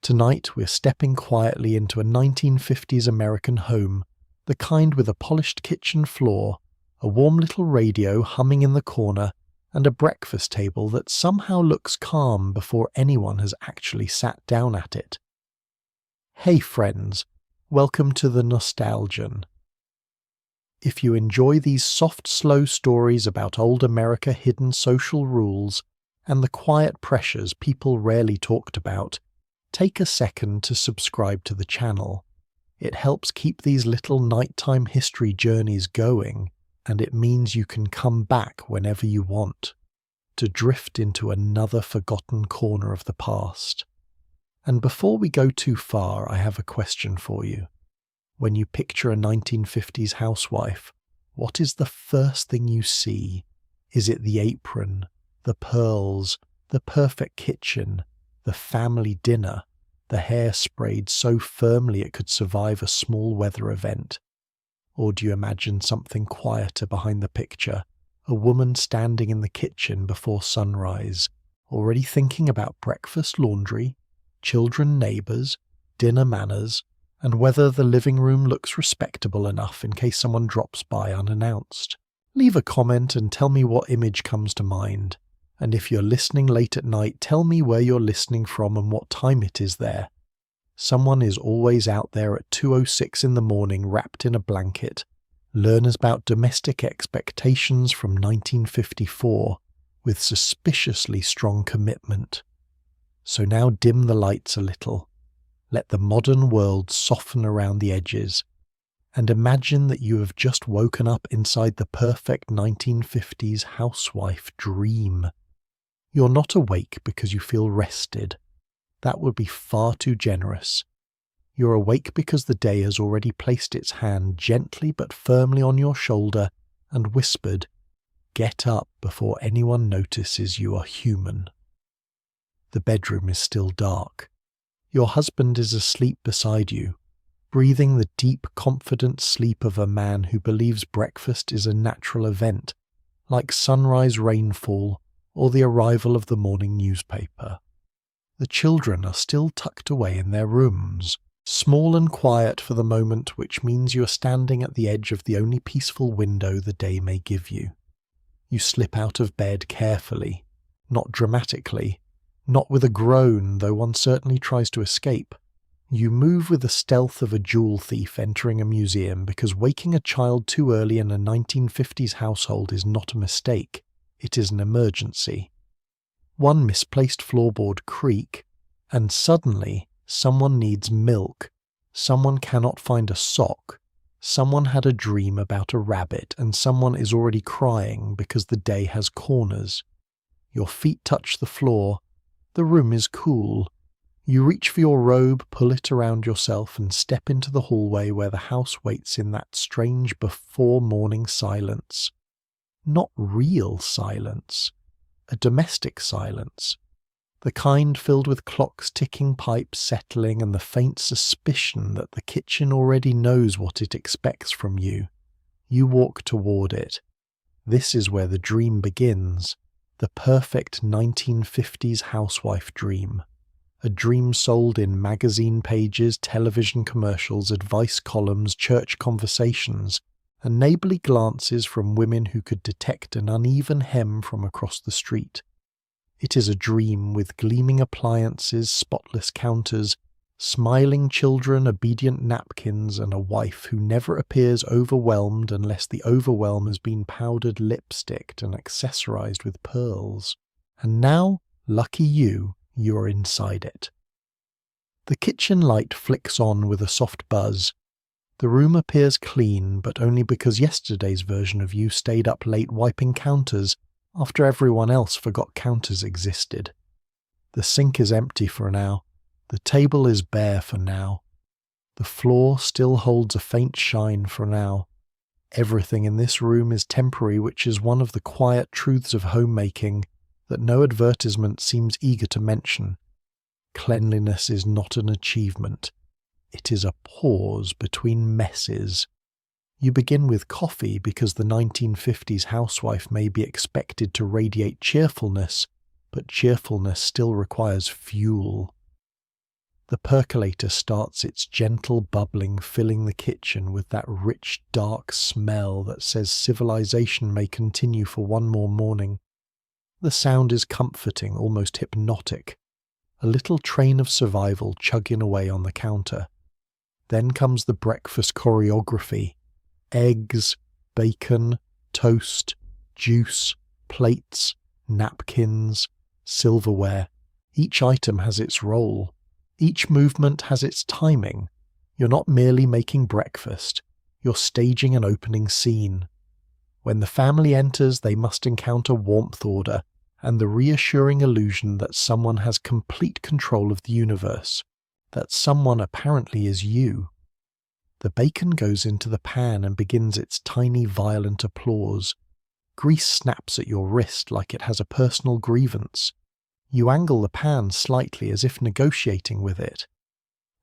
Tonight we're stepping quietly into a 1950s American home, the kind with a polished kitchen floor, a warm little radio humming in the corner, and a breakfast table that somehow looks calm before anyone has actually sat down at it. Hey friends, welcome to the Nostalgian. If you enjoy these soft, slow stories about old America's hidden social rules and the quiet pressures people rarely talked about, take a second to subscribe to the channel. It helps keep these little nighttime history journeys going, and it means you can come back whenever you want, to drift into another forgotten corner of the past. And before we go too far, I have a question for you. When you picture a 1950s housewife, what is the first thing you see? Is it the apron, the pearls, the perfect kitchen, the family dinner, the hair sprayed so firmly it could survive a small weather event? Or do you imagine something quieter behind the picture, a woman standing in the kitchen before sunrise, already thinking about breakfast laundry, children neighbours, dinner manners, and whether the living room looks respectable enough in case someone drops by unannounced? Leave a comment and tell me what image comes to mind. And if you're listening late at night, tell me where you're listening from and what time it is there. Someone is always out there at 2:06 in the morning wrapped in a blanket. Learn about domestic expectations from 1954 with suspiciously strong commitment. So now dim the lights a little. Let the modern world soften around the edges, and imagine that you have just woken up inside the perfect 1950s housewife dream. You're not awake because you feel rested. That would be far too generous. You're awake because the day has already placed its hand gently but firmly on your shoulder and whispered, "Get up before anyone notices you are human." The bedroom is still dark. Your husband is asleep beside you, breathing the deep, confident sleep of a man who believes breakfast is a natural event, like sunrise rainfall or the arrival of the morning newspaper. The children are still tucked away in their rooms, small and quiet for the moment, which means you are standing at the edge of the only peaceful window the day may give you. You slip out of bed carefully, not dramatically, not with a groan, though one certainly tries to escape. You move with the stealth of a jewel thief entering a museum, because waking a child too early in a 1950s household is not a mistake, it is an emergency. One misplaced floorboard creak, and suddenly someone needs milk, someone cannot find a sock, someone had a dream about a rabbit, and someone is already crying because the day has corners. Your feet touch the floor. The room is cool. You reach for your robe, pull it around yourself, and step into the hallway where the house waits in that strange before-morning silence. Not real silence. A domestic silence. The kind filled with clocks ticking, pipes settling, and the faint suspicion that the kitchen already knows what it expects from you. You walk toward it. This is where the dream begins. The perfect 1950s housewife dream. A dream sold in magazine pages, television commercials, advice columns, church conversations, and neighbourly glances from women who could detect an uneven hem from across the street. It is a dream with gleaming appliances, spotless counters, smiling children, obedient napkins, and a wife who never appears overwhelmed unless the overwhelm has been powdered lipsticked and accessorized with pearls. And now, lucky you, you are inside it. The kitchen light flicks on with a soft buzz. The room appears clean, but only because yesterday's version of you stayed up late wiping counters after everyone else forgot counters existed. The sink is empty for now. The table is bare for now. The floor still holds a faint shine for now. Everything in this room is temporary, which is one of the quiet truths of homemaking that no advertisement seems eager to mention. Cleanliness is not an achievement. It is a pause between messes. You begin with coffee because the 1950s housewife may be expected to radiate cheerfulness, but cheerfulness still requires fuel. The percolator starts its gentle bubbling, filling the kitchen with that rich, dark smell that says civilization may continue for one more morning. The sound is comforting, almost hypnotic. A little train of survival chugging away on the counter. Then comes the breakfast choreography. Eggs, bacon, toast, juice, plates, napkins, silverware. Each item has its role. Each movement has its timing. You're not merely making breakfast. You're staging an opening scene. When the family enters, they must encounter warmth order and the reassuring illusion that someone has complete control of the universe, that someone apparently is you. The bacon goes into the pan and begins its tiny violent applause. Grease snaps at your wrist like it has a personal grievance. You angle the pan slightly as if negotiating with it.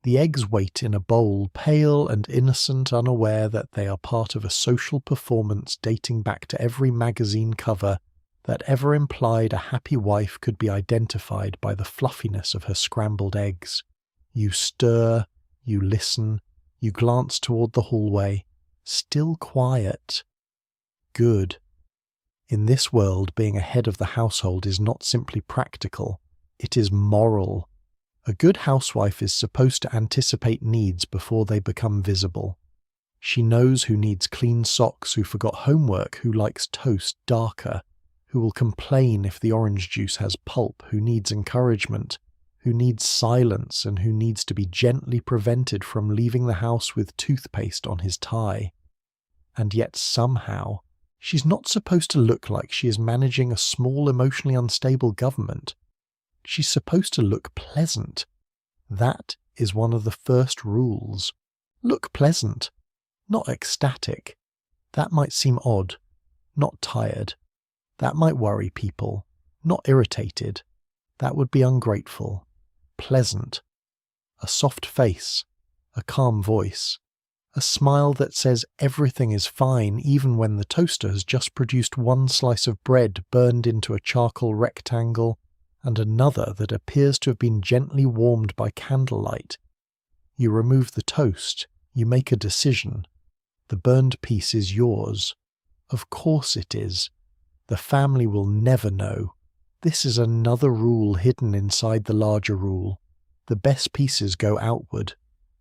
The eggs wait in a bowl, pale and innocent, unaware that they are part of a social performance dating back to every magazine cover that ever implied a happy wife could be identified by the fluffiness of her scrambled eggs. You stir, you listen, you glance toward the hallway, still quiet. Good. In this world, being a head of the household is not simply practical, it is moral. A good housewife is supposed to anticipate needs before they become visible. She knows who needs clean socks, who forgot homework, who likes toast darker, who will complain if the orange juice has pulp, who needs encouragement, who needs silence, and who needs to be gently prevented from leaving the house with toothpaste on his tie. And yet somehow, she's not supposed to look like she is managing a small, emotionally unstable government. She's supposed to look pleasant. That is one of the first rules. Look pleasant, not ecstatic. That might seem odd, not tired. That might worry people, not irritated. That would be ungrateful. Pleasant. A soft face, a calm voice. A smile that says everything is fine even when the toaster has just produced one slice of bread burned into a charcoal rectangle and another that appears to have been gently warmed by candlelight. You remove the toast, you make a decision. The burned piece is yours. Of course it is. The family will never know. This is another rule hidden inside the larger rule. The best pieces go outward.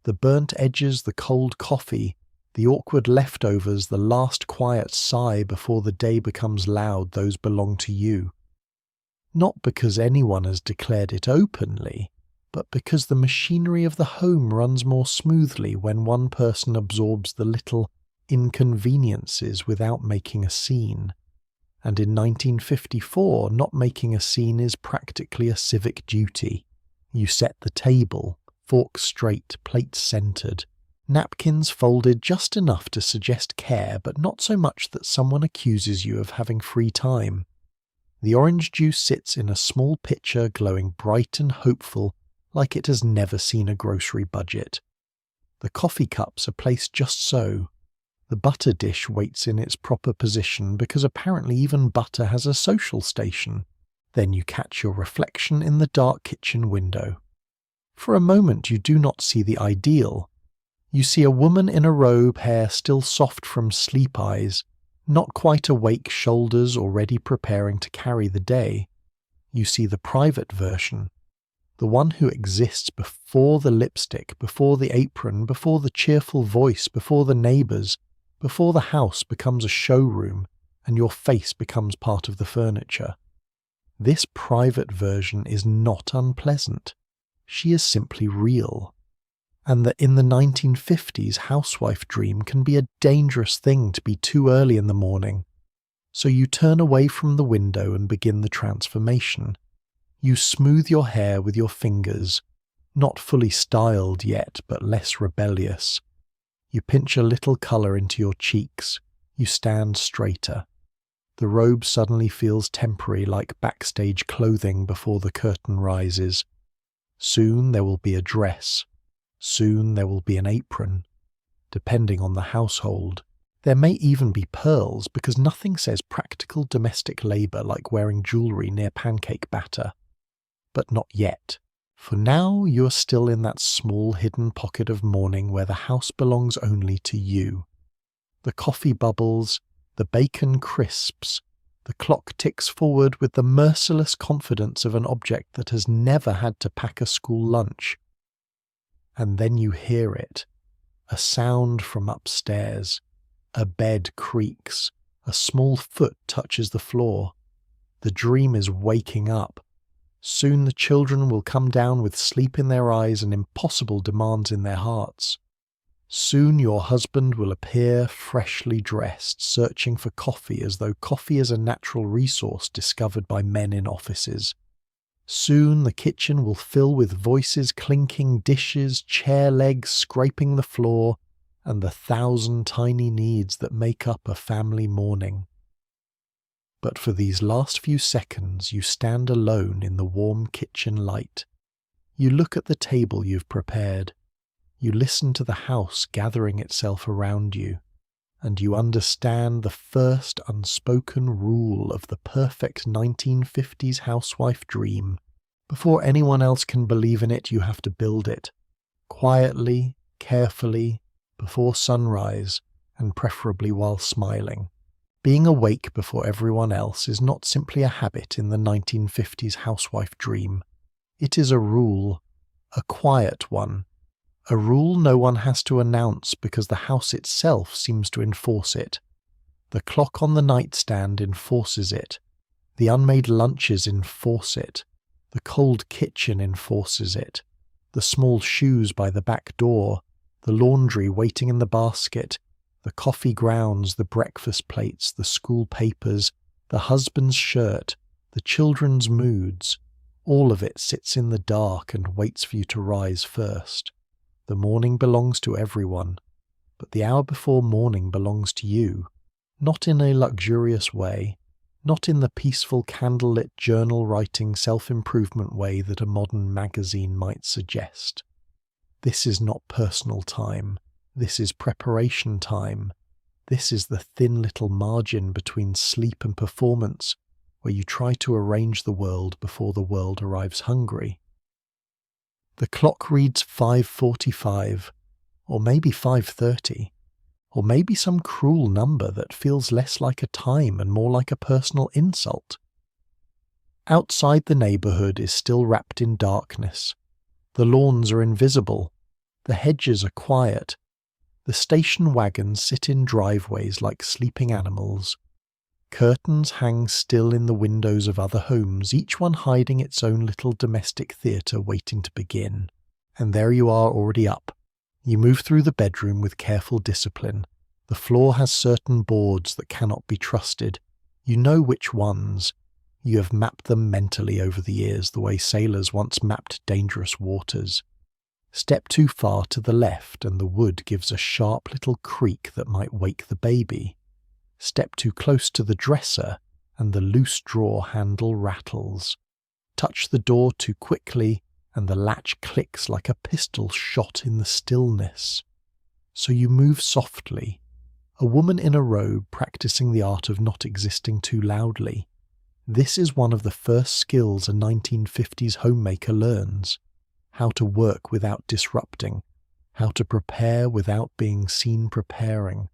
The burnt edges, the cold coffee, the awkward leftovers, the last quiet sigh before the day becomes loud, those belong to you. Not because anyone has declared it openly, but because the machinery of the home runs more smoothly when one person absorbs the little inconveniences without making a scene. And in 1954, not making a scene is practically a civic duty. You set the table, forks straight, plates centered, napkins folded just enough to suggest care, but not so much that someone accuses you of having free time. The orange juice sits in a small pitcher glowing bright and hopeful like it has never seen a grocery budget. The coffee cups are placed just so. The butter dish waits in its proper position because apparently even butter has a social station. Then you catch your reflection in the dark kitchen window. For a moment you do not see the ideal. You see a woman in a robe, hair still soft from sleep eyes, not quite awake, shoulders already preparing to carry the day. You see the private version, the one who exists before the lipstick, before the apron, before the cheerful voice, before the neighbours, before the house becomes a showroom and your face becomes part of the furniture. This private version is not unpleasant. She is simply real. And that in the 1950s housewife dream can be a dangerous thing to be too early in the morning. So you turn away from the window and begin the transformation. You smooth your hair with your fingers, not fully styled yet, but less rebellious. You pinch a little colour into your cheeks. You stand straighter. The robe suddenly feels temporary, like backstage clothing before the curtain rises. Soon there will be a dress. Soon there will be an apron. Depending on the household, there may even be pearls, because nothing says practical domestic labour like wearing jewellery near pancake batter. But not yet. For now you are still in that small hidden pocket of morning where the house belongs only to you. The coffee bubbles, the bacon crisps, the clock ticks forward with the merciless confidence of an object that has never had to pack a school lunch. And then you hear it, a sound from upstairs. A bed creaks, a small foot touches the floor. The dream is waking up. Soon the children will come down with sleep in their eyes and impossible demands in their hearts. Soon your husband will appear freshly dressed, searching for coffee as though coffee is a natural resource discovered by men in offices. Soon the kitchen will fill with voices clinking dishes, chair legs scraping the floor, and the 1,000 tiny needs that make up a family morning. But for these last few seconds you stand alone in the warm kitchen light. You look at the table you've prepared. You listen to the house gathering itself around you, and you understand the first unspoken rule of the perfect 1950s housewife dream. Before anyone else can believe in it, you have to build it. Quietly, carefully, before sunrise, and preferably while smiling. Being awake before everyone else is not simply a habit in the 1950s housewife dream. It is a rule, a quiet one. A rule no one has to announce because the house itself seems to enforce it. The clock on the nightstand enforces it. The unmade lunches enforce it. The cold kitchen enforces it. The small shoes by the back door, the laundry waiting in the basket, the coffee grounds, the breakfast plates, the school papers, the husband's shirt, the children's moods, all of it sits in the dark and waits for you to rise first. The morning belongs to everyone, but the hour before morning belongs to you, not in a luxurious way, not in the peaceful candlelit journal-writing self-improvement way that a modern magazine might suggest. This is not personal time. This is preparation time. This is the thin little margin between sleep and performance, where you try to arrange the world before the world arrives hungry. The clock reads 5:45, or maybe 5:30, or maybe some cruel number that feels less like a time and more like a personal insult. Outside the neighbourhood is still wrapped in darkness. The lawns are invisible. The hedges are quiet. The station wagons sit in driveways like sleeping animals. Curtains hang still in the windows of other homes, each one hiding its own little domestic theatre waiting to begin. And there you are already up. You move through the bedroom with careful discipline. The floor has certain boards that cannot be trusted. You know which ones. You have mapped them mentally over the years, the way sailors once mapped dangerous waters. Step too far to the left and the wood gives a sharp little creak that might wake the baby. Step too close to the dresser and the loose drawer handle rattles. Touch the door too quickly and the latch clicks like a pistol shot in the stillness. So you move softly, a woman in a robe practicing the art of not existing too loudly. This is one of the first skills a 1950s homemaker learns. How to work without disrupting, how to prepare without being seen preparing,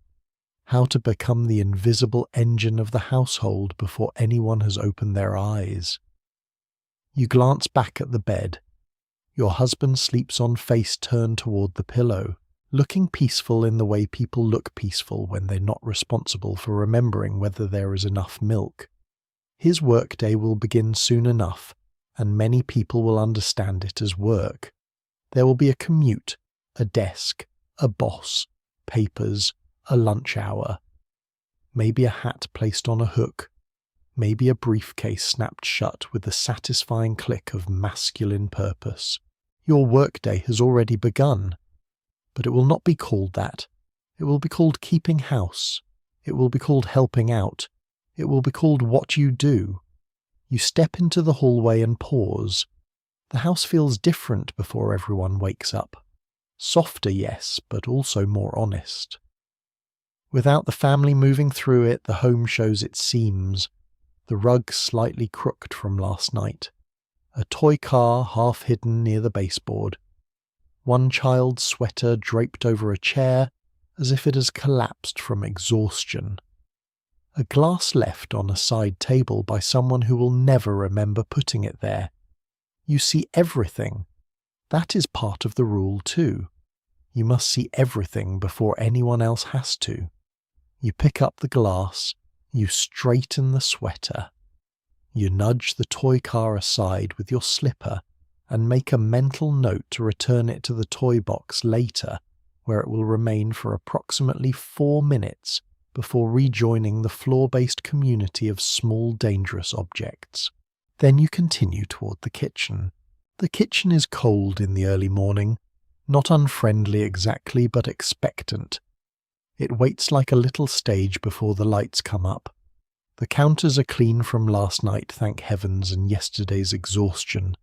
how to become the invisible engine of the household before anyone has opened their eyes. You glance back at the bed. Your husband sleeps on face turned toward the pillow, looking peaceful in the way people look peaceful when they're not responsible for remembering whether there is enough milk. His workday will begin soon enough, and many people will understand it as work. There will be a commute, a desk, a boss, papers, a lunch hour. Maybe a hat placed on a hook. Maybe a briefcase snapped shut with the satisfying click of masculine purpose. Your workday has already begun. But it will not be called that. It will be called keeping house. It will be called helping out. It will be called what you do. You step into the hallway and pause. The house feels different before everyone wakes up. Softer, yes, but also more honest. Without the family moving through it, the home shows its seams. The rug slightly crooked from last night. a toy car half hidden near the baseboard, one child's sweater draped over a chair as if it has collapsed from exhaustion, a glass left on a side table by someone who will never remember putting it there. You see everything. That is part of the rule too. You must see everything before anyone else has to. You pick up the glass, you straighten the sweater. You nudge the toy car aside with your slipper and make a mental note to return it to the toy box later, where it will remain for approximately 4 minutes before rejoining the floor-based community of small dangerous objects. Then you continue toward the kitchen. The kitchen is cold in the early morning, not unfriendly exactly, but expectant. It waits like a little stage before the lights come up. The counters are clean from last night, thank heavens, and yesterday's exhaustion.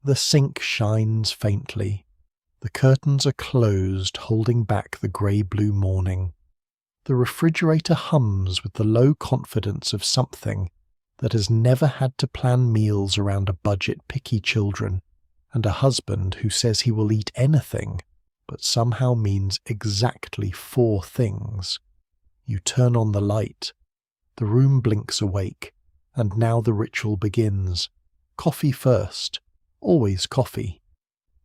The sink shines faintly. The curtains are closed, holding back the grey-blue morning. The refrigerator hums with the low confidence of something that has never had to plan meals around a budget picky children and a husband who says he will eat anything, but somehow means exactly 4 things. You turn on the light. The room blinks awake, and now the ritual begins. Coffee first. Always coffee.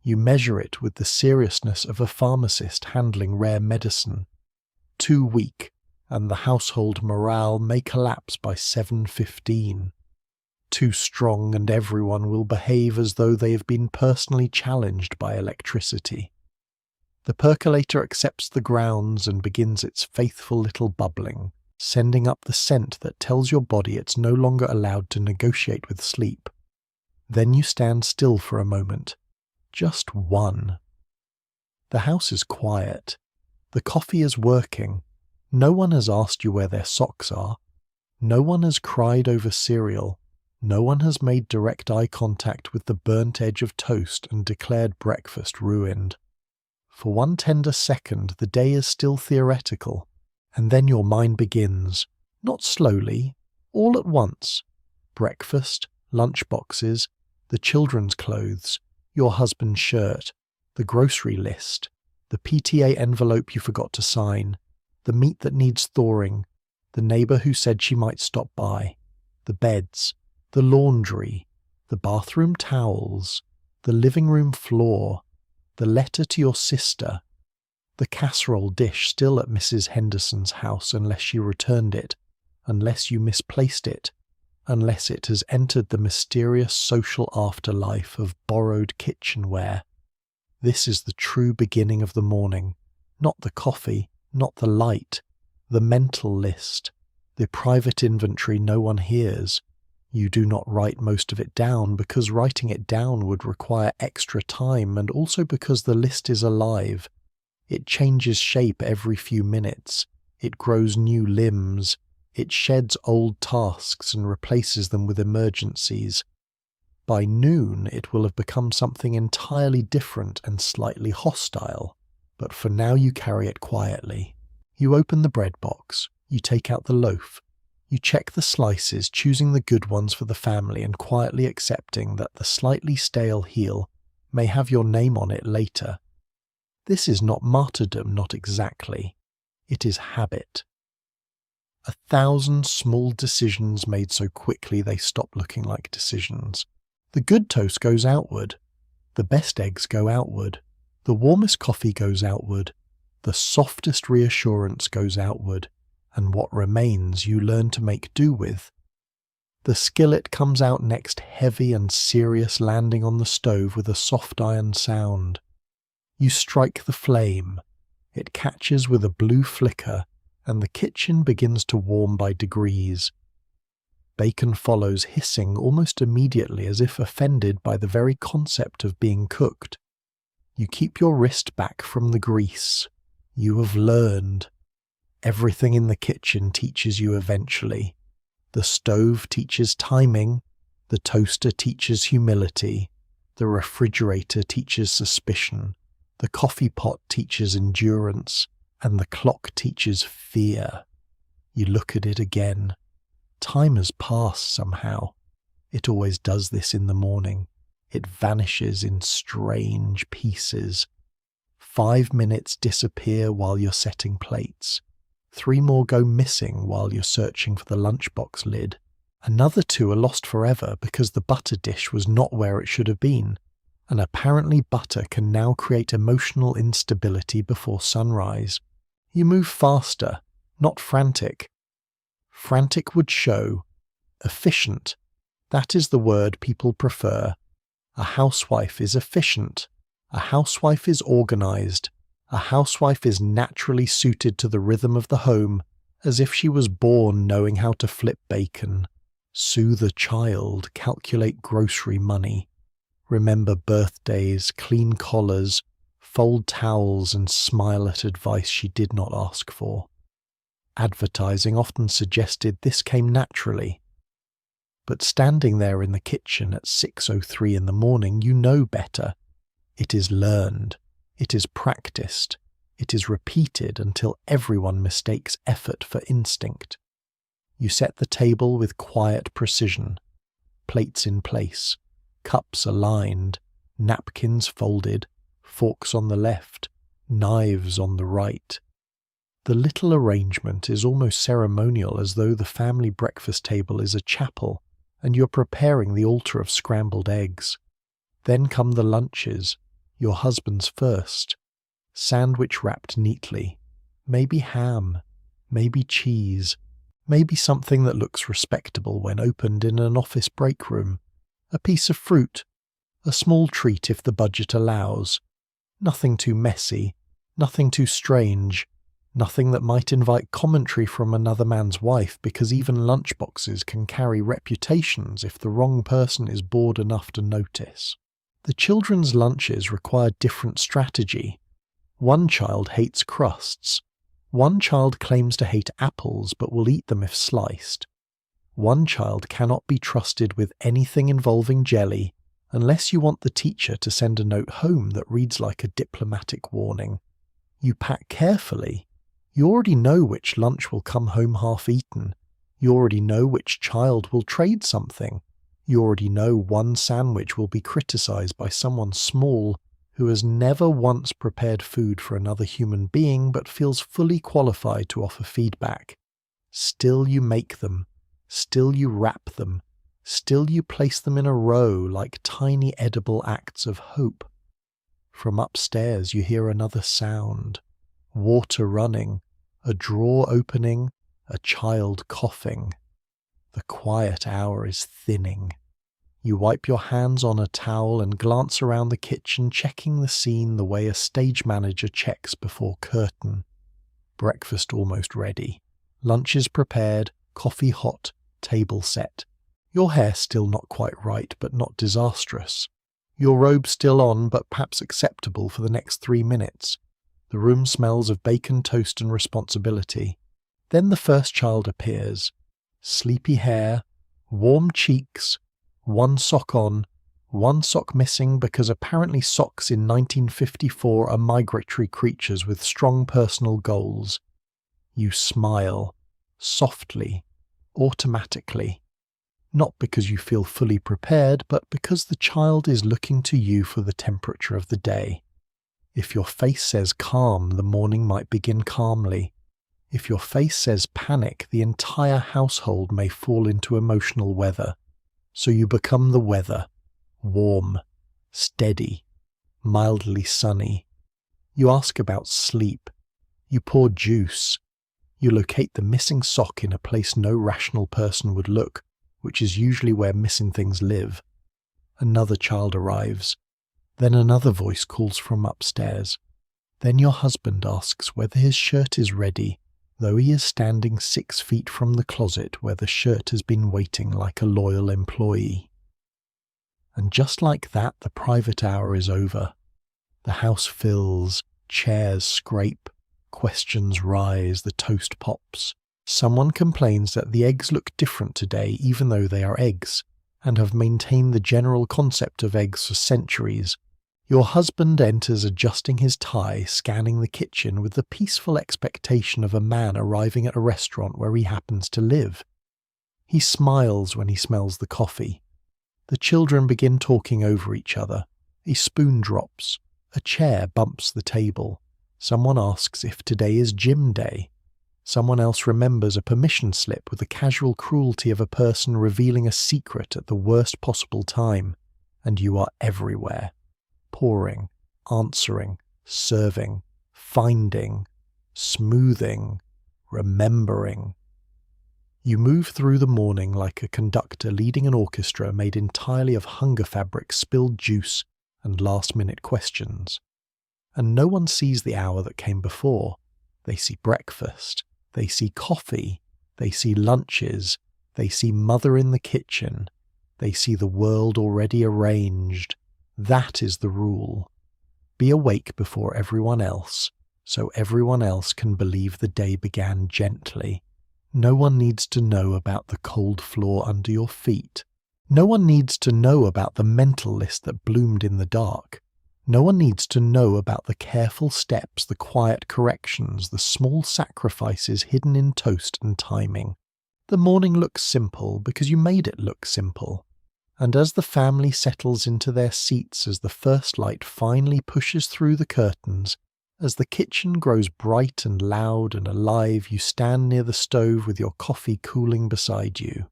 You measure it with the seriousness of a pharmacist handling rare medicine. Too weak, and the household morale may collapse by 7:15. Too strong, and everyone will behave as though they have been personally challenged by electricity. The percolator accepts the grounds and begins its faithful little bubbling, sending up the scent that tells your body it's no longer allowed to negotiate with sleep. Then you stand still for a moment. Just one. The house is quiet. The coffee is working. No one has asked you where their socks are. No one has cried over cereal. No one has made direct eye contact with the burnt edge of toast and declared breakfast ruined. For one tender second, the day is still theoretical, and then your mind begins, not slowly, all at once. Breakfast, lunch boxes, the children's clothes, your husband's shirt, the grocery list, the PTA envelope you forgot to sign, the meat that needs thawing, the neighbour who said she might stop by, the beds, the laundry, the bathroom towels, the living room floor, the letter to your sister, the casserole dish still at Mrs. Henderson's house unless she returned it, unless you misplaced it, unless it has entered the mysterious social afterlife of borrowed kitchenware. This is the true beginning of the morning, not the coffee, not the light, the mental list, the private inventory no one hears. You do not write most of it down because writing it down would require extra time, and also because the list is alive. It changes shape every few minutes. It grows new limbs. It sheds old tasks and replaces them with emergencies. By noon, it will have become something entirely different and slightly hostile, but for now you carry it quietly. You open the bread box. You take out the loaf. You check the slices, choosing the good ones for the family and quietly accepting that the slightly stale heel may have your name on it later. This is not martyrdom, not exactly. It is habit. 1,000 small decisions made so quickly they stop looking like decisions. The good toast goes outward. The best eggs go outward. The warmest coffee goes outward. The softest reassurance goes outward. And what remains you learn to make do with. The skillet comes out next, heavy and serious, landing on the stove with a soft iron sound. You strike the flame. It catches with a blue flicker, and the kitchen begins to warm by degrees. Bacon follows, hissing almost immediately as if offended by the very concept of being cooked. You keep your wrist back from the grease. You have learned. Everything in the kitchen teaches you eventually. The stove teaches timing, the toaster teaches humility, the refrigerator teaches suspicion, the coffee pot teaches endurance, and the clock teaches fear. You look at it again. Time has passed somehow. It always does this in the morning. It vanishes in strange pieces. 5 minutes disappear while you're setting plates. 3 more go missing while you're searching for the lunchbox lid. Another 2 are lost forever because the butter dish was not where it should have been. And apparently butter can now create emotional instability before sunrise. You move faster, not frantic. Frantic would show. Efficient. That is the word people prefer. A housewife is efficient. A housewife is organized. A housewife is naturally suited to the rhythm of the home, as if she was born knowing how to flip bacon, soothe a child, calculate grocery money, remember birthdays, clean collars, fold towels and smile at advice she did not ask for. Advertising often suggested this came naturally. But standing there in the kitchen at 6:03 in the morning, you know better. It is learned. It is practiced. It is repeated until everyone mistakes effort for instinct. You set the table with quiet precision. Plates in place, cups aligned, napkins folded, forks on the left, knives on the right. The little arrangement is almost ceremonial, as though the family breakfast table is a chapel and you're preparing the altar of scrambled eggs. Then come the lunches, your husband's first. Sandwich wrapped neatly. Maybe ham, maybe cheese, maybe something that looks respectable when opened in an office break room. A piece of fruit, a small treat if the budget allows. Nothing too messy, nothing too strange, nothing that might invite commentary from another man's wife, because even lunchboxes can carry reputations if the wrong person is bored enough to notice. The children's lunches require different strategy. One child hates crusts. One child claims to hate apples but will eat them if sliced. One child cannot be trusted with anything involving jelly unless you want the teacher to send a note home that reads like a diplomatic warning. You pack carefully. You already know which lunch will come home half-eaten. You already know which child will trade something. You already know one sandwich will be criticized by someone small who has never once prepared food for another human being but feels fully qualified to offer feedback. Still you make them. Still you wrap them. Still you place them in a row like tiny edible acts of hope. From upstairs you hear another sound. Water running, a drawer opening, a child coughing. The quiet hour is thinning. You wipe your hands on a towel and glance around the kitchen, checking the scene the way a stage manager checks before curtain. Breakfast almost ready. Lunch is prepared, coffee hot, table set. Your hair still not quite right, but not disastrous. Your robe still on, but perhaps acceptable for the next 3 minutes. The room smells of bacon toast and responsibility. Then the first child appears. Sleepy hair, warm cheeks, one sock on, one sock missing because apparently socks in 1954 are migratory creatures with strong personal goals. You smile, softly, automatically. Not because you feel fully prepared, but because the child is looking to you for the temperature of the day. If your face says calm, the morning might begin calmly. If your face says panic, the entire household may fall into emotional weather. So you become the weather, warm, steady, mildly sunny. You ask about sleep. You pour juice. You locate the missing sock in a place no rational person would look, which is usually where missing things live. Another child arrives. Then another voice calls from upstairs. Then your husband asks whether his shirt is ready, though he is standing 6 feet from the closet where the shirt has been waiting like a loyal employee. And just like that, the private hour is over. The house fills, chairs scrape, questions rise, the toast pops. Someone complains that the eggs look different today, even though they are eggs, and have maintained the general concept of eggs for centuries. Your husband enters adjusting his tie, scanning the kitchen with the peaceful expectation of a man arriving at a restaurant where he happens to live. He smiles when he smells the coffee. The children begin talking over each other. A spoon drops. A chair bumps the table. Someone asks if today is gym day. Someone else remembers a permission slip with the casual cruelty of a person revealing a secret at the worst possible time, and you are everywhere. Pouring, answering, serving, finding, smoothing, remembering. You move through the morning like a conductor leading an orchestra made entirely of hunger fabric, spilled juice, and last-minute questions. And no one sees the hour that came before. They see breakfast. They see coffee. They see lunches. They see mother in the kitchen. They see the world already arranged. That is the rule. Be awake before everyone else, so everyone else can believe the day began gently. No one needs to know about the cold floor under your feet. No one needs to know about the mental list that bloomed in the dark. No one needs to know about the careful steps, the quiet corrections, the small sacrifices hidden in toast and timing. The morning looks simple because you made it look simple. And as the family settles into their seats, as the first light finally pushes through the curtains, as the kitchen grows bright and loud and alive, you stand near the stove with your coffee cooling beside you.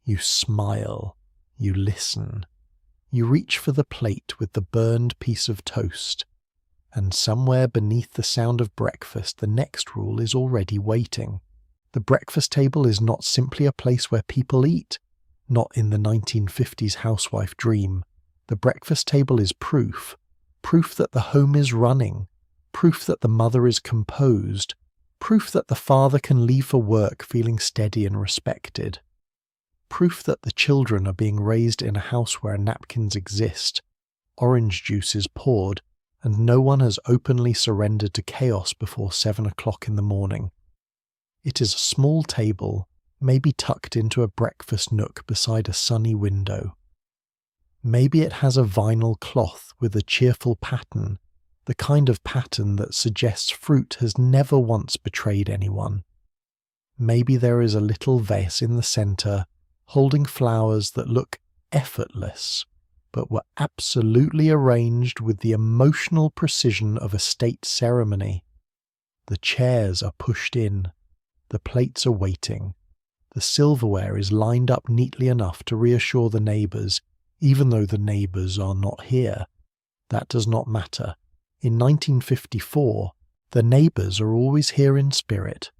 You smile. You listen. You reach for the plate with the burned piece of toast. And somewhere beneath the sound of breakfast, the next rule is already waiting. The breakfast table is not simply a place where people eat, not in the 1950s housewife dream. The breakfast table is proof that the home is running, proof that the mother is composed, proof that the father can leave for work feeling steady and respected, proof that the children are being raised in a house where napkins exist, orange juice is poured, and no one has openly surrendered to chaos before 7 o'clock in the morning. It is a small table, maybe tucked into a breakfast nook beside a sunny window. Maybe it has a vinyl cloth with a cheerful pattern, the kind of pattern that suggests fruit has never once betrayed anyone. Maybe there is a little vase in the center, holding flowers that look effortless, but were absolutely arranged with the emotional precision of a state ceremony. The chairs are pushed in. The plates are waiting. The silverware is lined up neatly enough to reassure the neighbours, even though the neighbours are not here. That does not matter. In 1954, the neighbours are always here in spirit.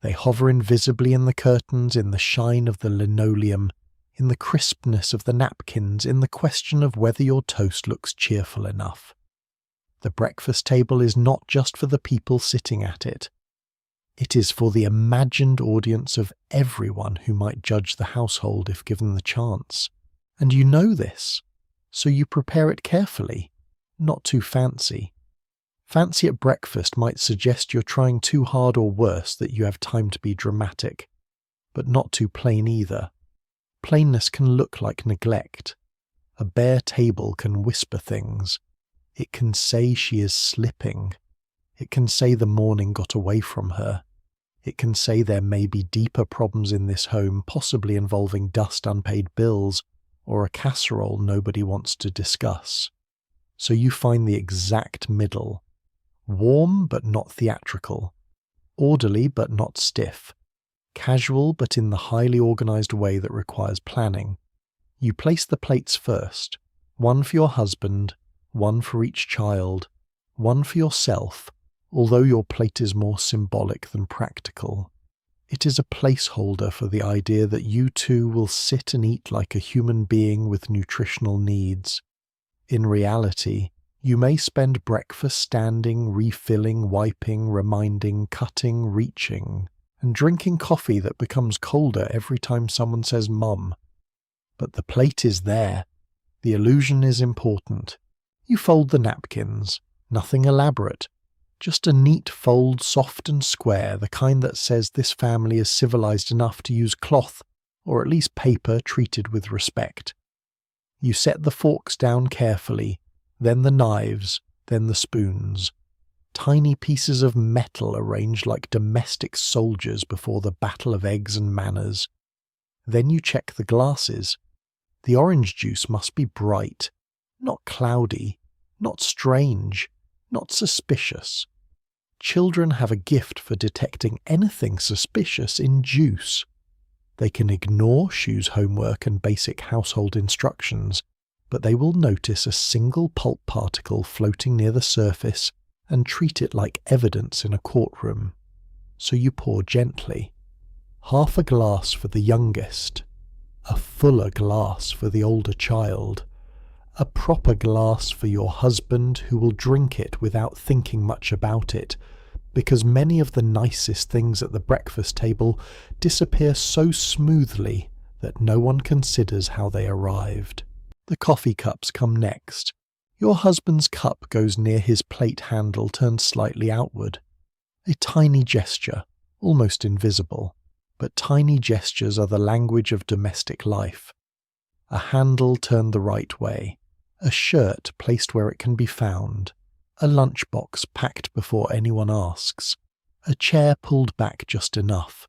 They hover invisibly in the curtains, in the shine of the linoleum, in the crispness of the napkins, in the question of whether your toast looks cheerful enough. The breakfast table is not just for the people sitting at it. It is for the imagined audience of everyone who might judge the household if given the chance. And you know this, so you prepare it carefully, not too fancy. Fancy at breakfast might suggest you're trying too hard, or worse, that you have time to be dramatic, but not too plain either. Plainness can look like neglect. A bare table can whisper things. It can say she is slipping. It can say the morning got away from her. It can say there may be deeper problems in this home, possibly involving dust, unpaid bills, or a casserole nobody wants to discuss. So you find the exact middle. Warm but not theatrical. Orderly but not stiff. Casual but in the highly organized way that requires planning. You place the plates first. One for your husband, one for each child, one for yourself, although your plate is more symbolic than practical. It is a placeholder for the idea that you too will sit and eat like a human being with nutritional needs. In reality, you may spend breakfast standing, refilling, wiping, reminding, cutting, reaching, and drinking coffee that becomes colder every time someone says "Mum." But the plate is there. The illusion is important. You fold the napkins. Nothing elaborate. Just a neat fold, soft and square, the kind that says this family is civilized enough to use cloth, or at least paper treated with respect. You set the forks down carefully, then the knives, then the spoons. Tiny pieces of metal arranged like domestic soldiers before the battle of eggs and manners. Then you check the glasses. The orange juice must be bright, not cloudy, not strange, not suspicious. Children have a gift for detecting anything suspicious in juice. They can ignore Shu's homework and basic household instructions, but they will notice a single pulp particle floating near the surface and treat it like evidence in a courtroom. So you pour gently. Half a glass for the youngest, a fuller glass for the older child, a proper glass for your husband who will drink it without thinking much about it, because many of the nicest things at the breakfast table disappear so smoothly that no one considers how they arrived. The coffee cups come next. Your husband's cup goes near his plate handle turned slightly outward. A tiny gesture, almost invisible, but tiny gestures are the language of domestic life. A handle turned the right way, a shirt placed where it can be found, a lunchbox packed before anyone asks, a chair pulled back just enough.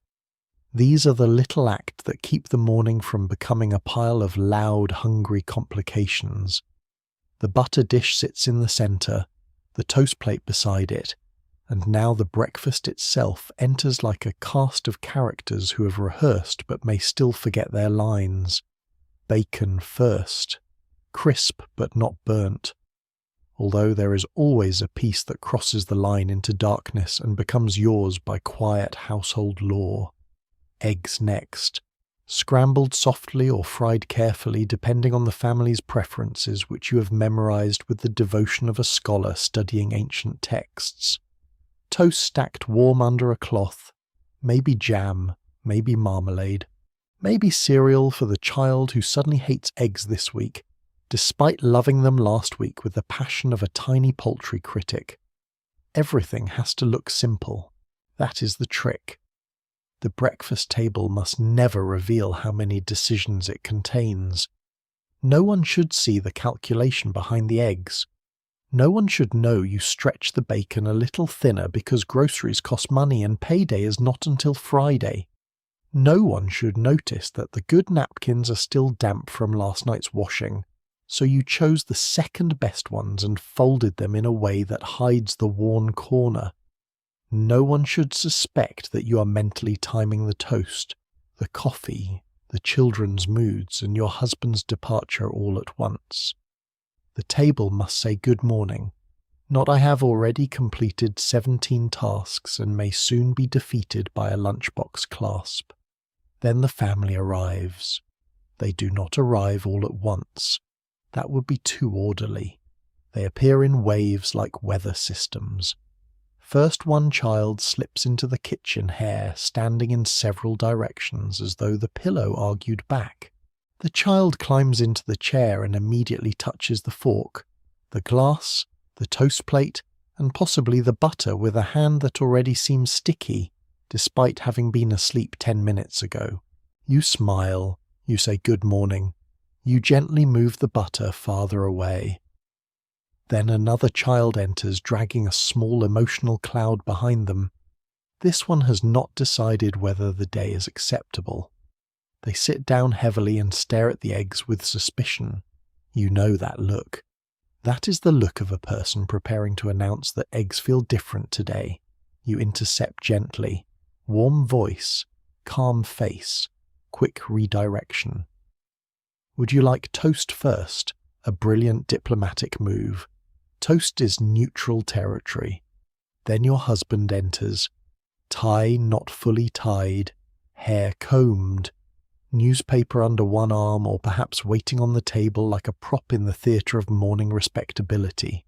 These are the little acts that keep the morning from becoming a pile of loud, hungry complications. The butter dish sits in the centre, the toast plate beside it, and now the breakfast itself enters like a cast of characters who have rehearsed but may still forget their lines. Bacon first, crisp but not burnt, although there is always a piece that crosses the line into darkness and becomes yours by quiet household law. Eggs next, scrambled softly or fried carefully depending on the family's preferences, which you have memorized with the devotion of a scholar studying ancient texts. Toast stacked warm under a cloth, maybe jam, maybe marmalade, maybe cereal for the child who suddenly hates eggs this week, despite loving them last week with the passion of a tiny poultry critic. Everything has to look simple. That is the trick. The breakfast table must never reveal how many decisions it contains. No one should see the calculation behind the eggs. No one should know you stretch the bacon a little thinner because groceries cost money and payday is not until Friday. No one should notice that the good napkins are still damp from last night's washing, so you chose the second best ones and folded them in a way that hides the worn corner. No one should suspect that you are mentally timing the toast, the coffee, the children's moods, and your husband's departure all at once. The table must say good morning, not I have already completed 17 tasks and may soon be defeated by a lunchbox clasp. Then the family arrives. They do not arrive all at once. That would be too orderly. They appear in waves like weather systems. First one child slips into the kitchen hair, standing in several directions as though the pillow argued back. The child climbs into the chair and immediately touches the fork, the glass, the toast plate, and possibly the butter with a hand that already seems sticky, despite having been asleep 10 minutes ago. You smile, you say good morning, you gently move the butter farther away. Then another child enters, dragging a small emotional cloud behind them. This one has not decided whether the day is acceptable. They sit down heavily and stare at the eggs with suspicion. You know that look. That is the look of a person preparing to announce that eggs feel different today. You intercept gently. Warm voice, calm face, quick redirection. Would you like toast first? A brilliant diplomatic move. Toast is neutral territory. Then your husband enters. Tie not fully tied, hair combed, newspaper under one arm or perhaps waiting on the table like a prop in the theatre of morning respectability.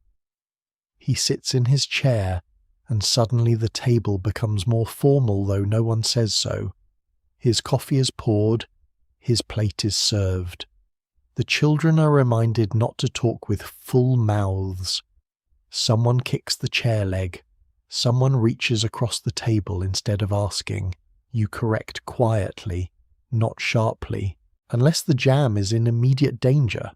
He sits in his chair, and suddenly the table becomes more formal though no one says so. His coffee is poured, his plate is served. The children are reminded not to talk with full mouths. Someone kicks the chair leg. Someone reaches across the table instead of asking. You correct quietly, not sharply, unless the jam is in immediate danger.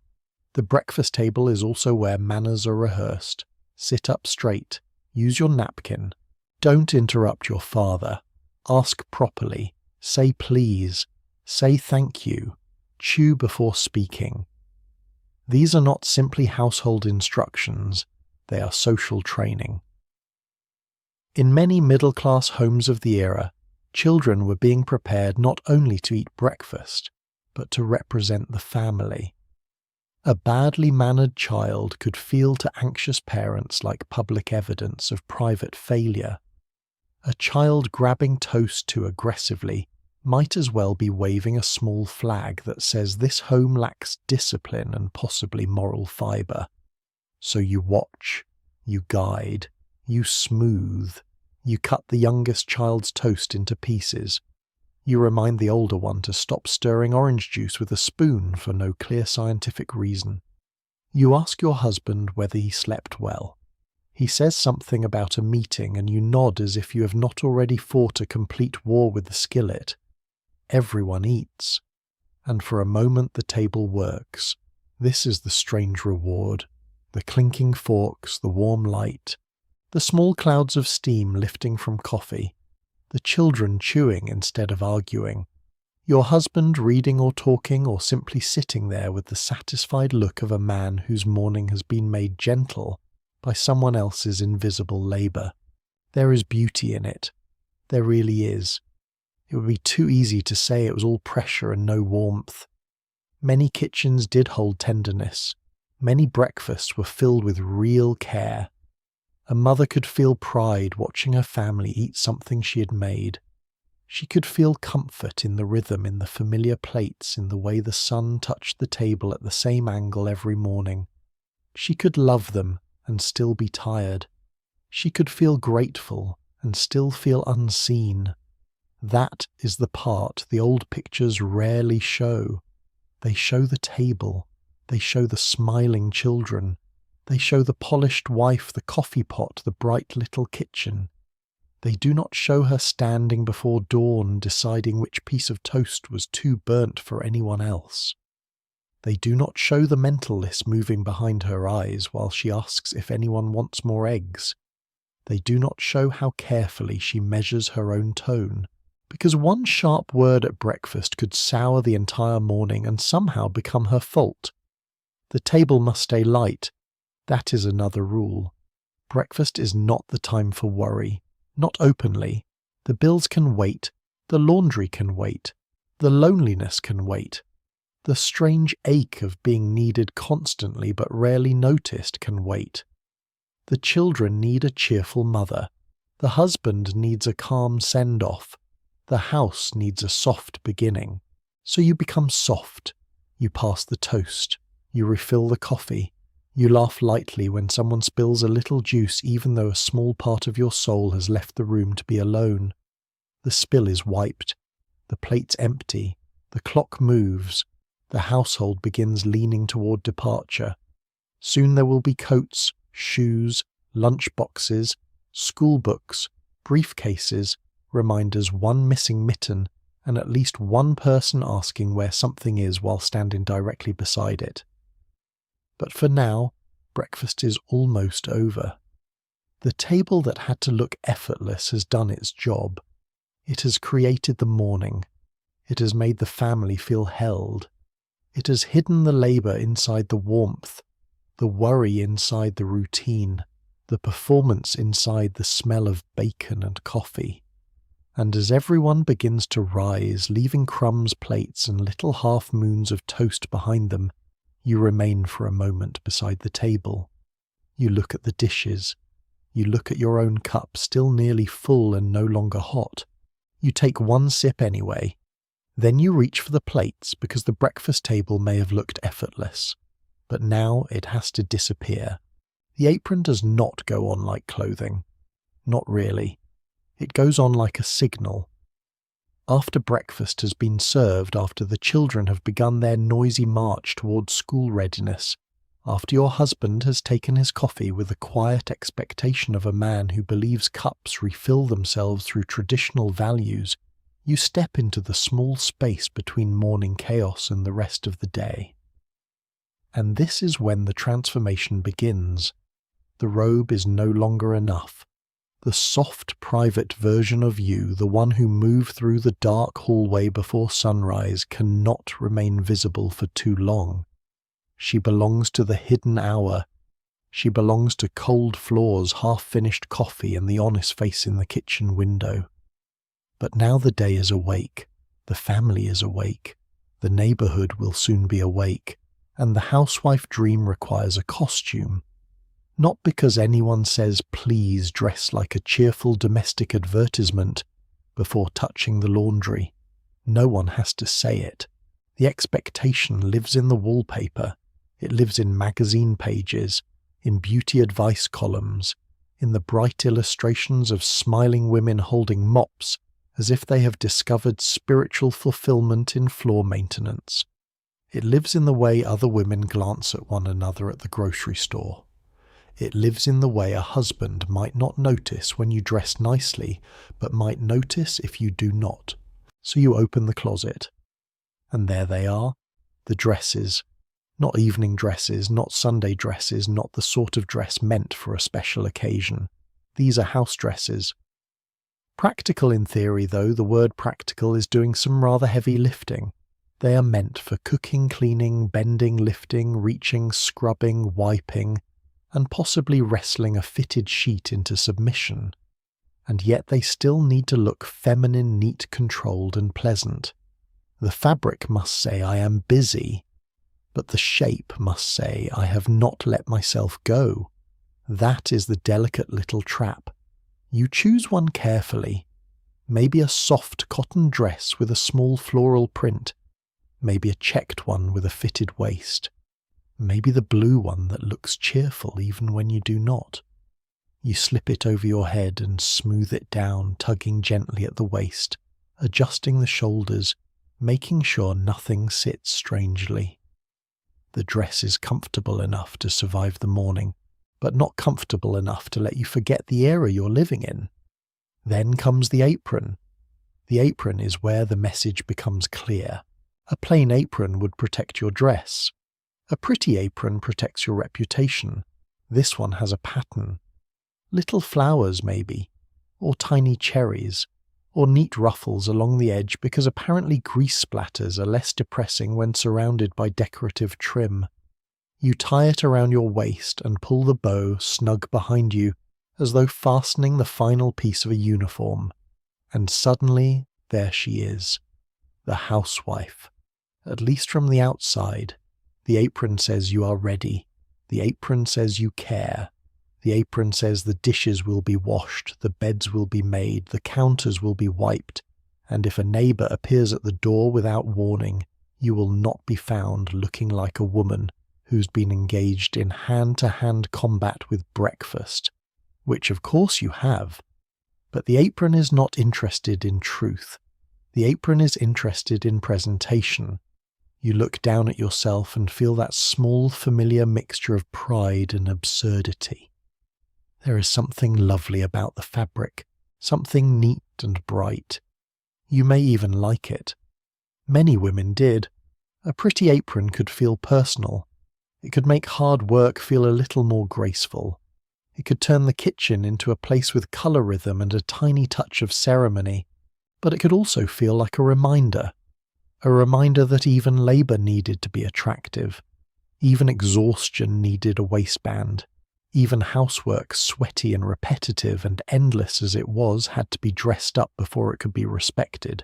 The breakfast table is also where manners are rehearsed. Sit up straight. Use your napkin. Don't interrupt your father. Ask properly. Say please. Say thank you. chew before speaking. These are not simply household instructions, they are social training. In many middle-class homes of the era, children were being prepared not only to eat breakfast, but to represent the family. A badly mannered child could feel to anxious parents like public evidence of private failure. A child grabbing toast too aggressively might as well be waving a small flag that says this home lacks discipline and possibly moral fibre. So you watch, you guide, you smooth, you cut the youngest child's toast into pieces. You remind the older one to stop stirring orange juice with a spoon for no clear scientific reason. You ask your husband whether he slept well. He says something about a meeting and you nod as if you have not already fought a complete war with the skillet. Everyone eats, and for a moment the table works. This is the strange reward. The clinking forks, the warm light, the small clouds of steam lifting from coffee, the children chewing instead of arguing, your husband reading or talking or simply sitting there with the satisfied look of a man whose morning has been made gentle by someone else's invisible labour. There is beauty in it. There really is. It would be too easy to say it was all pressure and no warmth. Many kitchens did hold tenderness. Many breakfasts were filled with real care. A mother could feel pride watching her family eat something she had made. She could feel comfort in the rhythm, in the familiar plates, in the way the sun touched the table at the same angle every morning. She could love them and still be tired. She could feel grateful and still feel unseen. That is the part the old pictures rarely show. They show the table. They show the smiling children. They show the polished wife, the coffee pot, the bright little kitchen. They do not show her standing before dawn deciding which piece of toast was too burnt for anyone else. They do not show the mental list moving behind her eyes while she asks if anyone wants more eggs. They do not show how carefully she measures her own tone, because one sharp word at breakfast could sour the entire morning and somehow become her fault. The table must stay light. That is another rule. Breakfast is not the time for worry. Not openly. The bills can wait. The laundry can wait. The loneliness can wait. The strange ache of being needed constantly but rarely noticed can wait. The children need a cheerful mother. The husband needs a calm send-off. The house needs a soft beginning. So you become soft. You pass the toast. You refill the coffee. You laugh lightly when someone spills a little juice even though a small part of your soul has left the room to be alone. The spill is wiped. The plate's empty. The clock moves. The household begins leaning toward departure. Soon there will be coats, shoes, lunch boxes, school books, briefcases, reminders, one missing mitten, and at least one person asking where something is while standing directly beside it. But for now, breakfast is almost over. The table that had to look effortless has done its job. It has created the morning. It has made the family feel held. It has hidden the labour inside the warmth, the worry inside the routine, the performance inside the smell of bacon and coffee. And as everyone begins to rise, leaving crumbs, plates, and little half-moons of toast behind them, you remain for a moment beside the table. You look at the dishes. You look at your own cup, still nearly full and no longer hot. You take one sip anyway. Then you reach for the plates because the breakfast table may have looked effortless. But now it has to disappear. The apron does not go on like clothing. Not really. It goes on like a signal. After breakfast has been served, after the children have begun their noisy march towards school readiness, after your husband has taken his coffee with the quiet expectation of a man who believes cups refill themselves through traditional values, you step into the small space between morning chaos and the rest of the day. And this is when the transformation begins. The robe is no longer enough. The soft, private version of you, the one who moved through the dark hallway before sunrise, cannot remain visible for too long. She belongs to the hidden hour. She belongs to cold floors, half-finished coffee, and the honest face in the kitchen window. But now the day is awake, the family is awake, the neighborhood will soon be awake, and the housewife dream requires a costume. Not because anyone says, please dress like a cheerful domestic advertisement before touching the laundry. No one has to say it. The expectation lives in the wallpaper. It lives in magazine pages, in beauty advice columns, in the bright illustrations of smiling women holding mops as if they have discovered spiritual fulfillment in floor maintenance. It lives in the way other women glance at one another at the grocery store. It lives in the way a husband might not notice when you dress nicely, but might notice if you do not. So you open the closet. And there they are, the dresses. Not evening dresses, not Sunday dresses, not the sort of dress meant for a special occasion. These are house dresses. Practical in theory, though, the word practical is doing some rather heavy lifting. They are meant for cooking, cleaning, bending, lifting, reaching, scrubbing, wiping, and possibly wrestling a fitted sheet into submission. And yet they still need to look feminine, neat, controlled, and pleasant. The fabric must say, I am busy, but the shape must say, I have not let myself go. That is the delicate little trap. You choose one carefully. Maybe a soft cotton dress with a small floral print. Maybe a checked one with a fitted waist. Maybe the blue one that looks cheerful even when you do not. You slip it over your head and smooth it down, tugging gently at the waist, adjusting the shoulders, making sure nothing sits strangely. The dress is comfortable enough to survive the morning, but not comfortable enough to let you forget the era you're living in. Then comes the apron. The apron is where the message becomes clear. A plain apron would protect your dress. A pretty apron protects your reputation. This one has a pattern. Little flowers, maybe, or tiny cherries, or neat ruffles along the edge because apparently grease splatters are less depressing when surrounded by decorative trim. You tie it around your waist and pull the bow snug behind you as though fastening the final piece of a uniform. And suddenly, there she is, the housewife, at least from the outside. The apron says you are ready. The apron says you care. The apron says the dishes will be washed, the beds will be made, the counters will be wiped, and if a neighbour appears at the door without warning, you will not be found looking like a woman who's been engaged in hand-to-hand combat with breakfast, which of course you have. But the apron is not interested in truth. The apron is interested in presentation. You look down at yourself and feel that small, familiar mixture of pride and absurdity. There is something lovely about the fabric, something neat and bright. You may even like it. Many women did. A pretty apron could feel personal. It could make hard work feel a little more graceful. It could turn the kitchen into a place with colour rhythm and a tiny touch of ceremony. But it could also feel like a reminder that even labour needed to be attractive, even exhaustion needed a waistband, even housework, sweaty and repetitive and endless as it was, had to be dressed up before it could be respected.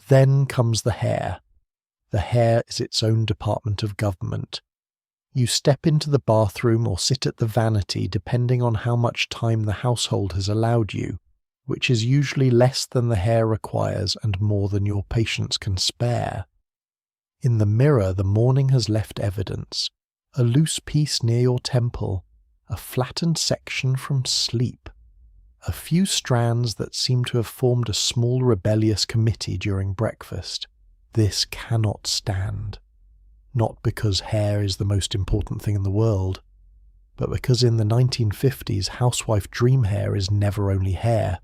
Then comes the hair. The hair is its own department of government. You step into the bathroom or sit at the vanity depending on how much time the household has allowed you, which is usually less than the hair requires and more than your patience can spare. In the mirror, the morning has left evidence. A loose piece near your temple, a flattened section from sleep, a few strands that seem to have formed a small rebellious committee during breakfast. This cannot stand. Not because hair is the most important thing in the world, but because in the 1950s, housewife dream hair is never only hair.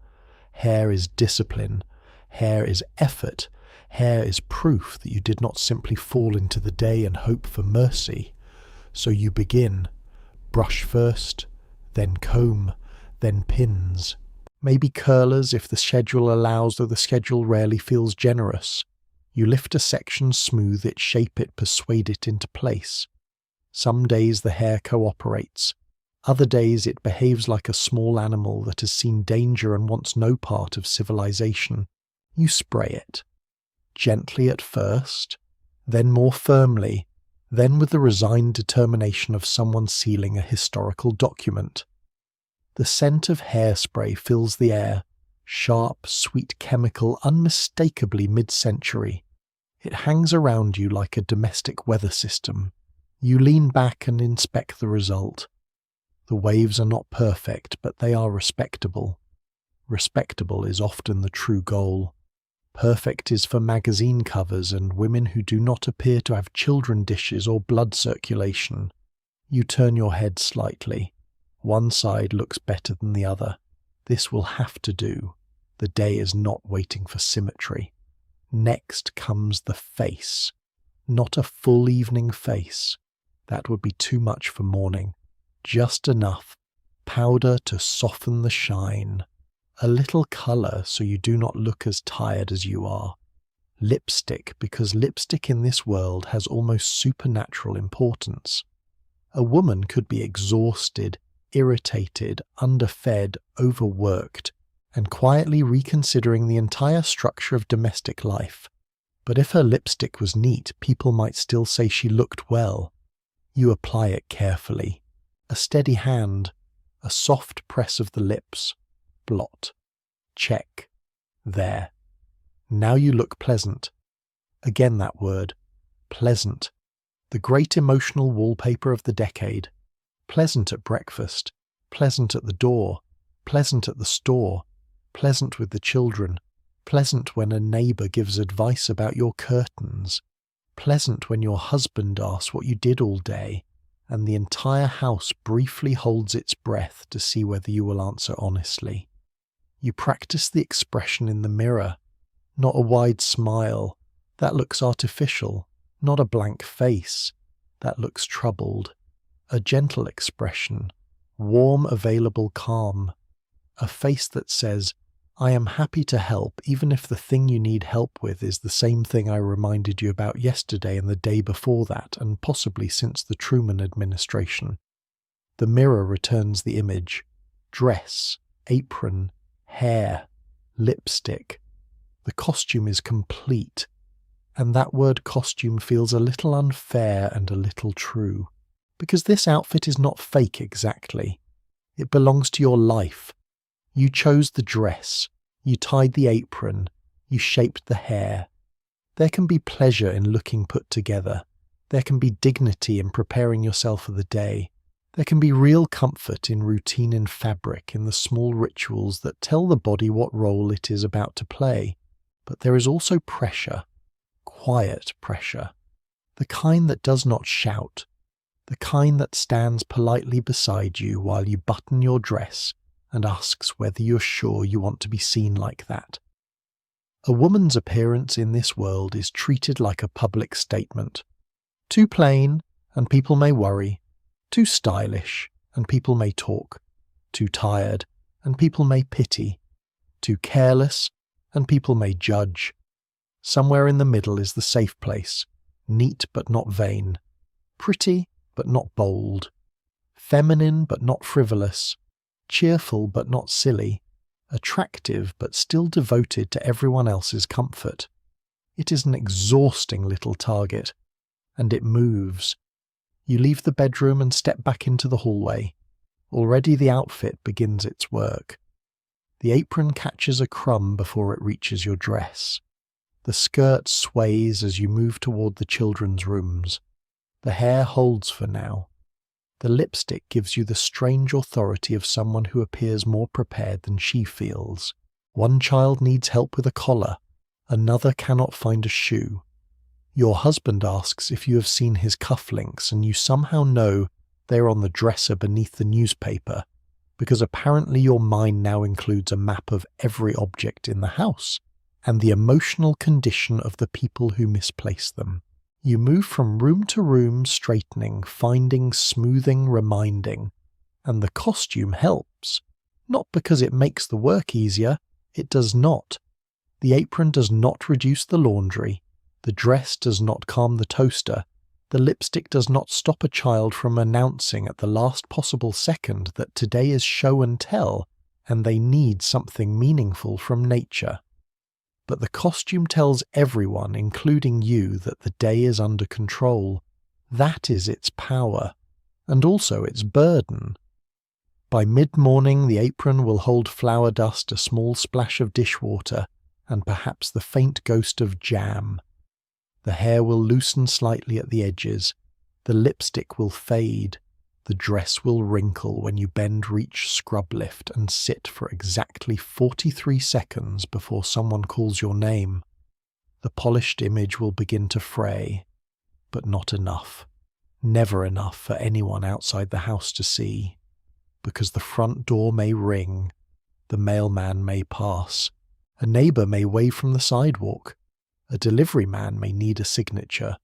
Hair is discipline. Hair is effort. Hair is proof that you did not simply fall into the day and hope for mercy. So you begin. Brush first, then comb, then pins. Maybe curlers if the schedule allows, though the schedule rarely feels generous. You lift a section, smooth it, shape it, persuade it into place. Some days the hair cooperates. Other days it behaves like a small animal that has seen danger and wants no part of civilization. You spray it. Gently at first, then more firmly, then with the resigned determination of someone sealing a historical document. The scent of hairspray fills the air, sharp, sweet chemical, unmistakably mid-century. It hangs around you like a domestic weather system. You lean back and inspect the result. The waves are not perfect, but they are respectable. Respectable is often the true goal. Perfect is for magazine covers and women who do not appear to have children dishes or blood circulation. You turn your head slightly. One side looks better than the other. This will have to do. The day is not waiting for symmetry. Next comes the face. Not a full evening face. That would be too much for morning. Just enough. Powder to soften the shine. A little colour so you do not look as tired as you are. Lipstick, because lipstick in this world has almost supernatural importance. A woman could be exhausted, irritated, underfed, overworked, and quietly reconsidering the entire structure of domestic life. But if her lipstick was neat, people might still say she looked well. You apply it carefully. A steady hand, a soft press of the lips. Blot. Check. There. Now you look pleasant. Again that word. Pleasant. The great emotional wallpaper of the decade. Pleasant at breakfast. Pleasant at the door. Pleasant at the store. Pleasant with the children. Pleasant when a neighbour gives advice about your curtains. Pleasant when your husband asks what you did all day, and the entire house briefly holds its breath to see whether you will answer honestly. You practice the expression in the mirror. Not a wide smile. That looks artificial. Not a blank face. That looks troubled. A gentle expression. Warm, available calm. A face that says, I am happy to help, even if the thing you need help with is the same thing I reminded you about yesterday and the day before that, and possibly since the Truman administration. The mirror returns the image. Dress, apron, hair, lipstick. The costume is complete, and that word costume feels a little unfair and a little true, because this outfit is not fake exactly. It belongs to your life. You chose the dress, you tied the apron, you shaped the hair. There can be pleasure in looking put together. There can be dignity in preparing yourself for the day. There can be real comfort in routine in fabric, in the small rituals that tell the body what role it is about to play. But there is also pressure, quiet pressure, the kind that does not shout, the kind that stands politely beside you while you button your dress and asks whether you're sure you want to be seen like that. A woman's appearance in this world is treated like a public statement. Too plain, and people may worry. Too stylish, and people may talk. Too tired, and people may pity. Too careless, and people may judge. Somewhere in the middle is the safe place, neat but not vain, pretty but not bold, feminine but not frivolous, cheerful but not silly, attractive but still devoted to everyone else's comfort. It is an exhausting little target, and it moves. You leave the bedroom and step back into the hallway. Already the outfit begins its work. The apron catches a crumb before it reaches your dress. The skirt sways as you move toward the children's rooms. The hair holds for now. The lipstick gives you the strange authority of someone who appears more prepared than she feels. One child needs help with a collar. Another cannot find a shoe. Your husband asks if you have seen his cufflinks, and you somehow know they're on the dresser beneath the newspaper, because apparently your mind now includes a map of every object in the house, and the emotional condition of the people who misplace them. You move from room to room, straightening, finding, smoothing, reminding, and the costume helps. Not because it makes the work easier, it does not. The apron does not reduce the laundry, the dress does not calm the toaster, the lipstick does not stop a child from announcing at the last possible second that today is show and tell and they need something meaningful from nature. But the costume tells everyone, including you, that the day is under control. That is its power, and also its burden. By mid-morning, the apron will hold flour dust, a small splash of dishwater, and perhaps the faint ghost of jam. The hair will loosen slightly at the edges, the lipstick will fade, the dress will wrinkle when you bend, reach, scrub lift, and sit for exactly 43 seconds before someone calls your name. The polished image will begin to fray, but not enough. Never enough for anyone outside the house to see. Because the front door may ring, the mailman may pass, a neighbour may wave from the sidewalk, a delivery man may need a signature,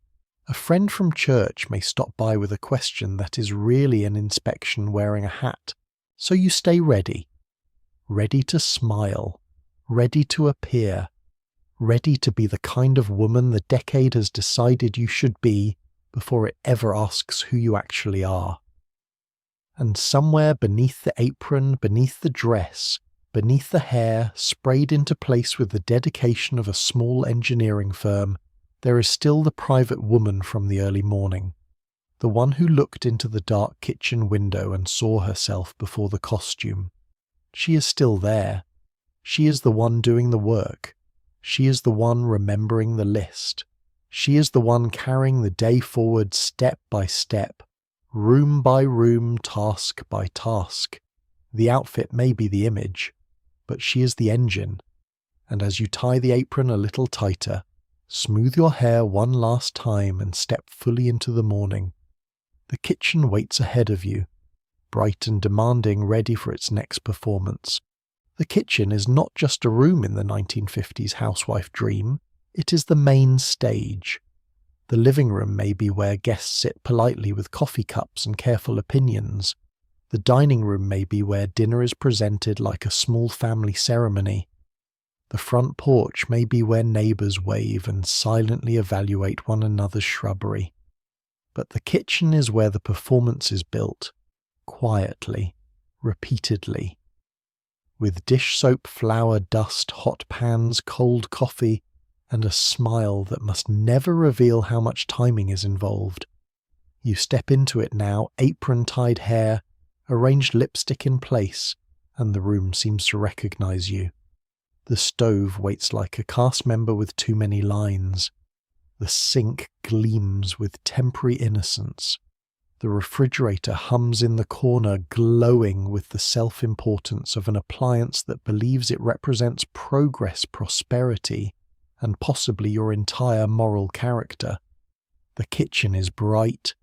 a friend from church may stop by with a question that is really an inspection wearing a hat, so you stay ready. Ready to smile, ready to appear, ready to be the kind of woman the decade has decided you should be before it ever asks who you actually are. And somewhere beneath the apron, beneath the dress, beneath the hair, sprayed into place with the dedication of a small engineering firm, there is still the private woman from the early morning, the one who looked into the dark kitchen window and saw herself before the costume. She is still there. She is the one doing the work. She is the one remembering the list. She is the one carrying the day forward step by step, room by room, task by task. The outfit may be the image, but she is the engine. And as you tie the apron a little tighter, smooth your hair one last time and step fully into the morning, the kitchen waits ahead of you, bright and demanding, ready for its next performance. The kitchen is not just a room in the 1950s housewife dream, it is the main stage. The living room may be where guests sit politely with coffee cups and careful opinions. The dining room may be where dinner is presented like a small family ceremony. The front porch may be where neighbours wave and silently evaluate one another's shrubbery. But the kitchen is where the performance is built, quietly, repeatedly. With dish soap, flour, dust, hot pans, cold coffee, and a smile that must never reveal how much timing is involved. You step into it now, apron-tied hair, arranged lipstick in place, and the room seems to recognize you. The stove waits like a cast member with too many lines. The sink gleams with temporary innocence. The refrigerator hums in the corner, glowing with the self-importance of an appliance that believes it represents progress, prosperity, and possibly your entire moral character. The kitchen is bright.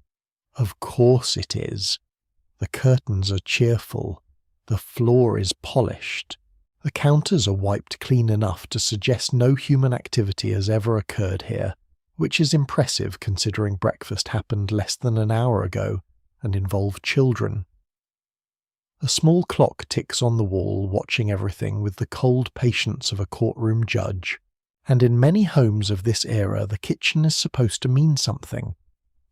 Of course it is. The curtains are cheerful. The floor is polished. The counters are wiped clean enough to suggest no human activity has ever occurred here, which is impressive considering breakfast happened less than an hour ago and involved children. A small clock ticks on the wall, watching everything with the cold patience of a courtroom judge. And in many homes of this era, the kitchen is supposed to mean something.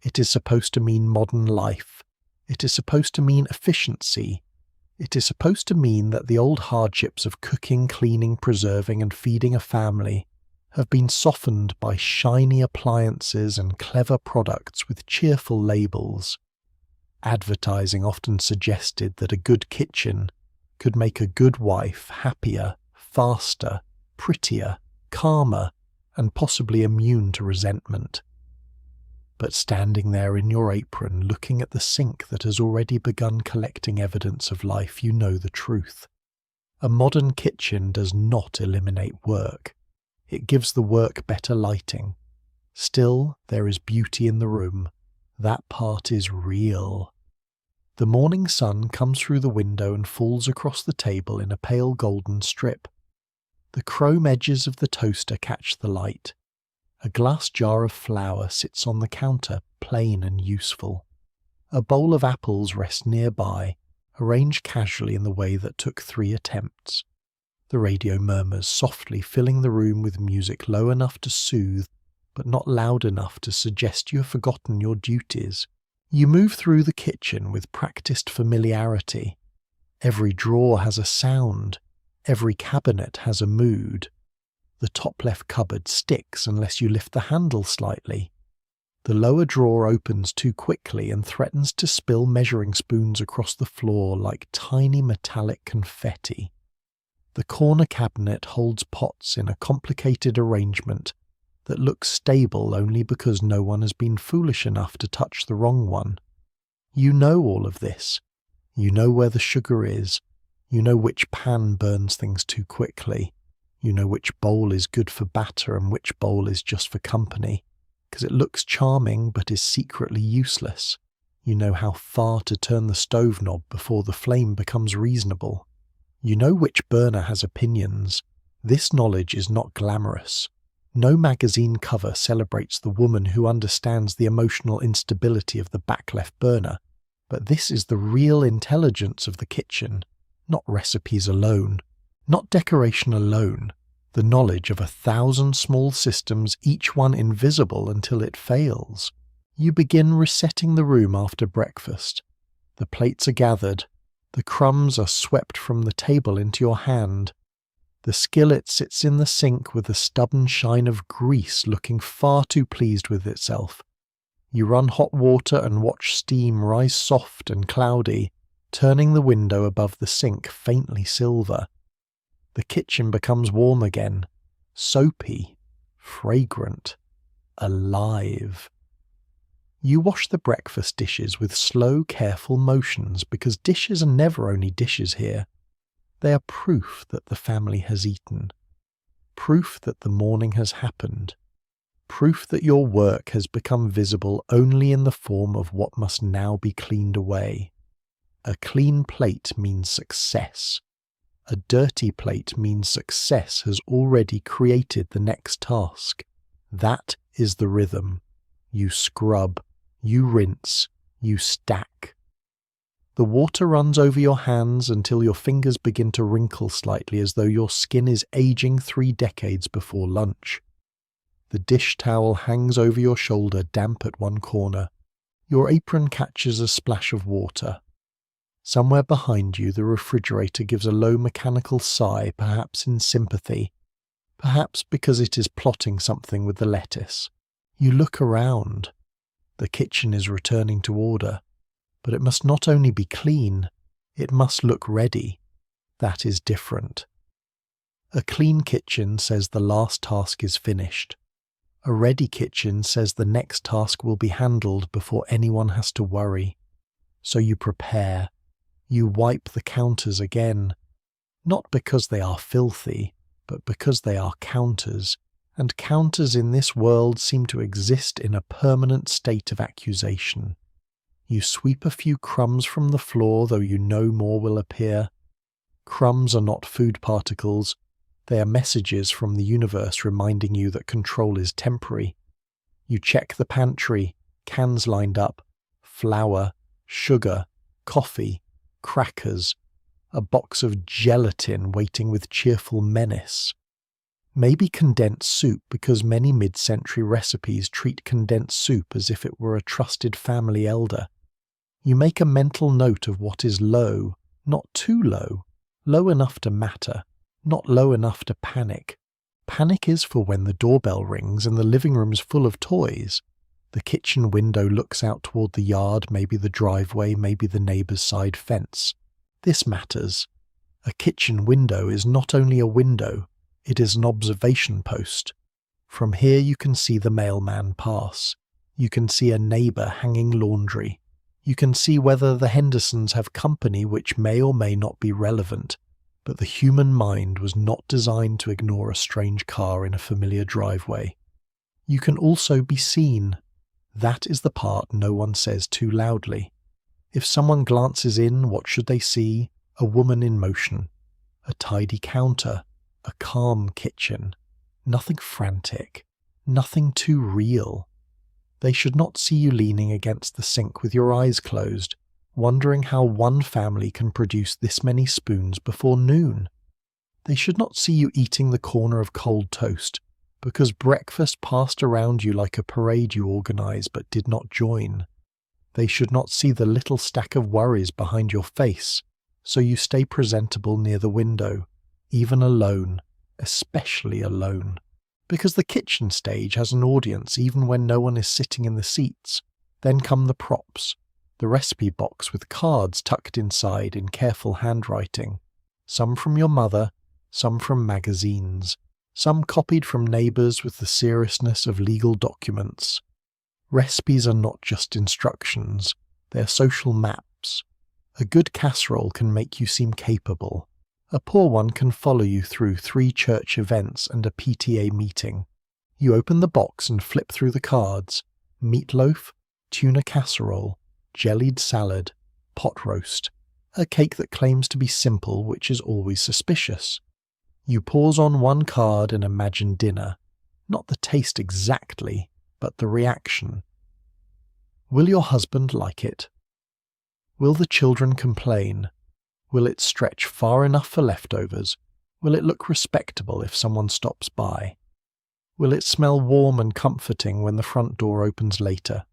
It is supposed to mean modern life. It is supposed to mean efficiency. It is supposed to mean that the old hardships of cooking, cleaning, preserving, and feeding a family have been softened by shiny appliances and clever products with cheerful labels. Advertising often suggested that a good kitchen could make a good wife happier, faster, prettier, calmer, and possibly immune to resentment. But standing there in your apron, looking at the sink that has already begun collecting evidence of life, you know the truth. A modern kitchen does not eliminate work. It gives the work better lighting. Still, there is beauty in the room. That part is real. The morning sun comes through the window and falls across the table in a pale golden strip. The chrome edges of the toaster catch the light. A glass jar of flour sits on the counter, plain and useful. A bowl of apples rests nearby, arranged casually in the way that took 3 attempts. The radio murmurs softly, filling the room with music low enough to soothe, but not loud enough to suggest you have forgotten your duties. You move through the kitchen with practiced familiarity. Every drawer has a sound. Every cabinet has a mood. The top left cupboard sticks unless you lift the handle slightly. The lower drawer opens too quickly and threatens to spill measuring spoons across the floor like tiny metallic confetti. The corner cabinet holds pots in a complicated arrangement that looks stable only because no one has been foolish enough to touch the wrong one. You know all of this. You know where the sugar is. You know which pan burns things too quickly. You know which bowl is good for batter and which bowl is just for company, because it looks charming but is secretly useless. You know how far to turn the stove knob before the flame becomes reasonable. You know which burner has opinions. This knowledge is not glamorous. No magazine cover celebrates the woman who understands the emotional instability of the back left burner, but this is the real intelligence of the kitchen, not recipes alone, not decoration alone, the knowledge of 1,000 small systems, each one invisible until it fails. You begin resetting the room after breakfast. The plates are gathered. The crumbs are swept from the table into your hand. The skillet sits in the sink with a stubborn shine of grease, looking far too pleased with itself. You run hot water and watch steam rise soft and cloudy, turning the window above the sink faintly silver. The kitchen becomes warm again, soapy, fragrant, alive. You wash the breakfast dishes with slow, careful motions because dishes are never only dishes here. They are proof that the family has eaten, proof that the morning has happened, proof that your work has become visible only in the form of what must now be cleaned away. A clean plate means success. A dirty plate means success has already created the next task. That is the rhythm. You scrub, you rinse, you stack. The water runs over your hands until your fingers begin to wrinkle slightly as though your skin is aging 3 decades before lunch. The dish towel hangs over your shoulder, damp at one corner. Your apron catches a splash of water. Somewhere behind you, the refrigerator gives a low mechanical sigh, perhaps in sympathy, perhaps because it is plotting something with the lettuce. You look around. The kitchen is returning to order, but it must not only be clean, it must look ready. That is different. A clean kitchen says the last task is finished. A ready kitchen says the next task will be handled before anyone has to worry. So you prepare. You wipe the counters again, not because they are filthy, but because they are counters, and counters in this world seem to exist in a permanent state of accusation. You sweep a few crumbs from the floor, though you know more will appear. Crumbs are not food particles. They are messages from the universe reminding you that control is temporary. You check the pantry, cans lined up, flour, sugar, coffee, crackers, a box of gelatin waiting with cheerful menace. Maybe condensed soup, because many mid-century recipes treat condensed soup as if it were a trusted family elder. You make a mental note of what is low, not too low, low enough to matter, not low enough to panic. Panic is for when the doorbell rings and the living room's full of toys. The kitchen window looks out toward the yard, maybe the driveway, maybe the neighbour's side fence. This matters. A kitchen window is not only a window, it is an observation post. From here you can see the mailman pass. You can see a neighbour hanging laundry. You can see whether the Hendersons have company, which may or may not be relevant, but the human mind was not designed to ignore a strange car in a familiar driveway. You can also be seen. That is the part no one says too loudly. If someone glances in, what should they see? A woman in motion. A tidy counter. A calm kitchen. Nothing frantic. Nothing too real. They should not see you leaning against the sink with your eyes closed, wondering how one family can produce this many spoons before noon. They should not see you eating the corner of cold toast, because breakfast passed around you like a parade you organised but did not join. They should not see the little stack of worries behind your face, so you stay presentable near the window, even alone, especially alone. Because the kitchen stage has an audience even when no one is sitting in the seats. Then come the props, the recipe box with cards tucked inside in careful handwriting, some from your mother, some from magazines, some copied from neighbours with the seriousness of legal documents. Recipes are not just instructions, they are social maps. A good casserole can make you seem capable. A poor one can follow you through 3 church events and a PTA meeting. You open the box and flip through the cards: meatloaf, tuna casserole, jellied salad, pot roast, a cake that claims to be simple which is always suspicious. You pause on one card and imagine dinner, not the taste exactly, but the reaction. Will your husband like it? Will the children complain? Will it stretch far enough for leftovers? Will it look respectable if someone stops by? Will it smell warm and comforting when the front door opens later?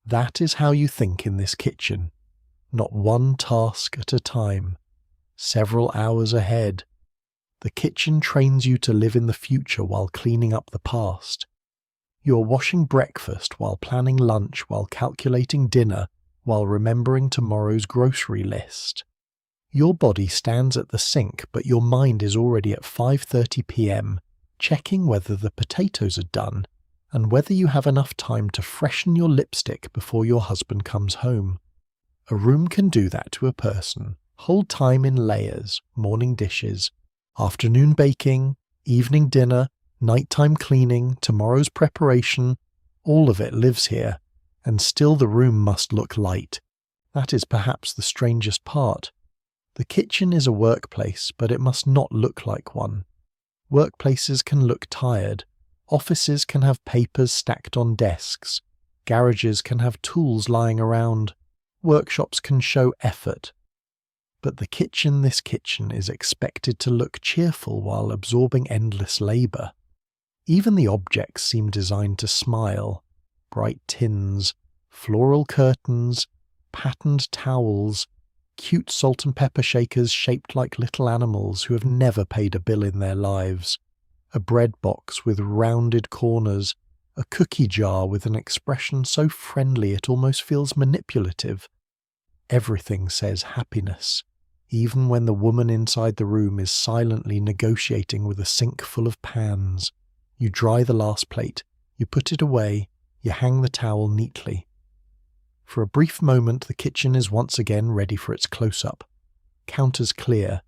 That is how you think in this kitchen, not one task at a time, several hours ahead. The kitchen trains you to live in the future while cleaning up the past. You are washing breakfast while planning lunch, while calculating dinner, while remembering tomorrow's grocery list. Your body stands at the sink, but your mind is already at 5:30 p.m, checking whether the potatoes are done and whether you have enough time to freshen your lipstick before your husband comes home. A room can do that to a person. Hold time in layers: morning dishes, afternoon baking, evening dinner, nighttime cleaning, tomorrow's preparation. All of it lives here, and still the room must look light. That is perhaps the strangest part. The kitchen is a workplace, but it must not look like one. Workplaces can look tired. Offices can have papers stacked on desks. Garages can have tools lying around. Workshops can show effort. But this kitchen is expected to look cheerful while absorbing endless labour. Even the objects seem designed to smile. Bright tins, floral curtains, patterned towels, cute salt and pepper shakers shaped like little animals who have never paid a bill in their lives, a bread box with rounded corners, a cookie jar with an expression so friendly it almost feels manipulative. Everything says happiness, even when the woman inside the room is silently negotiating with a sink full of pans. You dry the last plate, you put it away, you hang the towel neatly. For a brief moment the kitchen is once again ready for its close-up. Counters clear,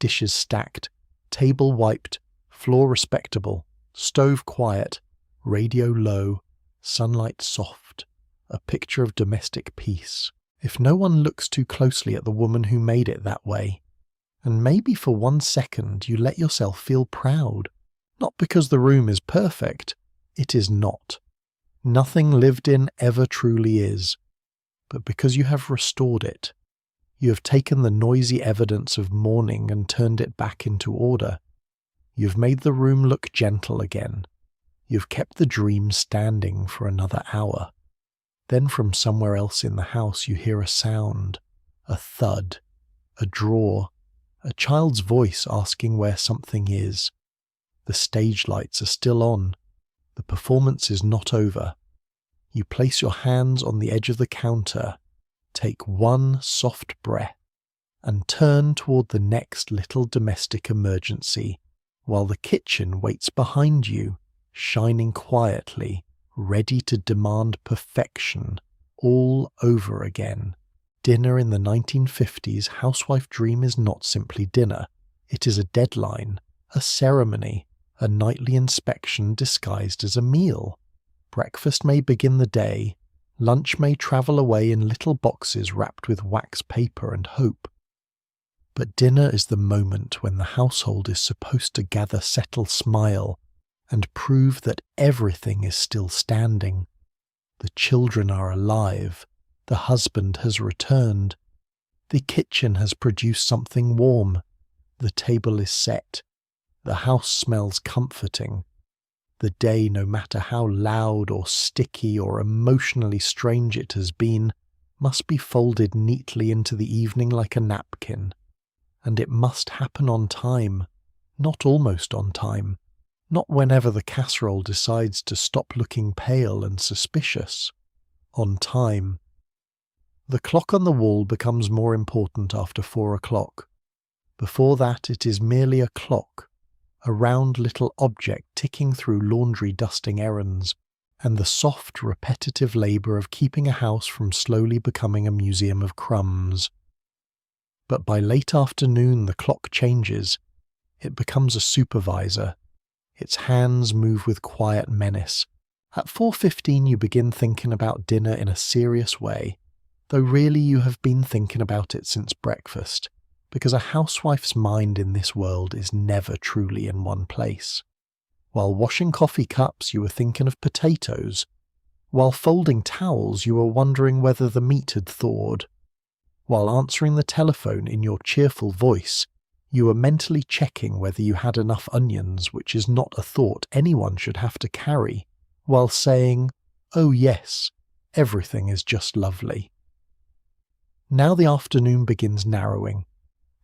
dishes stacked, table wiped, floor respectable, stove quiet, radio low, sunlight soft, a picture of domestic peace. If no one looks too closely at the woman who made it that way, and maybe for 1 second you let yourself feel proud, not because the room is perfect, it is not. Nothing lived in ever truly is. But because you have restored it. You have taken the noisy evidence of mourning and turned it back into order. You have made the room look gentle again. You have kept the dream standing for another hour. Then from somewhere else in the house you hear a sound, a thud, a drawer, a child's voice asking where something is. The stage lights are still on. The performance is not over. You place your hands on the edge of the counter, take one soft breath, and turn toward the next little domestic emergency, while the kitchen waits behind you, shining quietly, ready to demand perfection all over again. Dinner in the 1950s housewife dream is not simply dinner. It is a deadline, a ceremony, a nightly inspection disguised as a meal. Breakfast may begin the day, lunch may travel away in little boxes wrapped with wax paper and hope. But dinner is the moment when the household is supposed to gather, settle, smile, and prove that everything is still standing. The children are alive, The husband has returned. The kitchen has produced something warm. The table is set. The house smells comforting. The day, no matter how loud or sticky or emotionally strange it has been, must be folded neatly into the evening like a napkin. And it must happen on time, not almost on time, not whenever the casserole decides to stop looking pale and suspicious. On time. The clock on the wall becomes more important after 4 o'clock. Before that it is merely a clock, a round little object ticking through laundry dusting errands, and the soft, repetitive labour of keeping a house from slowly becoming a museum of crumbs. But by late afternoon the clock changes. It becomes a supervisor. Its hands move with quiet menace. At 4:15 you begin thinking about dinner in a serious way, though really you have been thinking about it since breakfast, because a housewife's mind in this world is never truly in one place. While washing coffee cups you were thinking of potatoes. While folding towels you were wondering whether the meat had thawed. While answering the telephone in your cheerful voice, you were mentally checking whether you had enough onions, which is not a thought anyone should have to carry, while saying, "Oh yes, everything is just lovely." Now the afternoon begins narrowing.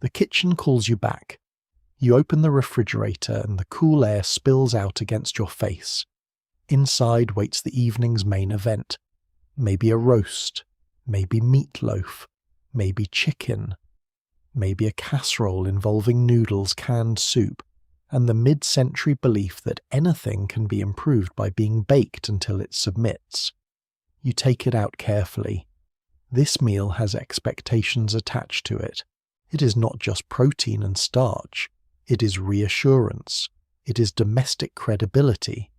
The kitchen calls you back. You open the refrigerator and the cool air spills out against your face. Inside waits the evening's main event. Maybe a roast, maybe meatloaf, maybe chicken, maybe a casserole involving noodles, canned soup, and the mid-century belief that anything can be improved by being baked until it submits. You take it out carefully. This meal has expectations attached to it. It is not just protein and starch. It is reassurance. It is domestic credibility.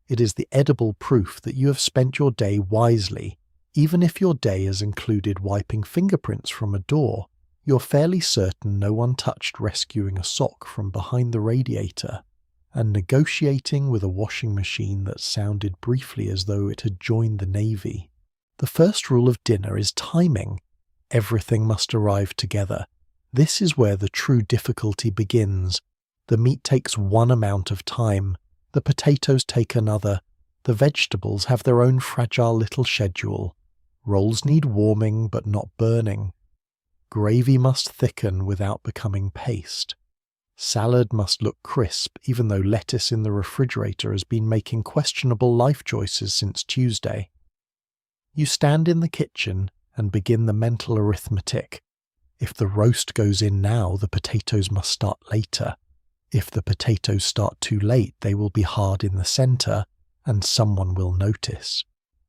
It is the edible proof that you have spent your day wisely. Even if your day has included wiping fingerprints from a door, you're fairly certain no one touched rescuing a sock from behind the radiator, and negotiating with a washing machine that sounded briefly as though it had joined the Navy. The first rule of dinner is timing. Everything must arrive together. This is where the true difficulty begins. The meat takes one amount of time, the potatoes take another, the vegetables have their own fragile little schedule. Rolls need warming but not burning. Gravy must thicken without becoming paste. Salad must look crisp even though lettuce in the refrigerator has been making questionable life choices since Tuesday. You stand in the kitchen and begin the mental arithmetic. If the roast goes in now, the potatoes must start later. If the potatoes start too late, they will be hard in the centre, and someone will notice.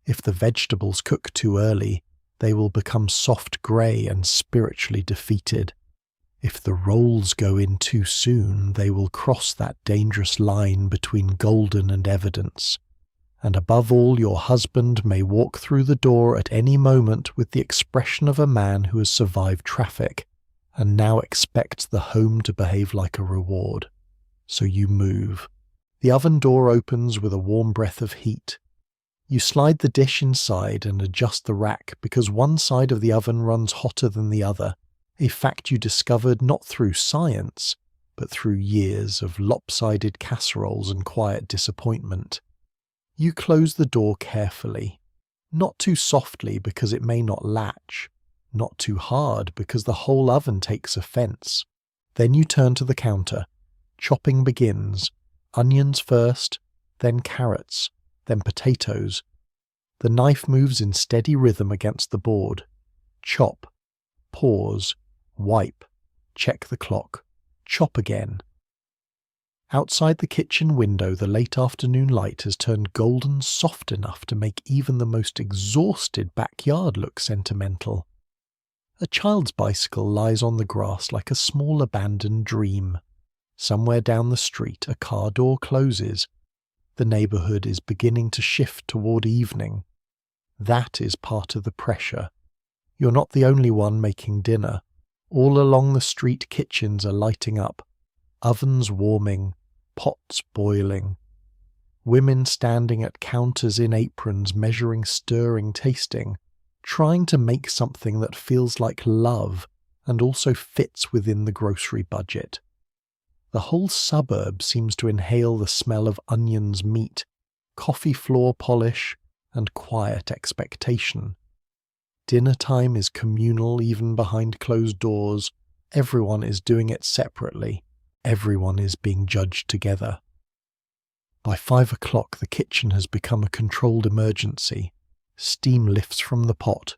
If the vegetables cook too early, they will become soft grey and spiritually defeated. If the rolls go in too soon, they will cross that dangerous line between golden and evidence. And above all, your husband may walk through the door at any moment with the expression of a man who has survived traffic, and now expects the home to behave like a reward. So you move. The oven door opens with a warm breath of heat. You slide the dish inside and adjust the rack because one side of the oven runs hotter than the other, a fact you discovered not through science, but through years of lopsided casseroles and quiet disappointment. You close the door carefully, not too softly because it may not latch, not too hard because the whole oven takes offence. Then you turn to the counter. Chopping begins. Onions first, then carrots, then potatoes. The knife moves in steady rhythm against the board. Chop, pause, wipe, check the clock, chop again. Outside the kitchen window, the late afternoon light has turned golden soft enough to make even the most exhausted backyard look sentimental. A child's bicycle lies on the grass like a small abandoned dream. Somewhere down the street, a car door closes. The neighbourhood is beginning to shift toward evening. That is part of the pressure. You're not the only one making dinner. All along the street kitchens are lighting up. Ovens warming, pots boiling. Women standing at counters in aprons measuring, stirring, tasting. trying to make something that feels like love and also fits within the grocery budget. The whole suburb seems to inhale the smell of onions, meat, coffee floor polish, and quiet expectation. Dinner time is communal even behind closed doors. Everyone is doing it separately. Everyone is being judged together. By 5 o'clock, the kitchen has become a controlled emergency. Steam lifts from the pot.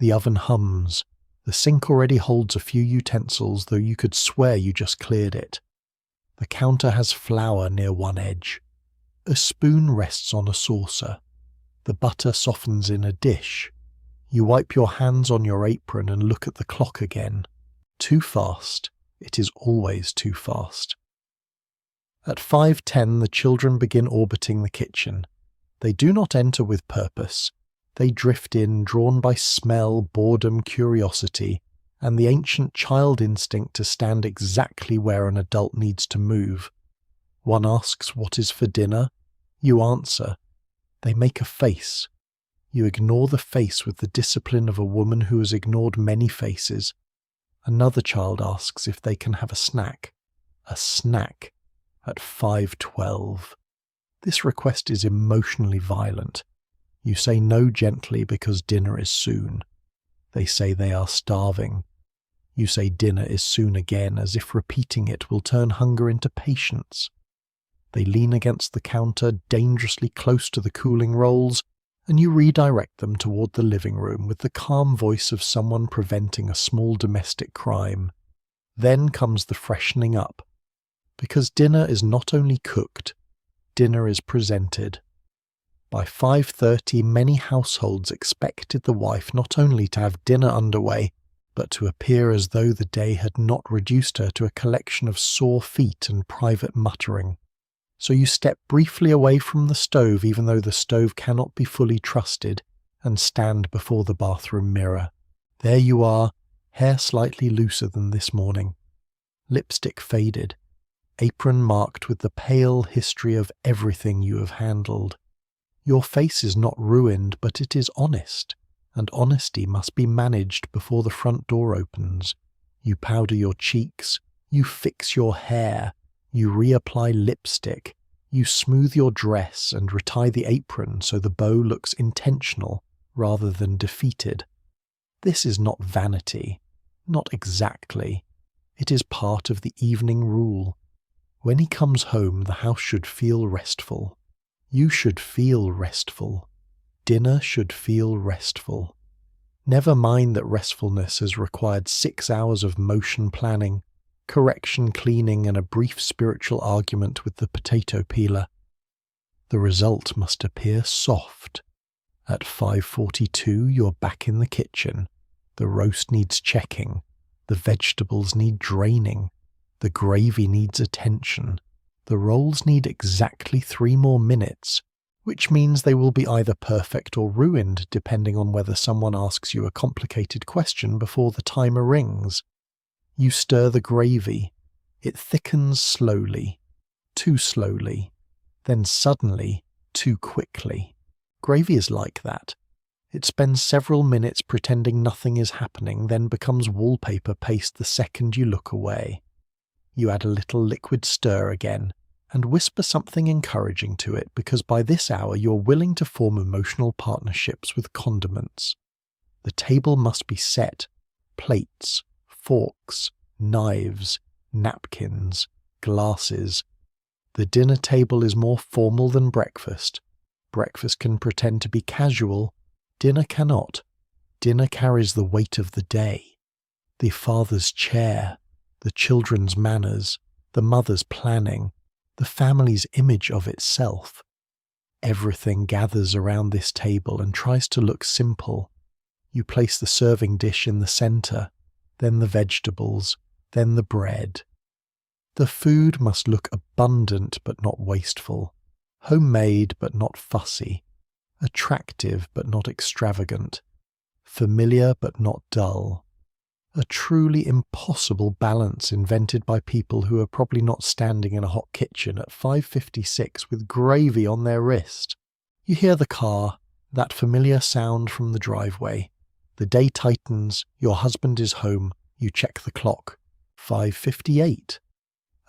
The oven hums. The sink already holds a few utensils, though you could swear you just cleared it. The counter has flour near one edge. A spoon rests on a saucer. The butter softens in a dish. You wipe your hands on your apron and look at the clock again. Too fast. It is always too fast. At 5:10, the children begin orbiting the kitchen. They do not enter with purpose. They drift in, drawn by smell, boredom, curiosity, and the ancient child instinct to stand exactly where an adult needs to move. One asks what is for dinner. You answer. They make a face. You ignore the face with the discipline of a woman who has ignored many faces. Another child asks if they can have a snack. A snack at 5:12. This request is emotionally violent. You say no gently because dinner is soon. They say they are starving. You say dinner is soon again, as if repeating it will turn hunger into patience. They lean against the counter, dangerously close to the cooling rolls, and you redirect them toward the living room with the calm voice of someone preventing a small domestic crime. Then comes the freshening up. Because dinner is not only cooked, dinner is presented. By 5:30, many households expected the wife not only to have dinner underway, but to appear as though the day had not reduced her to a collection of sore feet and private muttering. So you step briefly away from the stove, even though the stove cannot be fully trusted, and stand before the bathroom mirror. There you are, hair slightly looser than this morning. Lipstick faded, apron marked with the pale history of everything you have handled. Your face is not ruined, but it is honest, and honesty must be managed before the front door opens. You powder your cheeks, you fix your hair, you reapply lipstick, you smooth your dress and retie the apron so the bow looks intentional rather than defeated. This is not vanity, not exactly. It is part of the evening rule. When he comes home, the house should feel restful. You should feel restful. Dinner should feel restful. Never mind that restfulness has required 6 hours of motion planning, correction cleaning, and a brief spiritual argument with the potato peeler. The result must appear soft. At 5:42, you're back in the kitchen. The roast needs checking. The vegetables need draining. The gravy needs attention. The rolls need exactly 3 more minutes, which means they will be either perfect or ruined depending on whether someone asks you a complicated question before the timer rings. You stir the gravy. It thickens slowly, too slowly, then suddenly, too quickly. Gravy is like that. It spends several minutes pretending nothing is happening, then becomes wallpaper paste the second you look away. You add a little liquid stir again, and whisper something encouraging to it, because by this hour you're willing to form emotional partnerships with condiments. The table must be set. Plates, forks, knives, napkins, glasses. The dinner table is more formal than breakfast. Breakfast can pretend to be casual. Dinner cannot. Dinner carries the weight of the day. The father's chair, the children's manners, the mother's planning, the family's image of itself. Everything gathers around this table and tries to look simple. You place the serving dish in the center, then the vegetables, then the bread. The food must look abundant but not wasteful, homemade but not fussy, attractive but not extravagant, familiar but not dull. A truly impossible balance invented by people who are probably not standing in a hot kitchen at 5:56 with gravy on their wrist. You hear the car, that familiar sound from the driveway. The day tightens, your husband is home, you check the clock. 5:58.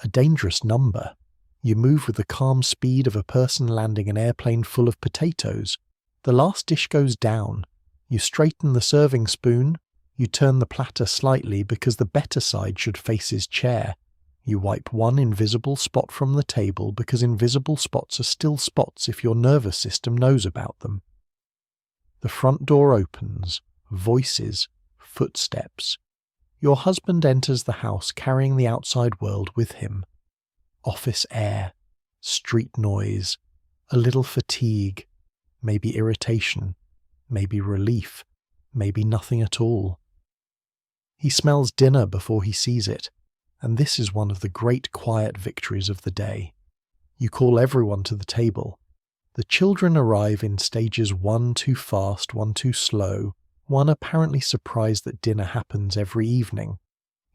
A dangerous number. You move with the calm speed of a person landing an airplane full of potatoes. The last dish goes down. You straighten the serving spoon. You turn the platter slightly because the better side should face his chair. You wipe one invisible spot from the table because invisible spots are still spots if your nervous system knows about them. The front door opens. Voices. Footsteps. Your husband enters the house carrying the outside world with him. Office air. Street noise. A little fatigue. Maybe irritation. Maybe relief. Maybe nothing at all. He smells dinner before he sees it, and this is one of the great quiet victories of the day. You call everyone to the table. The children arrive in stages, one too fast, one too slow, one apparently surprised that dinner happens every evening.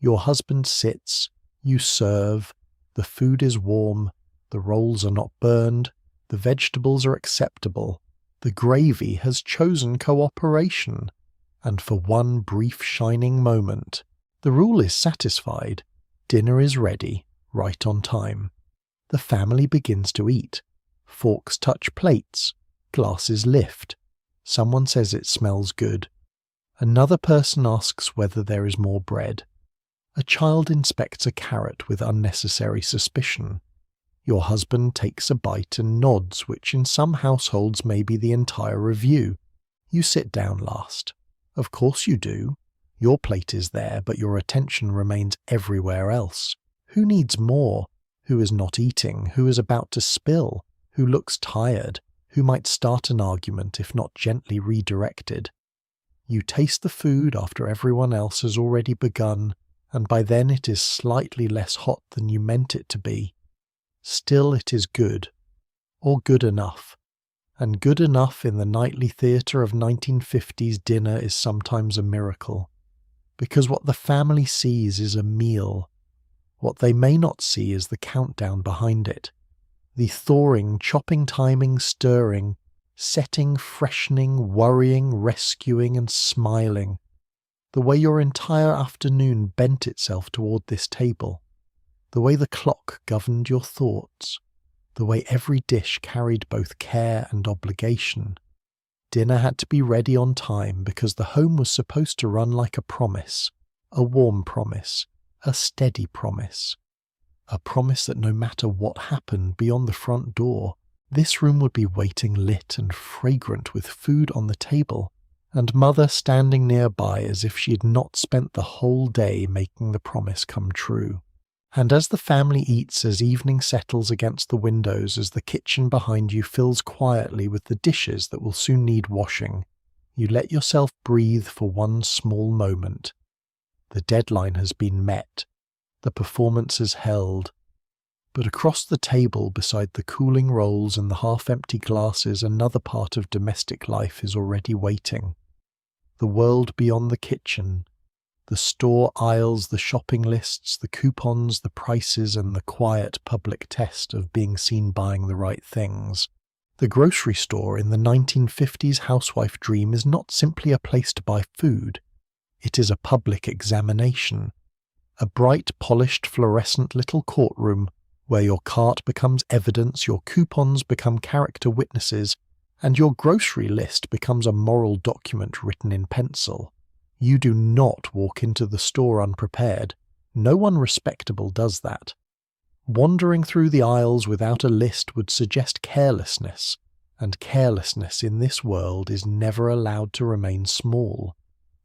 Your husband sits, you serve, the food is warm, the rolls are not burned, the vegetables are acceptable, the gravy has chosen cooperation, and for one brief shining moment, the rule is satisfied. Dinner is ready, right on time. The family begins to eat. Forks touch plates. Glasses lift. Someone says it smells good. Another person asks whether there is more bread. A child inspects a carrot with unnecessary suspicion. Your husband takes a bite and nods, which in some households may be the entire review. You sit down last. Of course you do. Your plate is there, but your attention remains everywhere else. Who needs more? Who is not eating? Who is about to spill? Who looks tired? Who might start an argument if not gently redirected? You taste the food after everyone else has already begun, and by then it is slightly less hot than you meant it to be. Still it is good, or good enough. And good enough in the nightly theatre of 1950s dinner is sometimes a miracle. Because what the family sees is a meal. What they may not see is the countdown behind it. The thawing, chopping, timing, stirring, setting, freshening, worrying, rescuing, and smiling. The way your entire afternoon bent itself toward this table. The way the clock governed your thoughts. The way every dish carried both care and obligation. Dinner had to be ready on time because the home was supposed to run like a promise, a warm promise, a steady promise. A promise that no matter what happened beyond the front door, this room would be waiting lit and fragrant with food on the table, and Mother standing nearby as if she had not spent the whole day making the promise come true. And as the family eats, as evening settles against the windows, as the kitchen behind you fills quietly with the dishes that will soon need washing, you let yourself breathe for one small moment. The deadline has been met. The performance is held. But across the table, beside the cooling rolls and the half-empty glasses, another part of domestic life is already waiting. The world beyond the kitchen. The store aisles, the shopping lists, the coupons, the prices, and the quiet public test of being seen buying the right things. The grocery store in the 1950s housewife dream is not simply a place to buy food. It is a public examination. A bright, polished, fluorescent little courtroom where your cart becomes evidence, your coupons become character witnesses, and your grocery list becomes a moral document written in pencil. You do not walk into the store unprepared. No one respectable does that. Wandering through the aisles without a list would suggest carelessness, and carelessness in this world is never allowed to remain small.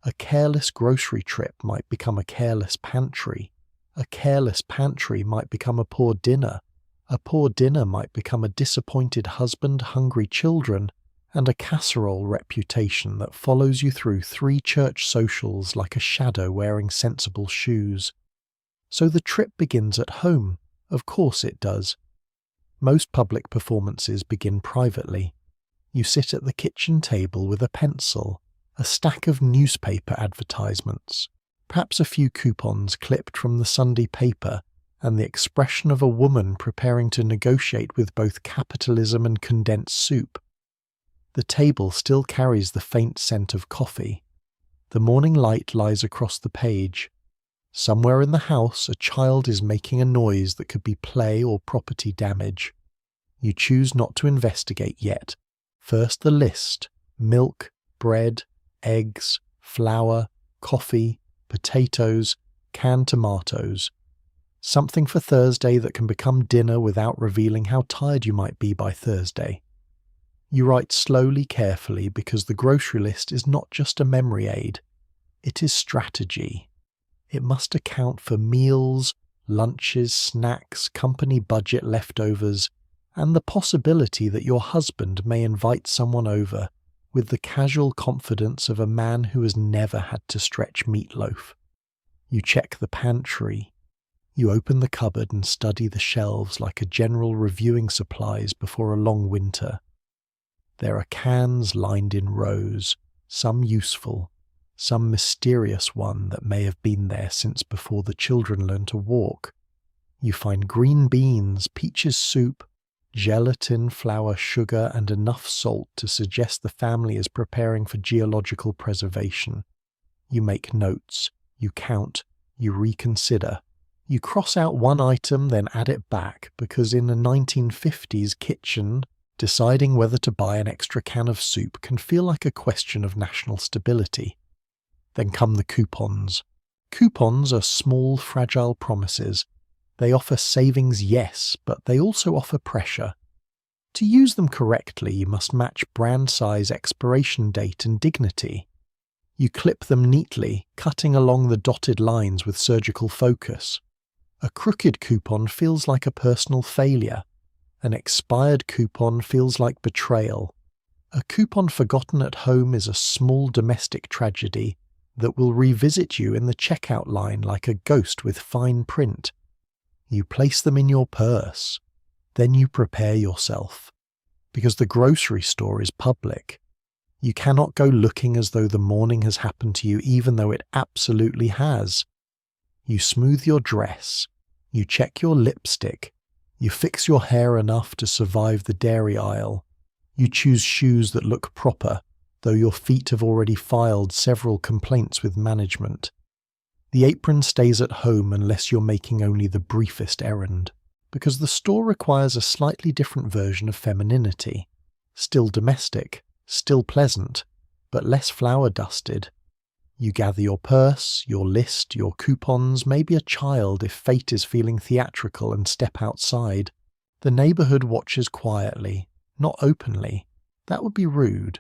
A careless grocery trip might become a careless pantry. A careless pantry might become a poor dinner. A poor dinner might become a disappointed husband, hungry children, and a casserole reputation that follows you through 3 church socials like a shadow wearing sensible shoes. So the trip begins at home. Of course it does. Most public performances begin privately. You sit at the kitchen table with a pencil, a stack of newspaper advertisements, perhaps a few coupons clipped from the Sunday paper, and the expression of a woman preparing to negotiate with both capitalism and condensed soup. The table still carries the faint scent of coffee. The morning light lies across the page. Somewhere in the house, a child is making a noise that could be play or property damage. You choose not to investigate yet. First the list: milk, bread, eggs, flour, coffee, potatoes, canned tomatoes. Something for Thursday that can become dinner without revealing how tired you might be by Thursday. You write slowly, carefully, because the grocery list is not just a memory aid. It is strategy. It must account for meals, lunches, snacks, company budget leftovers, and the possibility that your husband may invite someone over with the casual confidence of a man who has never had to stretch meatloaf. You check the pantry. You open the cupboard and study the shelves like a general reviewing supplies before a long winter. There are cans lined in rows, some useful, some mysterious one that may have been there since before the children learned to walk. You find green beans, peaches soup, gelatin, flour, sugar, and enough salt to suggest the family is preparing for geological preservation. You make notes, you count, you reconsider. You cross out one item, then add it back, because in a 1950s kitchen, deciding whether to buy an extra can of soup can feel like a question of national stability. Then come the coupons. Coupons are small, fragile promises. They offer savings, yes, but they also offer pressure. To use them correctly, you must match brand size, expiration date, and dignity. You clip them neatly, cutting along the dotted lines with surgical focus. A crooked coupon feels like a personal failure. An expired coupon feels like betrayal. A coupon forgotten at home is a small domestic tragedy that will revisit you in the checkout line like a ghost with fine print. You place them in your purse. Then you prepare yourself. Because the grocery store is public. You cannot go looking as though the morning has happened to you, even though it absolutely has. You smooth your dress. You check your lipstick. You fix your hair enough to survive the dairy aisle. You choose shoes that look proper, though your feet have already filed several complaints with management. The apron stays at home unless you're making only the briefest errand, because the store requires a slightly different version of femininity. Still domestic, still pleasant, but less flour-dusted. You gather your purse, your list, your coupons, maybe a child if fate is feeling theatrical, and step outside. The neighborhood watches quietly, not openly. That would be rude.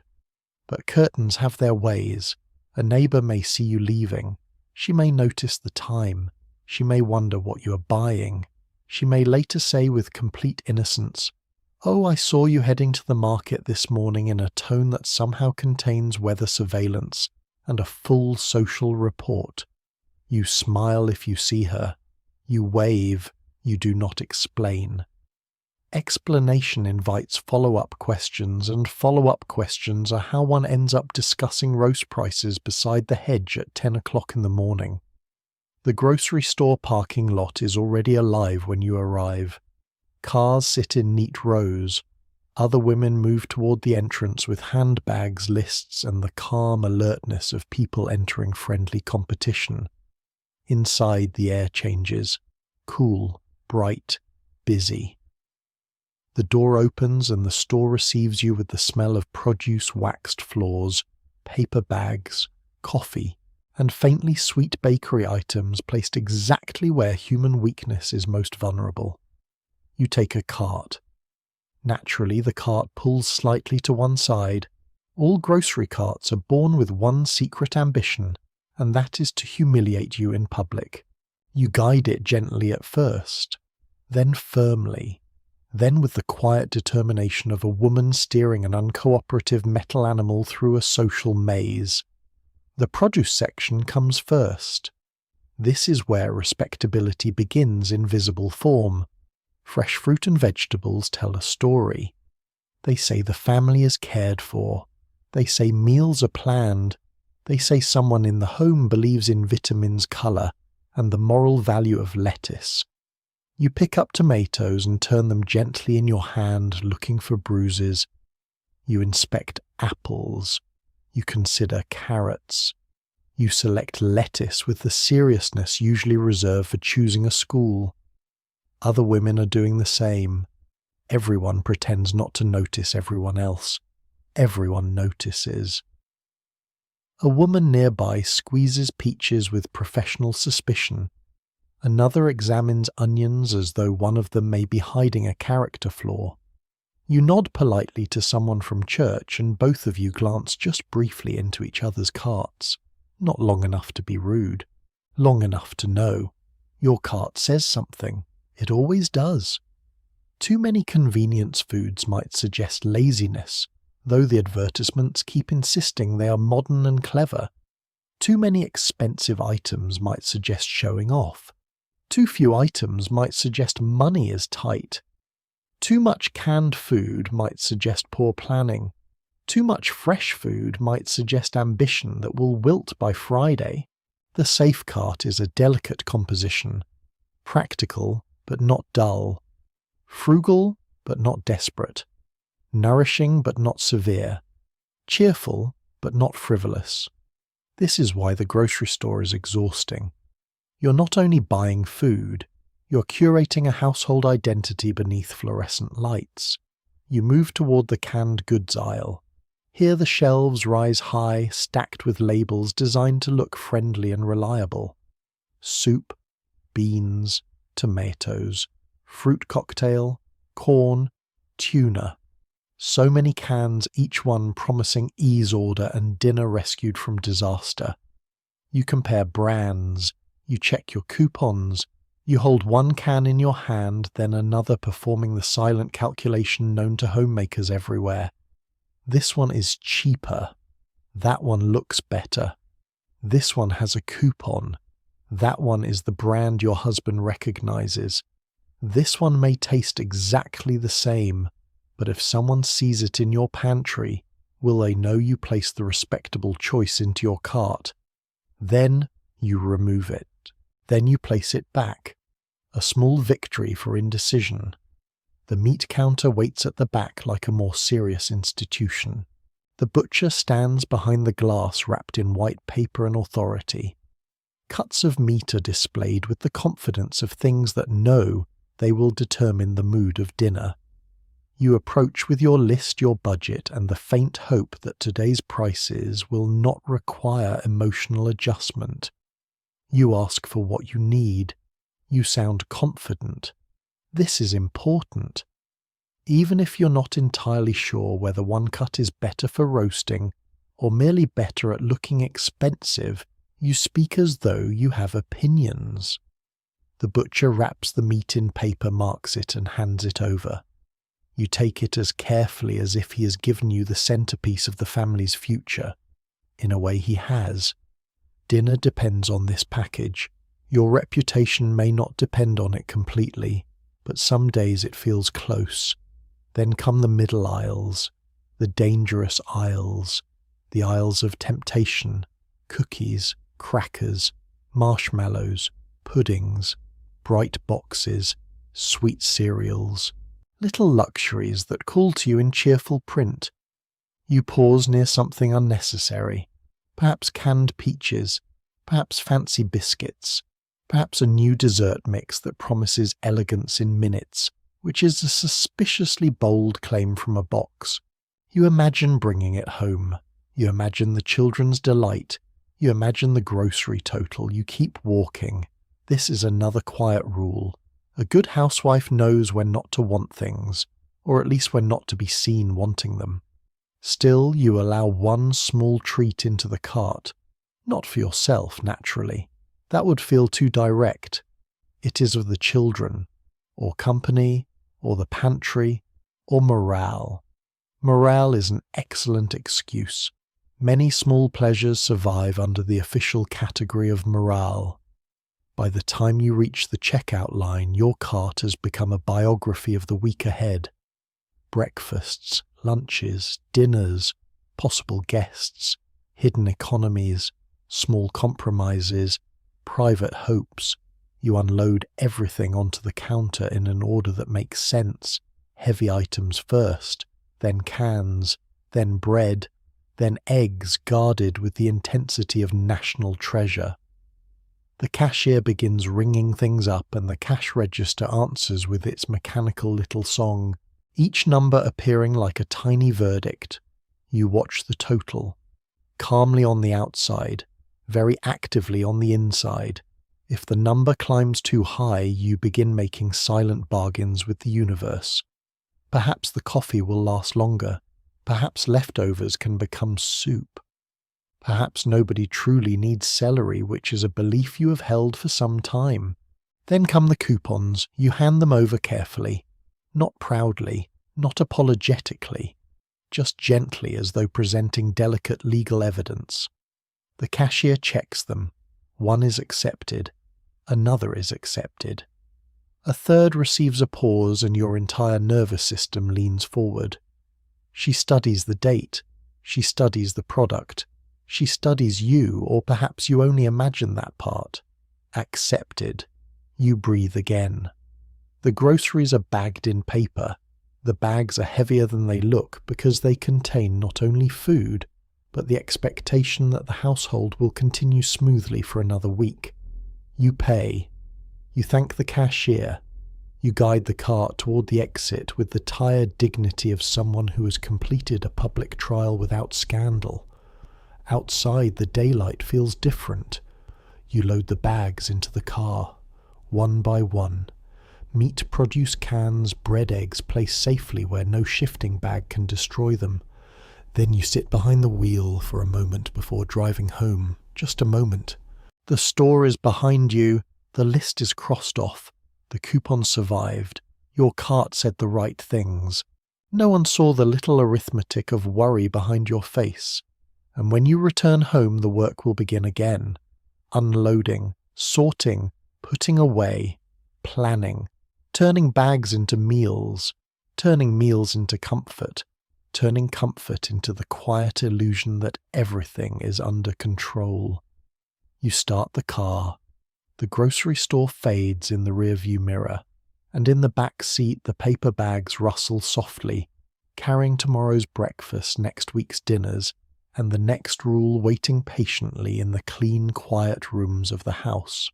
But curtains have their ways. A neighbor may see you leaving. She may notice the time. She may wonder what you are buying. She may later say with complete innocence, "Oh, I saw you heading to the market this morning," in a tone that somehow contains weather surveillance and a full social report. You smile if you see her. You wave. You do not explain. Explanation invites follow-up questions, and follow-up questions are how one ends up discussing roast prices beside the hedge at 10 o'clock in the morning. The grocery store parking lot is already alive when you arrive. Cars sit in neat rows. Other women move toward the entrance with handbags, lists, and the calm alertness of people entering friendly competition. Inside, the air changes. Cool, bright, busy. The door opens and the store receives you with the smell of produce waxed floors, paper bags, coffee, and faintly sweet bakery items placed exactly where human weakness is most vulnerable. You take a cart. Naturally, the cart pulls slightly to one side. All grocery carts are born with one secret ambition, and that is to humiliate you in public. You guide it gently at first, then firmly, then with the quiet determination of a woman steering an uncooperative metal animal through a social maze. The produce section comes first. This is where respectability begins in visible form. Fresh fruit and vegetables tell a story. They say the family is cared for. They say meals are planned. They say someone in the home believes in vitamins, colour, and the moral value of lettuce. You pick up tomatoes and turn them gently in your hand, looking for bruises. You inspect apples. You consider carrots. You select lettuce with the seriousness usually reserved for choosing a school. Other women are doing the same. Everyone pretends not to notice everyone else. Everyone notices. A woman nearby squeezes peaches with professional suspicion. Another examines onions as though one of them may be hiding a character flaw. You nod politely to someone from church and both of you glance just briefly into each other's carts. Not long enough to be rude. Long enough to know. Your cart says something. It always does. Too many convenience foods might suggest laziness, though the advertisements keep insisting they are modern and clever. Too many expensive items might suggest showing off. Too few items might suggest money is tight. Too much canned food might suggest poor planning. Too much fresh food might suggest ambition that will wilt by Friday. The safe cart is a delicate composition. Practical, but not dull. Frugal, but not desperate. Nourishing, but not severe. Cheerful, but not frivolous. This is why the grocery store is exhausting. You're not only buying food, you're curating a household identity beneath fluorescent lights. You move toward the canned goods aisle. Here the shelves rise high, stacked with labels designed to look friendly and reliable. Soup, beans, tomatoes, fruit cocktail, corn, tuna. So many cans, each one promising ease order and dinner rescued from disaster. You compare brands, you check your coupons, you hold one can in your hand, then another performing the silent calculation known to homemakers everywhere. This one is cheaper. That one looks better. This one has a coupon. That one is the brand your husband recognizes. This one may taste exactly the same, but if someone sees it in your pantry, will they know you placed the respectable choice into your cart? Then you remove it. Then you place it back. A small victory for indecision. The meat counter waits at the back like a more serious institution. The butcher stands behind the glass wrapped in white paper and authority. Cuts of meat are displayed with the confidence of things that know they will determine the mood of dinner. You approach with your list, your budget, and the faint hope that today's prices will not require emotional adjustment. You ask for what you need. You sound confident. This is important. Even if you're not entirely sure whether one cut is better for roasting or merely better at looking expensive, you speak as though you have opinions. The butcher wraps the meat in paper, marks it, and hands it over. You take it as carefully as if he has given you the centerpiece of the family's future. In a way, he has. Dinner depends on this package. Your reputation may not depend on it completely, but some days it feels close. Then come the middle aisles, the dangerous aisles, the aisles of temptation, cookies, crackers, marshmallows, puddings, bright boxes, sweet cereals, little luxuries that call to you in cheerful print. You pause near something unnecessary, perhaps canned peaches, perhaps fancy biscuits, perhaps a new dessert mix that promises elegance in minutes, which is a suspiciously bold claim from a box. You imagine bringing it home. You imagine the children's delight. You imagine the grocery total. You keep walking. This is another quiet rule. A good housewife knows when not to want things, or at least when not to be seen wanting them. Still, you allow one small treat into the cart. Not for yourself, naturally. That would feel too direct. It is of the children, or company, or the pantry, or morale. Morale is an excellent excuse. Many small pleasures survive under the official category of morale. By the time you reach the checkout line, your cart has become a biography of the week ahead. Breakfasts, lunches, dinners, possible guests, hidden economies, small compromises, private hopes. You unload everything onto the counter in an order that makes sense. Heavy items first, then cans, then bread, then eggs guarded with the intensity of national treasure. The cashier begins ringing things up and the cash register answers with its mechanical little song, each number appearing like a tiny verdict. You watch the total, calmly on the outside, very actively on the inside. If the number climbs too high, you begin making silent bargains with the universe. Perhaps the coffee will last longer. Perhaps leftovers can become soup. Perhaps nobody truly needs celery, which is a belief you have held for some time. Then come the coupons. You hand them over carefully, not proudly, not apologetically, just gently as though presenting delicate legal evidence. The cashier checks them. One is accepted. Another is accepted. A third receives a pause and your entire nervous system leans forward. She studies the date. She studies the product. She studies you, or perhaps you only imagine that part. Accepted. You breathe again. The groceries are bagged in paper. The bags are heavier than they look because they contain not only food, but the expectation that the household will continue smoothly for another week. You pay. You thank the cashier. You guide the cart toward the exit with the tired dignity of someone who has completed a public trial without scandal. Outside, the daylight feels different. You load the bags into the car, one by one. Meat produce cans, bread eggs placed safely where no shifting bag can destroy them. Then you sit behind the wheel for a moment before driving home. Just a moment. The store is behind you. The list is crossed off. The coupon survived. Your cart said the right things. No one saw the little arithmetic of worry behind your face. And when you return home, the work will begin again. Unloading, sorting, putting away, planning, turning bags into meals, turning meals into comfort, turning comfort into the quiet illusion that everything is under control. You start the car. The grocery store fades in the rearview mirror, and in the back seat the paper bags rustle softly, carrying tomorrow's breakfast, next week's dinners, and the next rule waiting patiently in the clean, quiet rooms of the house.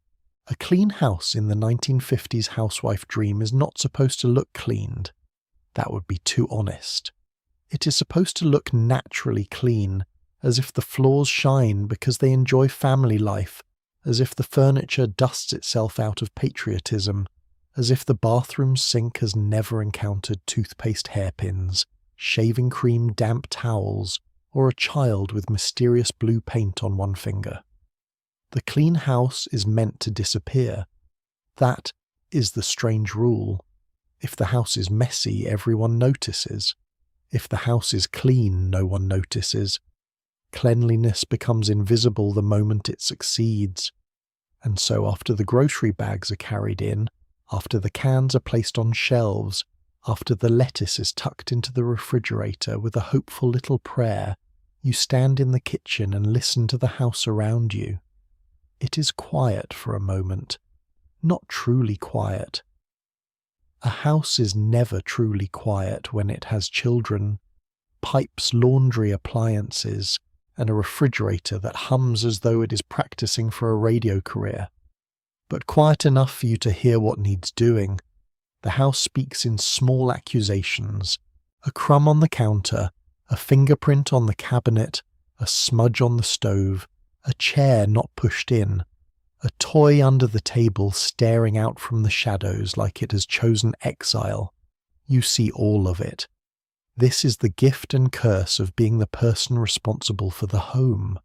A clean house in the 1950s housewife dream is not supposed to look cleaned. That would be too honest. It is supposed to look naturally clean, as if the floors shine because they enjoy family life, as if the furniture dusts itself out of patriotism, as if the bathroom sink has never encountered toothpaste hairpins, shaving cream damp towels, or a child with mysterious blue paint on one finger. The clean house is meant to disappear. That is the strange rule. If the house is messy, everyone notices. If the house is clean, no one notices. Cleanliness becomes invisible the moment it succeeds. And so after the grocery bags are carried in, after the cans are placed on shelves, after the lettuce is tucked into the refrigerator with a hopeful little prayer, you stand in the kitchen and listen to the house around you. It is quiet for a moment, not truly quiet. A house is never truly quiet when it has children, pipes, laundry appliances, and a refrigerator that hums as though it is practicing for a radio career. But quiet enough for you to hear what needs doing. The house speaks in small accusations. A crumb on the counter, a fingerprint on the cabinet, a smudge on the stove, a chair not pushed in, a toy under the table staring out from the shadows like it has chosen exile. You see all of it. This is the gift and curse of being the person responsible for the home.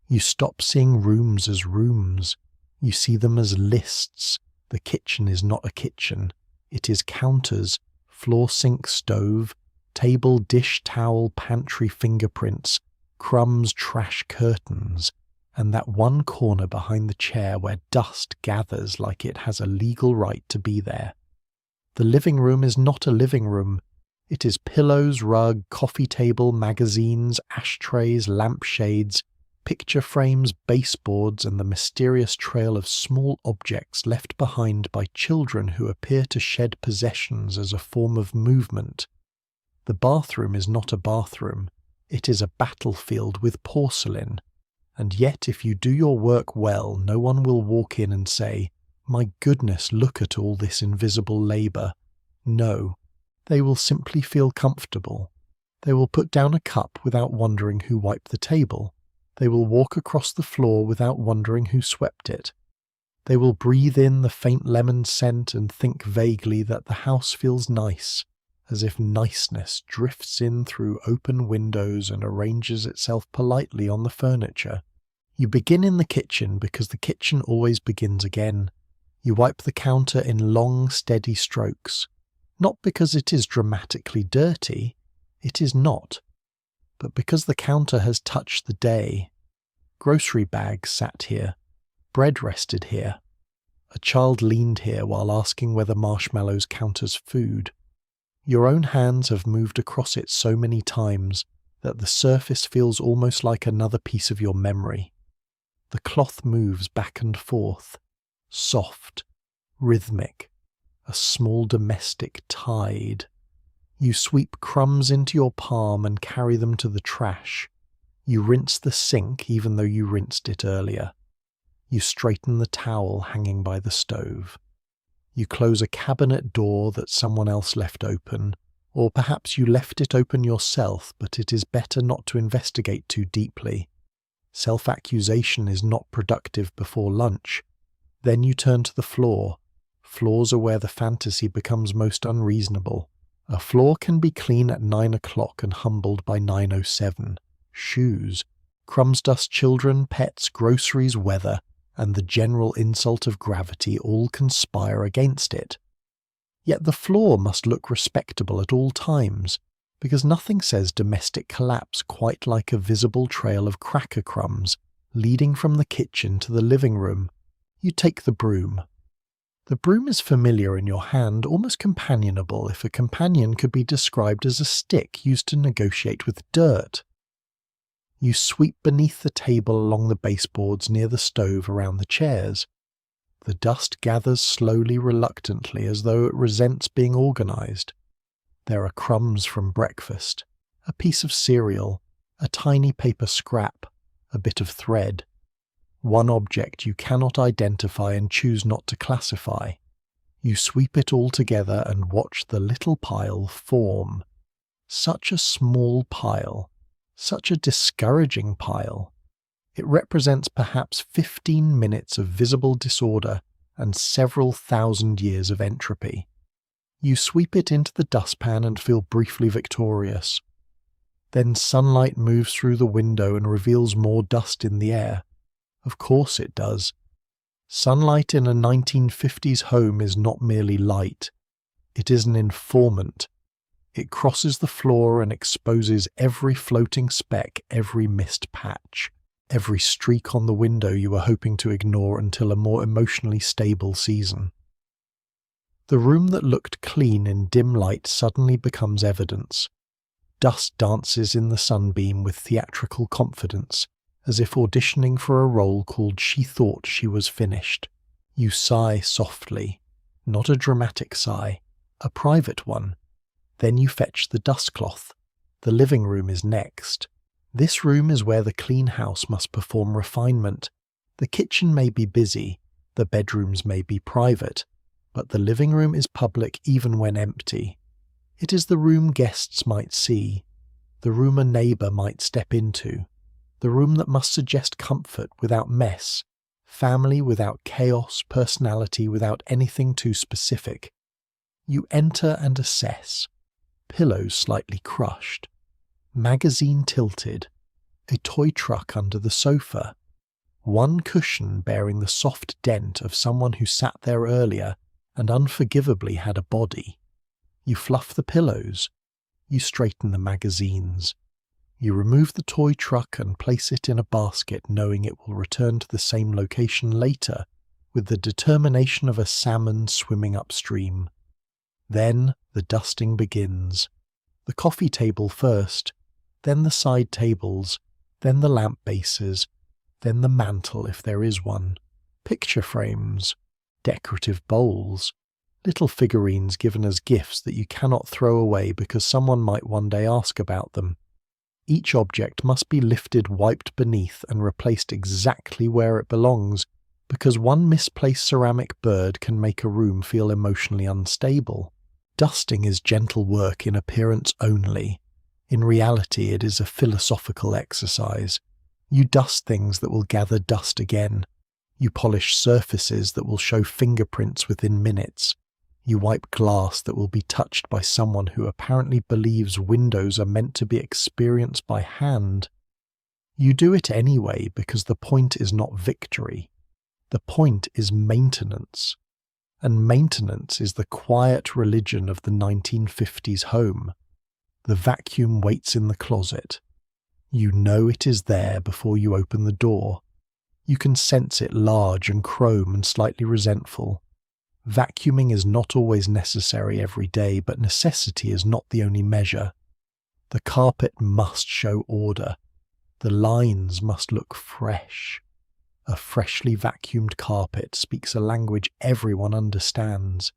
You stop seeing rooms as rooms. You see them as lists. The kitchen is not a kitchen. It is counters, floor sink stove, table dish towel pantry fingerprints, crumbs trash curtains, and that one corner behind the chair where dust gathers like it has a legal right to be there. The living room is not a living room. It is pillows, rug, coffee table, magazines, ashtrays, lampshades, picture frames, baseboards, and the mysterious trail of small objects left behind by children who appear to shed possessions as a form of movement. The bathroom is not a bathroom. It is a battlefield with porcelain, and yet if you do your work well, no one will walk in and say, "My goodness, look at all this invisible labour." No, they will simply feel comfortable. They will put down a cup without wondering who wiped the table. They will walk across the floor without wondering who swept it. They will breathe in the faint lemon scent and think vaguely that the house feels nice, as if niceness drifts in through open windows and arranges itself politely on the furniture. You begin in the kitchen because the kitchen always begins again. You wipe the counter in long, steady strokes, not because it is dramatically dirty, it is not, but because the counter has touched the day. Grocery bags sat here, bread rested here, a child leaned here while asking whether marshmallows count as food. Your own hands have moved across it so many times that the surface feels almost like another piece of your memory. The cloth moves back and forth, soft, rhythmic, a small domestic tide. You sweep crumbs into your palm and carry them to the trash. You rinse the sink even though you rinsed it earlier. You straighten the towel hanging by the stove. You close a cabinet door that someone else left open, or perhaps you left it open yourself, but it is better not to investigate too deeply. Self-accusation is not productive before lunch. Then you turn to the floor. Floors are where the fantasy becomes most unreasonable. A floor can be clean at 9 o'clock and humbled by 9:07. Shoes, crumbs, dust, children, pets, groceries, weather, and the general insult of gravity all conspire against it. Yet the floor must look respectable at all times, because nothing says domestic collapse quite like a visible trail of cracker crumbs leading from the kitchen to the living room. You take the broom. The broom is familiar in your hand, almost companionable if a companion could be described as a stick used to negotiate with dirt. You sweep beneath the table along the baseboards near the stove around the chairs. The dust gathers slowly, reluctantly, as though it resents being organized. There are crumbs from breakfast, a piece of cereal, a tiny paper scrap, a bit of thread. One object you cannot identify and choose not to classify. You sweep it all together and watch the little pile form. Such a small pile, such a discouraging pile. It represents perhaps 15 minutes of visible disorder and several thousand years of entropy. You sweep it into the dustpan and feel briefly victorious. Then sunlight moves through the window and reveals more dust in the air. Of course it does. Sunlight in a 1950s home is not merely light. It is an informant. It crosses the floor and exposes every floating speck, every missed patch, every streak on the window you were hoping to ignore until a more emotionally stable season. The room that looked clean in dim light suddenly becomes evidence. Dust dances in the sunbeam with theatrical confidence, as if auditioning for a role called She Thought She Was Finished. You sigh softly, not a dramatic sigh, a private one. Then you fetch the dustcloth. The living room is next. This room is where the clean house must perform refinement. The kitchen may be busy, the bedrooms may be private, but the living room is public even when empty. It is the room guests might see, the room a neighbour might step into, the room that must suggest comfort without mess, family without chaos, personality without anything too specific. You enter and assess. Pillows slightly crushed, magazine tilted, a toy truck under the sofa, one cushion bearing the soft dent of someone who sat there earlier and unforgivably had a body. You fluff the pillows. You straighten the magazines. You remove the toy truck and place it in a basket, knowing it will return to the same location later, with the determination of a salmon swimming upstream. Then the dusting begins. The coffee table first, then the side tables, then the lamp bases, then the mantel if there is one, picture frames, decorative bowls, little figurines given as gifts that you cannot throw away because someone might one day ask about them. Each object must be lifted, wiped beneath, and replaced exactly where it belongs, because one misplaced ceramic bird can make a room feel emotionally unstable. Dusting is gentle work in appearance only. In reality, it is a philosophical exercise. You dust things that will gather dust again. You polish surfaces that will show fingerprints within minutes. You wipe glass that will be touched by someone who apparently believes windows are meant to be experienced by hand. You do it anyway because the point is not victory. The point is maintenance. And maintenance is the quiet religion of the 1950s home. The vacuum waits in the closet. You know it is there before you open the door. You can sense it large and chrome and slightly resentful. Vacuuming is not always necessary every day, but necessity is not the only measure. The carpet must show order. The lines must look fresh. A freshly vacuumed carpet speaks a language everyone understands.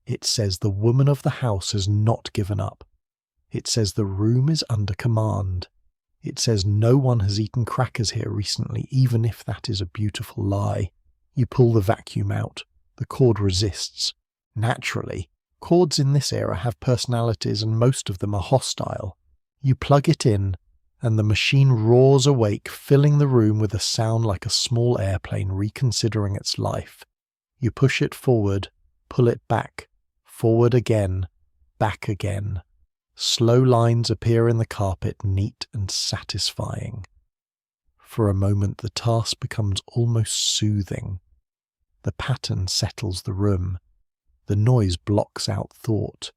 It says the woman of the house has not given up. It says the room is under command. It says no one has eaten crackers here recently, even if that is a beautiful lie. You pull the vacuum out. The cord resists. Naturally, cords in this era have personalities and most of them are hostile. You plug it in, and the machine roars awake, filling the room with a sound like a small airplane reconsidering its life. You push it forward, pull it back, forward again, back again. Slow lines appear in the carpet, neat and satisfying. For a moment the task becomes almost soothing. The pattern settles the room. The noise blocks out thought.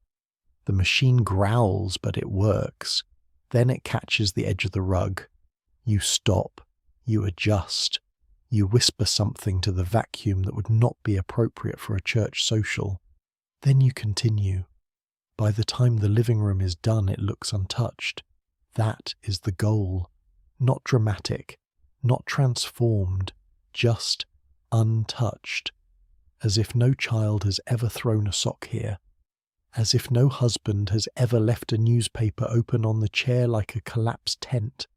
The machine growls, but it works. Then it catches the edge of the rug. You stop. You adjust. You whisper something to the vacuum that would not be appropriate for a church social. Then you continue. By the time the living room is done, it looks untouched. That is the goal. Not dramatic, not transformed, just untouched. As if no child has ever thrown a sock here. As if no husband has ever left a newspaper open on the chair like a collapsed tent.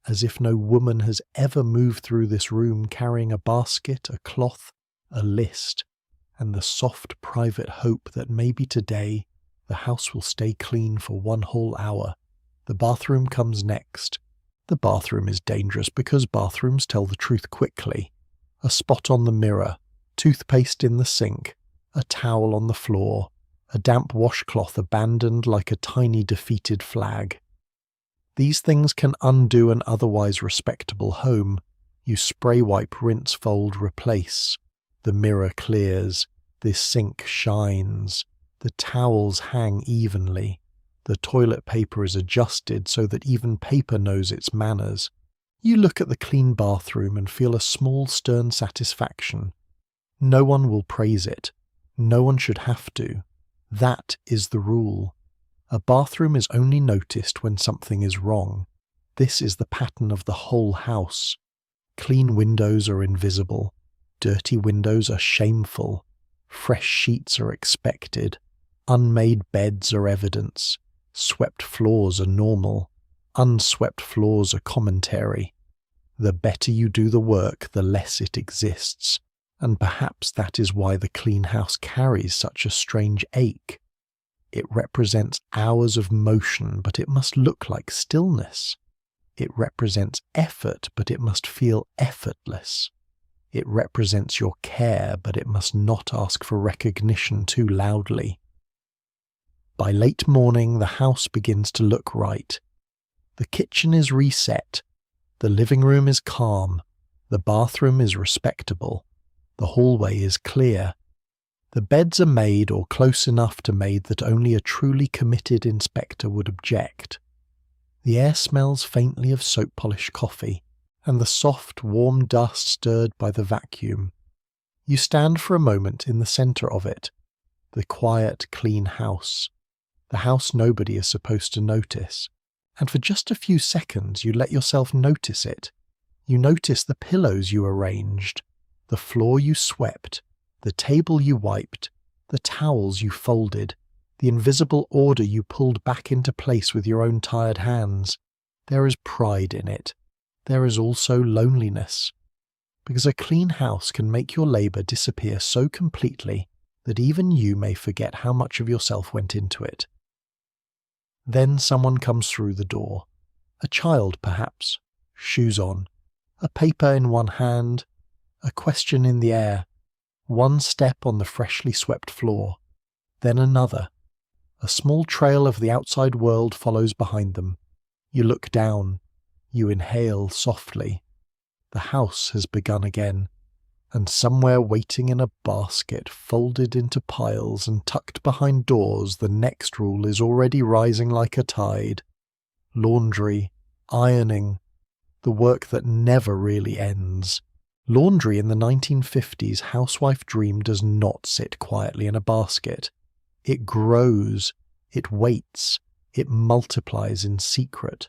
As if no woman has ever moved through this room carrying a basket, a cloth, a list, and the soft private hope that maybe today the house will stay clean for 1 whole hour. The bathroom comes next. The bathroom is dangerous because bathrooms tell the truth quickly. A spot on the mirror, toothpaste in the sink, a towel on the floor, a damp washcloth abandoned like a tiny defeated flag. These things can undo an otherwise respectable home. You spray wipe, rinse, fold, replace. The mirror clears. The sink shines. The towels hang evenly. The toilet paper is adjusted so that even paper knows its manners. You look at the clean bathroom and feel a small stern satisfaction. No one will praise it. No one should have to. That is the rule. A bathroom is only noticed when something is wrong. This is the pattern of the whole house. Clean windows are invisible. Dirty windows are shameful. Fresh sheets are expected. Unmade beds are evidence. Swept floors are normal. Unswept floors are commentary. The better you do the work, the less it exists. And perhaps that is why the clean house carries such a strange ache. It represents hours of motion, but it must look like stillness. It represents effort, but it must feel effortless. It represents your care, but it must not ask for recognition too loudly. By late morning, the house begins to look right. The kitchen is reset. The living room is calm. The bathroom is respectable. The hallway is clear. The beds are made or close enough to made that only a truly committed inspector would object. The air smells faintly of soap-polished coffee, and the soft, warm dust stirred by the vacuum. You stand for a moment in the centre of it, the quiet, clean house. The house nobody is supposed to notice. And for just a few seconds you let yourself notice it. You notice the pillows you arranged, the floor you swept, the table you wiped, the towels you folded, the invisible order you pulled back into place with your own tired hands. There is pride in it. There is also loneliness, because a clean house can make your labour disappear so completely that even you may forget how much of yourself went into it. Then someone comes through the door. A child, perhaps, shoes on, a paper in one hand, a question in the air, one step on the freshly swept floor, then another. A small trail of the outside world follows behind them. You look down. You inhale softly. The house has begun again, and somewhere waiting in a basket folded into piles and tucked behind doors, the next rule is already rising like a tide. Laundry, ironing, the work that never really ends. Laundry in the 1950s housewife dream does not sit quietly in a basket. It grows, it waits, it multiplies in secret.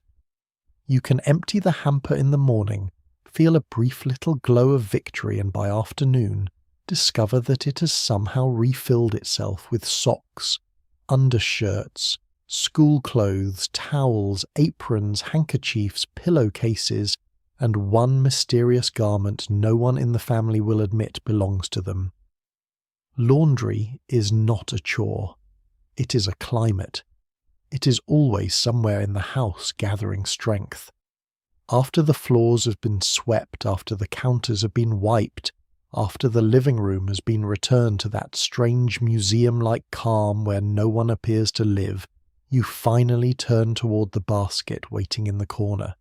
You can empty the hamper in the morning, feel a brief little glow of victory, and by afternoon discover that it has somehow refilled itself with socks, undershirts, school clothes, towels, aprons, handkerchiefs, pillowcases, and one mysterious garment no one in the family will admit belongs to them. Laundry is not a chore. It is a climate. It is always somewhere in the house gathering strength. After the floors have been swept, after the counters have been wiped, after the living room has been returned to that strange museum-like calm where no one appears to live, you finally turn toward the basket waiting in the corner.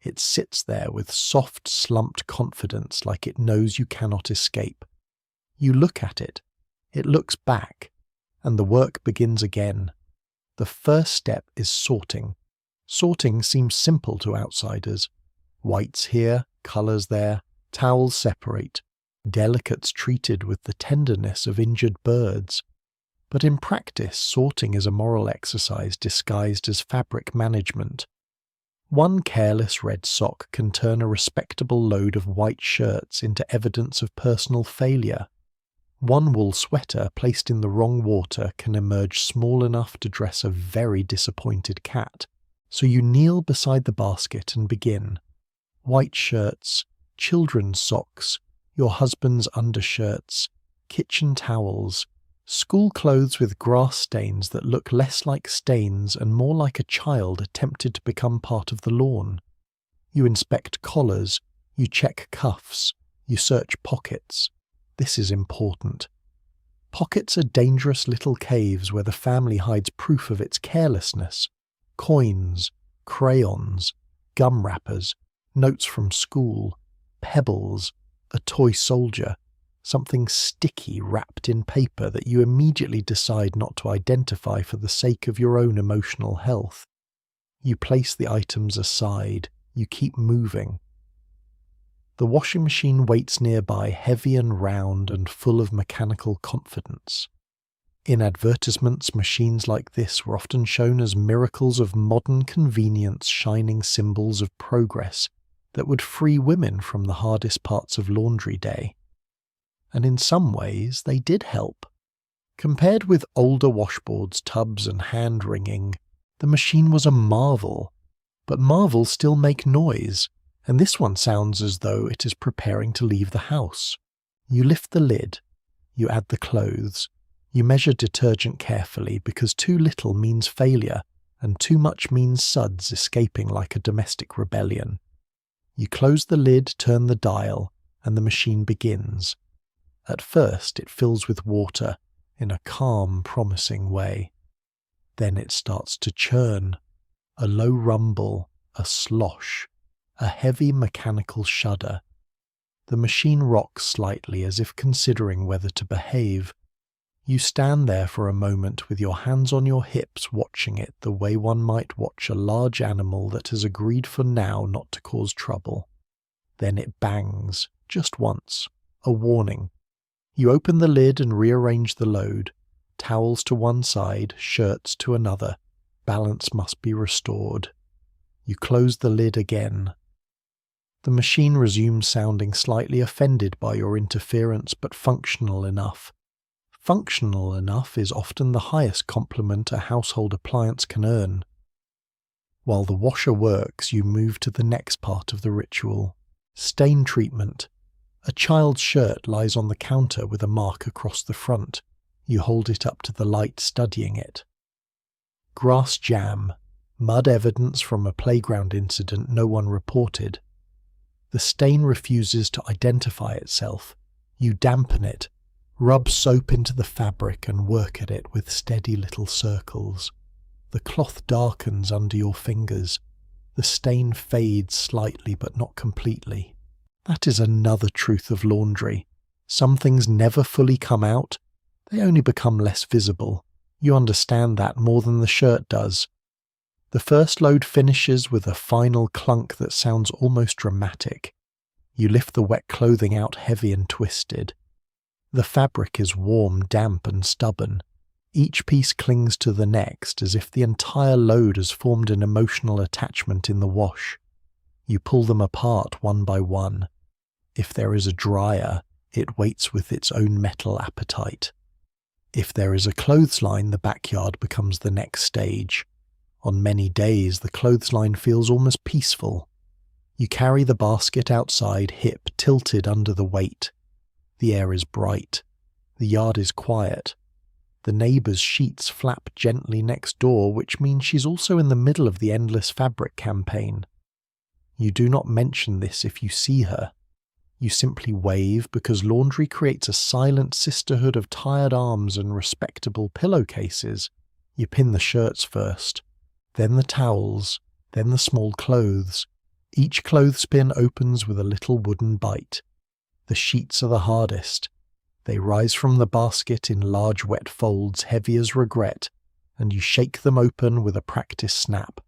It sits there with soft, slumped confidence like it knows you cannot escape. You look at it. It looks back, and the work begins again. The first step is sorting. Sorting seems simple to outsiders. Whites here, colours there, towels separate, delicates treated with the tenderness of injured birds. But in practice, sorting is a moral exercise disguised as fabric management. One careless red sock can turn a respectable load of white shirts into evidence of personal failure. One wool sweater placed in the wrong water can emerge small enough to dress a very disappointed cat. So you kneel beside the basket and begin. White shirts, children's socks, your husband's undershirts, kitchen towels, school clothes with grass stains that look less like stains and more like a child attempted to become part of the lawn. You inspect collars, you check cuffs, you search pockets. This is important. Pockets are dangerous little caves where the family hides proof of its carelessness. Coins, crayons, gum wrappers, notes from school, pebbles, a toy soldier, something sticky wrapped in paper that you immediately decide not to identify for the sake of your own emotional health. You place the items aside, you keep moving. The washing machine waits nearby, heavy and round and full of mechanical confidence. In advertisements, machines like this were often shown as miracles of modern convenience, shining symbols of progress that would free women from the hardest parts of laundry day. And in some ways, they did help. Compared with older washboards, tubs, and hand-wringing, the machine was a marvel. But marvels still make noise, and this one sounds as though it is preparing to leave the house. You lift the lid. You add the clothes. You measure detergent carefully because too little means failure and too much means suds escaping like a domestic rebellion. You close the lid, turn the dial, and the machine begins. At first it fills with water in a calm, promising way. Then it starts to churn, a low rumble, a slosh, a heavy mechanical shudder. The machine rocks slightly as if considering whether to behave. You stand there for a moment with your hands on your hips watching it the way one might watch a large animal that has agreed for now not to cause trouble. Then it bangs, just once, a warning. You open the lid and rearrange the load. Towels to one side, shirts to another. Balance must be restored. You close the lid again. The machine resumes sounding slightly offended by your interference, but functional enough. Functional enough is often the highest compliment a household appliance can earn. While the washer works, you move to the next part of the ritual. Stain treatment. A child's shirt lies on the counter with a mark across the front. You hold it up to the light, studying it. Grass jam. Mud evidence from a playground incident no one reported. The stain refuses to identify itself. You dampen it, rub soap into the fabric and work at it with steady little circles. The cloth darkens under your fingers. The stain fades slightly but not completely. That is another truth of laundry. Some things never fully come out. They only become less visible. You understand that more than the shirt does. The first load finishes with a final clunk that sounds almost dramatic. You lift the wet clothing out heavy and twisted. The fabric is warm, damp and stubborn. Each piece clings to the next as if the entire load has formed an emotional attachment in the wash. You pull them apart one by one. If there is a dryer, it waits with its own metal appetite. If there is a clothesline, the backyard becomes the next stage. On many days, the clothesline feels almost peaceful. You carry the basket outside, hip tilted under the weight. The air is bright. The yard is quiet. The neighbour's sheets flap gently next door, which means she's also in the middle of the endless fabric campaign. You do not mention this if you see her. You simply wave because laundry creates a silent sisterhood of tired arms and respectable pillowcases. You pin the shirts first, then the towels, then the small clothes. Each clothespin opens with a little wooden bite. The sheets are the hardest. They rise from the basket in large wet folds heavy as regret, and you shake them open with a practice snap.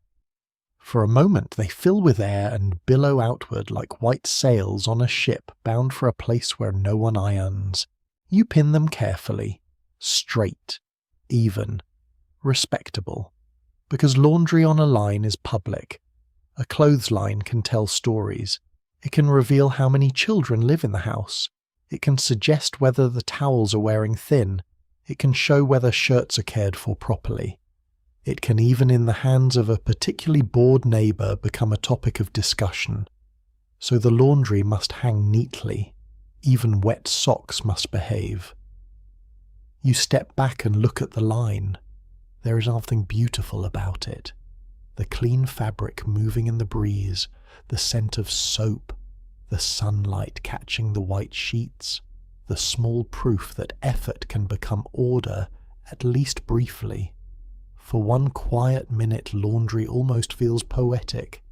For a moment they fill with air and billow outward like white sails on a ship bound for a place where no one irons. You pin them carefully, straight, even, respectable, because laundry on a line is public. A clothesline can tell stories. It can reveal how many children live in the house. It can suggest whether the towels are wearing thin. It can show whether shirts are cared for properly. It can even, in the hands of a particularly bored neighbour, become a topic of discussion. So the laundry must hang neatly. Even wet socks must behave. You step back and look at the line. There is something beautiful about it. The clean fabric moving in the breeze, the scent of soap, the sunlight catching the white sheets, the small proof that effort can become order, at least briefly. For one quiet minute, laundry almost feels poetic.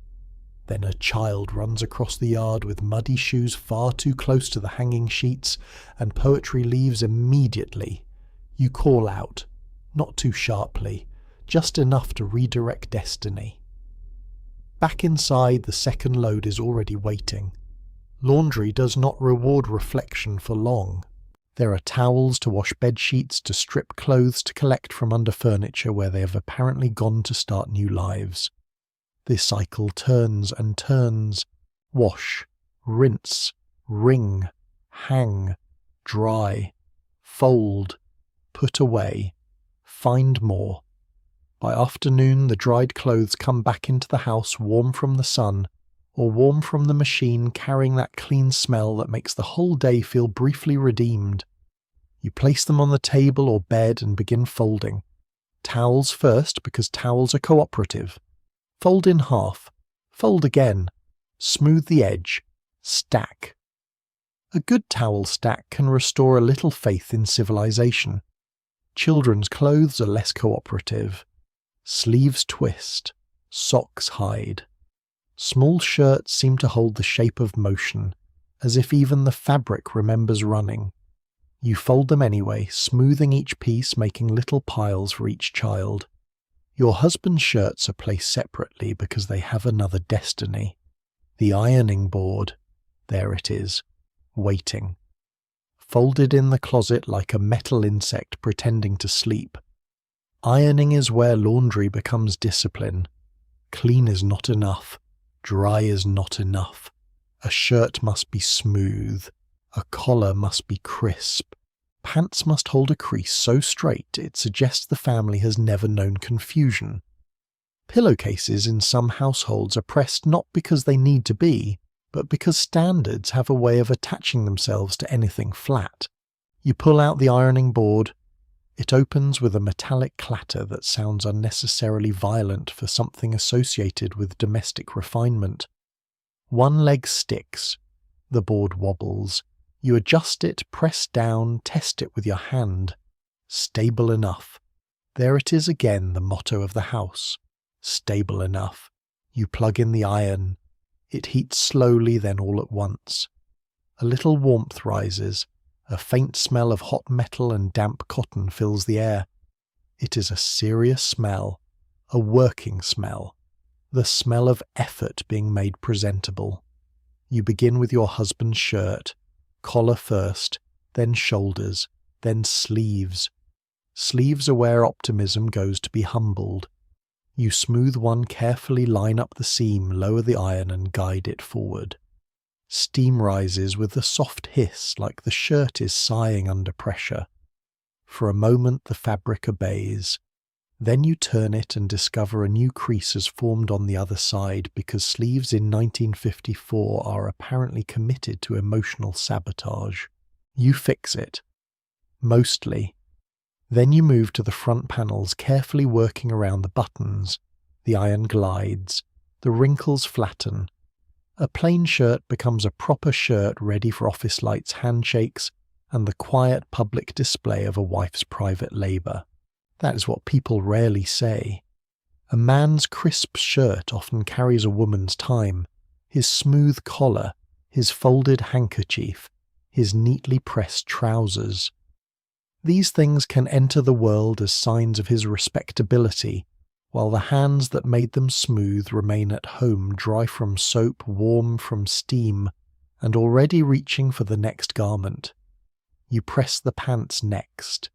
Then a child runs across the yard with muddy shoes far too close to the hanging sheets, and poetry leaves immediately. You call out, not too sharply, just enough to redirect destiny. Back inside, the second load is already waiting. Laundry does not reward reflection for long. There are towels to wash bedsheets, to strip clothes, to collect from under furniture where they have apparently gone to start new lives. This cycle turns and turns. Wash, rinse, wring, hang, dry, fold, put away, find more. By afternoon, the dried clothes come back into the house warm from the sun, or warm from the machine, carrying that clean smell that makes the whole day feel briefly redeemed. You place them on the table or bed and begin folding. Towels first, because towels are cooperative. Fold in half. Fold again. Smooth the edge. Stack. A good towel stack can restore a little faith in civilization. Children's clothes are less cooperative. Sleeves twist. Socks hide. Small shirts seem to hold the shape of motion, as if even the fabric remembers running. You fold them anyway, smoothing each piece, making little piles for each child. Your husband's shirts are placed separately because they have another destiny. The ironing board, there it is, waiting. Folded in the closet like a metal insect pretending to sleep. Ironing is where laundry becomes discipline. Clean is not enough. Dry is not enough. A shirt must be smooth. A collar must be crisp. Pants must hold a crease so straight it suggests the family has never known confusion. Pillowcases in some households are pressed not because they need to be, but because standards have a way of attaching themselves to anything flat. You pull out the ironing board. It opens with a metallic clatter that sounds unnecessarily violent for something associated with domestic refinement. One leg sticks. The board wobbles. You adjust it, press down, test it with your hand. Stable enough. There it is again, the motto of the house. Stable enough. You plug in the iron. It heats slowly, then all at once. A little warmth rises. A faint smell of hot metal and damp cotton fills the air. It is a serious smell, a working smell, the smell of effort being made presentable. You begin with your husband's shirt, collar first, then shoulders, then sleeves. Sleeves are where optimism goes to be humbled. You smooth one carefully, line up the seam, lower the iron and guide it forward. Steam rises with a soft hiss like the shirt is sighing under pressure. For a moment the fabric obeys. Then you turn it and discover a new crease has formed on the other side because sleeves in 1954 are apparently committed to emotional sabotage. You fix it. Mostly. Then you move to the front panels, carefully working around the buttons. The iron glides. The wrinkles flatten. A plain shirt becomes a proper shirt ready for office lights, handshakes, and the quiet public display of a wife's private labour. That is what people rarely say. A man's crisp shirt often carries a woman's time, his smooth collar, his folded handkerchief, his neatly pressed trousers. These things can enter the world as signs of his respectability, while the hands that made them smooth remain at home, dry from soap, warm from steam, and already reaching for the next garment. You press the pants next.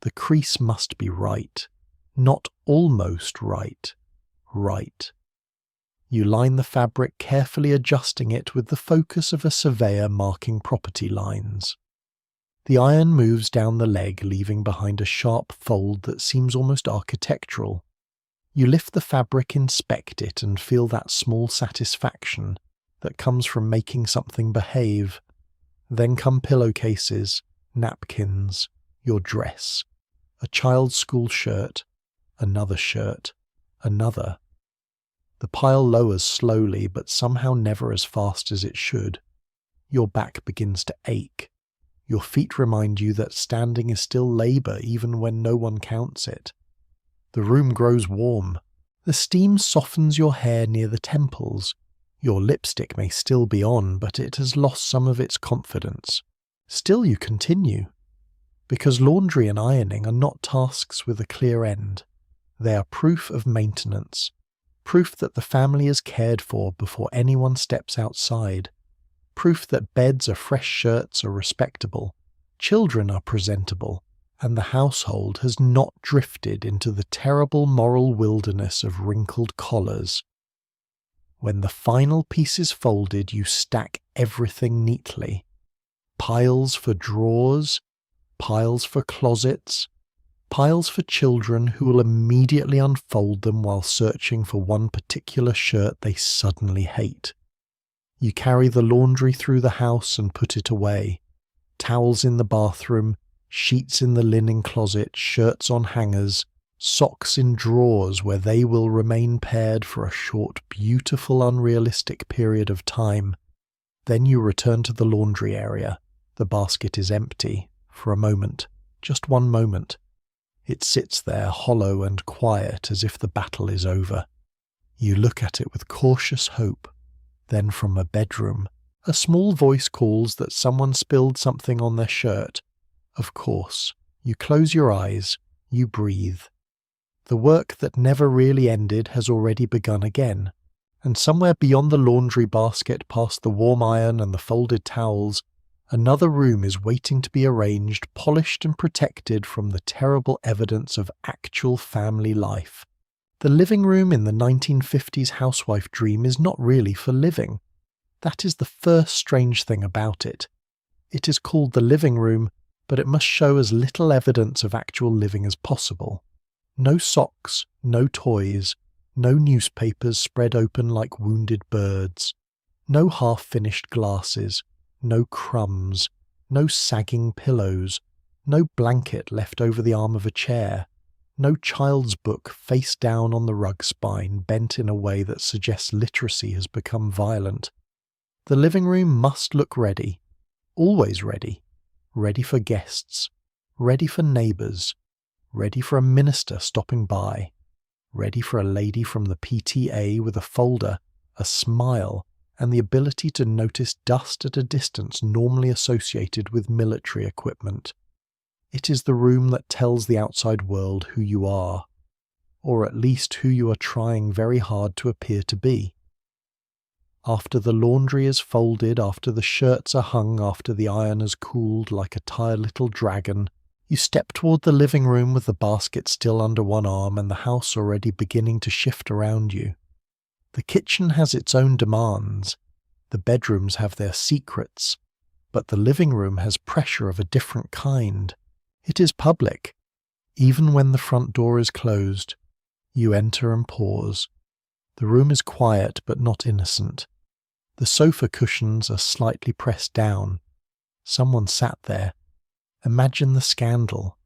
The crease must be right. Not almost right. Right. You line the fabric, carefully adjusting it with the focus of a surveyor marking property lines. The iron moves down the leg, leaving behind a sharp fold that seems almost architectural. You lift the fabric, inspect it, and feel that small satisfaction that comes from making something behave. Then come pillowcases, napkins, your dress, a child's school shirt, another shirt, another. The pile lowers slowly, but somehow never as fast as it should. Your back begins to ache. Your feet remind you that standing is still labour even when no one counts it. The room grows warm. The steam softens your hair near the temples. Your lipstick may still be on, but it has lost some of its confidence. Still you continue, because laundry and ironing are not tasks with a clear end. They are proof of maintenance, proof that the family is cared for before anyone steps outside, proof that beds are fresh, shirts are respectable, children are presentable, and the household has not drifted into the terrible moral wilderness of wrinkled collars. When the final piece is folded, you stack everything neatly. Piles for drawers, piles for closets, piles for children who will immediately unfold them while searching for one particular shirt they suddenly hate. You carry the laundry through the house and put it away. Towels in the bathroom, sheets in the linen closet, shirts on hangers, socks in drawers where they will remain paired for a short, beautiful, unrealistic period of time. Then you return to the laundry area. The basket is empty, for a moment, just one moment. It sits there, hollow and quiet, as if the battle is over. You look at it with cautious hope. Then from a bedroom, a small voice calls that someone spilled something on their shirt. Of course, you close your eyes, you breathe. The work that never really ended has already begun again, and somewhere beyond the laundry basket, past the warm iron and the folded towels, another room is waiting to be arranged, polished and protected from the terrible evidence of actual family life. The living room in the 1950s housewife dream is not really for living. That is the first strange thing about it. It is called the living room, but it must show as little evidence of actual living as possible. No socks, no toys, No newspapers spread open like wounded birds. No half-finished glasses. No crumbs. No sagging pillows. No blanket left over the arm of a chair. No child's book face down on the rug spine, bent in a way that suggests literacy has become violent. The living room must look ready. Always ready. Ready for guests. Ready for neighbours. Ready for a minister stopping by. Ready for a lady from the PTA with a folder, a smile, and the ability to notice dust at a distance normally associated with military equipment. It is the room that tells the outside world who you are, or at least who you are trying very hard to appear to be. After the laundry is folded, after the shirts are hung, after the iron has cooled like a tired little dragon, you step toward the living room with the basket still under one arm and the house already beginning to shift around you. The kitchen has its own demands, the bedrooms have their secrets, but the living room has pressure of a different kind. It is public. Even when the front door is closed, you enter and pause. The room is quiet but not innocent. The sofa cushions are slightly pressed down. Someone sat there. Imagine the scandal.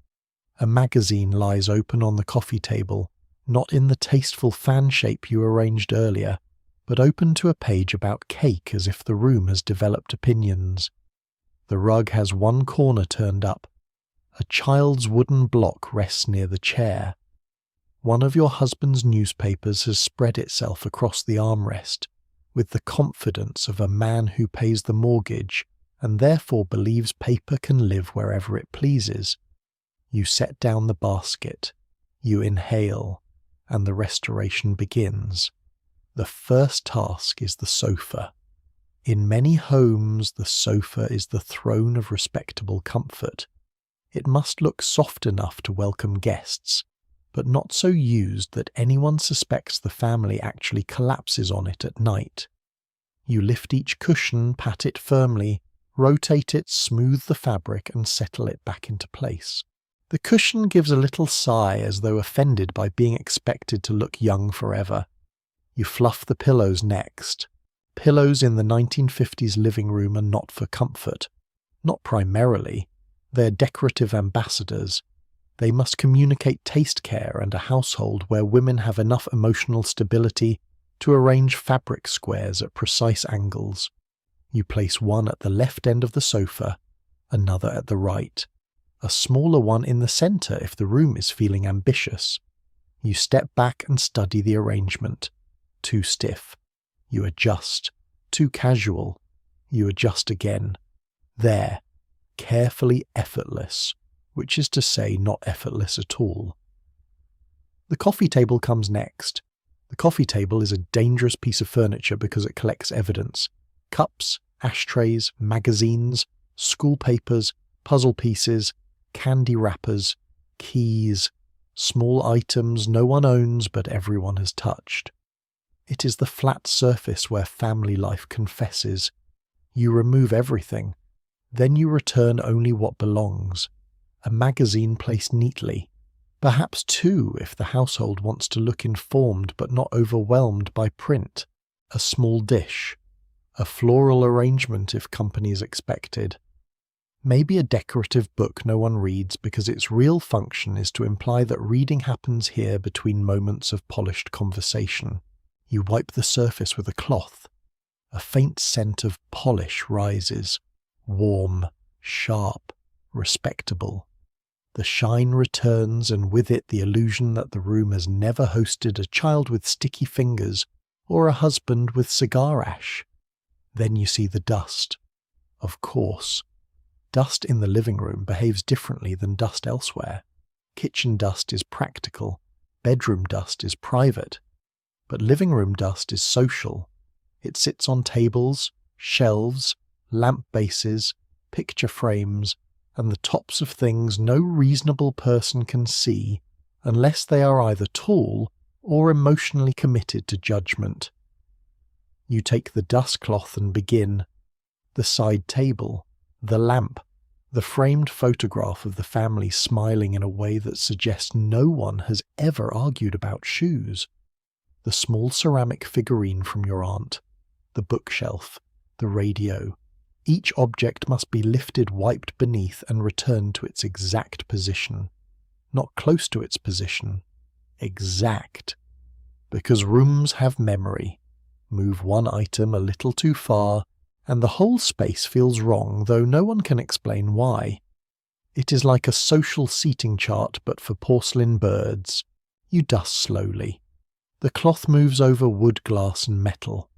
A magazine lies open on the coffee table, not in the tasteful fan shape you arranged earlier, but open to a page about cake as if the room has developed opinions. The rug has one corner turned up. A child's wooden block rests near the chair. One of your husband's newspapers has spread itself across the armrest, with the confidence of a man who pays the mortgage and therefore believes paper can live wherever it pleases. You set down the basket, you inhale, and the restoration begins. The first task is the sofa. In many homes, the sofa is the throne of respectable comfort. It must look soft enough to welcome guests, but not so used that anyone suspects the family actually collapses on it at night. You lift each cushion, pat it firmly, rotate it, smooth the fabric, and settle it back into place. The cushion gives a little sigh as though offended by being expected to look young forever. You fluff the pillows next. Pillows in the 1950s living room are not for comfort. Not primarily. They're decorative ambassadors. They must communicate taste care and a household where women have enough emotional stability to arrange fabric squares at precise angles. You place one at the left end of the sofa, another at the right, a smaller one in the centre if the room is feeling ambitious. You step back and study the arrangement. Too stiff. You adjust. Too casual. You adjust again. There. Carefully effortless, which is to say not effortless at all. The coffee table comes next. The coffee table is a dangerous piece of furniture because it collects evidence. Cups, ashtrays, magazines, school papers, puzzle pieces, candy wrappers, keys, small items no one owns but everyone has touched. It is the flat surface where family life confesses. You remove everything. Then you return only what belongs. A magazine placed neatly. Perhaps two if the household wants to look informed but not overwhelmed by print. A small dish. A floral arrangement if company is expected. Maybe a decorative book no one reads because its real function is to imply that reading happens here between moments of polished conversation. You wipe the surface with a cloth. A faint scent of polish rises. Warm, sharp, respectable. The shine returns, and with it the illusion that the room has never hosted a child with sticky fingers or a husband with cigar ash. Then you see the dust. Of course, dust in the living room behaves differently than dust elsewhere. Kitchen dust is practical, bedroom dust is private, but living room dust is social. It sits on tables, shelves, lamp bases, picture frames, and the tops of things no reasonable person can see unless they are either tall or emotionally committed to judgment. You take the dust cloth and begin. The side table, the lamp, the framed photograph of the family smiling in a way that suggests no one has ever argued about shoes. the small ceramic figurine from your aunt, the bookshelf, the radio. Each object must be lifted, wiped beneath, and returned to its exact position. Not close to its position. Exact. Because rooms have memory. Move one item a little too far, and the whole space feels wrong, though no one can explain why. It is like a social seating chart, but for porcelain birds. You dust slowly. The cloth moves over wood, glass, and metal.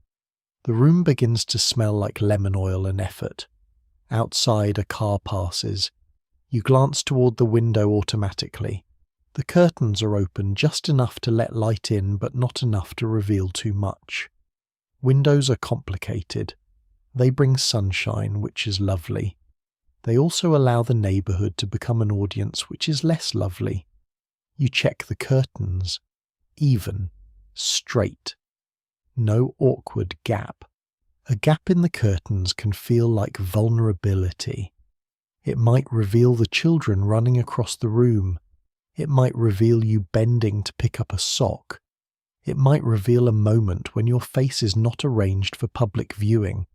The room begins to smell like lemon oil and effort. Outside, a car passes. You glance toward the window automatically. The curtains are open just enough to let light in, but not enough to reveal too much. Windows are complicated. They bring sunshine, which is lovely. They also allow the neighborhood to become an audience, which is less lovely. You check the curtains. Even. Straight. No awkward gap. A gap in the curtains can feel like vulnerability. It might reveal the children running across the room. It might reveal you bending to pick up a sock. It might reveal a moment when your face is not arranged for public viewing.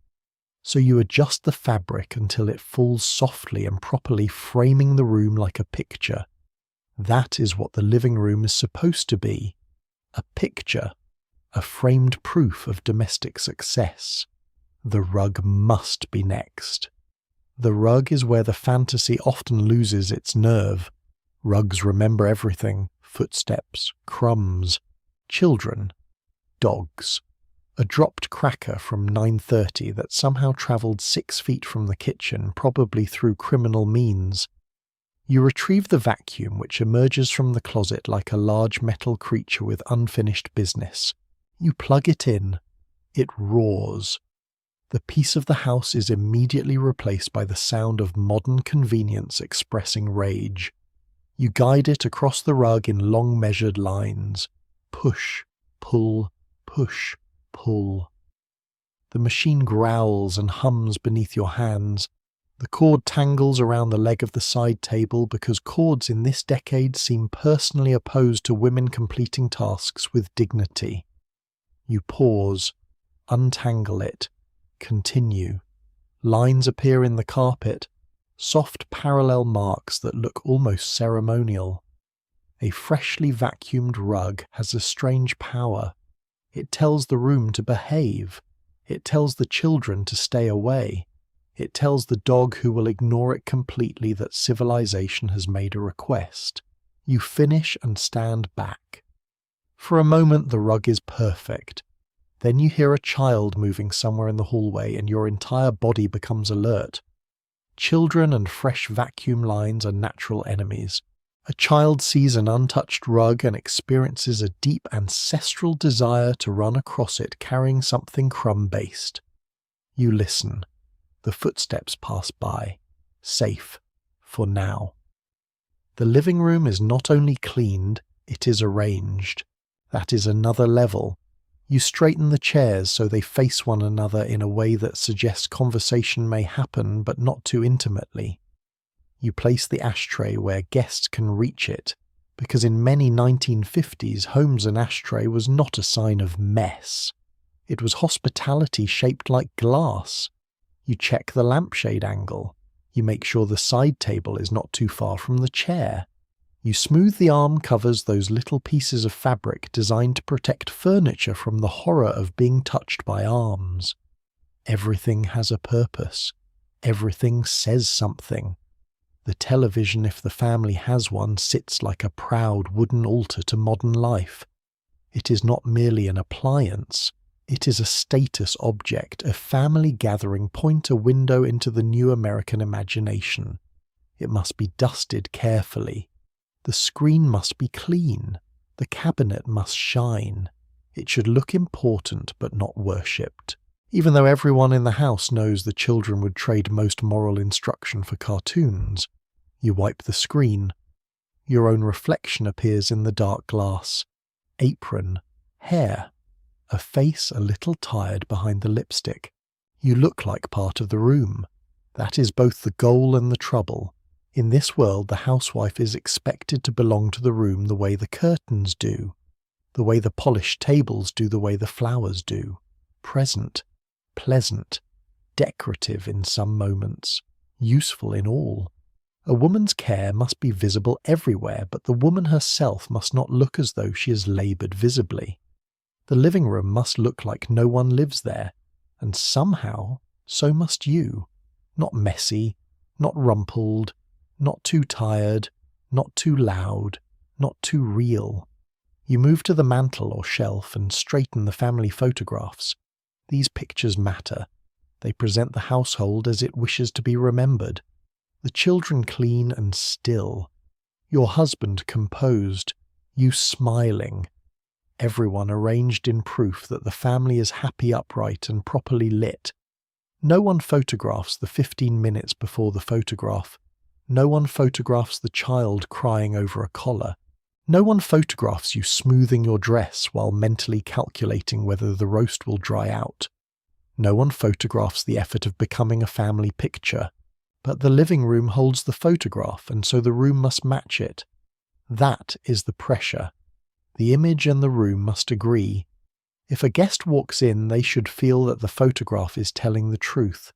So you adjust the fabric until it falls softly and properly, framing the room like a picture. That is what the living room is supposed to be. A picture. A framed proof of domestic success. The rug must be next. The rug is where the fantasy often loses its nerve. Rugs remember everything: footsteps, crumbs, children, dogs. A dropped cracker from 9:30 that somehow travelled 6 feet from the kitchen, probably through criminal means. You retrieve the vacuum, which emerges from the closet like a large metal creature with unfinished business. You plug it in. It roars. The peace of the house is immediately replaced by the sound of modern convenience expressing rage. You guide it across the rug in long measured lines. Push, pull, push, pull. The machine growls and hums beneath your hands. The cord tangles around the leg of the side table because cords in this decade seem personally opposed to women completing tasks with dignity. You pause, untangle it, continue. Lines appear in the carpet, soft parallel marks that look almost ceremonial. A freshly vacuumed rug has a strange power. It tells the room to behave. It tells the children to stay away. It tells the dog who will ignore it completely that civilization has made a request. You finish and stand back. For a moment the rug is perfect. Then you hear a child moving somewhere in the hallway and your entire body becomes alert. Children and fresh vacuum lines are natural enemies. A child sees an untouched rug and experiences a deep ancestral desire to run across it carrying something crumb-based. You listen. The footsteps pass by. Safe. For now. The living room is not only cleaned, it is arranged. That is another level. You straighten the chairs so they face one another in a way that suggests conversation may happen, but not too intimately. You place the ashtray where guests can reach it, because in many 1950s homes an ashtray was not a sign of mess. It was hospitality shaped like glass. You check the lampshade angle. You make sure the side table is not too far from the chair. You smooth the arm covers, those little pieces of fabric designed to protect furniture from the horror of being touched by arms. Everything has a purpose. Everything says something. The television, if the family has one, sits like a proud wooden altar to modern life. It is not merely an appliance. It is a status object, a family gathering point, a window into the new American imagination. It must be dusted carefully. The screen must be clean. The cabinet must shine. It should look important but not worshipped. Even though everyone in the house knows the children would trade most moral instruction for cartoons. You wipe the screen. Your own reflection appears in the dark glass. Apron. Hair. A face a little tired behind the lipstick. You look like part of the room. That is both the goal and the trouble. In this world, the housewife is expected to belong to the room the way the curtains do. the way the polished tables do the way the flowers do, present, pleasant, decorative in some moments, useful in all. A woman's care must be visible everywhere, but the woman herself must not look as though she has laboured visibly. The living room must look like no one lives there, and somehow so must you. Not messy, not rumpled, not too tired, not too loud, not too real. You move to the mantel or shelf and straighten the family photographs. These pictures matter. They present the household as it wishes to be remembered. The children clean and still. Your husband composed. You smiling. Everyone arranged in proof that the family is happy, upright, and properly lit. No one photographs the 15 minutes before the photograph. No one photographs the child crying over a collar. No one photographs you smoothing your dress while mentally calculating whether the roast will dry out. No one photographs the effort of becoming a family picture. But the living room holds the photograph, and so the room must match it. That is the pressure. The image and the room must agree. If a guest walks in, they should feel that the photograph is telling the truth.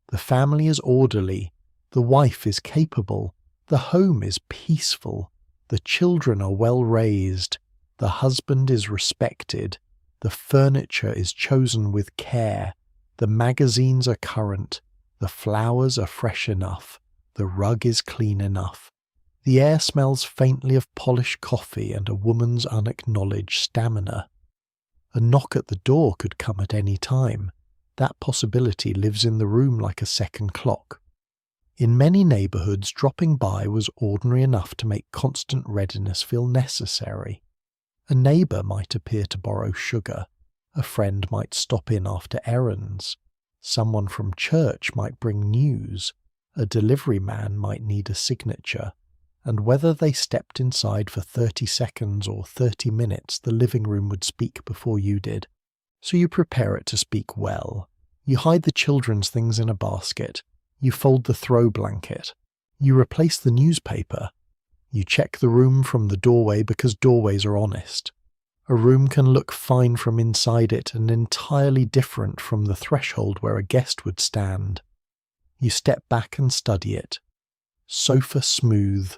The family is orderly. The wife is capable. The home is peaceful. The children are well raised. The husband is respected. The furniture is chosen with care. The magazines are current. The flowers are fresh enough. The rug is clean enough. The air smells faintly of polished coffee and a woman's unacknowledged stamina. A knock at the door could come at any time. That possibility lives in the room like a second clock. In many neighbourhoods, dropping by was ordinary enough to make constant readiness feel necessary. A neighbour might appear to borrow sugar. A friend might stop in after errands. Someone from church might bring news. A delivery man might need a signature. And whether they stepped inside for 30 seconds or 30 minutes, the living room would speak before you did. So you prepare it to speak well. You hide the children's things in a basket. You fold the throw blanket. You replace the newspaper. You check the room from the doorway because doorways are honest. A room can look fine from inside it and entirely different from the threshold where a guest would stand. You step back and study it. Sofa smooth,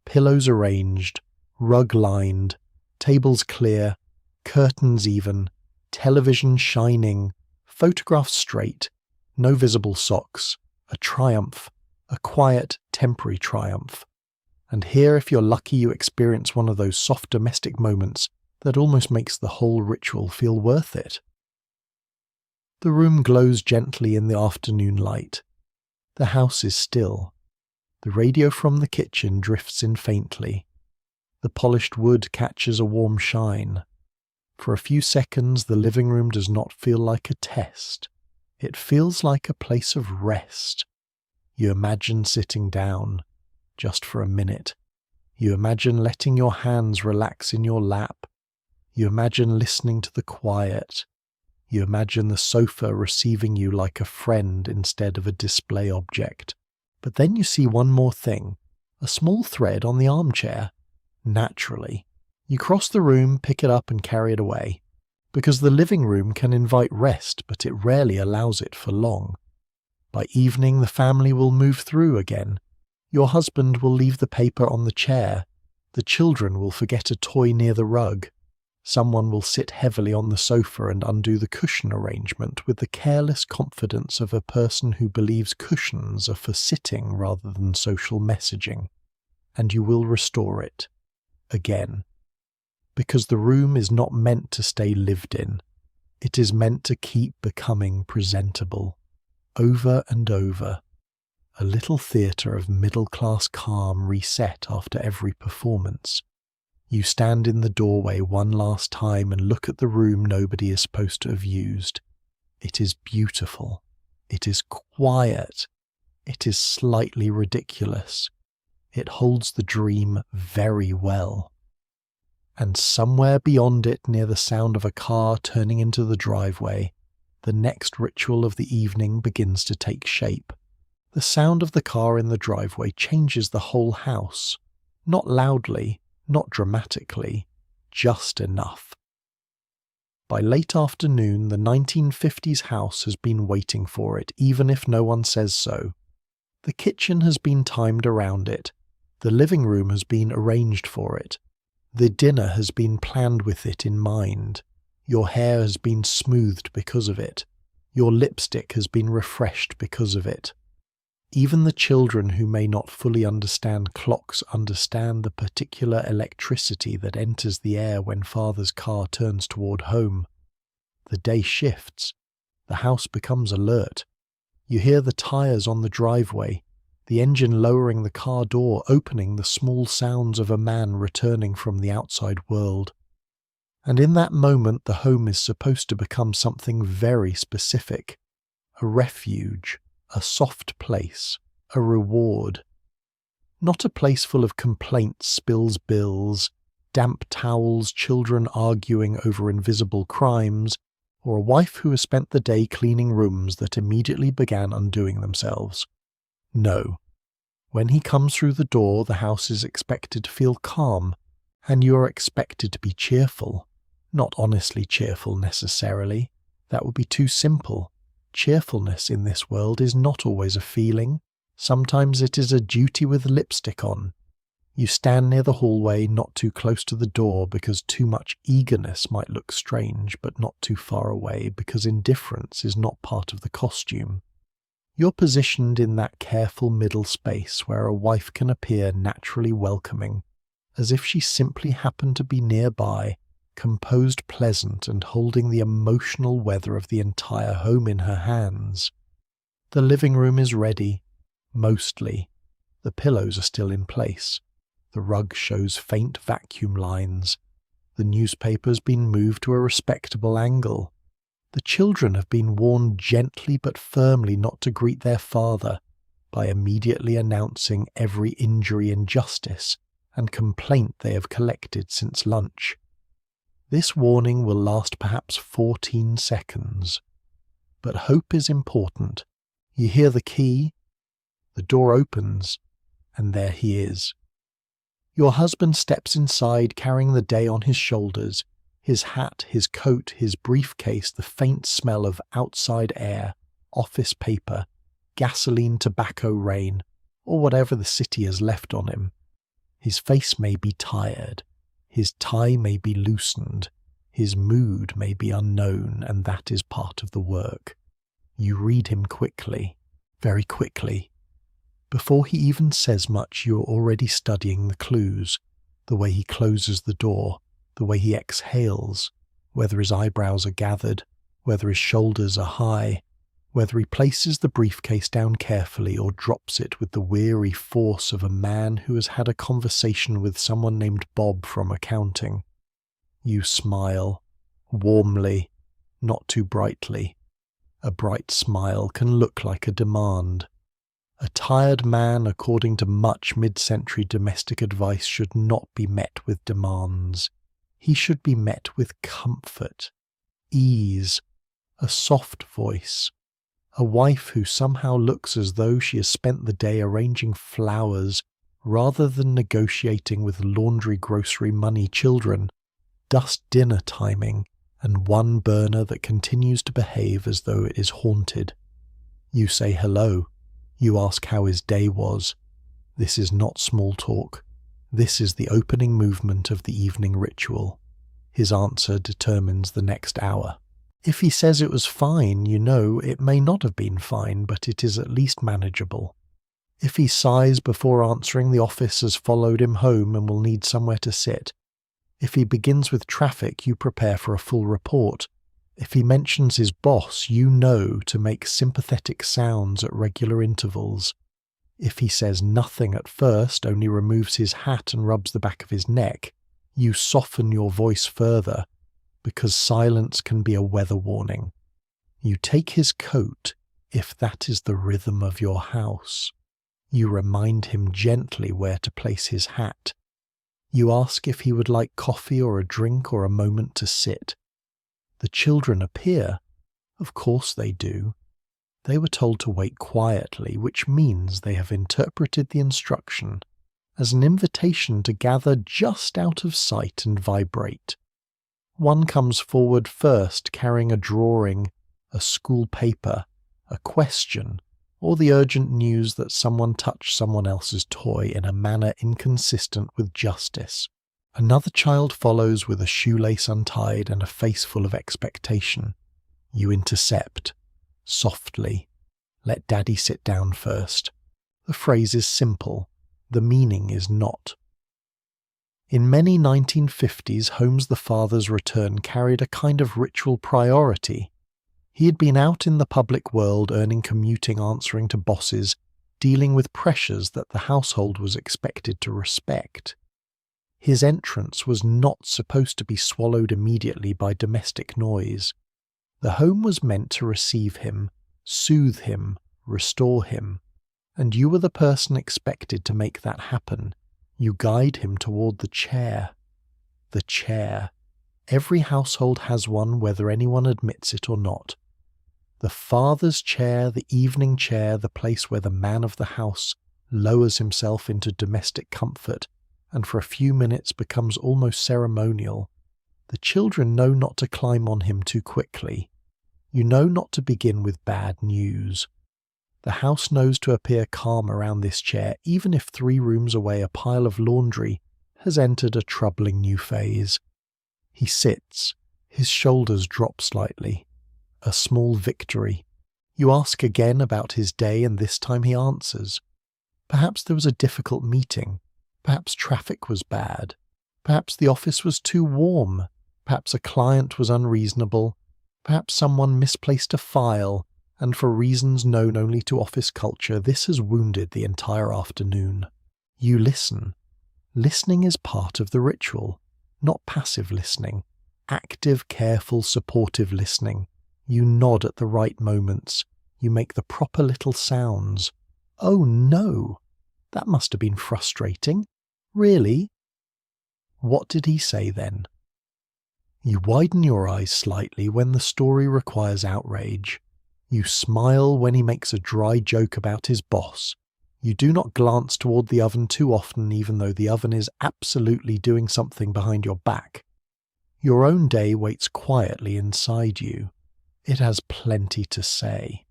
pillows arranged, rug lined, tables clear, curtains even, television shining, photographs straight, no visible socks, a triumph, a quiet, temporary triumph. And here, if you're lucky, you experience one of those soft domestic moments that almost makes the whole ritual feel worth it. The room glows gently in the afternoon light. The house is still. The radio from the kitchen drifts in faintly. The polished wood catches a warm shine. For a few seconds, the living room does not feel like a test. It feels like a place of rest. You imagine sitting down, just for a minute. You imagine letting your hands relax in your lap. You imagine listening to the quiet. You imagine the sofa receiving you like a friend instead of a display object. But then you see one more thing, a small thread on the armchair. Naturally, you cross the room, pick it up and carry it away. Because the living room can invite rest, but it rarely allows it for long. By evening, the family will move through again. Your husband will leave the paper on the chair. The children will forget a toy near the rug. Someone will sit heavily on the sofa and undo the cushion arrangement with the careless confidence of a person who believes cushions are for sitting rather than social messaging. And you will restore it. Again. Because the room is not meant to stay lived in. It is meant to keep becoming presentable. Over and over. A little theatre of middle-class calm reset after every performance. You stand in the doorway one last time and look at the room nobody is supposed to have used. It is beautiful. It is quiet. It is slightly ridiculous. It holds the dream very well. And somewhere beyond it, near the sound of a car turning into the driveway, the next ritual of the evening begins to take shape. The sound of the car in the driveway changes the whole house. Not loudly, not dramatically, just enough. By late afternoon, the 1950s house has been waiting for it, even if no one says so. The kitchen has been timed around it. The living room has been arranged for it. The dinner has been planned with it in mind. Your hair has been smoothed because of it. Your lipstick has been refreshed because of it. Even the children who may not fully understand clocks understand the particular electricity that enters the air when father's car turns toward home. The day shifts. The house becomes alert. You hear the tires on the driveway, the engine lowering the car door, opening, the small sounds of a man returning from the outside world. And in that moment, the home is supposed to become something very specific. A refuge, a soft place, a reward. Not a place full of complaints, spills bills, damp towels, children arguing over invisible crimes, or a wife who has spent the day cleaning rooms that immediately began undoing themselves. No. When he comes through the door, the house is expected to feel calm, and you are expected to be cheerful. Not honestly cheerful necessarily. That would be too simple. Cheerfulness in this world is not always a feeling. Sometimes it is a duty with lipstick on. You stand near the hallway, not too close to the door because too much eagerness might look strange, but not too far away because indifference is not part of the costume. You're positioned in that careful middle space where a wife can appear naturally welcoming, as if she simply happened to be nearby, composed, pleasant, and holding the emotional weather of the entire home in her hands. The living room is ready, mostly. The pillows are still in place. The rug shows faint vacuum lines. The newspaper's been moved to a respectable angle. The children have been warned gently but firmly not to greet their father by immediately announcing every injury, injustice, and complaint they have collected since lunch. This warning will last perhaps 14 seconds. But hope is important. You hear the key, the door opens, and there he is. Your husband steps inside carrying the day on his shoulders, his hat, his coat, his briefcase, the faint smell of outside air, office paper, gasoline, tobacco, rain, or whatever the city has left on him. His face may be tired. His tie may be loosened, his mood may be unknown, and that is part of the work. You read him quickly, very quickly. Before he even says much, you are already studying the clues, the way he closes the door, the way he exhales, whether his eyebrows are gathered, whether his shoulders are high, whether he places the briefcase down carefully or drops it with the weary force of a man who has had a conversation with someone named Bob from accounting. You smile, warmly, not too brightly. A bright smile can look like a demand. A tired man, according to much mid-century domestic advice, should not be met with demands. He should be met with comfort, ease, a soft voice. A wife who somehow looks as though she has spent the day arranging flowers rather than negotiating with laundry, grocery, money, children, dust dinner timing, and one burner that continues to behave as though it is haunted. You say hello. You ask how his day was. This is not small talk. This is the opening movement of the evening ritual. His answer determines the next hour. If he says it was fine, you know it may not have been fine, but it is at least manageable. If he sighs before answering, the office has followed him home and will need somewhere to sit. If he begins with traffic, you prepare for a full report. If he mentions his boss, you know to make sympathetic sounds at regular intervals. If he says nothing at first, only removes his hat and rubs the back of his neck, you soften your voice further, because silence can be a weather warning. You take his coat, if that is the rhythm of your house. You remind him gently where to place his hat. You ask if he would like coffee or a drink or a moment to sit. The children appear. Of course they do. They were told to wait quietly, which means they have interpreted the instruction as an invitation to gather just out of sight and vibrate. One comes forward first carrying a drawing, a school paper, a question, or the urgent news that someone touched someone else's toy in a manner inconsistent with justice. Another child follows with a shoelace untied and a face full of expectation. You intercept. Softly. Let Daddy sit down first. The phrase is simple. The meaning is not. In many 1950s homes, the father's return carried a kind of ritual priority. He had been out in the public world, earning, commuting, answering to bosses, dealing with pressures that the household was expected to respect. His entrance was not supposed to be swallowed immediately by domestic noise. The home was meant to receive him, soothe him, restore him, and you were the person expected to make that happen. You guide him toward the chair. The chair. Every household has one, whether anyone admits it or not. The father's chair, the evening chair, the place where the man of the house lowers himself into domestic comfort and for a few minutes becomes almost ceremonial. The children know not to climb on him too quickly. You know not to begin with bad news. The house knows to appear calm around this chair, even if 3 rooms away a pile of laundry has entered a troubling new phase. He sits. His shoulders drop slightly. A small victory. You ask again about his day, and this time he answers. Perhaps there was a difficult meeting. Perhaps traffic was bad. Perhaps the office was too warm. Perhaps a client was unreasonable. Perhaps someone misplaced a file, and for reasons known only to office culture, this has wounded the entire afternoon. You listen. Listening is part of the ritual, not passive listening. Active, careful, supportive listening. You nod at the right moments. You make the proper little sounds. Oh no! That must have been frustrating. Really? What did he say then? You widen your eyes slightly when the story requires outrage. You smile when he makes a dry joke about his boss. You do not glance toward the oven too often, even though the oven is absolutely doing something behind your back. Your own day waits quietly inside you. It has plenty to say.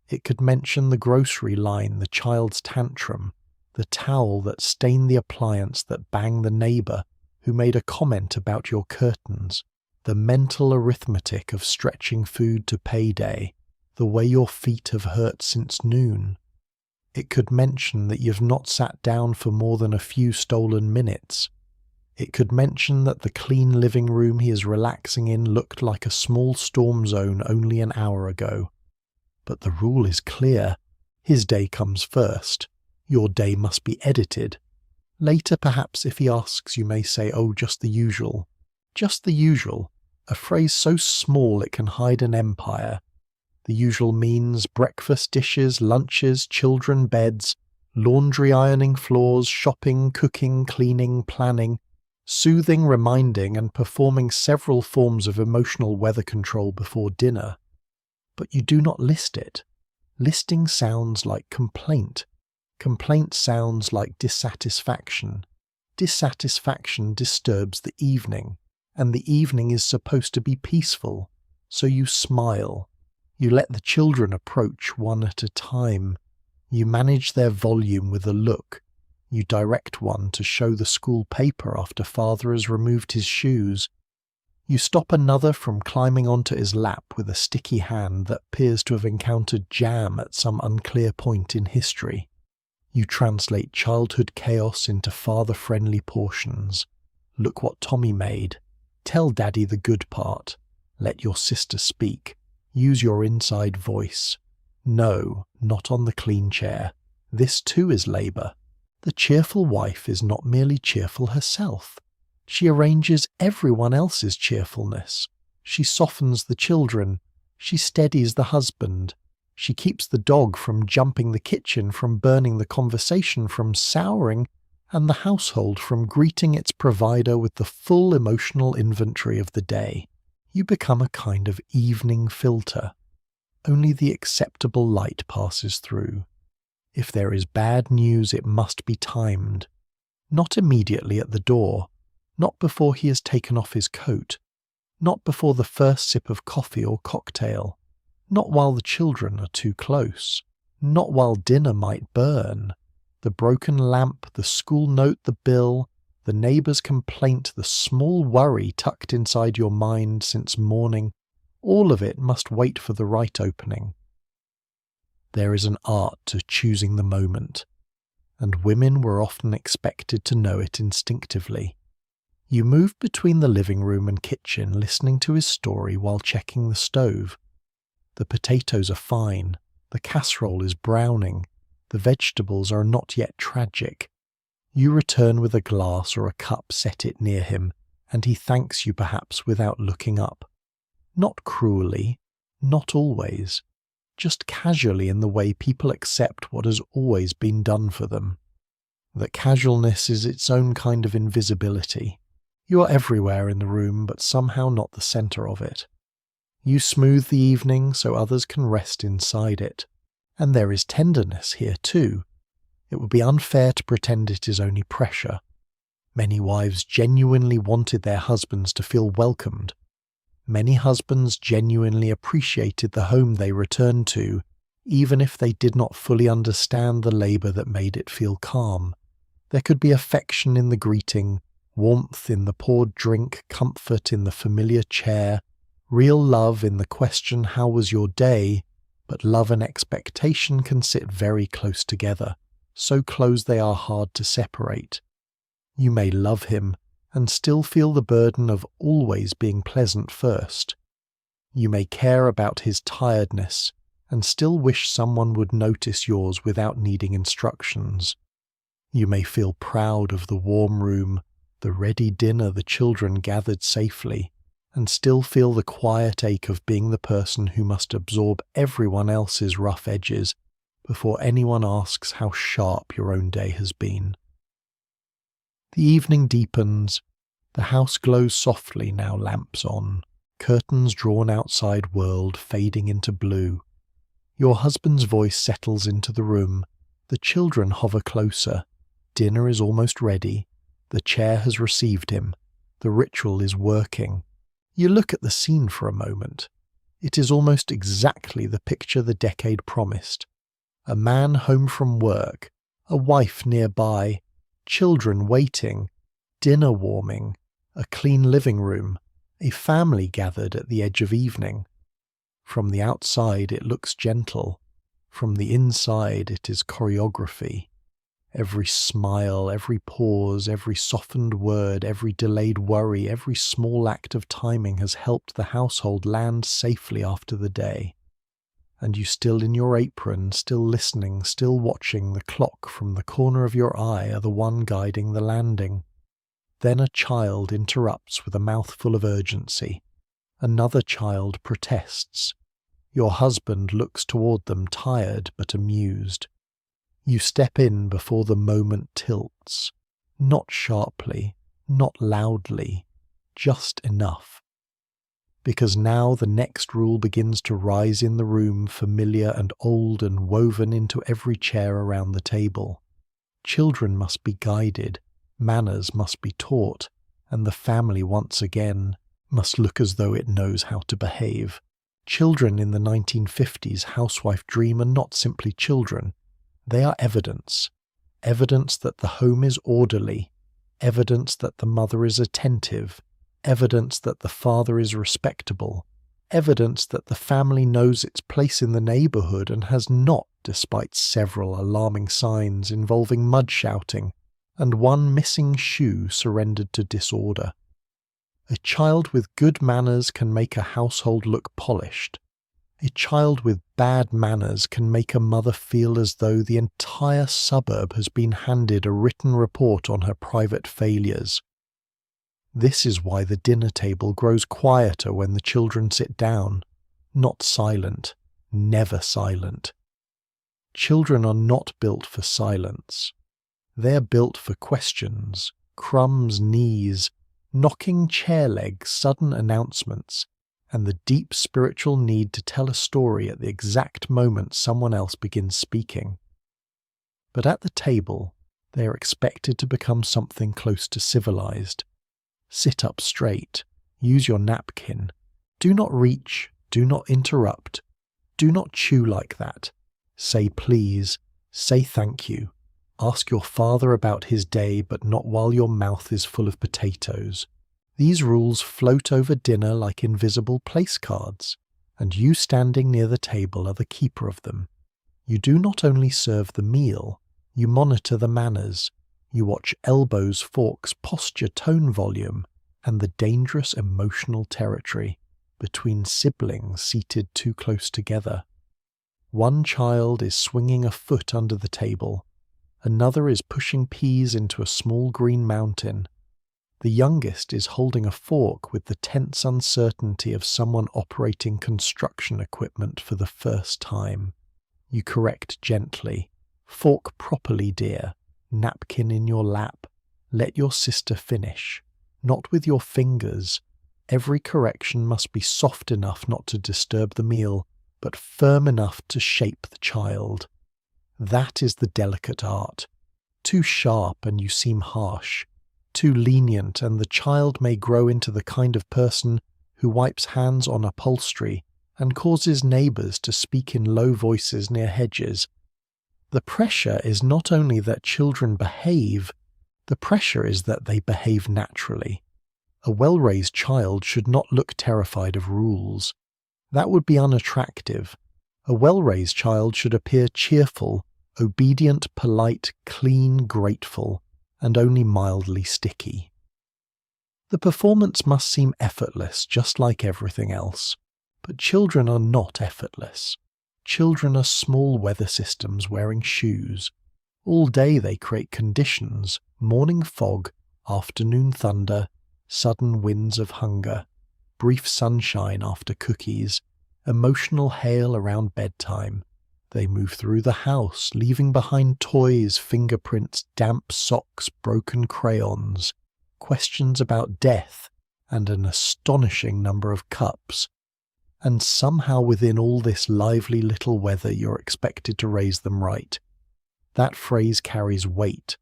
It could mention the grocery line, the child's tantrum, the towel that stained the appliance, that banged the neighbour who made a comment about your curtains, the mental arithmetic of stretching food to payday, the way your feet have hurt since noon. It could mention that you've not sat down for more than a few stolen minutes. It could mention that the clean living room he is relaxing in looked like a small storm zone only an hour ago. But the rule is clear. His day comes first. Your day must be edited. Later, perhaps, if he asks, you may say, oh, just the usual. Just the usual, a phrase so small it can hide an empire. The usual means breakfast dishes, lunches, children beds, laundry ironing floors, shopping, cooking, cleaning, planning, soothing, reminding, and performing several forms of emotional weather control before dinner. But you do not list it. Listing sounds like complaint. Complaint sounds like dissatisfaction. Dissatisfaction disturbs the evening, and the evening is supposed to be peaceful, so you smile. You let the children approach one at a time. You manage their volume with a look. You direct one to show the school paper after father has removed his shoes. You stop another from climbing onto his lap with a sticky hand that appears to have encountered jam at some unclear point in history. You translate childhood chaos into father-friendly portions. Look what Tommy made. Tell Daddy the good part. Let your sister speak. Use your inside voice. No, not on the clean chair. This too is labour. The cheerful wife is not merely cheerful herself. She arranges everyone else's cheerfulness. She softens the children. She steadies the husband. She keeps the dog from jumping the kitchen, from burning the conversation, from souring, and the household from greeting its provider with the full emotional inventory of the day. You become a kind of evening filter. Only the acceptable light passes through. If there is bad news, it must be timed. Not immediately at the door, not before he has taken off his coat. not before the first sip of coffee or cocktail, not while the children are too close, not while dinner might burn. The broken lamp, the school note, the bill, the neighbour's complaint, the small worry tucked inside your mind since morning, all of it must wait for the right opening. There is an art to choosing the moment, and women were often expected to know it instinctively. You moved between the living room and kitchen listening to his story while checking the stove. The potatoes are fine, the casserole is browning, the vegetables are not yet tragic. You return with a glass or a cup, set it near him, and he thanks you perhaps without looking up. Not cruelly, not always, just casually in the way people accept what has always been done for them. That casualness is its own kind of invisibility. You are everywhere in the room, but somehow not the centre of it. You smooth the evening so others can rest inside it. And there is tenderness here too. It would be unfair to pretend it is only pressure. Many wives genuinely wanted their husbands to feel welcomed. Many husbands genuinely appreciated the home they returned to, even if they did not fully understand the labour that made it feel calm. There could be affection in the greeting, warmth in the poured drink, comfort in the familiar chair, real love in the question, "How was your day?" But love and expectation can sit very close together, so close they are hard to separate. You may love him and still feel the burden of always being pleasant first. You may care about his tiredness and still wish someone would notice yours without needing instructions. You may feel proud of the warm room, the ready dinner, the children gathered safely, and still feel the quiet ache of being the person who must absorb everyone else's rough edges before anyone asks how sharp your own day has been. The evening deepens. The house glows softly now, lamps on, curtains drawn outside, world fading into blue. Your husband's voice settles into the room. The children hover closer. Dinner is almost ready. The chair has received him. The ritual is working. You look at the scene for a moment. It is almost exactly the picture the decade promised. A man home from work, a wife nearby, children waiting, dinner warming, a clean living room, a family gathered at the edge of evening. From the outside it looks gentle. From the inside it is choreography. Every smile, every pause, every softened word, every delayed worry, every small act of timing has helped the household land safely after the day. And you still in your apron, still listening, still watching, the clock from the corner of your eye are the one guiding the landing. Then a child interrupts with a mouthful of urgency. Another child protests. Your husband looks toward them, tired but amused. You step in before the moment tilts, not sharply, not loudly, just enough. Because now the next rule begins to rise in the room, familiar and old and woven into every chair around the table. Children must be guided, manners must be taught, and the family once again must look as though it knows how to behave. Children in the 1950s housewife dream are not simply children. They are evidence. Evidence that the home is orderly. Evidence that the mother is attentive. Evidence that the father is respectable. Evidence that the family knows its place in the neighbourhood and has not, despite several alarming signs involving mud shouting and one missing shoe surrendered to disorder. A child with good manners can make a household look polished. A child with bad manners can make a mother feel as though the entire suburb has been handed a written report on her private failures. This is why the dinner table grows quieter when the children sit down, not silent, never silent. Children are not built for silence. They are built for questions, crumbs, knees, knocking chair legs, sudden announcements, and the deep spiritual need to tell a story at the exact moment someone else begins speaking. But at the table, they are expected to become something close to civilized. Sit up straight. Use your napkin. Do not reach. Do not interrupt. Do not chew like that. Say please. Say thank you. Ask your father about his day, but not while your mouth is full of potatoes. These rules float over dinner like invisible place cards, and you standing near the table are the keeper of them. You do not only serve the meal, you monitor the manners. You watch elbows, forks, posture, tone volume, and the dangerous emotional territory between siblings seated too close together. One child is swinging a foot under the table. Another is pushing peas into a small green mountain. The youngest is holding a fork with the tense uncertainty of someone operating construction equipment for the first time. You correct gently. Fork properly, dear. Napkin in your lap. Let your sister finish. Not with your fingers. Every correction must be soft enough not to disturb the meal, but firm enough to shape the child. That is the delicate art. Too sharp and you seem harsh. Too lenient and the child may grow into the kind of person who wipes hands on upholstery and causes neighbours to speak in low voices near hedges. The pressure is not only that children behave, the pressure is that they behave naturally. A well-raised child should not look terrified of rules. That would be unattractive. A well-raised child should appear cheerful, obedient, polite, clean, grateful, and only mildly sticky. The performance must seem effortless, just like everything else. But children are not effortless. Children are small weather systems wearing shoes. All day they create conditions: morning fog, afternoon thunder, sudden winds of hunger, brief sunshine after cookies, emotional hail around bedtime. They move through the house, leaving behind toys, fingerprints, damp socks, broken crayons, questions about death, and an astonishing number of cups. And somehow within all this lively little weather you're expected to raise them right. That phrase carries weight.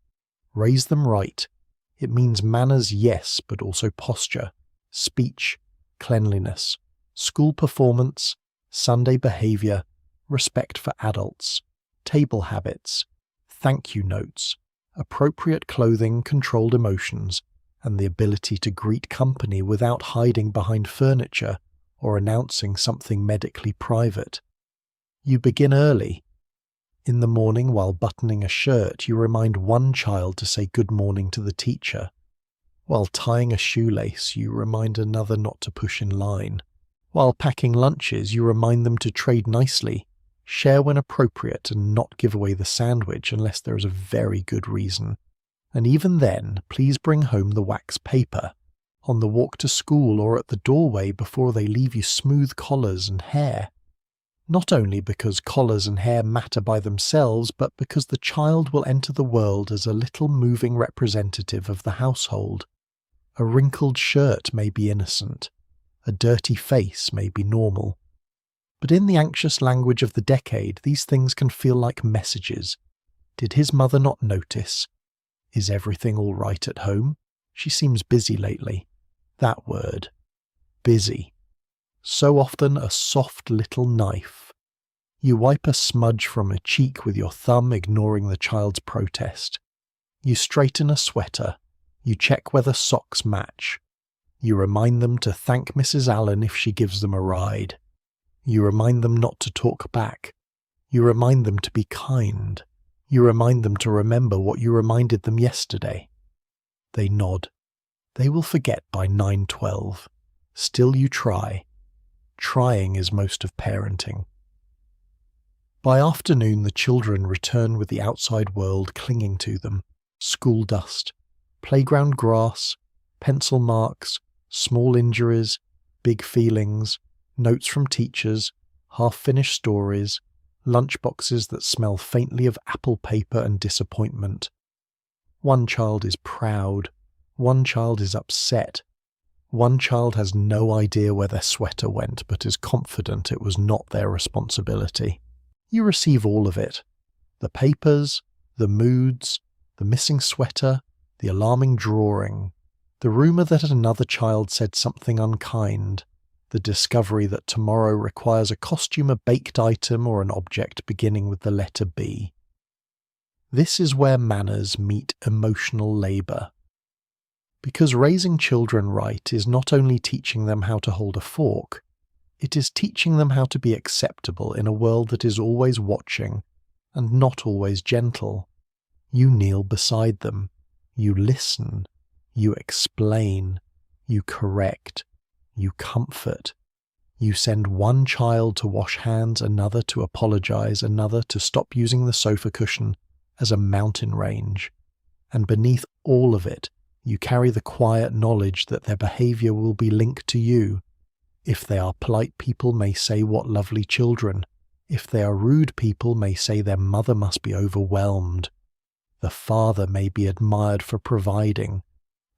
Raise them right. It means manners, yes, but also posture, speech, cleanliness, school performance, Sunday behaviour, respect for adults, table habits, thank you notes, appropriate clothing, controlled emotions, and the ability to greet company without hiding behind furniture or announcing something medically private. You begin early. In the morning, while buttoning a shirt, you remind one child to say good morning to the teacher. While tying a shoelace, you remind another not to push in line. While packing lunches, you remind them to trade nicely, share when appropriate, and not give away the sandwich unless there is a very good reason. And even then, please bring home the wax paper. On the walk to school or at the doorway before they leave you smooth collars and hair. Not only because collars and hair matter by themselves, but because the child will enter the world as a little moving representative of the household. A wrinkled shirt may be innocent. A dirty face may be normal. But in the anxious language of the decade, these things can feel like messages. Did his mother not notice? Is everything all right at home? She seems busy lately. That word. Busy. So often a soft little knife. You wipe a smudge from a cheek with your thumb, ignoring the child's protest. You straighten a sweater. You check whether socks match. You remind them to thank Mrs. Allen if she gives them a ride. You remind them not to talk back. You remind them to be kind. You remind them to remember what you reminded them yesterday. They nod. They will forget by 9:12. Still you try. Trying is most of parenting. By afternoon the children return with the outside world clinging to them. School dust, playground grass, pencil marks, small injuries, big feelings, notes from teachers, half-finished stories, lunchboxes that smell faintly of apple paper and disappointment. One child is proud. One child is upset. One child has no idea where their sweater went, but is confident it was not their responsibility. You receive all of it. The papers, the moods, the missing sweater, the alarming drawing. The rumour that another child said something unkind, the discovery that tomorrow requires a costume, a baked item, or an object beginning with the letter B. This is where manners meet emotional labour. Because raising children right is not only teaching them how to hold a fork, it is teaching them how to be acceptable in a world that is always watching and not always gentle. You kneel beside them, you listen, you explain, you correct, you comfort. You send one child to wash hands, another to apologize, another to stop using the sofa cushion as a mountain range. And beneath all of it, you carry the quiet knowledge that their behavior will be linked to you. If they are polite, people may say, "What lovely children." If they are rude, people may say their mother must be overwhelmed. The father may be admired for providing.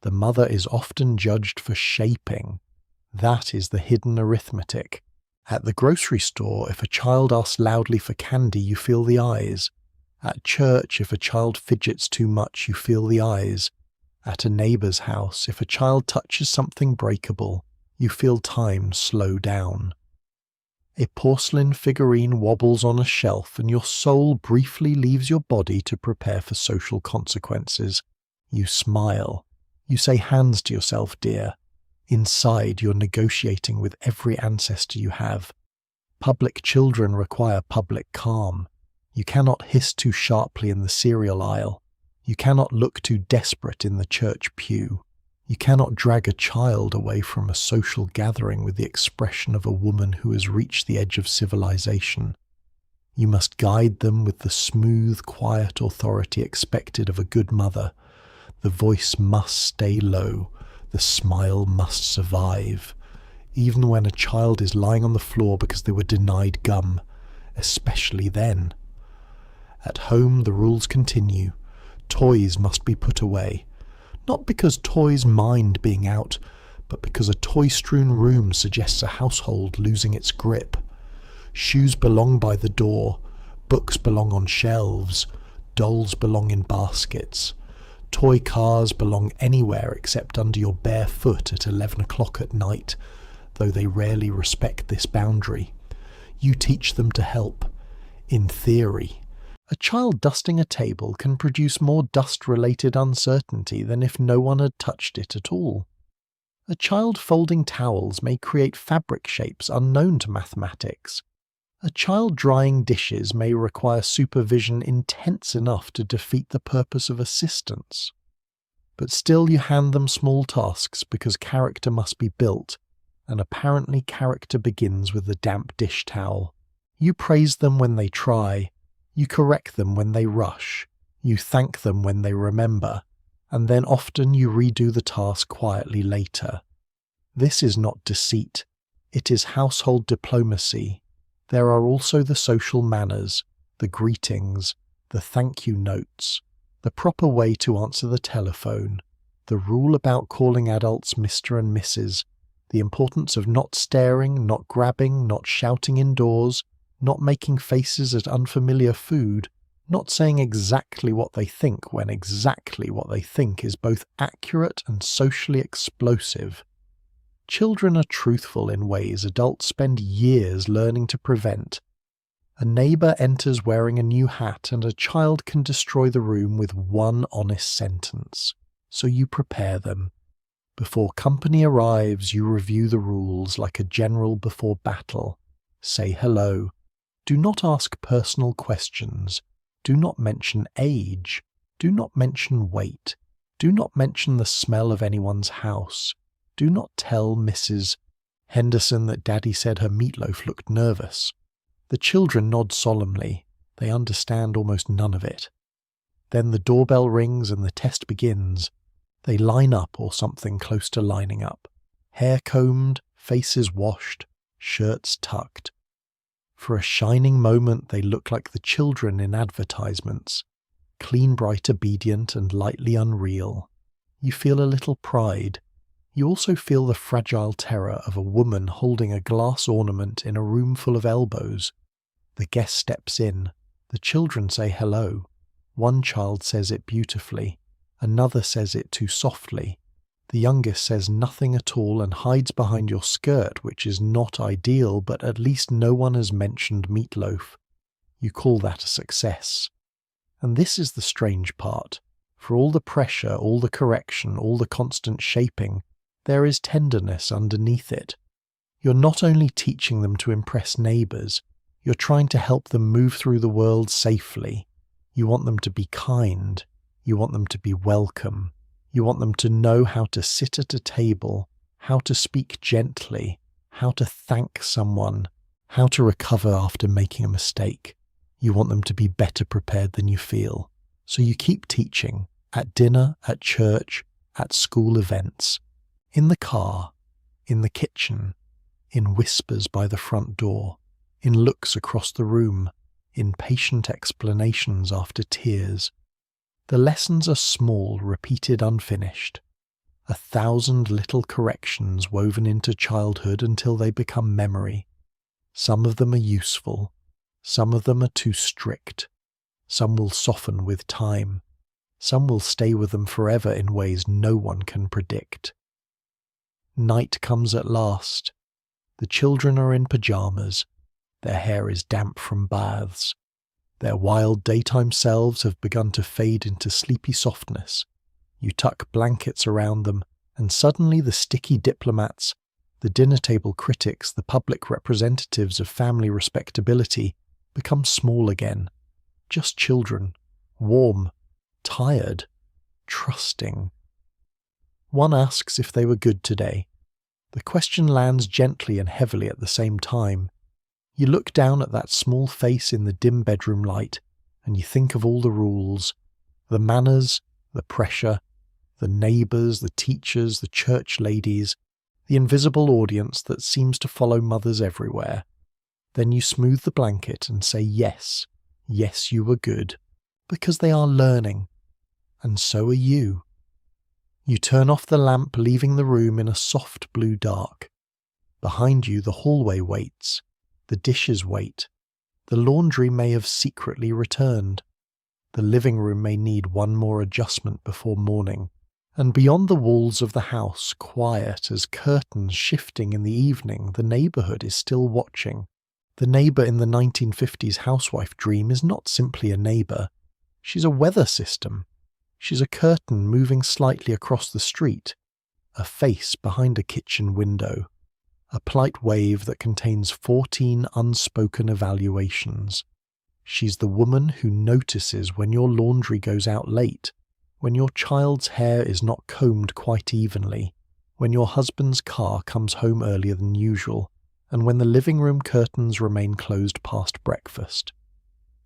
The mother is often judged for shaping. That is the hidden arithmetic. At the grocery store, if a child asks loudly for candy, you feel the eyes. At church, if a child fidgets too much, you feel the eyes. At a neighbour's house, if a child touches something breakable, you feel time slow down. A porcelain figurine wobbles on a shelf and your soul briefly leaves your body to prepare for social consequences. You smile. You say hands to yourself, dear. Inside, you're negotiating with every ancestor you have. Public children require public calm. You cannot hiss too sharply in the cereal aisle. You cannot look too desperate in the church pew. You cannot drag a child away from a social gathering with the expression of a woman who has reached the edge of civilization. You must guide them with the smooth, quiet authority expected of a good mother. The voice must stay low. The smile must survive. Even when a child is lying on the floor because they were denied gum, especially then. At home, the rules continue. Toys must be put away. Not because toys mind being out, but because a toy-strewn room suggests a household losing its grip. Shoes belong by the door, books belong on shelves, dolls belong in baskets. Toy cars belong anywhere except under your bare foot at 11 o'clock at night, though they rarely respect this boundary. You teach them to help. In theory. A child dusting a table can produce more dust-related uncertainty than if no one had touched it at all. A child folding towels may create fabric shapes unknown to mathematics. A child drying dishes may require supervision intense enough to defeat the purpose of assistance. But still you hand them small tasks because character must be built, and apparently character begins with the damp dish towel. You praise them when they try. You correct them when they rush, you thank them when they remember, and then often you redo the task quietly later. This is not deceit, it is household diplomacy. There are also the social manners, the greetings, the thank you notes, the proper way to answer the telephone, the rule about calling adults Mr. and Mrs., the importance of not staring, not grabbing, not shouting indoors, not making faces at unfamiliar food, not saying exactly what they think when exactly what they think is both accurate and socially explosive. Children are truthful in ways adults spend years learning to prevent. A neighbour enters wearing a new hat and a child can destroy the room with one honest sentence, so you prepare them. Before company arrives, you review the rules like a general before battle. Say hello. Do not ask personal questions. Do not mention age. Do not mention weight. Do not mention the smell of anyone's house. Do not tell Mrs. Henderson that Daddy said her meatloaf looked nervous. The children nod solemnly. They understand almost none of it. Then the doorbell rings and the test begins. They line up or something close to lining up. Hair combed, faces washed, shirts tucked. For a shining moment they look like the children in advertisements, clean, bright, obedient, and lightly unreal. You feel a little pride. You also feel the fragile terror of a woman holding a glass ornament in a room full of elbows. The guest steps in. The children say hello. One child says it beautifully. Another says it too softly. The youngest says nothing at all and hides behind your skirt, which is not ideal, but at least no one has mentioned meatloaf. You call that a success. And this is the strange part. For all the pressure, all the correction, all the constant shaping, there is tenderness underneath it. You're not only teaching them to impress neighbours, you're trying to help them move through the world safely. You want them to be kind. You want them to be welcome. You want them to know how to sit at a table, how to speak gently, how to thank someone, how to recover after making a mistake. You want them to be better prepared than you feel. So you keep teaching, at dinner, at church, at school events, in the car, in the kitchen, in whispers by the front door, in looks across the room, in patient explanations after tears. The lessons are small, repeated unfinished. 1,000 little corrections woven into childhood until they become memory. Some of them are useful. Some of them are too strict. Some will soften with time. Some will stay with them forever in ways no one can predict. Night comes at last. The children are in pajamas. Their hair is damp from baths. Their wild daytime selves have begun to fade into sleepy softness. You tuck blankets around them, and suddenly the sticky diplomats, the dinner table critics, the public representatives of family respectability, become small again. Just children, warm, tired, trusting. One asks if they were good today. The question lands gently and heavily at the same time. You look down at that small face in the dim bedroom light, and you think of all the rules, the manners, the pressure, the neighbours, the teachers, the church ladies, the invisible audience that seems to follow mothers everywhere. Then you smooth the blanket and say yes, yes, you were good, because they are learning, and so are you. You turn off the lamp, leaving the room in a soft blue dark. Behind you the hallway waits. The dishes wait. The laundry may have secretly returned. The living room may need one more adjustment before morning. And beyond the walls of the house, quiet as curtains shifting in the evening, the neighbourhood is still watching. The neighbour in the 1950s housewife dream is not simply a neighbour. She's a weather system. She's a curtain moving slightly across the street, a face behind a kitchen window, a polite wave that contains 14 unspoken evaluations. She's the woman who notices when your laundry goes out late, when your child's hair is not combed quite evenly, when your husband's car comes home earlier than usual, and when the living room curtains remain closed past breakfast.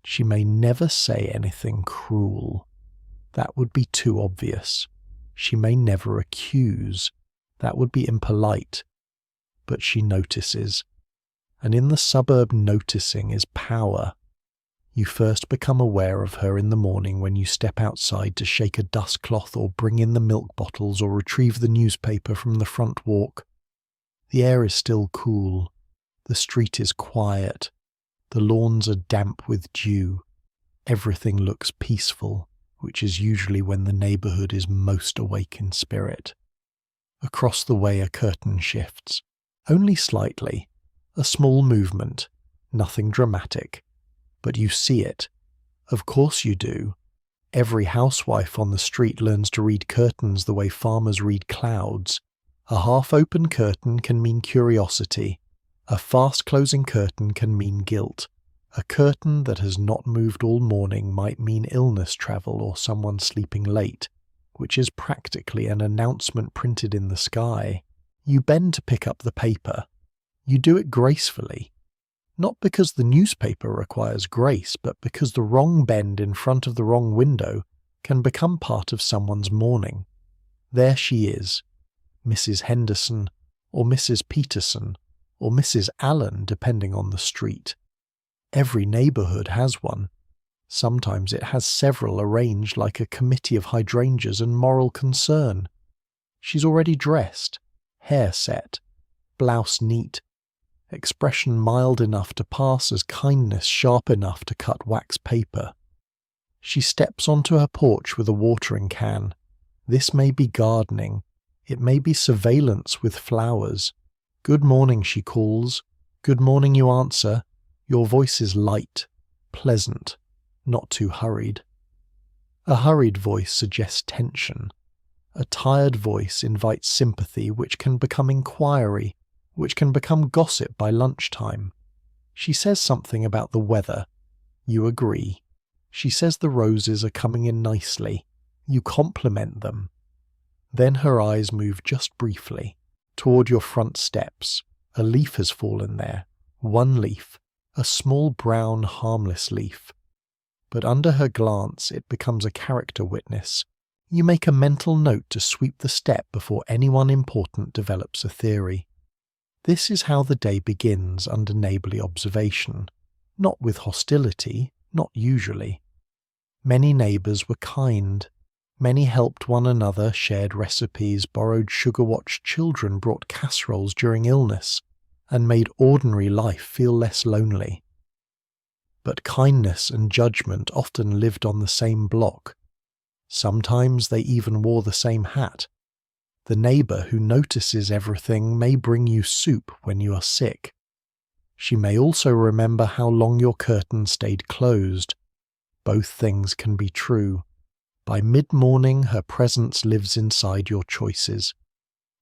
She may never say anything cruel. That would be too obvious. She may never accuse. That would be impolite. But she notices. And in the suburb, noticing is power. You first become aware of her in the morning when you step outside to shake a dust cloth or bring in the milk bottles or retrieve the newspaper from the front walk. The air is still cool. The street is quiet. The lawns are damp with dew. Everything looks peaceful, which is usually when the neighbourhood is most awake in spirit. Across the way a curtain shifts. Only slightly, a small movement, nothing dramatic, but you see it. Of course you do. Every housewife on the street learns to read curtains the way farmers read clouds. A half-open curtain can mean curiosity. A fast-closing curtain can mean guilt. A curtain that has not moved all morning might mean illness travel or someone sleeping late, which is practically an announcement printed in the sky. You bend to pick up the paper. You do it gracefully. Not because the newspaper requires grace, but because the wrong bend in front of the wrong window can become part of someone's morning. There she is, Mrs. Henderson, or Mrs. Peterson, or Mrs. Allen, depending on the street. Every neighbourhood has one. Sometimes it has several arranged like a committee of hydrangeas and moral concern. She's already dressed, hair set, blouse neat, expression mild enough to pass as kindness sharp enough to cut wax paper. She steps onto her porch with a watering can. This may be gardening. It may be surveillance with flowers. Good morning, she calls. Good morning, you answer. Your voice is light, pleasant, not too hurried. A hurried voice suggests tension. A tired voice invites sympathy, which can become inquiry, which can become gossip by lunchtime. She says something about the weather. You agree. She says the roses are coming in nicely. You compliment them. Then her eyes move just briefly, toward your front steps. A leaf has fallen there. One leaf. A small brown harmless leaf. But under her glance it becomes a character witness. You make a mental note to sweep the step before anyone important develops a theory. This is how the day begins under neighbourly observation. Not with hostility, not usually. Many neighbours were kind. Many helped one another, shared recipes, borrowed sugar-watched children, brought casseroles during illness, and made ordinary life feel less lonely. But kindness and judgment often lived on the same block. Sometimes they even wore the same hat. The neighbour who notices everything may bring you soup when you are sick. She may also remember how long your curtain stayed closed. Both things can be true. By mid-morning, her presence lives inside your choices.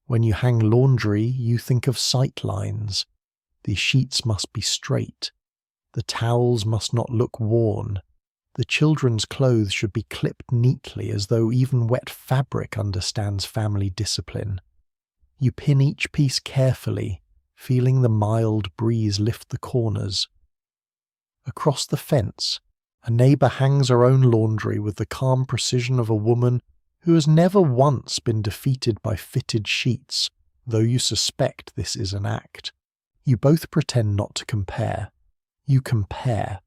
When you hang laundry, you think of sight lines. The sheets must be straight. The towels must not look worn. The children's clothes should be clipped neatly, as though even wet fabric understands family discipline. You pin each piece carefully, feeling the mild breeze lift the corners. Across the fence, a neighbour hangs her own laundry with the calm precision of a woman who has never once been defeated by fitted sheets, though you suspect this is an act. You both pretend not to compare. You compare.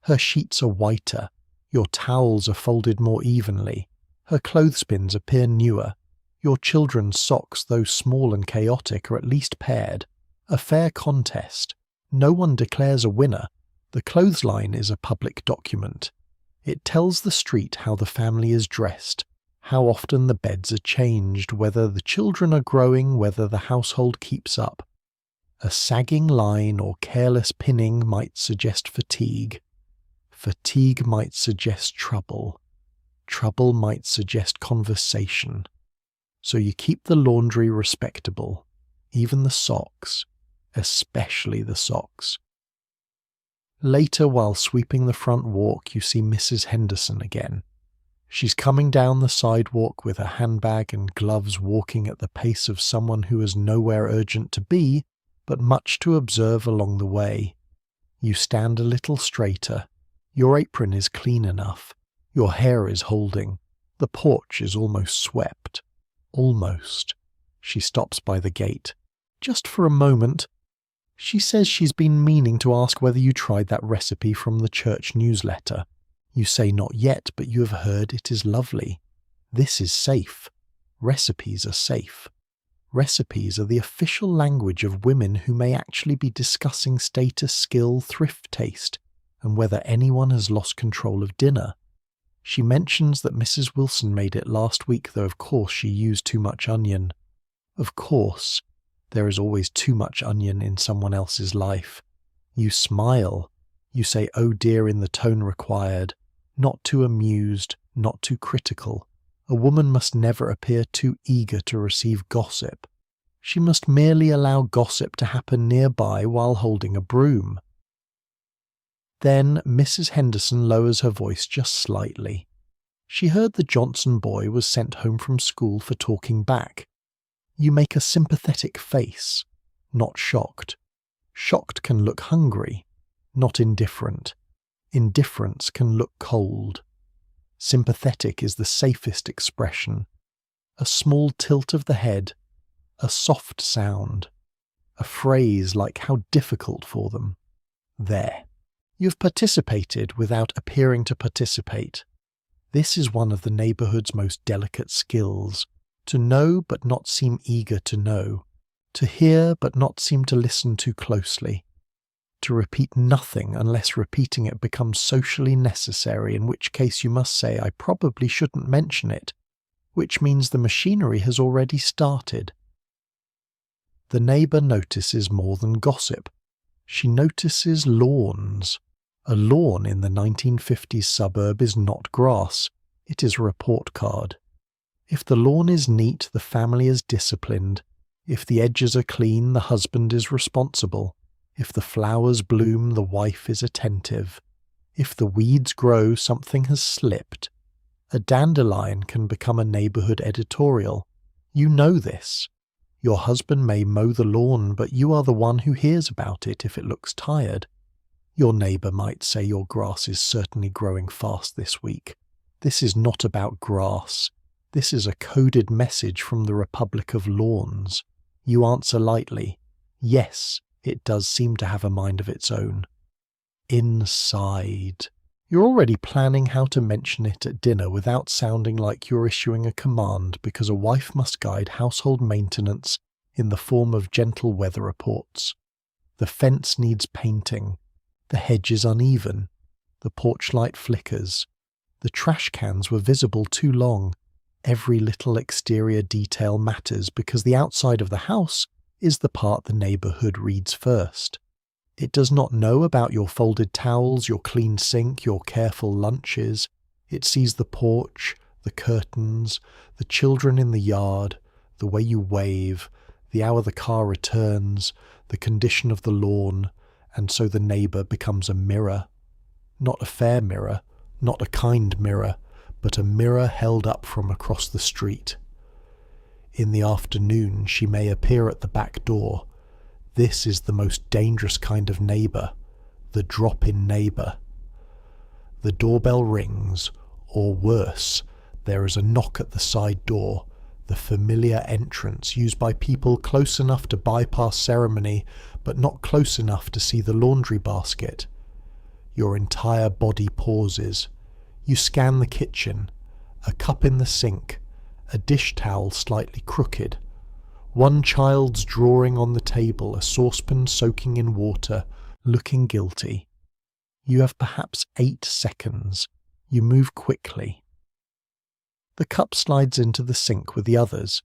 Her sheets are whiter. Your towels are folded more evenly. Her clothespins appear newer. Your children's socks, though small and chaotic, are at least paired. A fair contest. No one declares a winner. The clothesline is a public document. It tells the street how the family is dressed, how often the beds are changed, whether the children are growing, whether the household keeps up. A sagging line or careless pinning might suggest fatigue. Fatigue might suggest trouble. Trouble might suggest conversation. So you keep the laundry respectable, even the socks, especially the socks. Later, while sweeping the front walk, you see Mrs. Henderson again. She's coming down the sidewalk with her handbag and gloves, walking at the pace of someone who has nowhere urgent to be, but much to observe along the way. You stand a little straighter. Your apron is clean enough. Your hair is holding. The porch is almost swept. Almost. She stops by the gate. Just for a moment. She says she's been meaning to ask whether you tried that recipe from the church newsletter. You say not yet, but you have heard it is lovely. This is safe. Recipes are safe. Recipes are the official language of women who may actually be discussing status, skill, thrift taste, and whether anyone has lost control of dinner. She mentions that Mrs. Wilson made it last week, though of course she used too much onion. Of course. There is always too much onion in someone else's life. You smile. You say, "Oh dear," in the tone required. Not too amused, not too critical. A woman must never appear too eager to receive gossip. She must merely allow gossip to happen nearby while holding a broom. Then Mrs. Henderson lowers her voice just slightly. She heard the Johnson boy was sent home from school for talking back. You make a sympathetic face, not shocked. Shocked can look hungry, not indifferent. Indifference can look cold. Sympathetic is the safest expression. A small tilt of the head, a soft sound, a phrase like "how difficult for them." There. You've participated without appearing to participate. This is one of the neighbourhood's most delicate skills. To know but not seem eager to know. To hear but not seem to listen too closely. To repeat nothing unless repeating it becomes socially necessary, in which case you must say, "I probably shouldn't mention it," which means the machinery has already started. The neighbour notices more than gossip. She notices lawns. A lawn in the 1950s suburb is not grass, it is a report card. If the lawn is neat, the family is disciplined. If the edges are clean, the husband is responsible. If the flowers bloom, the wife is attentive. If the weeds grow, something has slipped. A dandelion can become a neighbourhood editorial. You know this. Your husband may mow the lawn, but you are the one who hears about it if it looks tired. Your neighbour might say your grass is certainly growing fast this week. This is not about grass. This is a coded message from the Republic of Lawns. You answer lightly. Yes, it does seem to have a mind of its own. Inside. You're already planning how to mention it at dinner without sounding like you're issuing a command because a wife must guide household maintenance in the form of gentle weather reports. The fence needs painting. The hedge is uneven. The porch light flickers. The trash cans were visible too long. Every little exterior detail matters because the outside of the house is the part the neighbourhood reads first. It does not know about your folded towels, your clean sink, your careful lunches. It sees the porch, the curtains, the children in the yard, the way you wave, the hour the car returns, the condition of the lawn, and so the neighbour becomes a mirror. Not a fair mirror, not a kind mirror, but a mirror held up from across the street. In the afternoon she may appear at the back door. This is the most dangerous kind of neighbour, the drop-in neighbour. The doorbell rings, or worse, there is a knock at the side door, the familiar entrance used by people close enough to bypass ceremony, but not close enough to see the laundry basket. Your entire body pauses. You scan the kitchen, a cup in the sink, a dish towel slightly crooked. One child's drawing on the table, a saucepan soaking in water, looking guilty. You have perhaps 8 seconds. You move quickly. The cup slides into the sink with the others.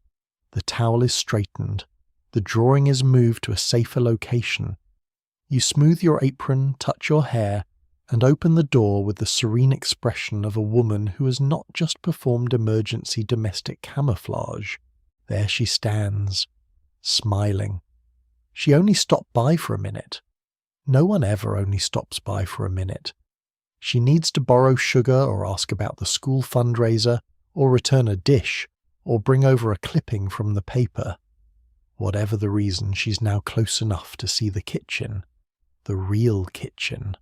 The towel is straightened. The drawing is moved to a safer location. You smooth your apron, touch your hair, and open the door with the serene expression of a woman who has not just performed emergency domestic camouflage. There she stands, smiling. She only stopped by for a minute. No one ever only stops by for a minute. She needs to borrow sugar or ask about the school fundraiser or return a dish or bring over a clipping from the paper. Whatever the reason, she's now close enough to see the kitchen. The real kitchen,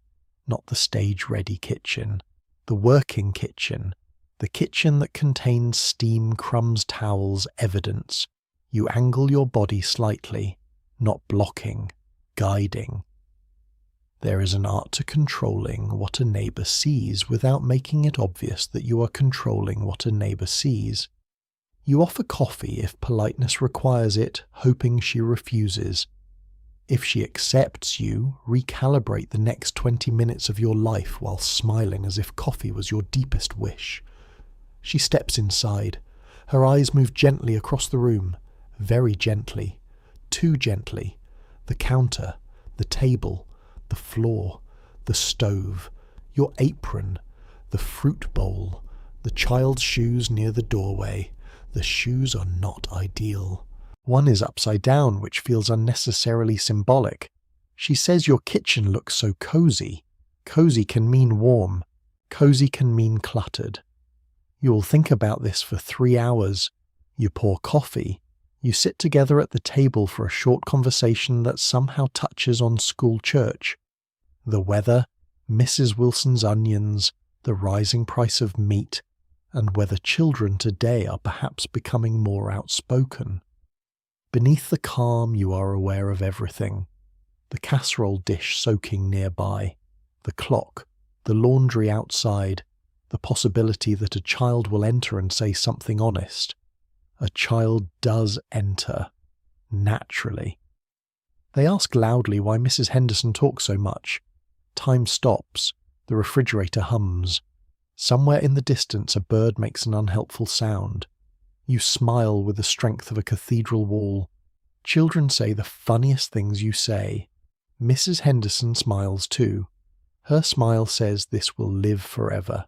not the stage-ready kitchen. The working kitchen. The kitchen that contains steam, crumbs, towels, evidence. You angle your body slightly, not blocking, guiding. There is an art to controlling what a neighbour sees without making it obvious that you are controlling what a neighbour sees. You offer coffee if politeness requires it, hoping she refuses. If she accepts, you recalibrate the next 20 minutes of your life while smiling as if coffee was your deepest wish. She steps inside. Her eyes move gently across the room, very gently, too gently. The counter, the table, the floor, the stove, your apron, the fruit bowl, the child's shoes near the doorway. The shoes are not ideal. One is upside down, which feels unnecessarily symbolic. She says your kitchen looks so cozy. Cozy can mean warm. Cozy can mean cluttered. You will think about this for 3 hours. You pour coffee. You sit together at the table for a short conversation that somehow touches on school church. The weather, Mrs. Wilson's onions, the rising price of meat, and whether children today are perhaps becoming more outspoken. Beneath the calm you are aware of everything. The casserole dish soaking nearby, the clock, the laundry outside, the possibility that a child will enter and say something honest. A child does enter, naturally. They ask loudly why Mrs. Henderson talks so much. Time stops. The refrigerator hums. Somewhere in the distance a bird makes an unhelpful sound. You smile with the strength of a cathedral wall. Children say the funniest things you say. Mrs. Henderson smiles too. Her smile says this will live forever.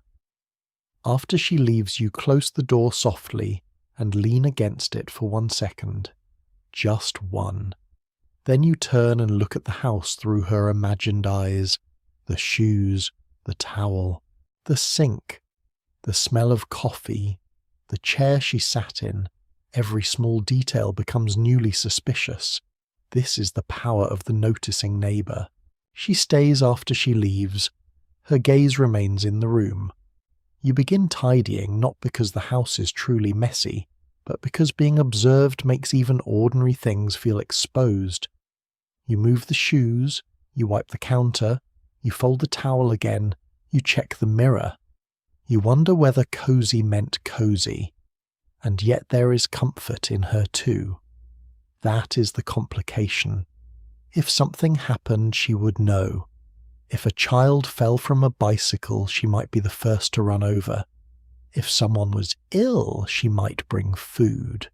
After she leaves, you close the door softly and lean against it for 1 second. Just one. Then you turn and look at the house through her imagined eyes. The shoes, the towel, the sink, the smell of coffee, the chair she sat in. Every small detail becomes newly suspicious. This is the power of the noticing neighbour. She stays after she leaves. Her gaze remains in the room. You begin tidying not because the house is truly messy, but because being observed makes even ordinary things feel exposed. You move the shoes, you wipe the counter, you fold the towel again, you check the mirror. You wonder whether cozy meant cozy, and yet there is comfort in her too. That is the complication. If something happened, she would know. If a child fell from a bicycle, she might be the first to run over. If someone was ill, she might bring food.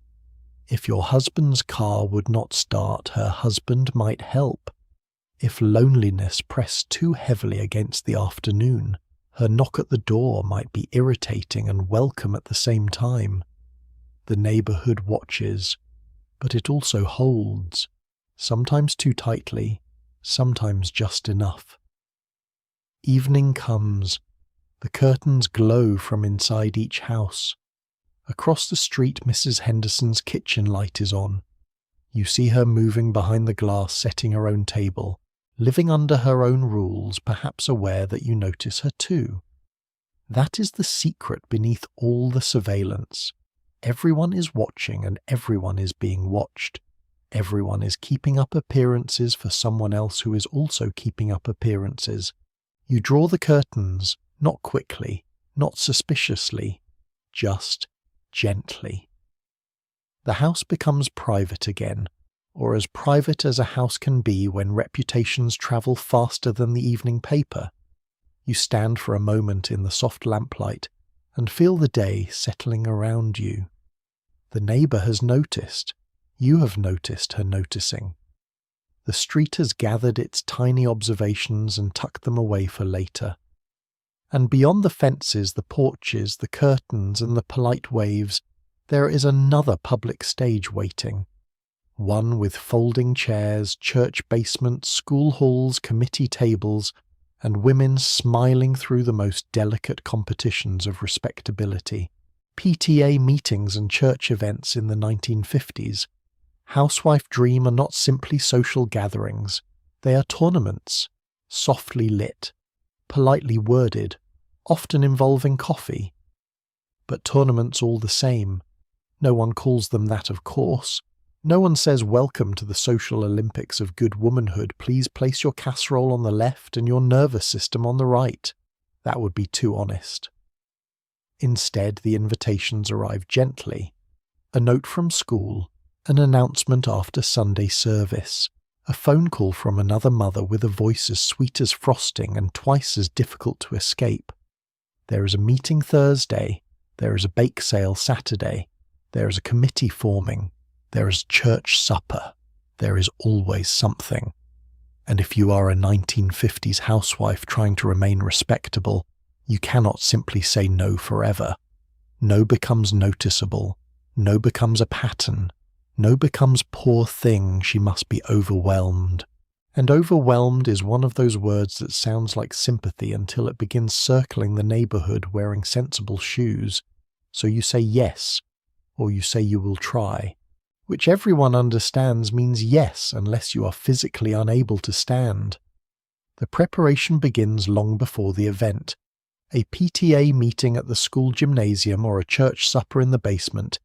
If your husband's car would not start, her husband might help. If loneliness pressed too heavily against the afternoon, her knock at the door might be irritating and welcome at the same time. The neighbourhood watches, but it also holds, sometimes too tightly, sometimes just enough. Evening comes. The curtains glow from inside each house. Across the street, Mrs. Henderson's kitchen light is on. You see her moving behind the glass, setting her own table, living under her own rules, perhaps aware that you notice her too. That is the secret beneath all the surveillance. Everyone is watching and everyone is being watched. Everyone is keeping up appearances for someone else who is also keeping up appearances. You draw the curtains, not quickly, not suspiciously, just gently. The house becomes private again, or as private as a house can be when reputations travel faster than the evening paper. You stand for a moment in the soft lamplight and feel the day settling around you. The neighbour has noticed. You have noticed her noticing. The street has gathered its tiny observations and tucked them away for later. And beyond the fences, the porches, the curtains, and the polite waves, there is another public stage waiting. One with folding chairs, church basements, school halls, committee tables, and women smiling through the most delicate competitions of respectability. PTA meetings and church events in the 1950s. Housewife Dream are not simply social gatherings. They are tournaments, softly lit, politely worded, often involving coffee. But tournaments all the same. No one calls them that, of course. No one says, "Welcome to the social Olympics of good womanhood. Please place your casserole on the left and your nervous system on the right." That would be too honest. Instead, the invitations arrive gently. A note from school, an announcement after Sunday service, a phone call from another mother with a voice as sweet as frosting and twice as difficult to escape. There is a meeting Thursday, there is a bake sale Saturday, there is a committee forming, there is church supper, there is always something. And if you are a 1950s housewife trying to remain respectable, you cannot simply say no forever. No becomes noticeable, no becomes a pattern, no becomes poor thing, she must be overwhelmed. And overwhelmed is one of those words that sounds like sympathy until it begins circling the neighbourhood wearing sensible shoes. So you say yes, or you say you will try, which everyone understands means yes unless you are physically unable to stand. The preparation begins long before the event. A PTA meeting at the school gymnasium or a church supper in the basement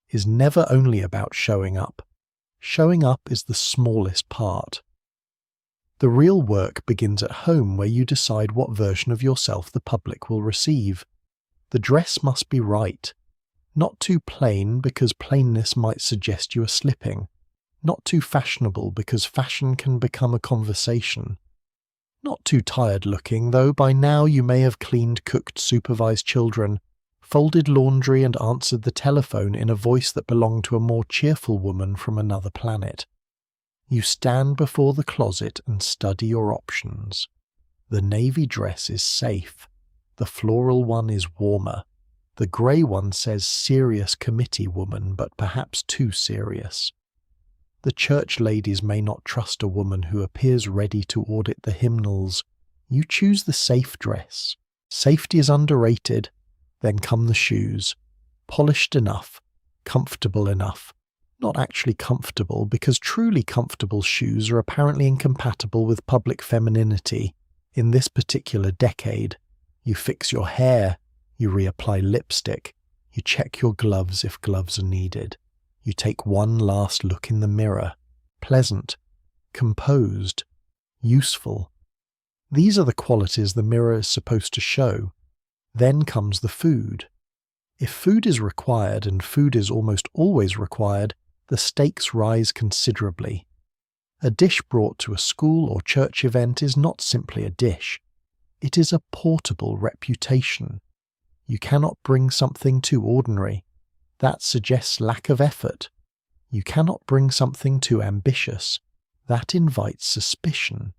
is never only about showing up. Showing up is the smallest part. The real work begins at home, where you decide what version of yourself the public will receive. The dress must be right. Not too plain, because plainness might suggest you are slipping. Not too fashionable, because fashion can become a conversation. Not too tired looking, though by now you may have cleaned, cooked, supervised children, folded laundry and answered the telephone in a voice that belonged to a more cheerful woman from another planet. You stand before the closet and study your options. The navy dress is safe. The floral one is warmer. The grey one says serious committee woman, but perhaps too serious. The church ladies may not trust a woman who appears ready to audit the hymnals. You choose the safe dress. Safety is underrated. Then come the shoes. Polished enough. Comfortable enough. Not actually comfortable, because truly comfortable shoes are apparently incompatible with public femininity. In this particular decade, you fix your hair. You reapply lipstick. You check your gloves if gloves are needed. You take one last look in the mirror. Pleasant, composed, useful. These are the qualities the mirror is supposed to show. Then comes the food. If food is required, and food is almost always required, the stakes rise considerably. A dish brought to a school or church event is not simply a dish. It is a portable reputation. You cannot bring something too ordinary. That suggests lack of effort. You cannot bring something too ambitious. That invites suspicion.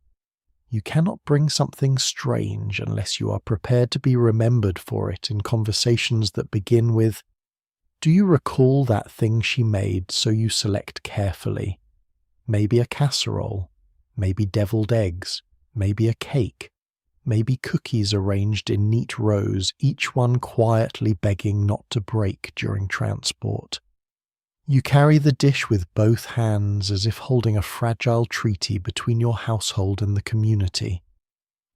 You cannot bring something strange unless you are prepared to be remembered for it in conversations that begin with, "Do you recall that thing she made, so you select carefully? Maybe a casserole, maybe deviled eggs, maybe a cake. Maybe cookies arranged in neat rows, each one quietly begging not to break during transport." You carry the dish with both hands as if holding a fragile treaty between your household and the community.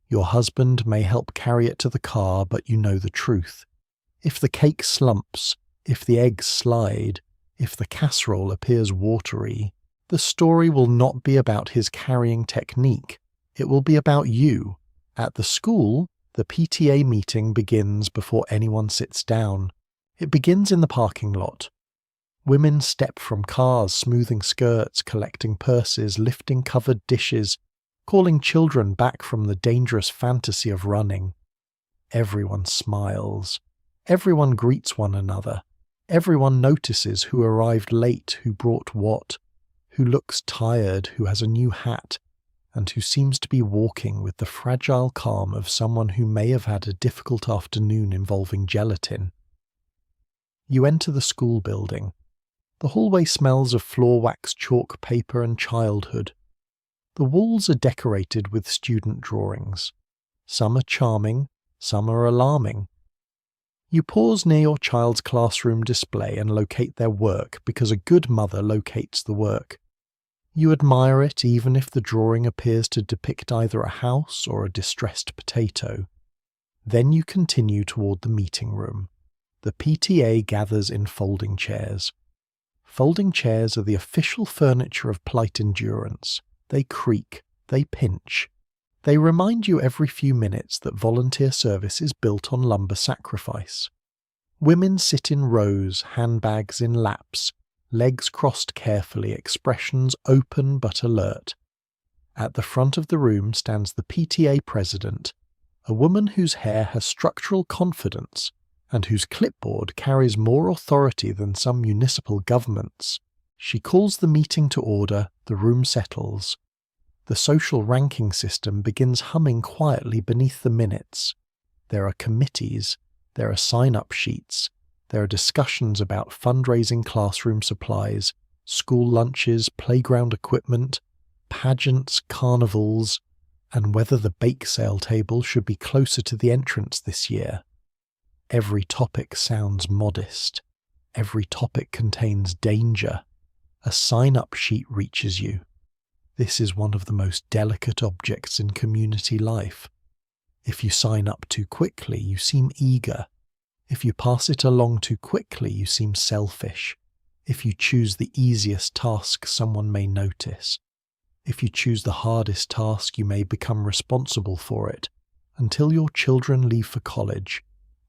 Your husband may help carry it to the car, but you know the truth. If the cake slumps, if the eggs slide, if the casserole appears watery, the story will not be about his carrying technique. It will be about you. At the school, the PTA meeting begins before anyone sits down. It begins in the parking lot. Women step from cars, smoothing skirts, collecting purses, lifting covered dishes, calling children back from the dangerous fantasy of running. Everyone smiles. Everyone greets one another. Everyone notices who arrived late, who brought what, who looks tired, who has a new hat, and who seems to be walking with the fragile calm of someone who may have had a difficult afternoon involving gelatin. You enter the school building. The hallway smells of floor wax, chalk, paper, and childhood. The walls are decorated with student drawings. Some are charming, some are alarming. You pause near your child's classroom display and locate their work because a good mother locates the work. You admire it even if the drawing appears to depict either a house or a distressed potato. Then you continue toward the meeting room. The PTA gathers in folding chairs. Folding chairs are the official furniture of polite endurance. They creak, they pinch. They remind you every few minutes that volunteer service is built on lumber sacrifice. Women sit in rows, handbags in laps, legs crossed carefully, expressions open but alert. At the front of the room stands the PTA president, a woman whose hair has structural confidence and whose clipboard carries more authority than some municipal governments. She calls the meeting to order, the room settles. The social ranking system begins humming quietly beneath the minutes. There are committees, there are sign-up sheets, there are discussions about fundraising classroom supplies, school lunches, playground equipment, pageants, carnivals, and whether the bake sale table should be closer to the entrance this year. Every topic sounds modest. Every topic contains danger. A sign-up sheet reaches you. This is one of the most delicate objects in community life. If you sign up too quickly, you seem eager. If you pass it along too quickly, you seem selfish. If you choose the easiest task, someone may notice. If you choose the hardest task, you may become responsible for it. Until your children leave for college,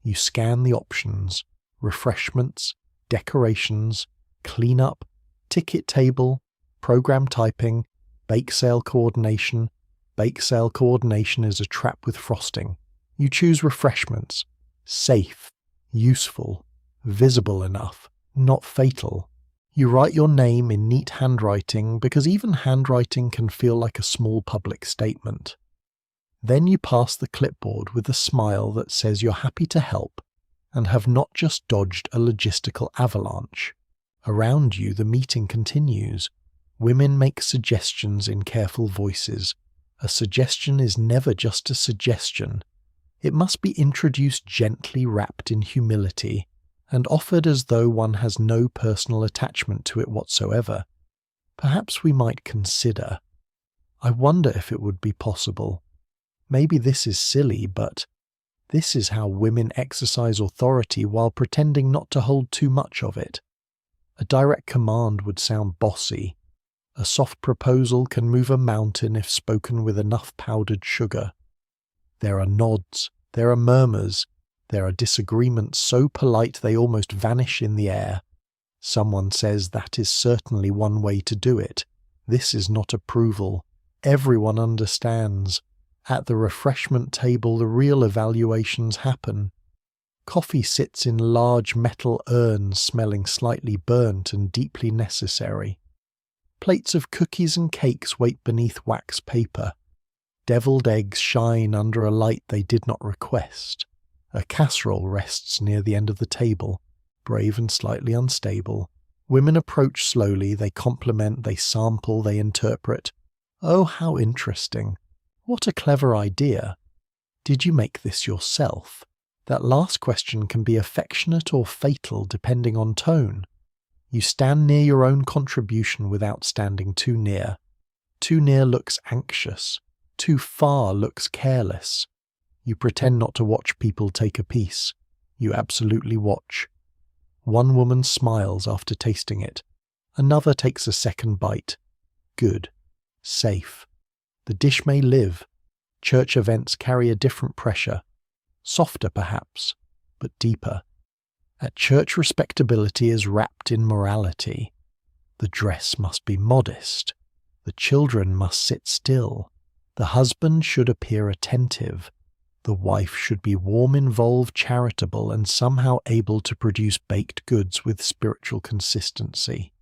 you scan the options: refreshments, decorations, cleanup, ticket table, program typing, bake sale coordination. Bake sale coordination is a trap with frosting. You choose refreshments. Safe. Useful, visible enough, not fatal. You write your name in neat handwriting because even handwriting can feel like a small public statement. Then you pass the clipboard with a smile that says you're happy to help and have not just dodged a logistical avalanche. Around you, the meeting continues. Women make suggestions in careful voices. A suggestion is never just a suggestion. It must be introduced gently, wrapped in humility, and offered as though one has no personal attachment to it whatsoever. Perhaps we might consider. I wonder if it would be possible. Maybe this is silly, but this is how women exercise authority while pretending not to hold too much of it. A direct command would sound bossy. A soft proposal can move a mountain if spoken with enough powdered sugar. There are nods, there are murmurs, there are disagreements so polite they almost vanish in the air. Someone says that is certainly one way to do it. This is not approval. Everyone understands. At the refreshment table, the real evaluations happen. Coffee sits in large metal urns smelling slightly burnt and deeply necessary. Plates of cookies and cakes wait beneath wax paper. Deviled eggs shine under a light they did not request. A casserole rests near the end of the table, brave and slightly unstable. Women approach slowly, they compliment, they sample, they interpret. Oh, how interesting. What a clever idea. Did you make this yourself? That last question can be affectionate or fatal depending on tone. You stand near your own contribution without standing too near. Too near looks anxious. Too far looks careless. You pretend not to watch people take a piece. You absolutely watch. One woman smiles after tasting it. Another takes a second bite. Good. Safe. The dish may live. Church events carry a different pressure. Softer perhaps, but deeper. At church, respectability is wrapped in morality. The dress must be modest. The children must sit still. The husband should appear attentive. The wife should be warm, involved, charitable, and somehow able to produce baked goods with spiritual consistency.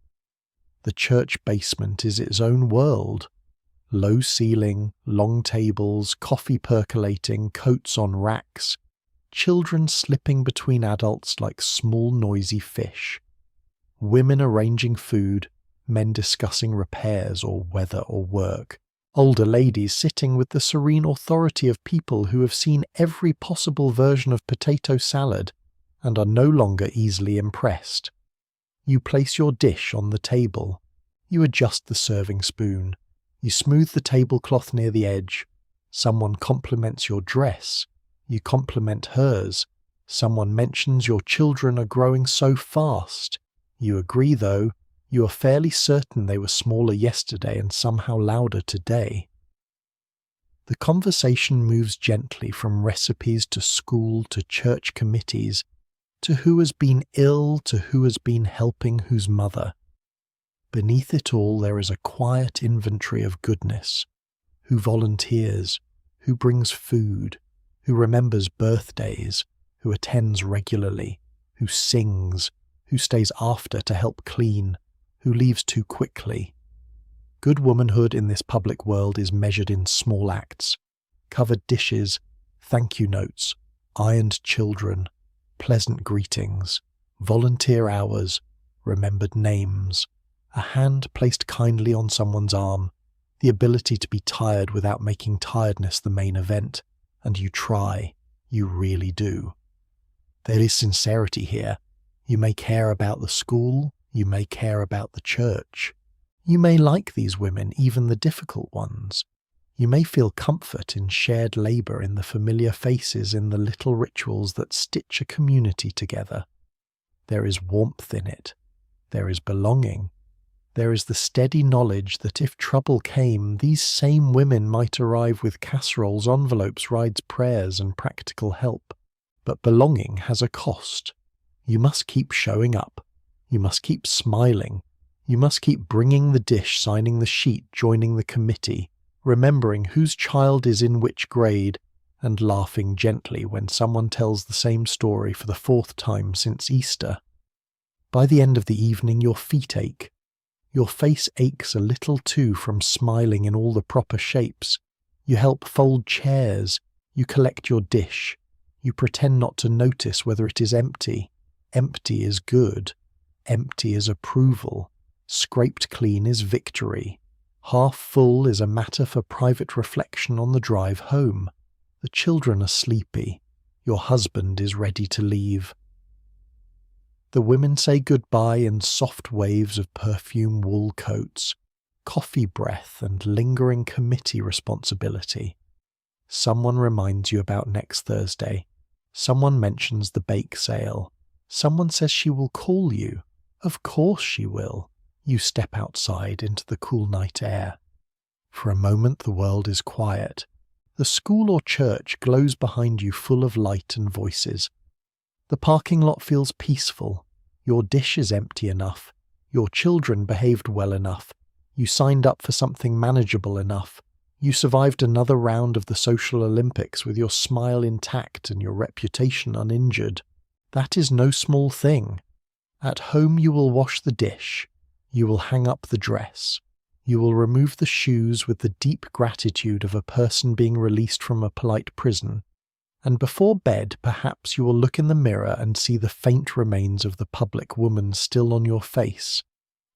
The church basement is its own world. Low ceiling, long tables, coffee percolating, coats on racks, children slipping between adults like small noisy fish, women arranging food, men discussing repairs or weather or work, older ladies sitting with the serene authority of people who have seen every possible version of potato salad and are no longer easily impressed. You place your dish on the table. You adjust the serving spoon. You smooth the tablecloth near the edge. Someone compliments your dress. You compliment hers. Someone mentions your children are growing so fast. You agree, though. You are fairly certain they were smaller yesterday and somehow louder today. The conversation moves gently from recipes to school to church committees, to who has been ill, to who has been helping whose mother. Beneath it all there is a quiet inventory of goodness. Who volunteers, who brings food, who remembers birthdays, who attends regularly, who sings, who stays after to help clean, who leaves too quickly. Good womanhood in this public world is measured in small acts. Covered dishes, thank you notes, ironed children, pleasant greetings, volunteer hours, remembered names, a hand placed kindly on someone's arm, the ability to be tired without making tiredness the main event, and you try, you really do. There is sincerity here. You may care about the school, you may care about the church. You may like these women, even the difficult ones. You may feel comfort in shared labour, in the familiar faces, in the little rituals that stitch a community together. There is warmth in it. There is belonging. There is the steady knowledge that if trouble came, these same women might arrive with casseroles, envelopes, rides, prayers, and practical help. But belonging has a cost. You must keep showing up. You must keep smiling. You must keep bringing the dish, signing the sheet, joining the committee, remembering whose child is in which grade, and laughing gently when someone tells the same story for the fourth time since Easter. By the end of the evening, your feet ache. Your face aches a little too from smiling in all the proper shapes. You help fold chairs. You collect your dish. You pretend not to notice whether it is empty. Empty is good. Empty is approval. Scraped clean is victory. Half full is a matter for private reflection on the drive home. The children are sleepy. Your husband is ready to leave. The women say goodbye in soft waves of perfume wool coats, coffee breath and lingering committee responsibility. Someone reminds you about next Thursday. Someone mentions the bake sale. Someone says she will call you. Of course she will. You step outside into the cool night air. For a moment the world is quiet. The school or church glows behind you full of light and voices. The parking lot feels peaceful. Your dish is empty enough. Your children behaved well enough. You signed up for something manageable enough. You survived another round of the social Olympics with your smile intact and your reputation uninjured. That is no small thing. At home you will wash the dish. You will hang up the dress. You will remove the shoes with the deep gratitude of a person being released from a polite prison. And before bed, perhaps you will look in the mirror and see the faint remains of the public woman still on your face.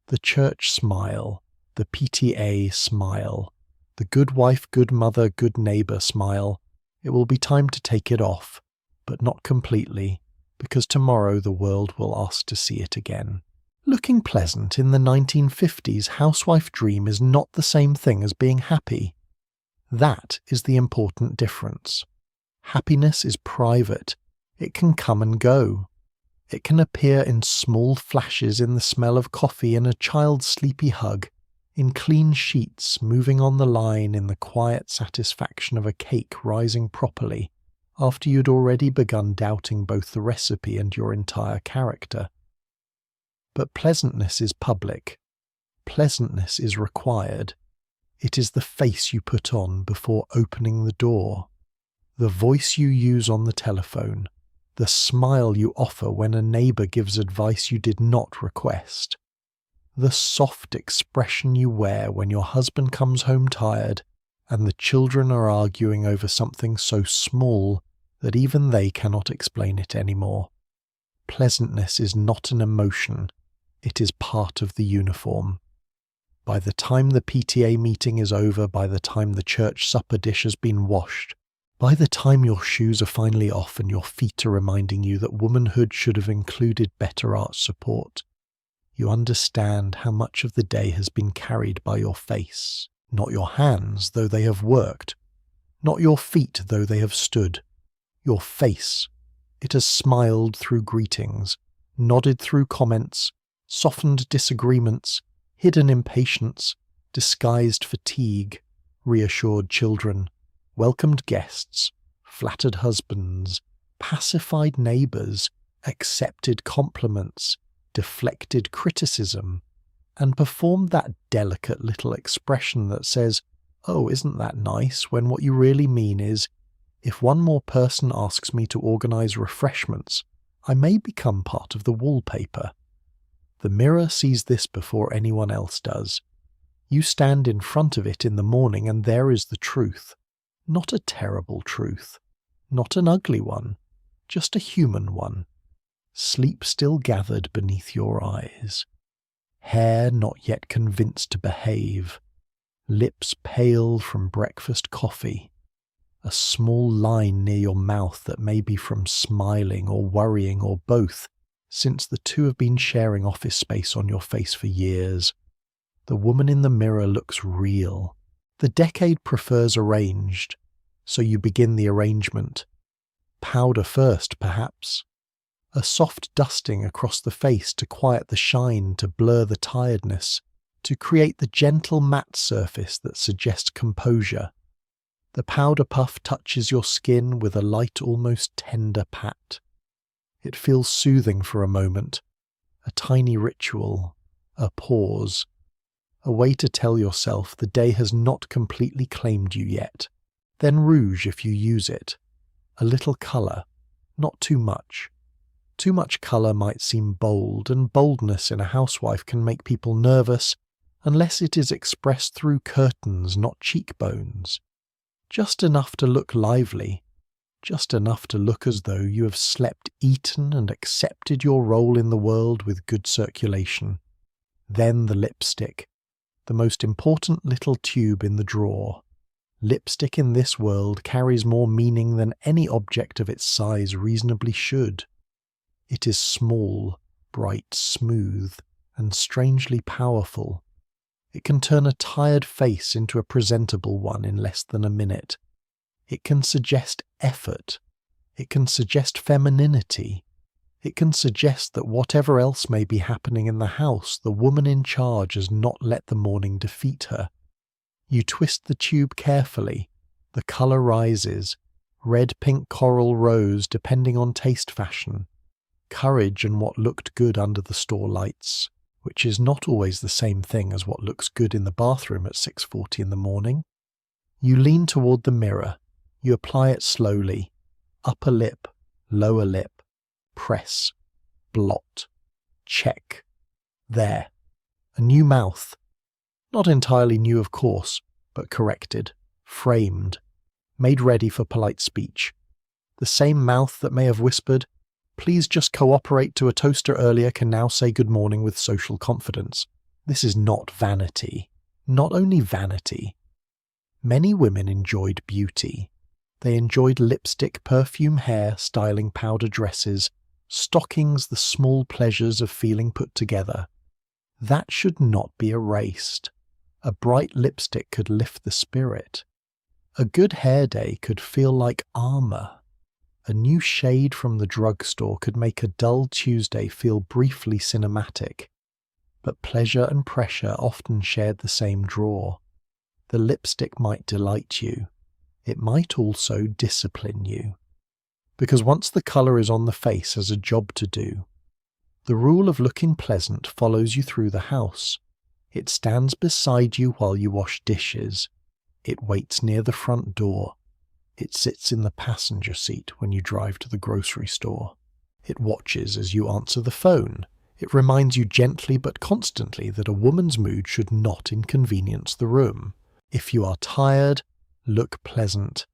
The church smile, the PTA smile, the good wife, good mother, good neighbour smile. It will be time to take it off, but not completely, because tomorrow the world will ask to see it again. Looking pleasant in the 1950s housewife dream is not the same thing as being happy. That is the important difference. Happiness is private. It can come and go. It can appear in small flashes in the smell of coffee and a child's sleepy hug, in clean sheets moving on the line in the quiet satisfaction of a cake rising properly, after you'd already begun doubting both the recipe and your entire character. But pleasantness is public. Pleasantness is required. It is the face you put on before opening the door. The voice you use on the telephone, the smile you offer when a neighbour gives advice you did not request, the soft expression you wear when your husband comes home tired and the children are arguing over something so small that even they cannot explain it anymore. Pleasantness is not an emotion, it is part of the uniform. By the time the PTA meeting is over, by the time the church supper dish has been washed, by the time your shoes are finally off and your feet are reminding you that womanhood should have included better art support, you understand how much of the day has been carried by your face, not your hands, though they have worked, not your feet, though they have stood. Your face. It has smiled through greetings, nodded through comments, softened disagreements, hidden impatience, disguised fatigue, reassured children, welcomed guests, flattered husbands, pacified neighbours, accepted compliments, deflected criticism, and performed that delicate little expression that says, "Oh, isn't that nice?" when what you really mean is, if one more person asks me to organise refreshments, I may become part of the wallpaper. The mirror sees this before anyone else does. You stand in front of it in the morning and there is the truth. Not a terrible truth. Not an ugly one. Just a human one. Sleep still gathered beneath your eyes. Hair not yet convinced to behave. Lips pale from breakfast coffee. A small line near your mouth that may be from smiling or worrying or both, since the two have been sharing office space on your face for years. The woman in the mirror looks real. The decade prefers arranged, so you begin the arrangement. Powder first, perhaps. A soft dusting across the face to quiet the shine, to blur the tiredness, to create the gentle matte surface that suggests composure. The powder puff touches your skin with a light, almost tender pat. It feels soothing for a moment, a tiny ritual, a pause, a way to tell yourself the day has not completely claimed you yet. Then rouge if you use it. A little colour, not too much. Too much colour might seem bold, and boldness in a housewife can make people nervous unless it is expressed through curtains, not cheekbones. Just enough to look lively, just enough to look as though you have slept, eaten, and accepted your role in the world with good circulation. Then the lipstick, the most important little tube in the drawer. Lipstick in this world carries more meaning than any object of its size reasonably should. It is small, bright, smooth, and strangely powerful. It can turn a tired face into a presentable one in less than a minute. It can suggest effort. It can suggest femininity. It can suggest that whatever else may be happening in the house, the woman in charge has not let the morning defeat her. You twist the tube carefully. The colour rises. Red, pink, coral, rose, depending on taste fashion. Courage and what looked good under the store lights, which is not always the same thing as what looks good in the bathroom at 6:40 in the morning. You lean toward the mirror. You apply it slowly. Upper lip, lower lip, press, blot, check. There. A new mouth. Not entirely new, of course, but corrected, framed, made ready for polite speech. The same mouth that may have whispered, "Please just cooperate to a toaster earlier," can now say good morning with social confidence. This is not vanity. Not only vanity. Many women enjoyed beauty. They enjoyed lipstick, perfume, hair, styling, powder, dresses, stockings, the small pleasures of feeling put together. That should not be erased. A bright lipstick could lift the spirit. A good hair day could feel like armour. A new shade from the drugstore could make a dull Tuesday feel briefly cinematic. But pleasure and pressure often shared the same drawer. The lipstick might delight you. It might also discipline you. Because once the colour is on the face has a job to do. The rule of looking pleasant follows you through the house. It stands beside you while you wash dishes. It waits near the front door. It sits in the passenger seat when you drive to the grocery store. It watches as you answer the phone. It reminds you gently but constantly that a woman's mood should not inconvenience the room. If you are tired, look pleasant.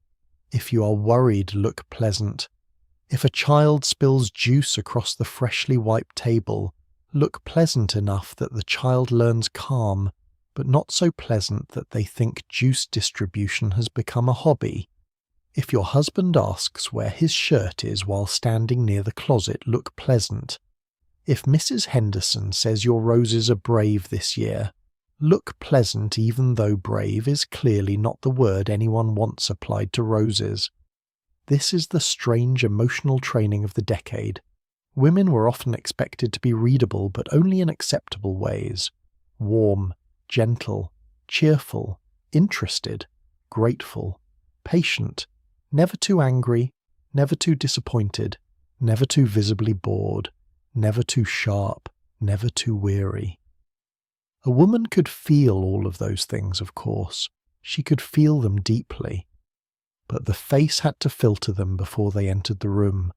If you are worried, look pleasant. If a child spills juice across the freshly wiped table, look pleasant enough that the child learns calm, but not so pleasant that they think juice distribution has become a hobby. If your husband asks where his shirt is while standing near the closet, look pleasant. If Mrs. Henderson says your roses are brave this year, look pleasant even though brave is clearly not the word anyone wants applied to roses. This is the strange emotional training of the decade. Women were often expected to be readable but only in acceptable ways. Warm, gentle, cheerful, interested, grateful, patient, never too angry, never too disappointed, never too visibly bored, never too sharp, never too weary. A woman could feel all of those things, of course. She could feel them deeply. But the face had to filter them before they entered the room.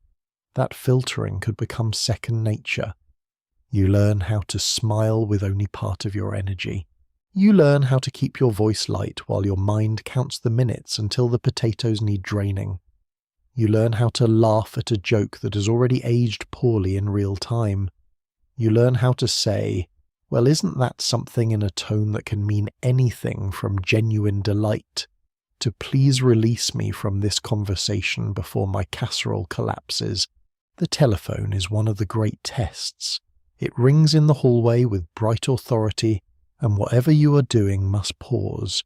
That filtering could become second nature. You learn how to smile with only part of your energy. You learn how to keep your voice light while your mind counts the minutes until the potatoes need draining. You learn how to laugh at a joke that has already aged poorly in real time. You learn how to say, "Well, isn't that something," in a tone that can mean anything from genuine delight to "Please release me from this conversation before my casserole collapses." The telephone is one of the great tests. It rings in the hallway with bright authority, and whatever you are doing must pause.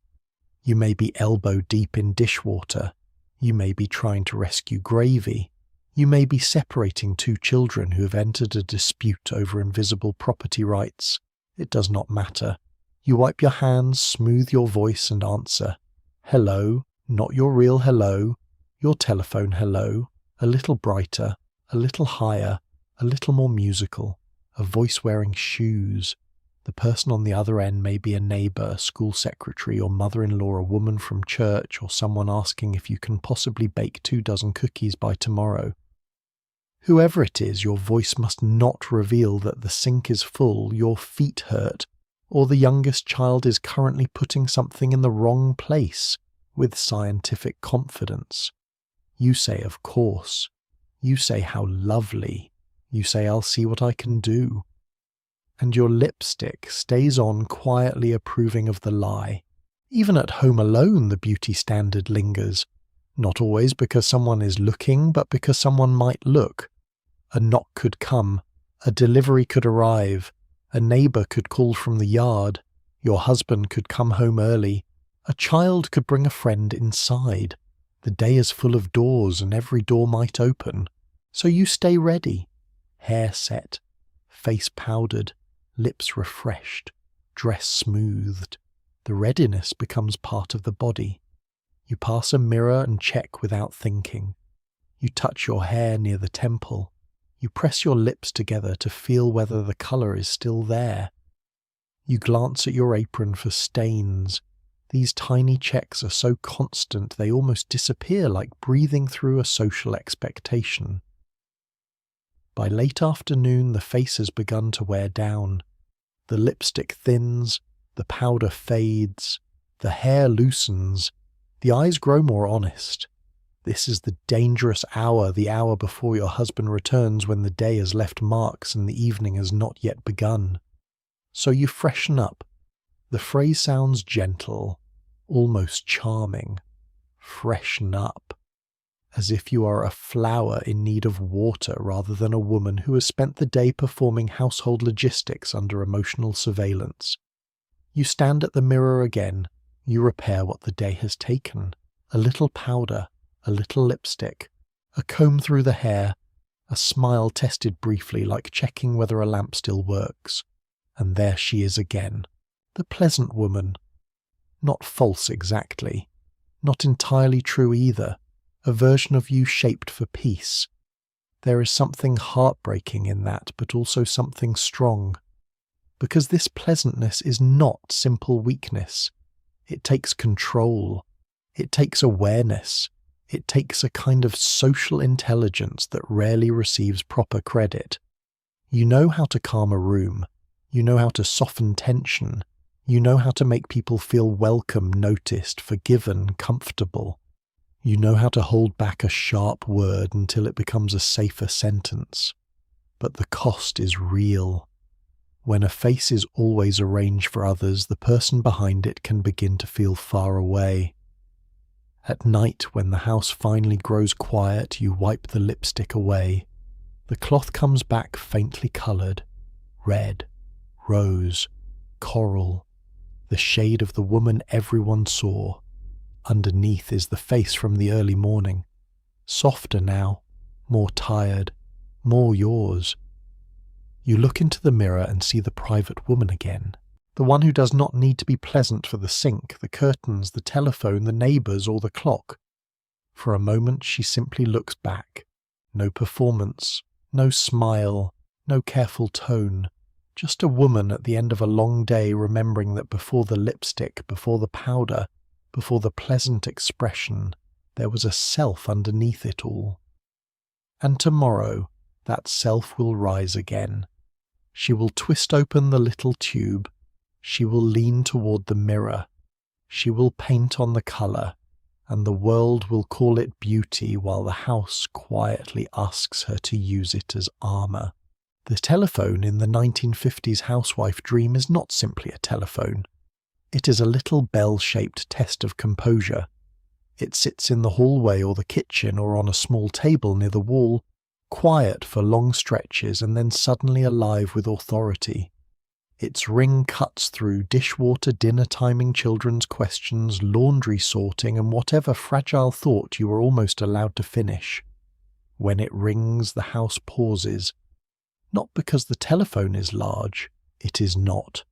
You may be elbow deep in dishwater. You may be trying to rescue gravy. You may be separating two children who have entered a dispute over invisible property rights. It does not matter. You wipe your hands, smooth your voice, and answer. Hello, not your real hello, your telephone hello, a little brighter, a little higher, a little more musical, a voice wearing shoes. The person on the other end may be a neighbour, school secretary, or mother-in-law, a woman from church, or someone asking if you can possibly bake 24 cookies by tomorrow. Whoever it is, your voice must not reveal that the sink is full, your feet hurt, or the youngest child is currently putting something in the wrong place with scientific confidence. You say, of course. You say, how lovely. You say, I'll see what I can do. And your lipstick stays on quietly approving of the lie. Even at home alone, the beauty standard lingers. Not always because someone is looking, but because someone might look. A knock could come, a delivery could arrive, a neighbour could call from the yard, your husband could come home early, a child could bring a friend inside. The day is full of doors and every door might open. So you stay ready. Hair set, face powdered, lips refreshed, dress smoothed. The readiness becomes part of the body. You pass a mirror and check without thinking. You touch your hair near the temple. You press your lips together to feel whether the colour is still there. You glance at your apron for stains. These tiny checks are so constant they almost disappear, like breathing through a social expectation. By late afternoon, the face has begun to wear down. The lipstick thins, the powder fades, the hair loosens, the eyes grow more honest. This is the dangerous hour, the hour before your husband returns, when the day has left marks and the evening has not yet begun. So you freshen up. The phrase sounds gentle, almost charming. Freshen up. As if you are a flower in need of water rather than a woman who has spent the day performing household logistics under emotional surveillance. You stand at the mirror again. You repair what the day has taken. A little powder, a little lipstick, a comb through the hair, a smile tested briefly like checking whether a lamp still works. And there she is again. The pleasant woman. Not false exactly. Not entirely true either. A version of you shaped for peace. There is something heartbreaking in that, but also something strong. Because this pleasantness is not simple weakness. It takes control. It takes awareness. It takes a kind of social intelligence that rarely receives proper credit. You know how to calm a room. You know how to soften tension. You know how to make people feel welcome, noticed, forgiven, comfortable. You know how to hold back a sharp word until it becomes a safer sentence. But the cost is real. When a face is always arranged for others, the person behind it can begin to feel far away. At night, when the house finally grows quiet, you wipe the lipstick away. The cloth comes back faintly coloured. Red, rose, coral. The shade of the woman everyone saw. Underneath is the face from the early morning. Softer now, more tired, more yours. You look into the mirror and see the private woman again. The one who does not need to be pleasant for the sink, the curtains, the telephone, the neighbours, or the clock. For a moment she simply looks back. No performance, no smile, no careful tone. Just a woman at the end of a long day remembering that before the lipstick, before the powder, before the pleasant expression, there was a self underneath it all. And tomorrow, that self will rise again. She will twist open the little tube. She will lean toward the mirror. She will paint on the colour, and the world will call it beauty while the house quietly asks her to use it as armour. The telephone in the 1950s Housewife dream is not simply a telephone. It is a little bell-shaped test of composure. It sits in the hallway or the kitchen or on a small table near the wall, quiet for long stretches and then suddenly alive with authority. Its ring cuts through dishwater, dinner timing, children's questions, laundry sorting, and whatever fragile thought you were almost allowed to finish. When it rings, the house pauses. Not because the telephone is large, it is not.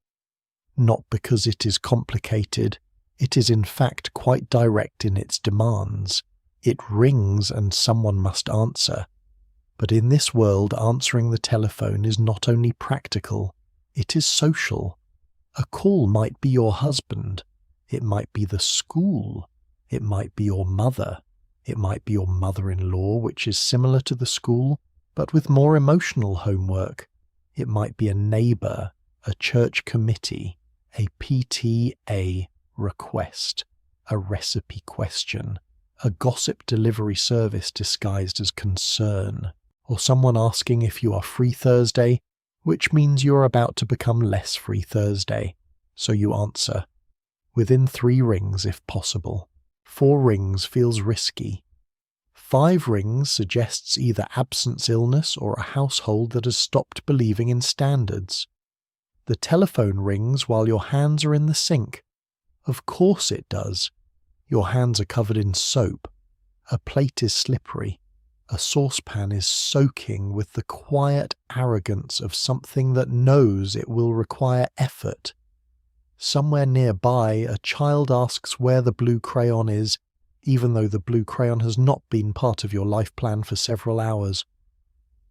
Not because it is complicated, it is in fact quite direct in its demands. It rings and someone must answer. But in this world, answering the telephone is not only practical, it is social. A call might be your husband. It might be the school. It might be your mother. It might be your mother-in-law, which is similar to the school, but with more emotional homework. It might be a neighbour, a church committee, a PTA request, a recipe question, a gossip delivery service disguised as concern, or someone asking if you are free Thursday, which means you are about to become less free Thursday. So you answer. Within 3 rings if possible. 4 rings feels risky. 5 rings suggests either absence illness or a household that has stopped believing in standards. The telephone rings while your hands are in the sink. Of course it does. Your hands are covered in soap. A plate is slippery. A saucepan is soaking with the quiet arrogance of something that knows it will require effort. Somewhere nearby, a child asks where the blue crayon is, even though the blue crayon has not been part of your life plan for several hours.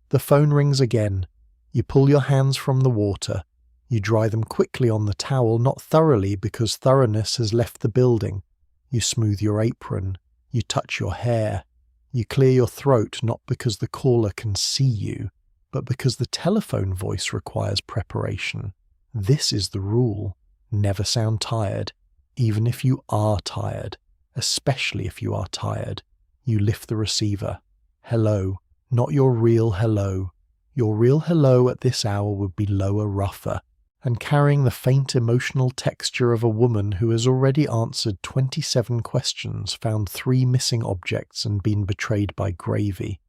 The phone rings again. You pull your hands from the water. You dry them quickly on the towel, not thoroughly because thoroughness has left the building. You smooth your apron. You touch your hair. You clear your throat not because the caller can see you, but because the telephone voice requires preparation. This is the rule. Never sound tired, even if you are tired, especially if you are tired. You lift the receiver. Hello, not your real hello. Your real hello at this hour would be lower, rougher, and carrying the faint emotional texture of a woman who has already answered 27 questions, found 3 missing objects, and been betrayed by gravy.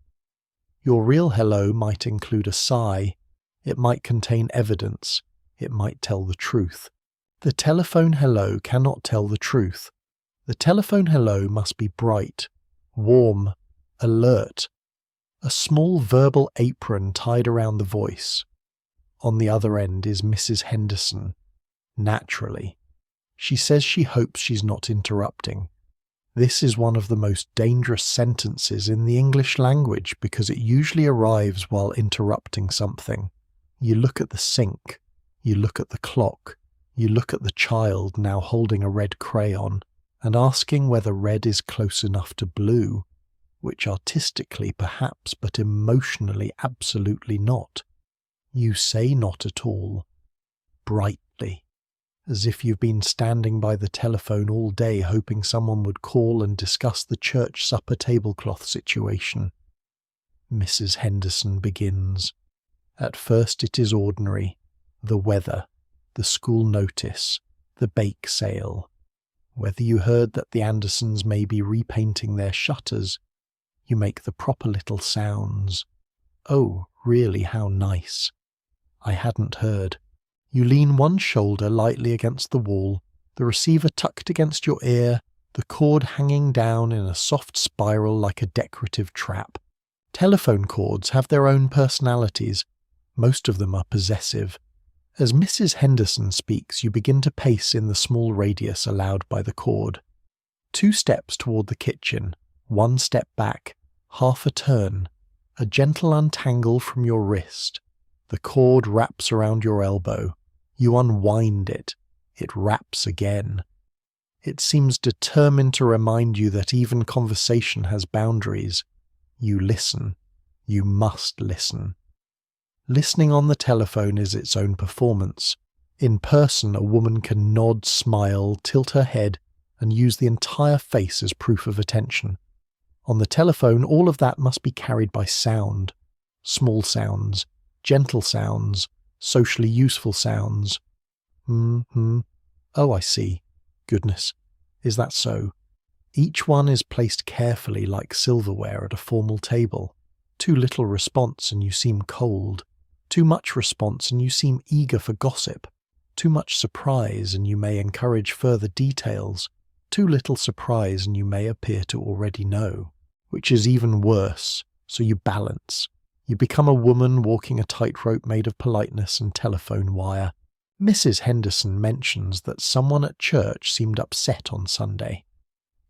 Your real hello might include a sigh. It might contain evidence. It might tell the truth. The telephone hello cannot tell the truth. The telephone hello must be bright, warm, alert. A small verbal apron tied around the voice. On the other end is Mrs. Henderson. Naturally. She says she hopes she's not interrupting. This is one of the most dangerous sentences in the English language because it usually arrives while interrupting something. You look at the sink. You look at the clock. You look at the child now holding a red crayon and asking whether red is close enough to blue, which artistically perhaps, but emotionally absolutely not. You say not at all, brightly, as if you've been standing by the telephone all day hoping someone would call and discuss the church supper tablecloth situation. Mrs. Henderson begins. At first it is ordinary, the weather, the school notice, the bake sale. Whether you heard that the Andersons may be repainting their shutters, you make the proper little sounds. Oh, really, how nice. I hadn't heard. You lean one shoulder lightly against the wall, the receiver tucked against your ear, the cord hanging down in a soft spiral like a decorative trap. Telephone cords have their own personalities. Most of them are possessive. As Mrs. Henderson speaks, you begin to pace in the small radius allowed by the cord. 2 steps toward the kitchen, 1 step back, half a turn, a gentle untangle from your wrist. The cord wraps around your elbow. You unwind it. It wraps again. It seems determined to remind you that even conversation has boundaries. You listen. You must listen. Listening on the telephone is its own performance. In person, a woman can nod, smile, tilt her head, and use the entire face as proof of attention. On the telephone, all of that must be carried by sound. Small sounds, gentle sounds, socially useful sounds. Oh, I see. Goodness. Is that so? Each one is placed carefully like silverware at a formal table. Too little response and you seem cold. Too much response and you seem eager for gossip. Too much surprise and you may encourage further details. Too little surprise and you may appear to already know. Which is even worse, so you balance. You become a woman walking a tightrope made of politeness and telephone wire. Mrs. Henderson mentions that someone at church seemed upset on Sunday.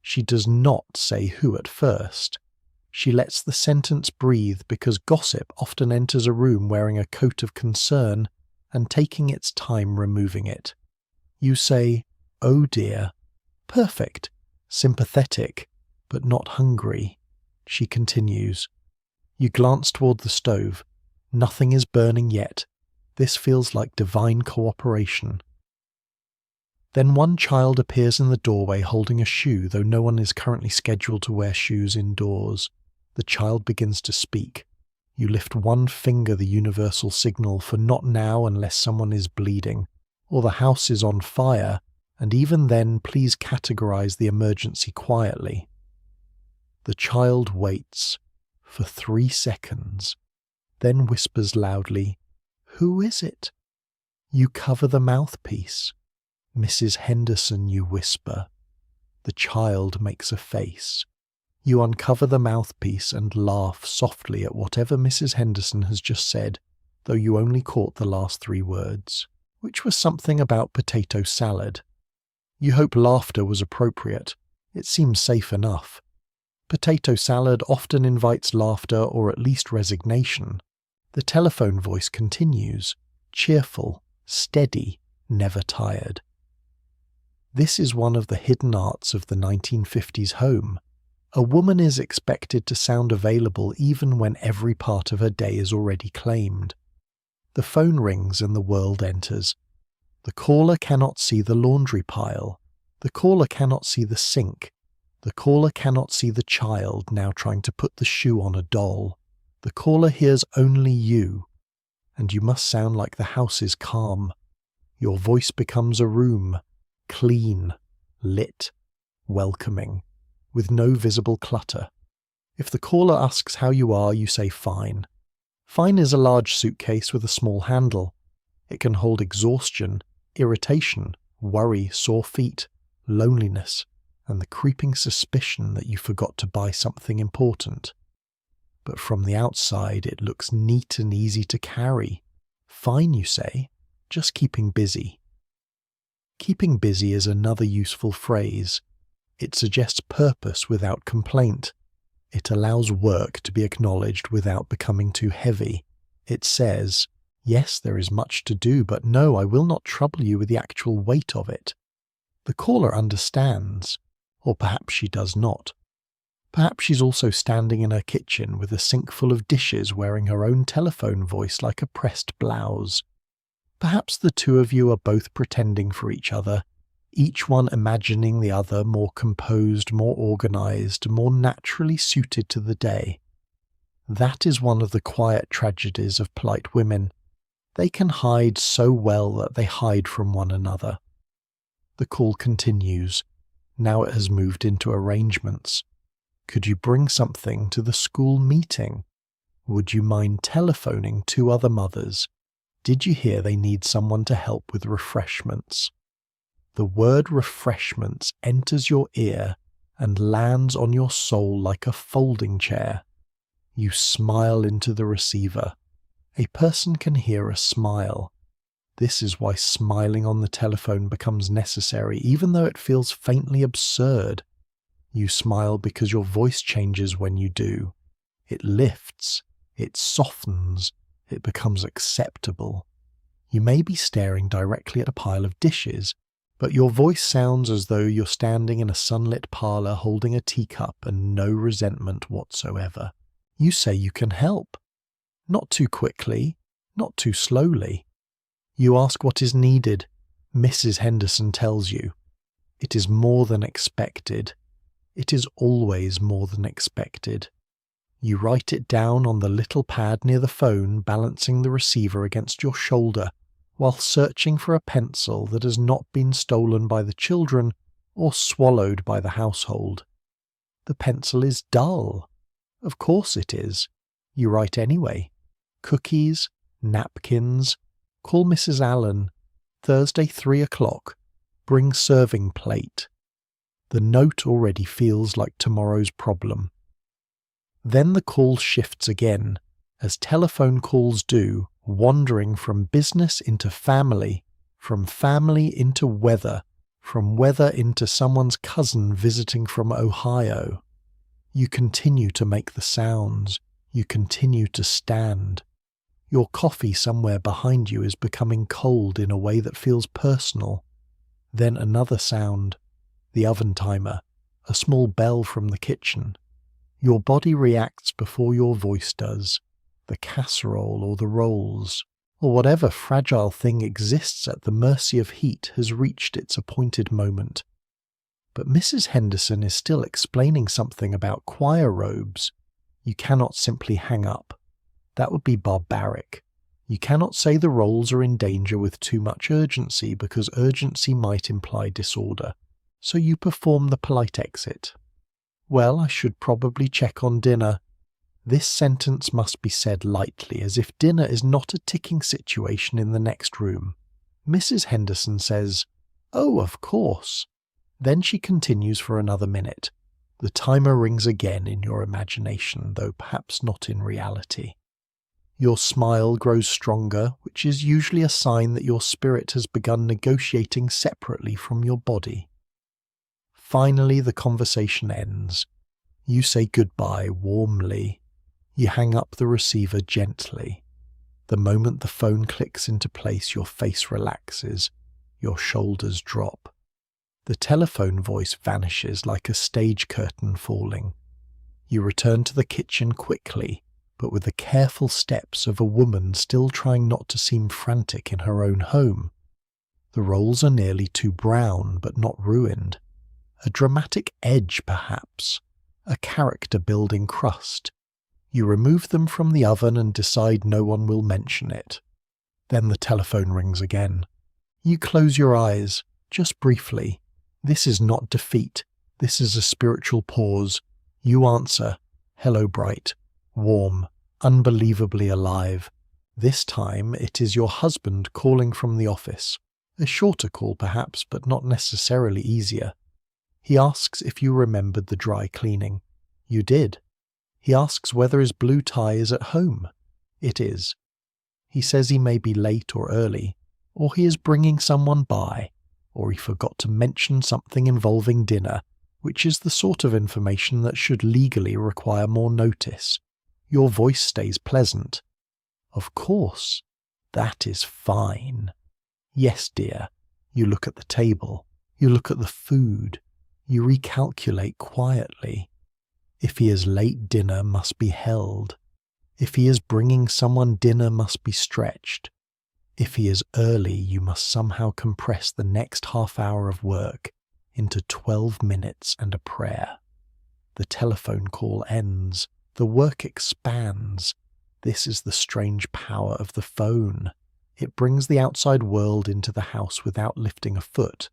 She does not say who at first. She lets the sentence breathe because gossip often enters a room wearing a coat of concern and taking its time removing it. You say, "Oh dear." "Perfect." Sympathetic, but not hungry. She continues. You glance toward the stove. Nothing is burning yet. This feels like divine cooperation. Then one child appears in the doorway holding a shoe, though no one is currently scheduled to wear shoes indoors. The child begins to speak. You lift one finger, the universal signal for not now unless someone is bleeding, or the house is on fire, and even then please categorize the emergency quietly. The child waits for 3 seconds, then whispers loudly, "Who is it?" You cover the mouthpiece. "Mrs. Henderson," you whisper. The child makes a face. You uncover the mouthpiece and laugh softly at whatever Mrs. Henderson has just said, though you only caught the last 3 words, which was something about potato salad. You hope laughter was appropriate. It seems safe enough. Potato salad often invites laughter or at least resignation. The telephone voice continues, cheerful, steady, never tired. This is one of the hidden arts of the 1950s home. A woman is expected to sound available even when every part of her day is already claimed. The phone rings and the world enters. The caller cannot see the laundry pile. The caller cannot see the sink. The caller cannot see the child now trying to put the shoe on a doll. The caller hears only you, and you must sound like the house is calm. Your voice becomes a room, clean, lit, welcoming, with no visible clutter. If the caller asks how you are, you say fine. Fine is a large suitcase with a small handle. It can hold exhaustion, irritation, worry, sore feet, loneliness, and the creeping suspicion that you forgot to buy something important. But from the outside, it looks neat and easy to carry. Fine, you say, just keeping busy. Keeping busy is another useful phrase. It suggests purpose without complaint. It allows work to be acknowledged without becoming too heavy. It says, yes, there is much to do, but no, I will not trouble you with the actual weight of it. The caller understands, or perhaps she does not. Perhaps she's also standing in her kitchen with a sink full of dishes wearing her own telephone voice like a pressed blouse. Perhaps the two of you are both pretending for each other, each one imagining the other more composed, more organized, more naturally suited to the day. That is one of the quiet tragedies of polite women. They can hide so well that they hide from one another. The call continues. Now it has moved into arrangements. Could you bring something to the school meeting? Would you mind telephoning 2 other mothers? Did you hear they need someone to help with refreshments? The word refreshments enters your ear and lands on your soul like a folding chair. You smile into the receiver. A person can hear a smile. This is why smiling on the telephone becomes necessary, even though it feels faintly absurd. You smile because your voice changes when you do. It lifts, it softens, it becomes acceptable. You may be staring directly at a pile of dishes, but your voice sounds as though you're standing in a sunlit parlor holding a teacup and no resentment whatsoever. You say you can help. Not too quickly, not too slowly. You ask what is needed. Mrs. Henderson tells you. It is more than expected. It is always more than expected. You write it down on the little pad near the phone, balancing the receiver against your shoulder, while searching for a pencil that has not been stolen by the children or swallowed by the household. The pencil is dull. Of course it is. You write anyway. Cookies, napkins, call Mrs. Allen, Thursday 3 o'clock, bring serving plate. The note already feels like tomorrow's problem. Then the call shifts again, as telephone calls do, wandering from business into family, from family into weather, from weather into someone's cousin visiting from Ohio. You continue to make the sounds. You continue to stand. Your coffee somewhere behind you is becoming cold in a way that feels personal. Then another sound, the oven timer, a small bell from the kitchen. Your body reacts before your voice does. The casserole or the rolls, or whatever fragile thing exists at the mercy of heat has reached its appointed moment. But Mrs. Henderson is still explaining something about choir robes. You cannot simply hang up. That would be barbaric. You cannot say the rolls are in danger with too much urgency, because urgency might imply disorder. So you perform the polite exit. Well, I should probably check on dinner. This sentence must be said lightly, as if dinner is not a ticking situation in the next room. Mrs. Henderson says, "Oh, of course." Then she continues for another minute. The timer rings again in your imagination, though perhaps not in reality. Your smile grows stronger, which is usually a sign that your spirit has begun negotiating separately from your body. Finally, the conversation ends. You say goodbye warmly. You hang up the receiver gently. The moment the phone clicks into place, your face relaxes, your shoulders drop. The telephone voice vanishes like a stage curtain falling. You return to the kitchen quickly, but with the careful steps of a woman still trying not to seem frantic in her own home. The rolls are nearly too brown, but not ruined. A dramatic edge, perhaps. A character-building crust. You remove them from the oven and decide no one will mention it. Then the telephone rings again. You close your eyes, just briefly. This is not defeat. This is a spiritual pause. You answer, "Hello, bright." Warm, unbelievably alive. This time it is your husband calling from the office. A shorter call perhaps, but not necessarily easier. He asks if you remembered the dry cleaning. You did. He asks whether his blue tie is at home. It is. He says he may be late or early, or he is bringing someone by, or he forgot to mention something involving dinner, which is the sort of information that should legally require more notice. Your voice stays pleasant. Of course. That is fine. Yes, dear. You look at the table. You look at the food. You recalculate quietly. If he is late, dinner must be held. If he is bringing someone, dinner must be stretched. If he is early, you must somehow compress the next half hour of work into 12 minutes and a prayer. The telephone call ends. The work expands. This is the strange power of the phone. It brings the outside world into the house without lifting a foot.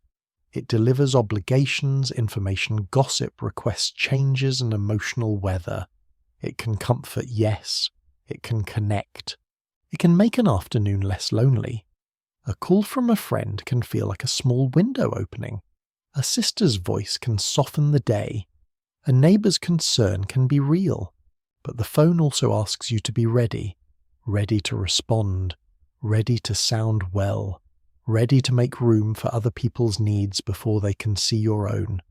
It delivers obligations, information, gossip, requests changes, and emotional weather. It can comfort, yes. It can connect. It can make an afternoon less lonely. A call from a friend can feel like a small window opening. A sister's voice can soften the day. A neighbour's concern can be real. But the phone also asks you to be ready. Ready to respond. Ready to sound well. Ready to make room for other people's needs before they can see your own.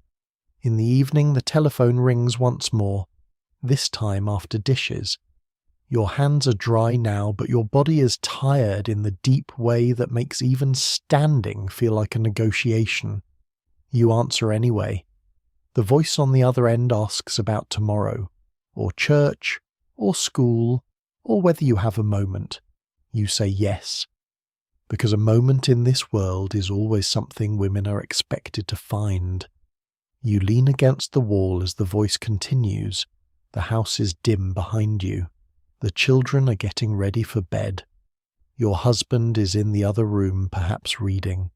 In the evening, the telephone rings once more, this time after dishes. Your hands are dry now, but your body is tired in the deep way that makes even standing feel like a negotiation. You answer anyway. The voice on the other end asks about tomorrow, or church, or school, or whether you have a moment. You say yes. Because a moment in this world is always something women are expected to find. You lean against the wall as the voice continues. The house is dim behind you. The children are getting ready for bed. Your husband is in the other room, perhaps reading.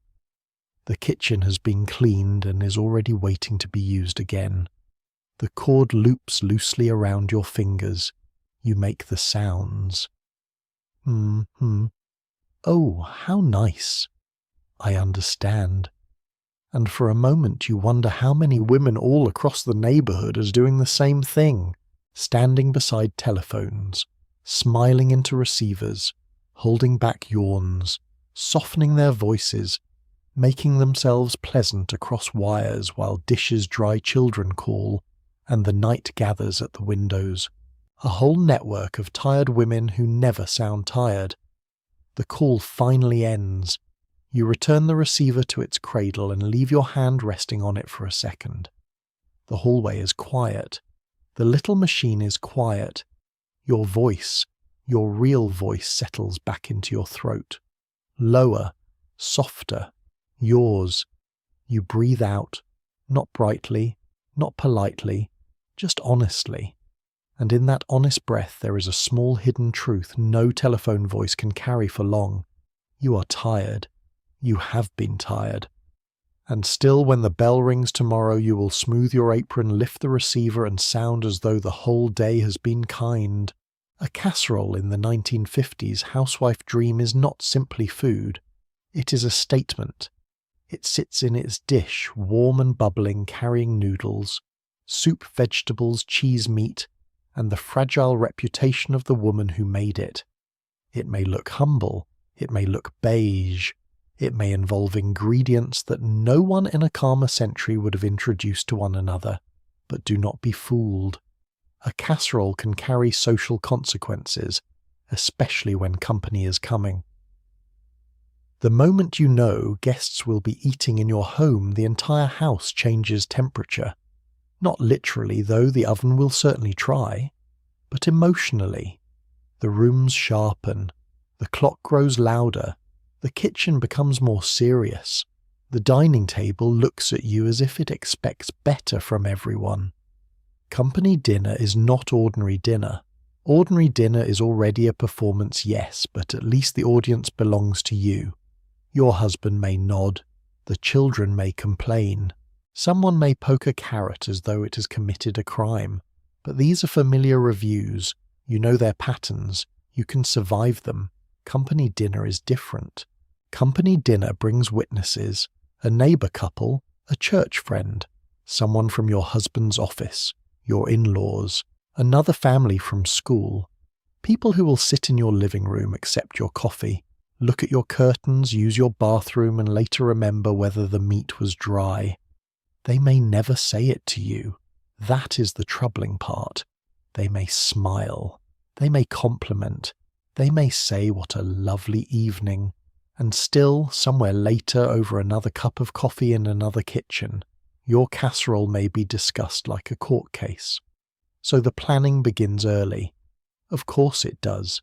The kitchen has been cleaned and is already waiting to be used again. The cord loops loosely around your fingers. You make the sounds. Oh, how nice. I understand. And for a moment you wonder how many women all across the neighbourhood are doing the same thing, standing beside telephones, smiling into receivers, holding back yawns, softening their voices, making themselves pleasant across wires while dishes dry children call and the night gathers at the windows. A whole network of tired women who never sound tired. The call finally ends. You return the receiver to its cradle and leave your hand resting on it for a second. The hallway is quiet. The little machine is quiet. Your voice, your real voice, settles back into your throat. Lower, softer, yours. You breathe out, not brightly, not politely, just honestly. And in that honest breath there is a small hidden truth no telephone voice can carry for long. You are tired. You have been tired. And still, when the bell rings tomorrow, you will smooth your apron, lift the receiver, and sound as though the whole day has been kind. A casserole in the 1950s housewife dream is not simply food. It is a statement. It sits in its dish, warm and bubbling, carrying noodles, soup, vegetables, cheese, meat, and the fragile reputation of the woman who made it. It may look humble. It may look beige. It may involve ingredients that no one in a calmer century would have introduced to one another. But do not be fooled. A casserole can carry social consequences, especially when company is coming. The moment you know guests will be eating in your home, the entire house changes temperature. Not literally, though the oven will certainly try, but emotionally. The rooms sharpen. The clock grows louder. The kitchen becomes more serious. The dining table looks at you as if it expects better from everyone. Company dinner is not ordinary dinner. Ordinary dinner is already a performance, yes, but at least the audience belongs to you. Your husband may nod. The children may complain. Someone may poke a carrot as though it has committed a crime. But these are familiar reviews. You know their patterns. You can survive them. Company dinner is different. Company dinner brings witnesses, a neighbour couple, a church friend, someone from your husband's office, your in-laws, another family from school, people who will sit in your living room, accept your coffee, look at your curtains, use your bathroom, and later remember whether the meat was dry. They may never say it to you. That is the troubling part. They may smile. They may compliment. They may say what a lovely evening. And still, somewhere later, over another cup of coffee in another kitchen, your casserole may be discussed like a court case. So the planning begins early. Of course it does.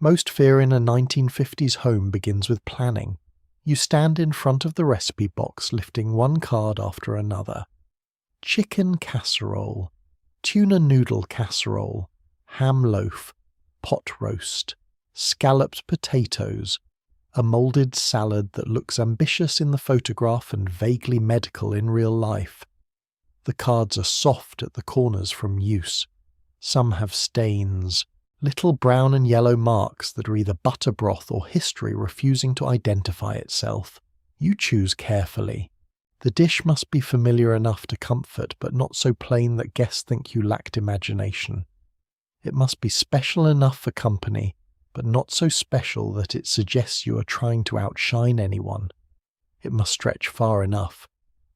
Most fear in a 1950s home begins with planning. You stand in front of the recipe box, lifting one card after another. Chicken casserole, tuna noodle casserole, ham loaf, pot roast, scalloped potatoes, a moulded salad that looks ambitious in the photograph and vaguely medical in real life. The cards are soft at the corners from use. Some have stains, little brown and yellow marks that are either butter broth or history refusing to identify itself. You choose carefully. The dish must be familiar enough to comfort, but not so plain that guests think you lacked imagination. It must be special enough for company, but not so special that it suggests you are trying to outshine anyone. It must stretch far enough.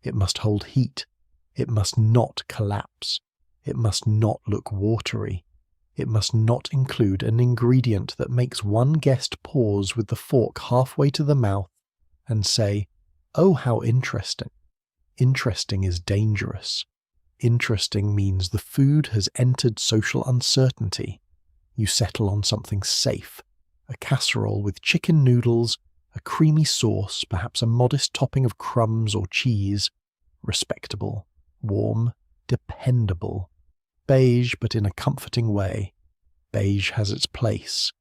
It must hold heat. It must not collapse. It must not look watery. It must not include an ingredient that makes one guest pause with the fork halfway to the mouth and say, "Oh, how interesting." Interesting is dangerous. Interesting means the food has entered social uncertainty. You settle on something safe, a casserole with chicken noodles, a creamy sauce, perhaps a modest topping of crumbs or cheese. Respectable, warm, dependable. Beige, but in a comforting way. Beige has its place.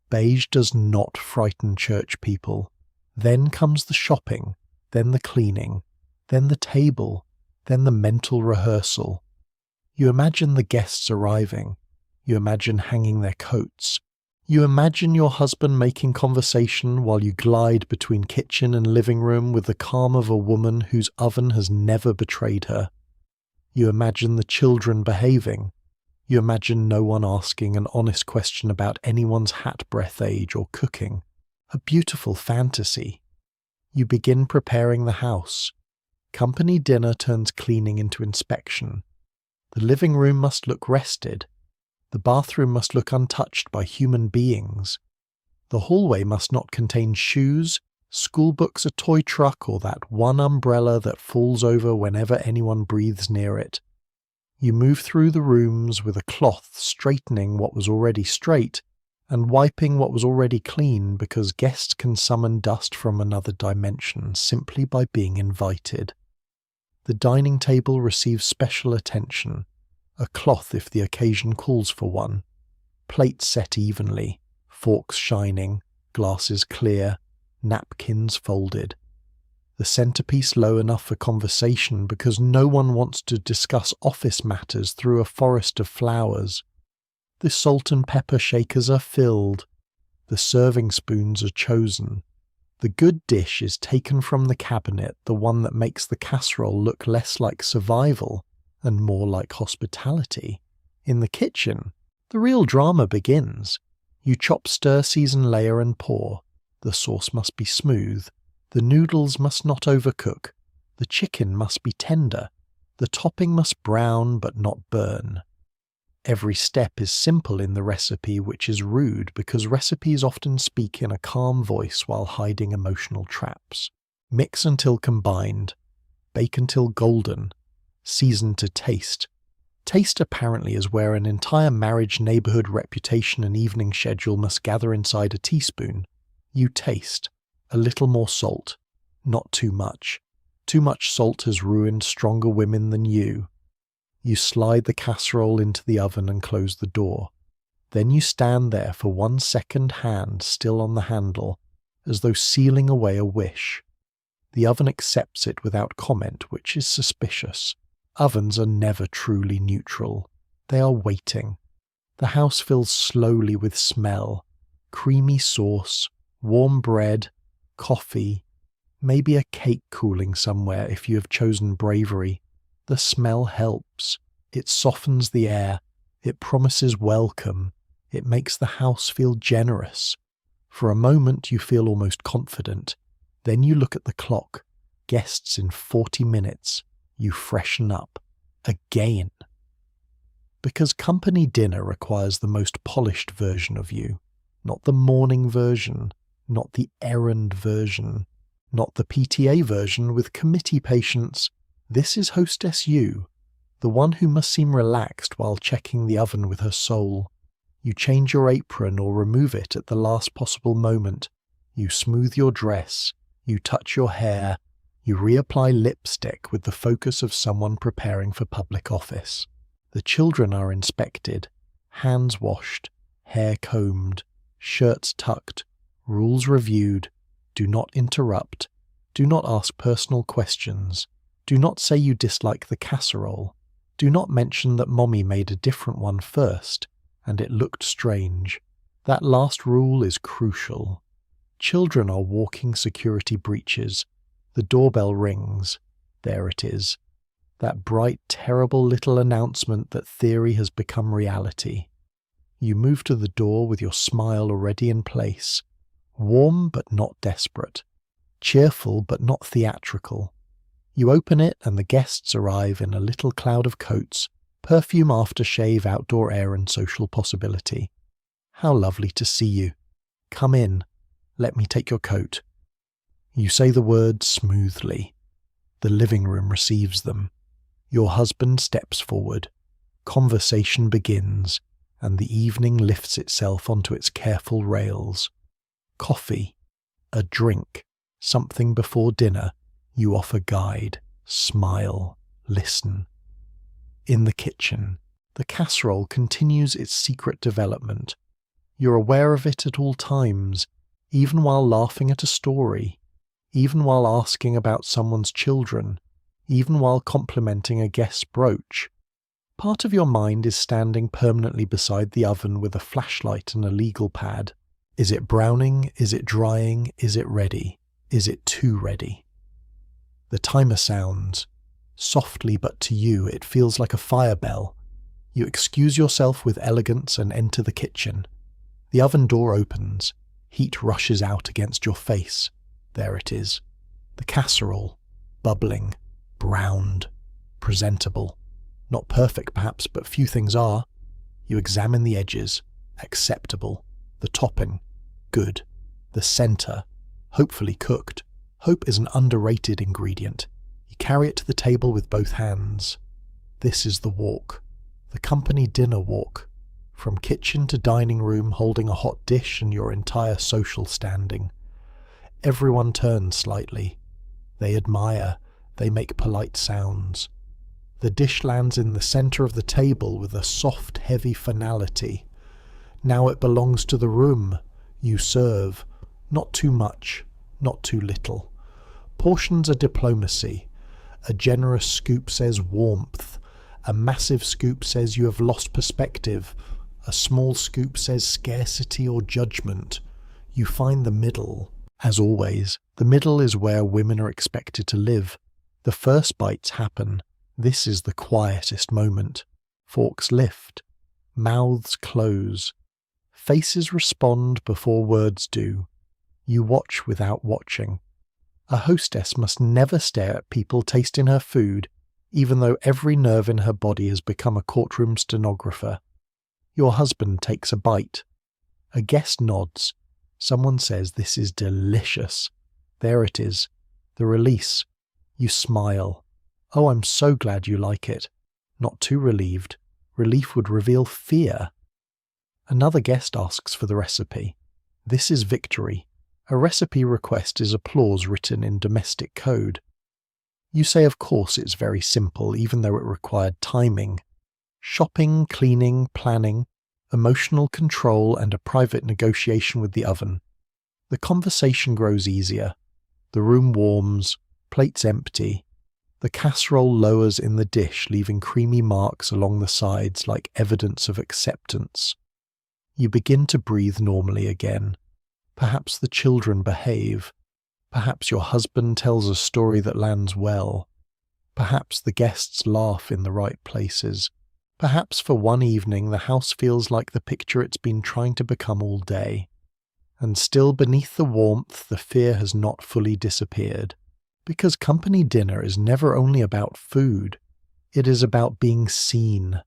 Beige does not frighten church people. Then comes the shopping, then the cleaning, then the table, then the mental rehearsal. You imagine the guests arriving. You imagine hanging their coats. You imagine your husband making conversation while you glide between kitchen and living room with the calm of a woman whose oven has never betrayed her. You imagine the children behaving. You imagine no one asking an honest question about anyone's hat breath age or cooking. A beautiful fantasy. You begin preparing the house. Company dinner turns cleaning into inspection. The living room must look rested. The bathroom must look untouched by human beings. The hallway must not contain shoes, School books, a toy truck, or that one umbrella that falls over whenever anyone breathes near it. You move through the rooms with a cloth straightening what was already straight and wiping what was already clean, because guests can summon dust from another dimension simply by being invited. The dining table receives special attention, a cloth if the occasion calls for one, plates set evenly, forks shining, glasses clear, napkins folded. The centerpiece low enough for conversation because no one wants to discuss office matters through a forest of flowers. The salt and pepper shakers are filled. The serving spoons are chosen. The good dish is taken from the cabinet, the one that makes the casserole look less like survival and more like hospitality. In the kitchen, the real drama begins. You chop, stir, season, layer and pour. The sauce must be smooth. The noodles must not overcook. The chicken must be tender. The topping must brown but not burn. Every step is simple in the recipe, which is rude because recipes often speak in a calm voice while hiding emotional traps. Mix until combined. Bake until golden. Season to taste. Taste apparently is where an entire marriage, neighborhood, reputation and evening schedule must gather inside a teaspoon. You taste. A little more salt. Not too much. Too much salt has ruined stronger women than you. You slide the casserole into the oven and close the door. Then you stand there for 1 second, hand still on the handle, as though sealing away a wish. The oven accepts it without comment, which is suspicious. Ovens are never truly neutral. They are waiting. The house fills slowly with smell. Creamy sauce, warm bread, coffee, maybe a cake cooling somewhere if you have chosen bravery. The smell helps. It softens the air. It promises welcome. It makes the house feel generous. For a moment you feel almost confident. Then you look at the clock. Guests in 40 minutes. You freshen up. Again. Because company dinner requires the most polished version of you. Not the morning version. Not the errand version. Not the PTA version with committee patience. This is hostess you, the one who must seem relaxed while checking the oven with her soul. You change your apron or remove it at the last possible moment. You smooth your dress. You touch your hair. You reapply lipstick with the focus of someone preparing for public office. The children are inspected, hands washed, hair combed, shirts tucked, rules reviewed. Do not interrupt. Do not ask personal questions. Do not say you dislike the casserole. Do not mention that mommy made a different one first, and it looked strange. That last rule is crucial. Children are walking security breaches. The doorbell rings. There it is. That bright, terrible little announcement that theory has become reality. You move to the door with your smile already in place. Warm but not desperate. Cheerful but not theatrical. You open it and the guests arrive in a little cloud of coats, perfume, aftershave, outdoor air and social possibility. How lovely to see you. Come in. Let me take your coat. You say the words smoothly. The living room receives them. Your husband steps forward. Conversation begins, and the evening lifts itself onto its careful rails. Coffee, a drink, something before dinner. You offer guide, smile, listen. In the kitchen, the casserole continues its secret development. You're aware of it at all times, even while laughing at a story, even while asking about someone's children, even while complimenting a guest's brooch. Part of your mind is standing permanently beside the oven with a flashlight and a legal pad. Is it browning? Is it drying? Is it ready? Is it too ready? The timer sounds. Softly, but to you it feels like a fire bell. You excuse yourself with elegance and enter the kitchen. The oven door opens. Heat rushes out against your face. There it is. The casserole. Bubbling. Browned. Presentable. Not perfect perhaps, but few things are. You examine the edges. Acceptable. The topping. Good. The center. hopefully cooked. Hope is an underrated ingredient. You carry it to the table with both hands. This is the walk. The company dinner walk. From kitchen to dining room, holding a hot dish and your entire social standing. Everyone turns slightly. They admire. They make polite sounds. The dish lands in the center of the table with a soft, heavy finality. Now it belongs to the room. You serve. Not too much, not too little. Portions are diplomacy. A generous scoop says warmth. A massive scoop says you have lost perspective. A small scoop says scarcity or judgment. You find the middle. As always, the middle is where women are expected to live. The first bites happen. This is the quietest moment. Forks lift. Mouths close. Faces respond before words do. You watch without watching. A hostess must never stare at people tasting her food, even though every nerve in her body has become a courtroom stenographer. Your husband takes a bite. A guest nods. Someone says this is delicious. There it is. The release. You smile. Oh, I'm so glad you like it. Not too relieved. Relief would reveal fear. Another guest asks for the recipe. This is victory. A recipe request is applause written in domestic code. You say of course it's very simple, even though it required timing. Shopping, cleaning, planning, emotional control, and a private negotiation with the oven. The conversation grows easier. The room warms, plates empty. The casserole lowers in the dish, leaving creamy marks along the sides like evidence of acceptance. You begin to breathe normally again. Perhaps the children behave. Perhaps your husband tells a story that lands well. Perhaps the guests laugh in the right places. Perhaps for one evening the house feels like the picture it's been trying to become all day. And still beneath the warmth, the fear has not fully disappeared. Because company dinner is never only about food. It is about being seen.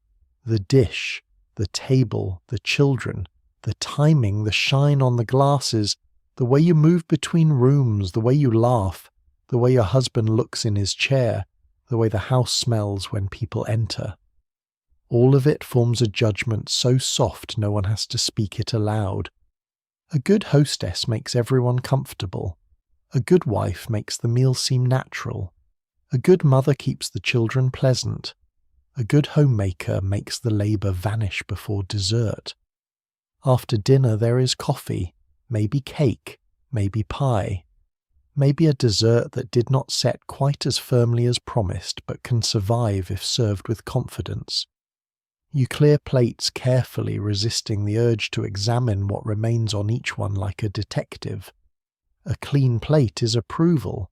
The dish, the table, the children, the timing, the shine on the glasses, the way you move between rooms, the way you laugh, the way your husband looks in his chair, the way the house smells when people enter. All of it forms a judgment so soft no one has to speak it aloud. A good hostess makes everyone comfortable. A good wife makes the meal seem natural. A good mother keeps the children pleasant. A good homemaker makes the labour vanish before dessert. After dinner there is coffee, maybe cake, maybe pie, maybe a dessert that did not set quite as firmly as promised but can survive if served with confidence. You clear plates carefully, resisting the urge to examine what remains on each one like a detective. A clean plate is approval.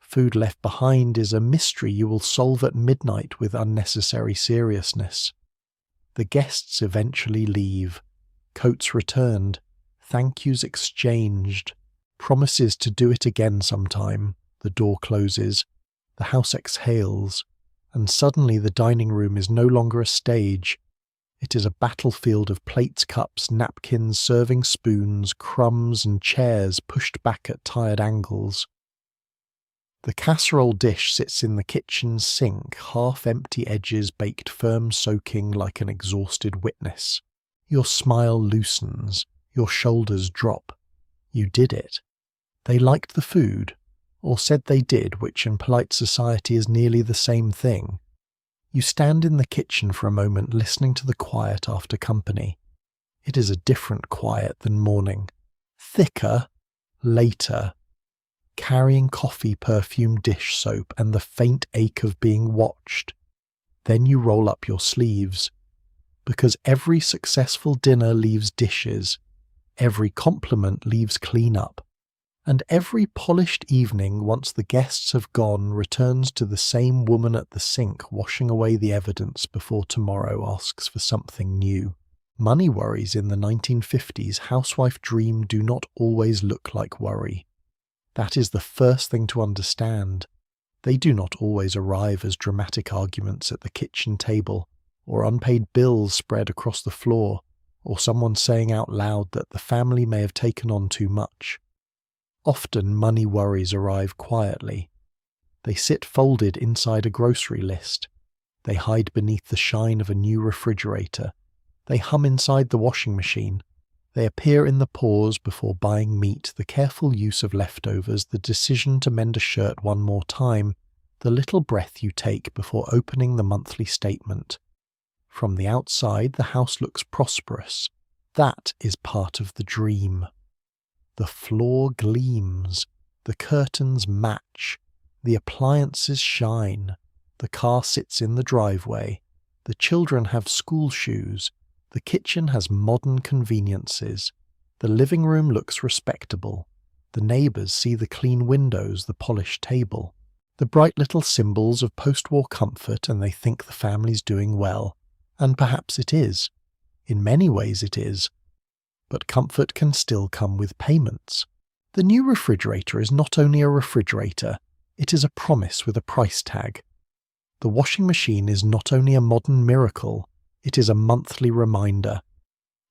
Food left behind is a mystery you will solve at midnight with unnecessary seriousness. The guests eventually leave. Coats returned. Thank yous exchanged. Promises to do it again sometime. The door closes. The house exhales. And suddenly the dining room is no longer a stage. It is a battlefield of plates, cups, napkins, serving spoons, crumbs, and chairs pushed back at tired angles. The casserole dish sits in the kitchen sink, half-empty edges baked firm, soaking like an exhausted witness. Your smile loosens. Your shoulders drop. You did it. They liked the food, or said they did, which in polite society is nearly the same thing. You stand in the kitchen for a moment, listening to the quiet after company. It is a different quiet than morning. Thicker, later, carrying coffee, perfume, dish soap, and the faint ache of being watched. Then you roll up your sleeves. Because every successful dinner leaves dishes, every compliment leaves clean-up, and every polished evening, once the guests have gone, returns to the same woman at the sink, washing away the evidence before tomorrow asks for something new. Money worries in the 1950s housewife dream do not always look like worry. That is the first thing to understand. They do not always arrive as dramatic arguments at the kitchen table, or unpaid bills spread across the floor, or someone saying out loud that the family may have taken on too much. Often money worries arrive quietly. They sit folded inside a grocery list. They hide beneath the shine of a new refrigerator. They hum inside the washing machine. They appear in the pause before buying meat, the careful use of leftovers, the decision to mend a shirt one more time, the little breath you take before opening the monthly statement. From the outside, the house looks prosperous. That is part of the dream. The floor gleams, the curtains match, the appliances shine, the car sits in the driveway, the children have school shoes, the kitchen has modern conveniences, the living room looks respectable, the neighbours see the clean windows, the polished table, the bright little symbols of post-war comfort, and they think the family's doing well. And perhaps it is. In many ways it is. But comfort can still come with payments. The new refrigerator is not only a refrigerator, it is a promise with a price tag. The washing machine is not only a modern miracle, it is a monthly reminder.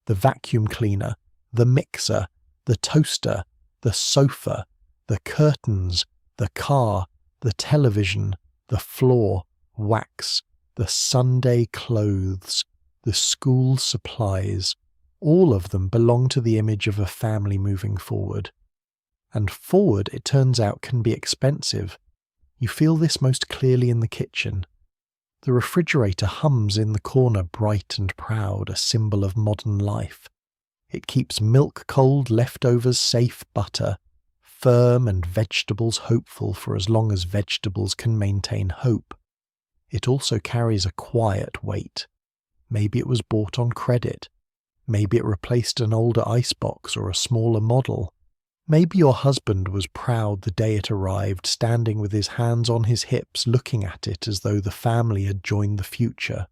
The vacuum cleaner, the mixer, the toaster, the sofa, the curtains, the car, the television, the floor, wax, the Sunday clothes, the school supplies, all of them belong to the image of a family moving forward. And forward, it turns out, can be expensive. You feel this most clearly in the kitchen. The refrigerator hums in the corner, bright and proud, a symbol of modern life. It keeps milk cold, leftovers safe, butter firm, and vegetables hopeful for as long as vegetables can maintain hope. It also carries a quiet weight. Maybe it was bought on credit. Maybe it replaced an older icebox or a smaller model. Maybe your husband was proud the day it arrived, standing with his hands on his hips, looking at it as though the family had joined the future.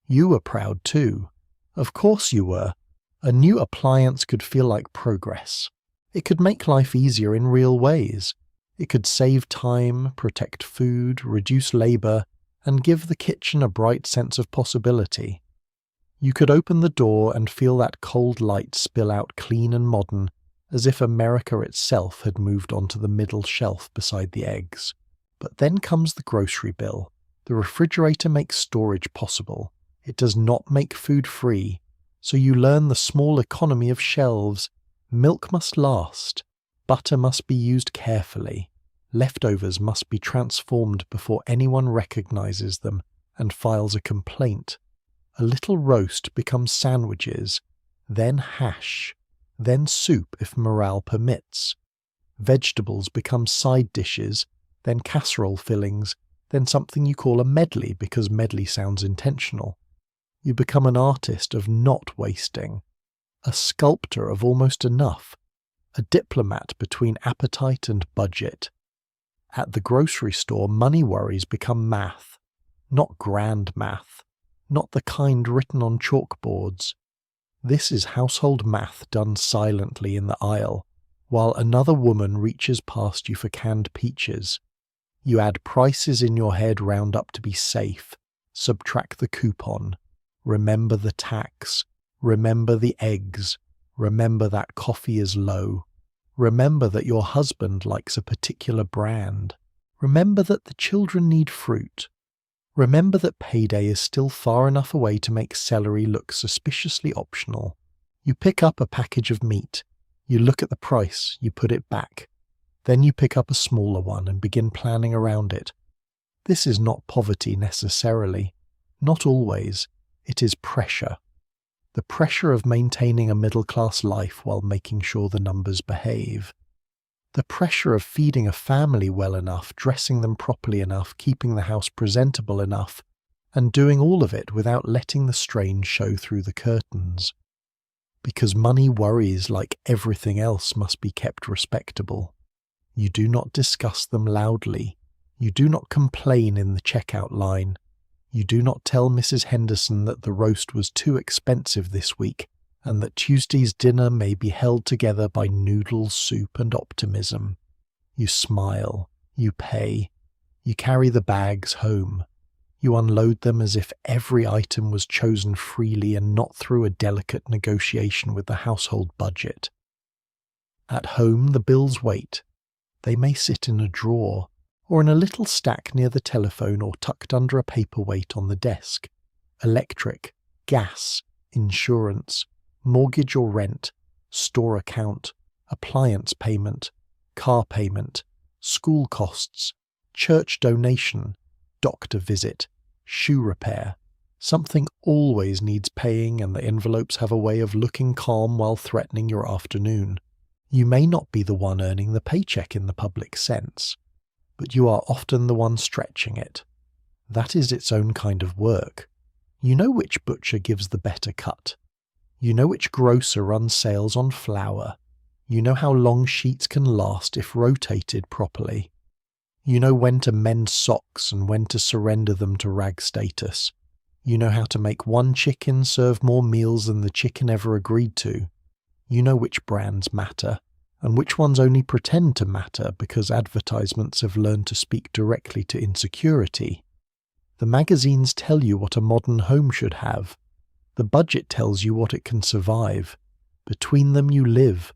You were proud too. Of course you were. A new appliance could feel like progress. It could make life easier in real ways. It could save time, protect food, reduce labour, and give the kitchen a bright sense of possibility. You could open the door and feel that cold light spill out clean and modern, as if America itself had moved onto the middle shelf beside the eggs. But then comes the grocery bill. The refrigerator makes storage possible. It does not make food free, so you learn the small economy of shelves. Milk must last. Butter must be used carefully. Leftovers must be transformed before anyone recognizes them and files a complaint. A little roast becomes sandwiches, then hash, then soup if morale permits. Vegetables become side dishes, then casserole fillings, then something you call a medley because medley sounds intentional. You become an artist of not wasting, a sculptor of almost enough, a diplomat between appetite and budget. At the grocery store, money worries become math, not grand math, not the kind written on chalkboards. This is household math done silently in the aisle, while another woman reaches past you for canned peaches. You add prices in your head, round up to be safe, subtract the coupon, remember the tax, remember the eggs, remember that coffee is low, remember that your husband likes a particular brand, remember that the children need fruit, remember that payday is still far enough away to make celery look suspiciously optional. You pick up a package of meat, you look at the price, you put it back. Then you pick up a smaller one and begin planning around it. This is not poverty necessarily. Not always. It is pressure. The pressure of maintaining a middle-class life while making sure the numbers behave. The pressure of feeding a family well enough, dressing them properly enough, keeping the house presentable enough, and doing all of it without letting the strain show through the curtains. Because money worries, like everything else, must be kept respectable. You do not discuss them loudly. You do not complain in the checkout line. You do not tell Mrs. Henderson that the roast was too expensive this week and that Tuesday's dinner may be held together by noodles, soup, and optimism. You smile. You pay. You carry the bags home. You unload them as if every item was chosen freely and not through a delicate negotiation with the household budget. At home, the bills wait. They may sit in a drawer, or in a little stack near the telephone or tucked under a paperweight on the desk. Electric, gas, insurance, mortgage or rent, store account, appliance payment, car payment, school costs, church donation, doctor visit, shoe repair. Something always needs paying, and the envelopes have a way of looking calm while threatening your afternoon. You may not be the one earning the paycheck in the public sense, but you are often the one stretching it. That is its own kind of work. You know which butcher gives the better cut. You know which grocer runs sales on flour. You know how long sheets can last if rotated properly. You know when to mend socks and when to surrender them to rag status. You know how to make one chicken serve more meals than the chicken ever agreed to. You know which brands matter, and which ones only pretend to matter because advertisements have learned to speak directly to insecurity. The magazines tell you what a modern home should have. The budget tells you what it can survive. Between them you live.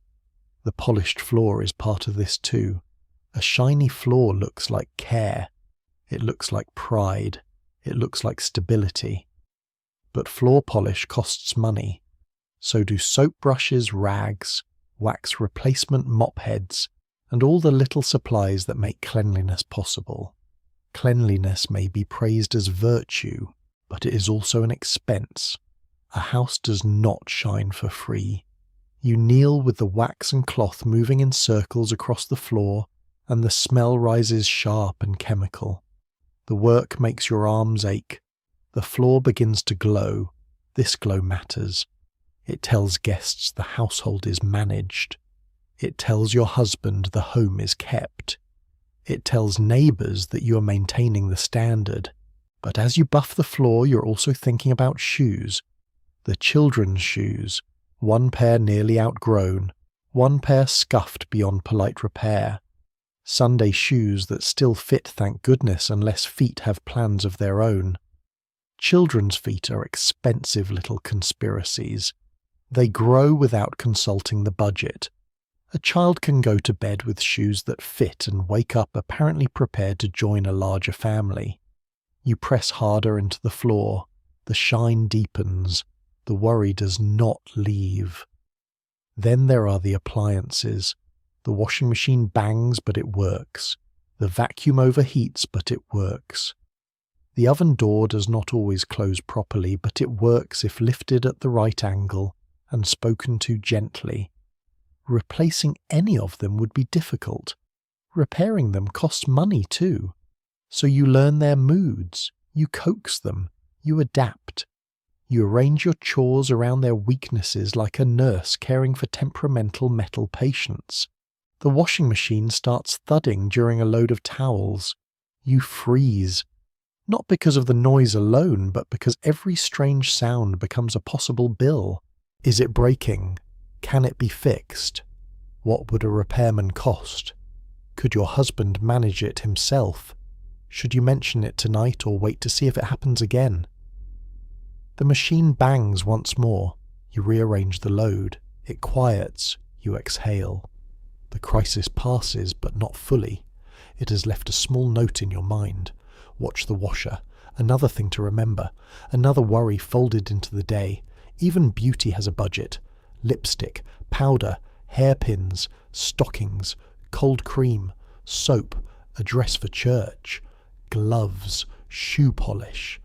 The polished floor is part of this too. A shiny floor looks like care. It looks like pride. It looks like stability. But floor polish costs money. So do soap brushes, rags, wax replacement mop heads, and all the little supplies that make cleanliness possible. Cleanliness may be praised as virtue, but it is also an expense. A house does not shine for free. You kneel with the wax and cloth moving in circles across the floor, and the smell rises sharp and chemical. The work makes your arms ache. The floor begins to glow. This glow matters. It tells guests the household is managed. It tells your husband the home is kept. It tells neighbours that you are maintaining the standard. But as you buff the floor, you're also thinking about shoes. The children's shoes, one pair nearly outgrown, one pair scuffed beyond polite repair. Sunday shoes that still fit, thank goodness, unless feet have plans of their own. Children's feet are expensive little conspiracies. They grow without consulting the budget. A child can go to bed with shoes that fit and wake up apparently prepared to join a larger family. You press harder into the floor. The shine deepens. The worry does not leave. Then there are the appliances. The washing machine bangs, but it works. The vacuum overheats, but it works. The oven door does not always close properly, but it works if lifted at the right angle and spoken to gently. Replacing any of them would be difficult. Repairing them costs money too. So you learn their moods, you coax them, you adapt. You arrange your chores around their weaknesses like a nurse caring for temperamental metal patients. The washing machine starts thudding during a load of towels. You freeze. Not because of the noise alone, but because every strange sound becomes a possible bill. Is it breaking? Can it be fixed? What would a repairman cost? Could your husband manage it himself? Should you mention it tonight or wait to see if it happens again? The machine bangs once more. You rearrange the load. It quiets. You exhale. The crisis passes, but not fully. It has left a small note in your mind. Watch the washer. Another thing to remember. Another worry folded into the day. Even beauty has a budget. Lipstick, powder, hairpins, stockings, cold cream, soap, a dress for church, gloves, shoe polish.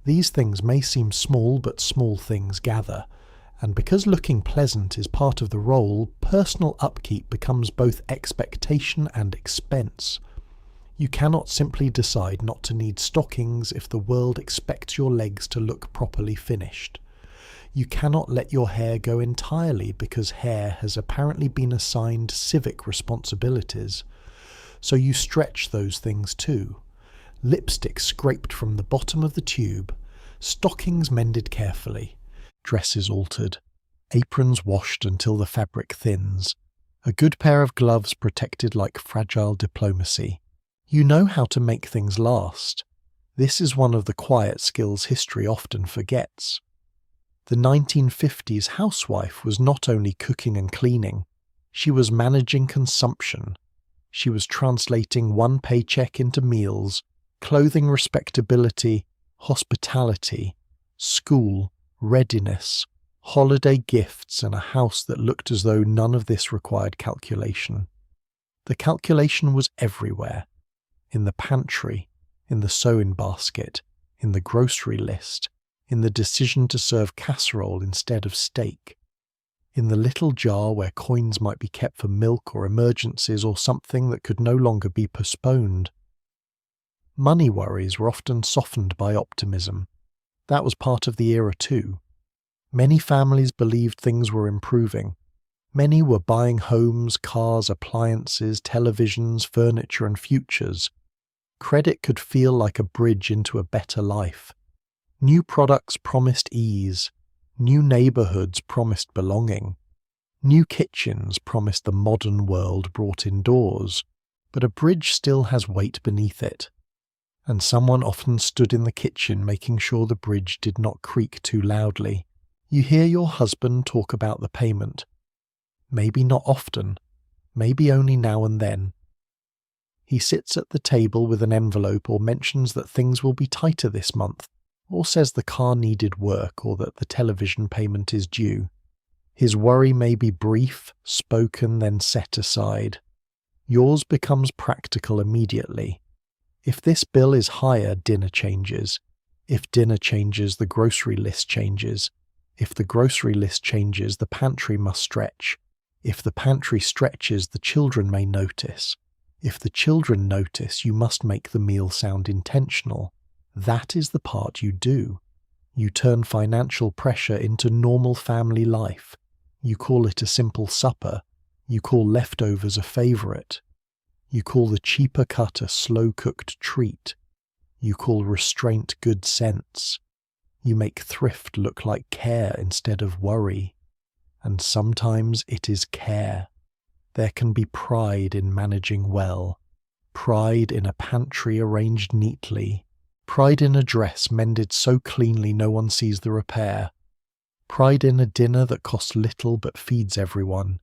These things may seem small, but small things gather. And because looking pleasant is part of the role, personal upkeep becomes both expectation and expense. You cannot simply decide not to need stockings if the world expects your legs to look properly finished. You cannot let your hair go entirely because hair has apparently been assigned civic responsibilities. So you stretch those things too. Lipstick scraped from the bottom of the tube, stockings mended carefully, dresses altered, aprons washed until the fabric thins, a good pair of gloves protected like fragile diplomacy. You know how to make things last. This is one of the quiet skills history often forgets. The 1950s housewife was not only cooking and cleaning, She was managing consumption. She was translating one paycheck into meals, clothing, respectability, hospitality, school, readiness, holiday gifts, and a house that looked as though none of this required calculation. The calculation was everywhere. In the pantry, in the sewing basket, in the grocery list, in the decision to serve casserole instead of steak, in the little jar where coins might be kept for milk or emergencies or something that could no longer be postponed. Money worries were often softened by optimism. That was part of the era too. Many families believed things were improving. Many were buying homes, cars, appliances, televisions, furniture, and futures. Credit could feel like a bridge into a better life. New products promised ease. New neighborhoods promised belonging. New kitchens promised the modern world brought indoors. But a bridge still has weight beneath it. And someone often stood in the kitchen making sure the bridge did not creak too loudly. You hear your husband talk about the payment. Maybe not often. Maybe only now and then. He sits at the table with an envelope or mentions that things will be tighter this month, or says the car needed work or that the television payment is due. His worry may be brief, spoken, then set aside. Yours becomes practical immediately. If this bill is higher, dinner changes. If dinner changes, the grocery list changes. If the grocery list changes, the pantry must stretch. If the pantry stretches, the children may notice. If the children notice, you must make the meal sound intentional. That is the part you do. You turn financial pressure into normal family life. You call it a simple supper. You call leftovers a favorite. You call the cheaper cut a slow-cooked treat. You call restraint good sense. You make thrift look like care instead of worry. And sometimes it is care. There can be pride in managing well, pride in a pantry arranged neatly, pride in a dress mended so cleanly no one sees the repair, pride in a dinner that costs little but feeds everyone,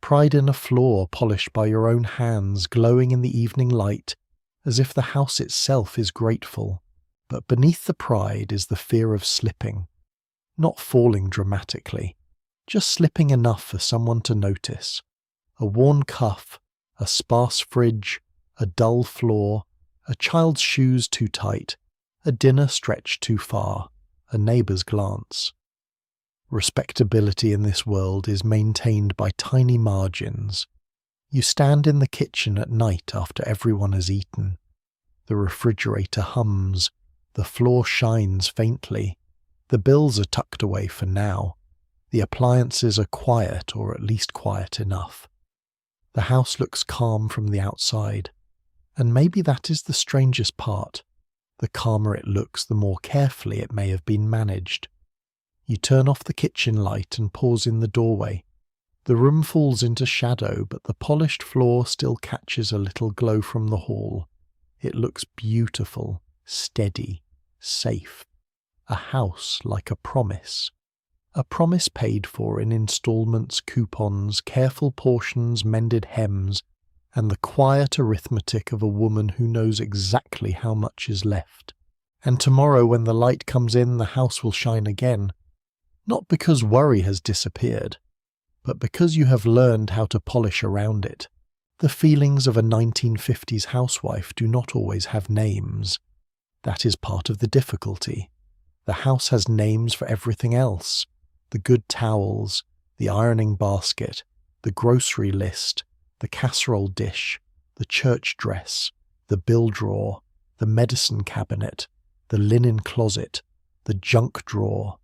pride in a floor polished by your own hands glowing in the evening light as if the house itself is grateful. But beneath the pride is the fear of slipping, not falling dramatically, just slipping enough for someone to notice. A worn cuff, a sparse fridge, a dull floor, a child's shoes too tight, a dinner stretched too far, a neighbour's glance. Respectability in this world is maintained by tiny margins. You stand in the kitchen at night after everyone has eaten. The refrigerator hums, the floor shines faintly, the bills are tucked away for now, the appliances are quiet or at least quiet enough. The house looks calm from the outside, and maybe that is the strangest part. The calmer it looks, the more carefully it may have been managed. You turn off the kitchen light and pause in the doorway. The room falls into shadow, but the polished floor still catches a little glow from the hall. It looks beautiful, steady, safe. A house like a promise. A promise paid for in installments, coupons, careful portions, mended hems, and the quiet arithmetic of a woman who knows exactly how much is left. And tomorrow when the light comes in, the house will shine again. Not because worry has disappeared, but because you have learned how to polish around it. The feelings of a 1950s housewife do not always have names. That is part of the difficulty. The house has names for everything else. The good towels, the ironing basket, the grocery list, the casserole dish, the church dress, the bill drawer, the medicine cabinet, the linen closet, the junk drawer.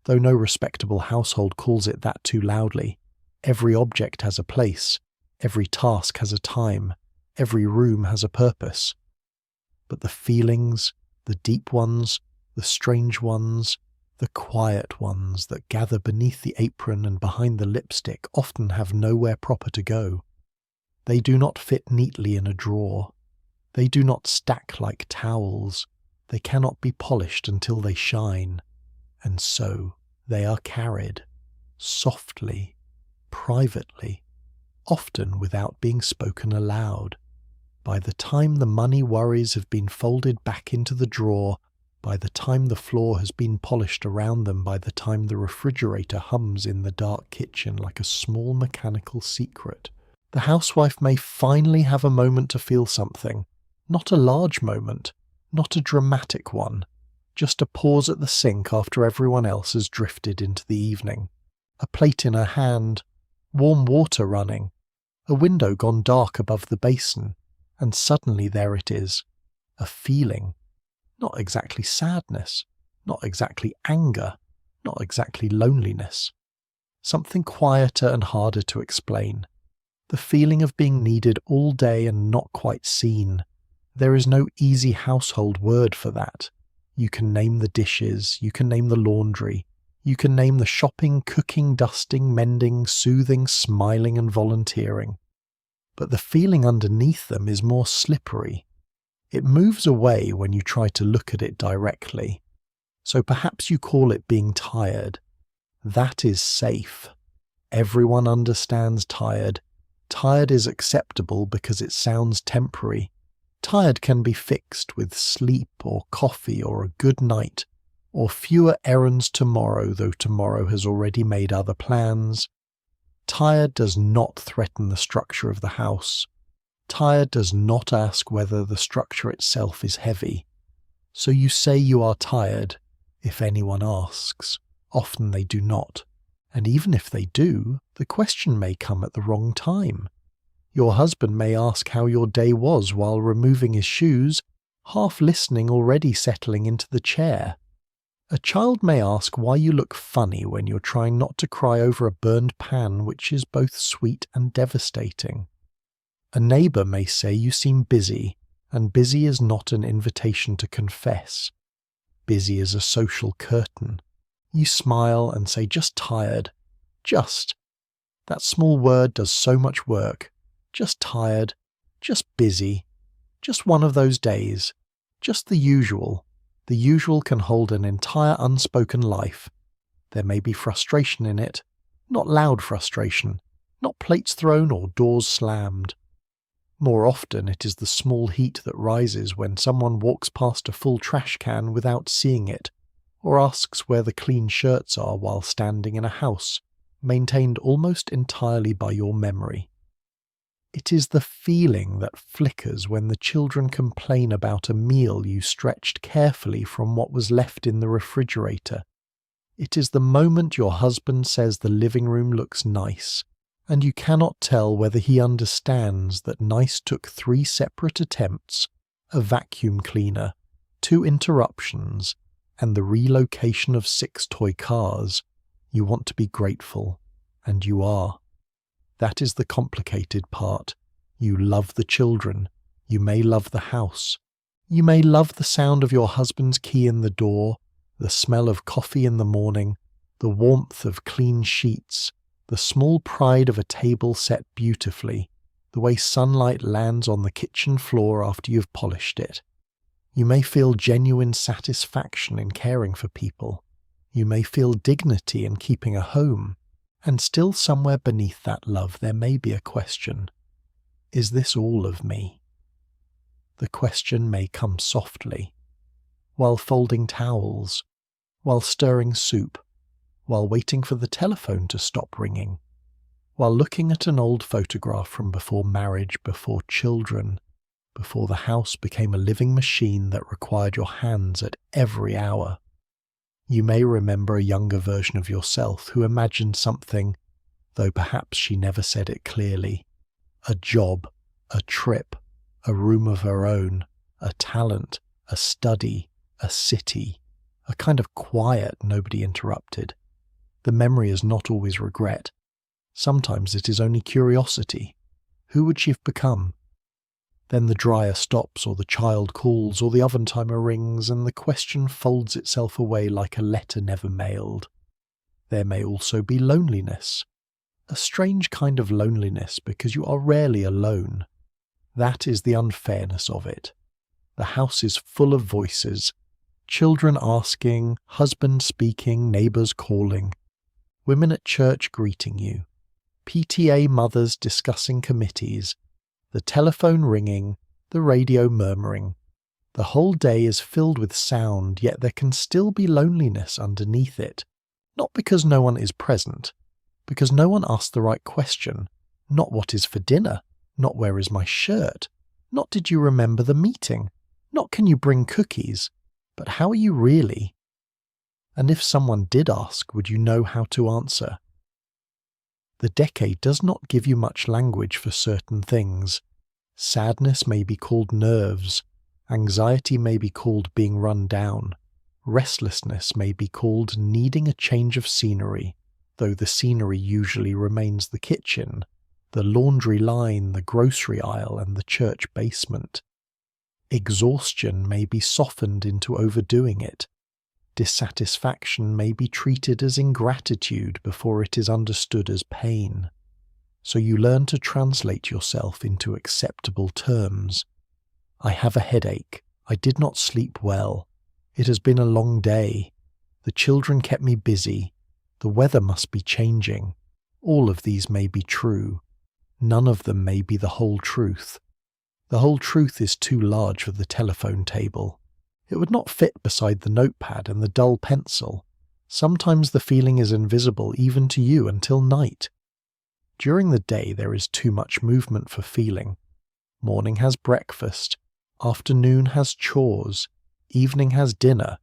Though no respectable household calls it that too loudly, every object has a place, every task has a time, every room has a purpose. But the feelings, the deep ones, the strange ones, the quiet ones that gather beneath the apron and behind the lipstick often have nowhere proper to go. They do not fit neatly in a drawer. They do not stack like towels. They cannot be polished until they shine. And so they are carried, softly, privately, often without being spoken aloud. By the time the money worries have been folded back into the drawer, by the time the floor has been polished around them, by the time the refrigerator hums in the dark kitchen like a small mechanical secret, the housewife may finally have a moment to feel something. Not a large moment, not a dramatic one, just a pause at the sink after everyone else has drifted into the evening. A plate in her hand, warm water running, a window gone dark above the basin, and suddenly there it is, a feeling. Not exactly sadness, not exactly anger, not exactly loneliness. Something quieter and harder to explain. The feeling of being needed all day and not quite seen. There is no easy household word for that. You can name the dishes, you can name the laundry, you can name the shopping, cooking, dusting, mending, soothing, smiling and volunteering. But the feeling underneath them is more slippery. It moves away when you try to look at it directly. So perhaps you call it being tired. That is safe. Everyone understands tired. Tired is acceptable because it sounds temporary. Tired can be fixed with sleep or coffee or a good night, or fewer errands tomorrow, though tomorrow has already made other plans. Tired does not threaten the structure of the house. Tired does not ask whether the structure itself is heavy. So you say you are tired, if anyone asks. Often they do not. And even if they do, the question may come at the wrong time. Your husband may ask how your day was while removing his shoes, half listening, already settling into the chair. A child may ask why you look funny when you're trying not to cry over a burned pan, which is both sweet and devastating. A neighbour may say you seem busy, and busy is not an invitation to confess. Busy is a social curtain. You smile and say just tired. Just. That small word does so much work. Just tired. Just busy. Just one of those days. Just the usual. The usual can hold an entire unspoken life. There may be frustration in it. Not loud frustration. Not plates thrown or doors slammed. More often it is the small heat that rises when someone walks past a full trash can without seeing it, or asks where the clean shirts are while standing in a house, maintained almost entirely by your memory. It is the feeling that flickers when the children complain about a meal you stretched carefully from what was left in the refrigerator. It is the moment your husband says the living room looks nice, and you cannot tell whether he understands that nice took 3 separate attempts, a vacuum cleaner, 2 interruptions, and the relocation of 6 toy cars. You want to be grateful, and you are. That is the complicated part. You love the children. You may love the house. You may love the sound of your husband's key in the door, the smell of coffee in the morning, the warmth of clean sheets, the small pride of a table set beautifully, the way sunlight lands on the kitchen floor after you've polished it. You may feel genuine satisfaction in caring for people. You may feel dignity in keeping a home. And still somewhere beneath that love there may be a question. Is this all of me? The question may come softly, while folding towels, while stirring soup, while waiting for the telephone to stop ringing, while looking at an old photograph from before marriage, before children, before the house became a living machine that required your hands at every hour. You may remember a younger version of yourself who imagined something, though perhaps she never said it clearly. A job, a trip, a room of her own, a talent, a study, a city, a kind of quiet nobody interrupted. The memory is not always regret. Sometimes it is only curiosity. Who would she have become? Then the dryer stops, or the child calls, or the oven timer rings, and the question folds itself away like a letter never mailed. There may also be loneliness. A strange kind of loneliness because you are rarely alone. That is the unfairness of it. The house is full of voices. Children asking, husband speaking, neighbours calling. Women at church greeting you. PTA mothers discussing committees, the telephone ringing, the radio murmuring. The whole day is filled with sound, yet there can still be loneliness underneath it. Not because no one is present, because no one asked the right question. Not what is for dinner, not where is my shirt, not did you remember the meeting, not can you bring cookies, but how are you really? And if someone did ask, would you know how to answer? The decade does not give you much language for certain things. Sadness may be called nerves, anxiety may be called being run down, restlessness may be called needing a change of scenery, though the scenery usually remains the kitchen, the laundry line, the grocery aisle, and the church basement. Exhaustion may be softened into overdoing it. Dissatisfaction may be treated as ingratitude before it is understood as pain. So you learn to translate yourself into acceptable terms. I have a headache. I did not sleep well. It has been a long day. The children kept me busy. The weather must be changing. All of these may be true. None of them may be the whole truth. The whole truth is too large for the telephone table. It would not fit beside the notepad and the dull pencil. Sometimes the feeling is invisible even to you until night. During the day there is too much movement for feeling. Morning has breakfast. Afternoon has chores. Evening has dinner.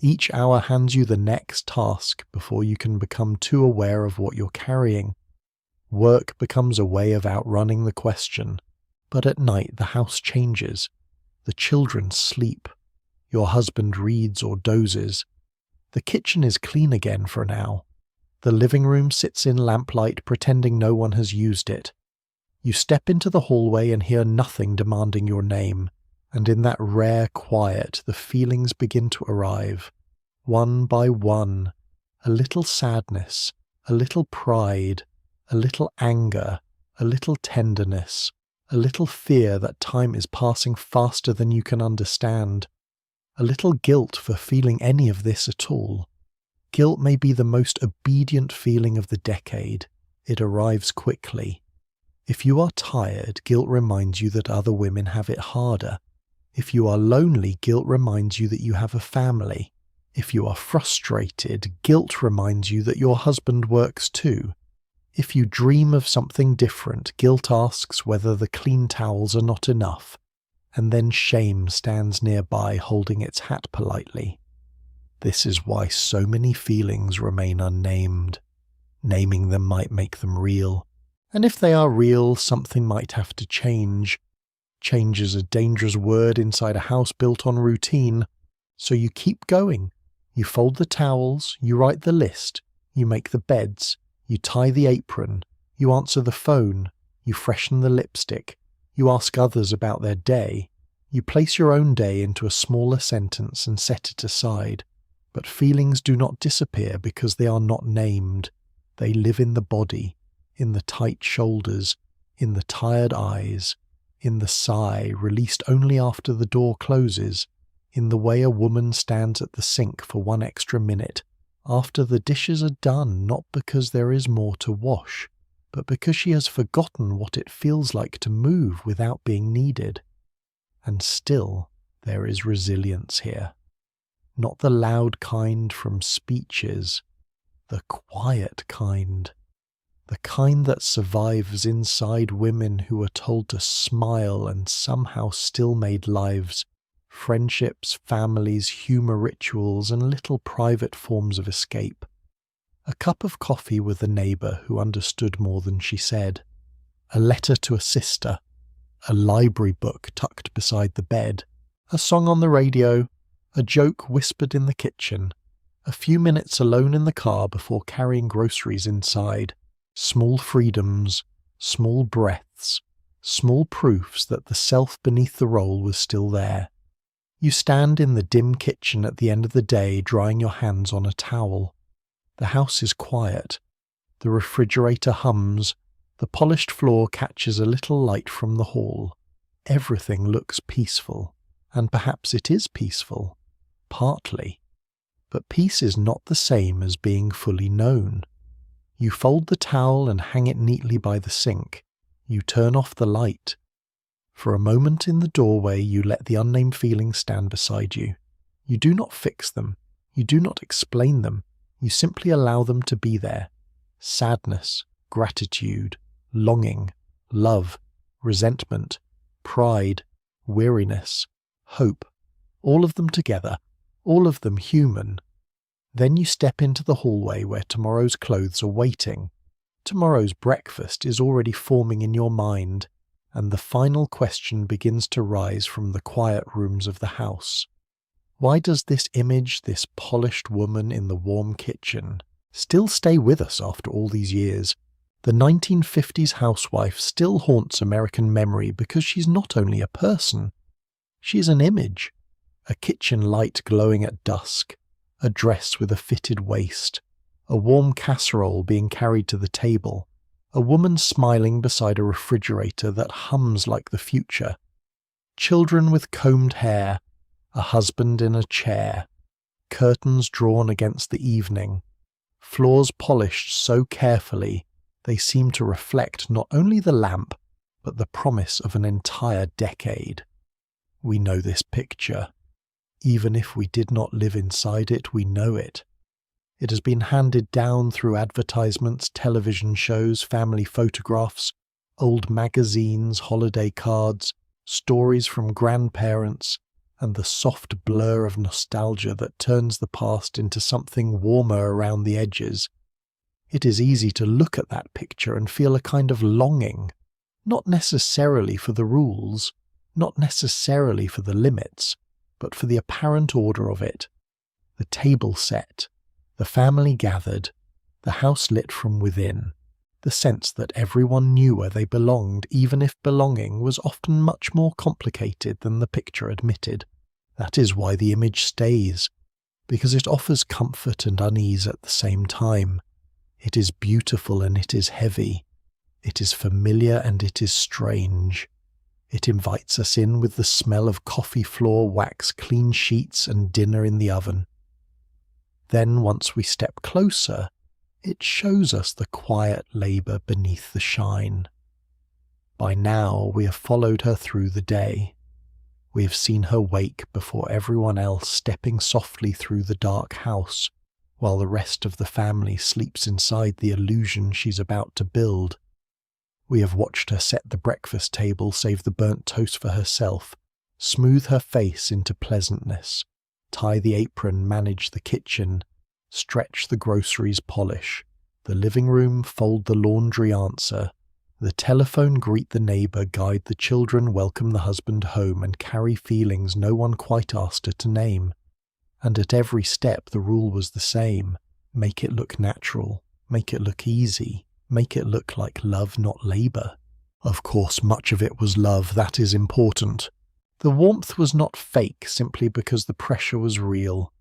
Each hour hands you the next task before you can become too aware of what you're carrying. Work becomes a way of outrunning the question. But at night the house changes. The children sleep. Your husband reads or dozes. The kitchen is clean again for now. The living room sits in lamplight pretending no one has used it. You step into the hallway and hear nothing demanding your name, and in that rare quiet the feelings begin to arrive. One by one, a little sadness, a little pride, a little anger, a little tenderness, a little fear that time is passing faster than you can understand, a little guilt for feeling any of this at all. Guilt may be the most obedient feeling of the decade. It arrives quickly. If you are tired, guilt reminds you that other women have it harder. If you are lonely, guilt reminds you that you have a family. If you are frustrated, guilt reminds you that your husband works too. If you dream of something different, guilt asks whether the clean towels are not enough, and then shame stands nearby holding its hat politely. This is why so many feelings remain unnamed. Naming them might make them real, and if they are real, something might have to change. Change is a dangerous word inside a house built on routine, so you keep going. You fold the towels, you write the list, you make the beds, you tie the apron, you answer the phone, you freshen the lipstick, you ask others about their day, you place your own day into a smaller sentence and set it aside. But feelings do not disappear because they are not named. They live in the body, in the tight shoulders, in the tired eyes, in the sigh released only after the door closes, in the way a woman stands at the sink for 1 extra minute after the dishes are done, not because there is more to wash, but because she has forgotten what it feels like to move without being needed. And still there is resilience here. Not the loud kind from speeches, the quiet kind. The kind that survives inside women who are told to smile and somehow still made lives, friendships, families, humour rituals, and little private forms of escape. A cup of coffee with a neighbour who understood more than she said. A letter to a sister. A library book tucked beside the bed. A song on the radio. A joke whispered in the kitchen. A few minutes alone in the car before carrying groceries inside. Small freedoms, small breaths, small proofs that the self beneath the role was still there. You stand in the dim kitchen at the end of the day drying your hands on a towel. The house is quiet. The refrigerator hums. The polished floor catches a little light from the hall. Everything looks peaceful, and perhaps it is peaceful. Partly. But peace is not the same as being fully known. You fold the towel and hang it neatly by the sink. You turn off the light. For a moment in the doorway, you let the unnamed feelings stand beside you. You do not fix them. You do not explain them. You simply allow them to be there. Sadness, gratitude, longing, love, resentment, pride, weariness, hope, all of them together, all of them human. Then you step into the hallway where tomorrow's clothes are waiting. Tomorrow's breakfast is already forming in your mind, and the final question begins to rise from the quiet rooms of the house. Why does this image, this polished woman in the warm kitchen, still stay with us after all these years? The 1950s housewife still haunts American memory because she's not only a person, she is an image. A kitchen light glowing at dusk, a dress with a fitted waist, a warm casserole being carried to the table, a woman smiling beside a refrigerator that hums like the future, children with combed hair, a husband in a chair, curtains drawn against the evening, floors polished so carefully they seem to reflect not only the lamp, but the promise of an entire decade. We know this picture. Even if we did not live inside it, we know it. It has been handed down through advertisements, television shows, family photographs, old magazines, holiday cards, stories from grandparents, and the soft blur of nostalgia that turns the past into something warmer around the edges. It is easy to look at that picture and feel a kind of longing, not necessarily for the rules, not necessarily for the limits, but for the apparent order of it. The table set, the family gathered, the house lit from within, the sense that everyone knew where they belonged, even if belonging was often much more complicated than the picture admitted. That is why the image stays, because it offers comfort and unease at the same time. It is beautiful and it is heavy. It is familiar and it is strange. It invites us in with the smell of coffee floor, wax, clean sheets, and dinner in the oven. Then, once we step closer, it shows us the quiet labour beneath the shine. By now, we have followed her through the day. We have seen her wake before everyone else, stepping softly through the dark house, while the rest of the family sleeps inside the illusion she's about to build. We have watched her set the breakfast table, save the burnt toast for herself, smooth her face into pleasantness, tie the apron, manage the kitchen, stretch the groceries, polish, the living room, fold the laundry, answer, the telephone, greet the neighbour, guide the children, welcome the husband home, and carry feelings no one quite asked her to name. And at every step the rule was the same: make it look natural, make it look easy, make it look like love, not labour. Of course, much of it was love, that is important. The warmth was not fake simply because the pressure was real.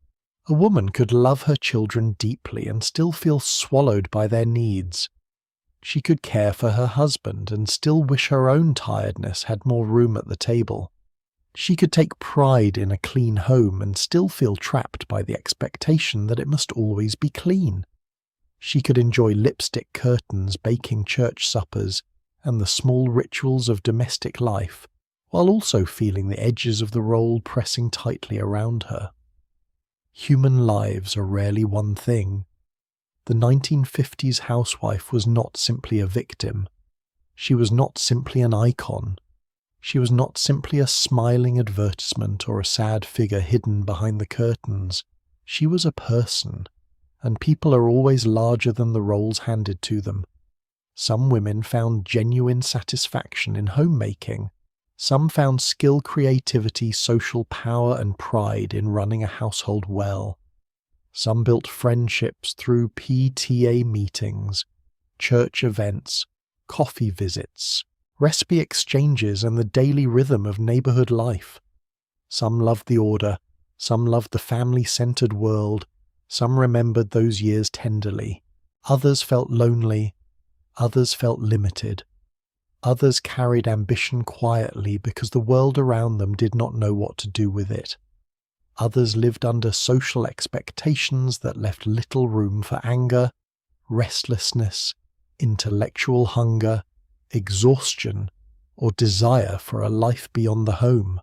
A woman could love her children deeply and still feel swallowed by their needs. She could care for her husband and still wish her own tiredness had more room at the table. She could take pride in a clean home and still feel trapped by the expectation that it must always be clean. She could enjoy lipstick curtains, baking church suppers, and the small rituals of domestic life, while also feeling the edges of the role pressing tightly around her. Human lives are rarely one thing. The 1950s housewife was not simply a victim. She was not simply an icon. She was not simply a smiling advertisement or a sad figure hidden behind the curtains. She was a person. And people are always larger than the roles handed to them. Some women found genuine satisfaction in homemaking. Some found skill, creativity, social power, and pride in running a household well. Some built friendships through PTA meetings, church events, coffee visits, recipe exchanges, and the daily rhythm of neighbourhood life. Some loved the order, some loved the family-centred world, some remembered those years tenderly. Others felt lonely. Others felt limited. Others carried ambition quietly because the world around them did not know what to do with it. Others lived under social expectations that left little room for anger, restlessness, intellectual hunger, exhaustion, or desire for a life beyond the home.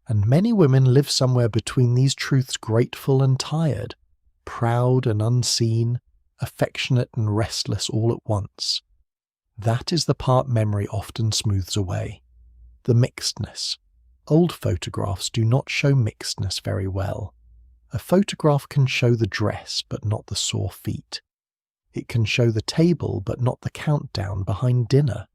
And many women live somewhere between these truths, grateful and tired, proud and unseen, affectionate and restless all at once. That is the part memory often smooths away. The mixedness. Old photographs do not show mixedness very well. A photograph can show the dress but not the sore feet. It can show the table but not the countdown behind dinner.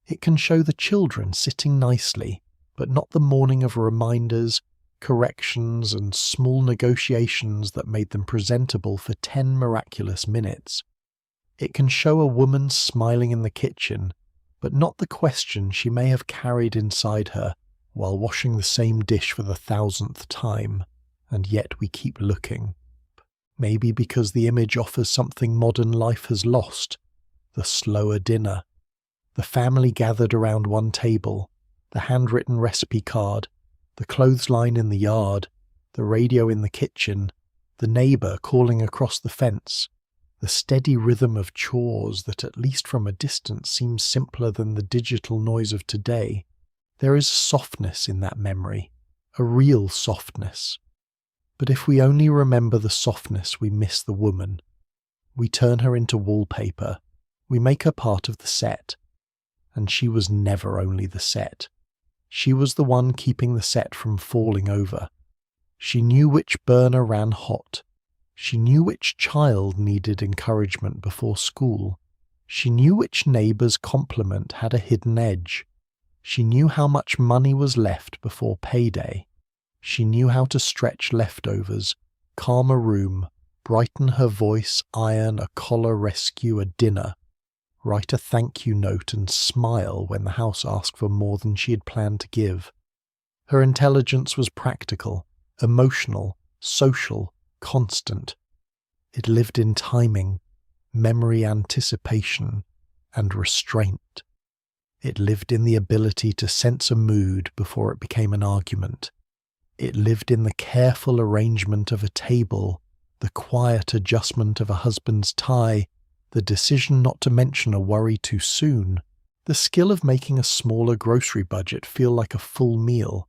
It can show the children sitting nicely but not the morning of reminders, corrections and small negotiations that made them presentable for 10 miraculous minutes. It can show a woman smiling in the kitchen, but not the question she may have carried inside her while washing the same dish for the 1,000th time, and yet we keep looking. Maybe because the image offers something modern life has lost: the slower dinner, the family gathered around one table, the handwritten recipe card, the clothesline in the yard, the radio in the kitchen, the neighbour calling across the fence, the steady rhythm of chores that at least from a distance seems simpler than the digital noise of today. There is softness in that memory, a real softness. But if we only remember the softness, we miss the woman. We turn her into wallpaper, we make her part of the set. And she was never only the set. She was the one keeping the set from falling over. She knew which burner ran hot. She knew which child needed encouragement before school. She knew which neighbour's compliment had a hidden edge. She knew how much money was left before payday. She knew how to stretch leftovers, calm a room, brighten her voice, iron a collar, rescue a dinner, write a thank you note and smile when the house asked for more than she had planned to give. Her intelligence was practical, emotional, social, constant. It lived in timing, memory, anticipation, and restraint. It lived in the ability to sense a mood before it became an argument. It lived in the careful arrangement of a table, the quiet adjustment of a husband's tie, the decision not to mention a worry too soon, the skill of making a smaller grocery budget feel like a full meal.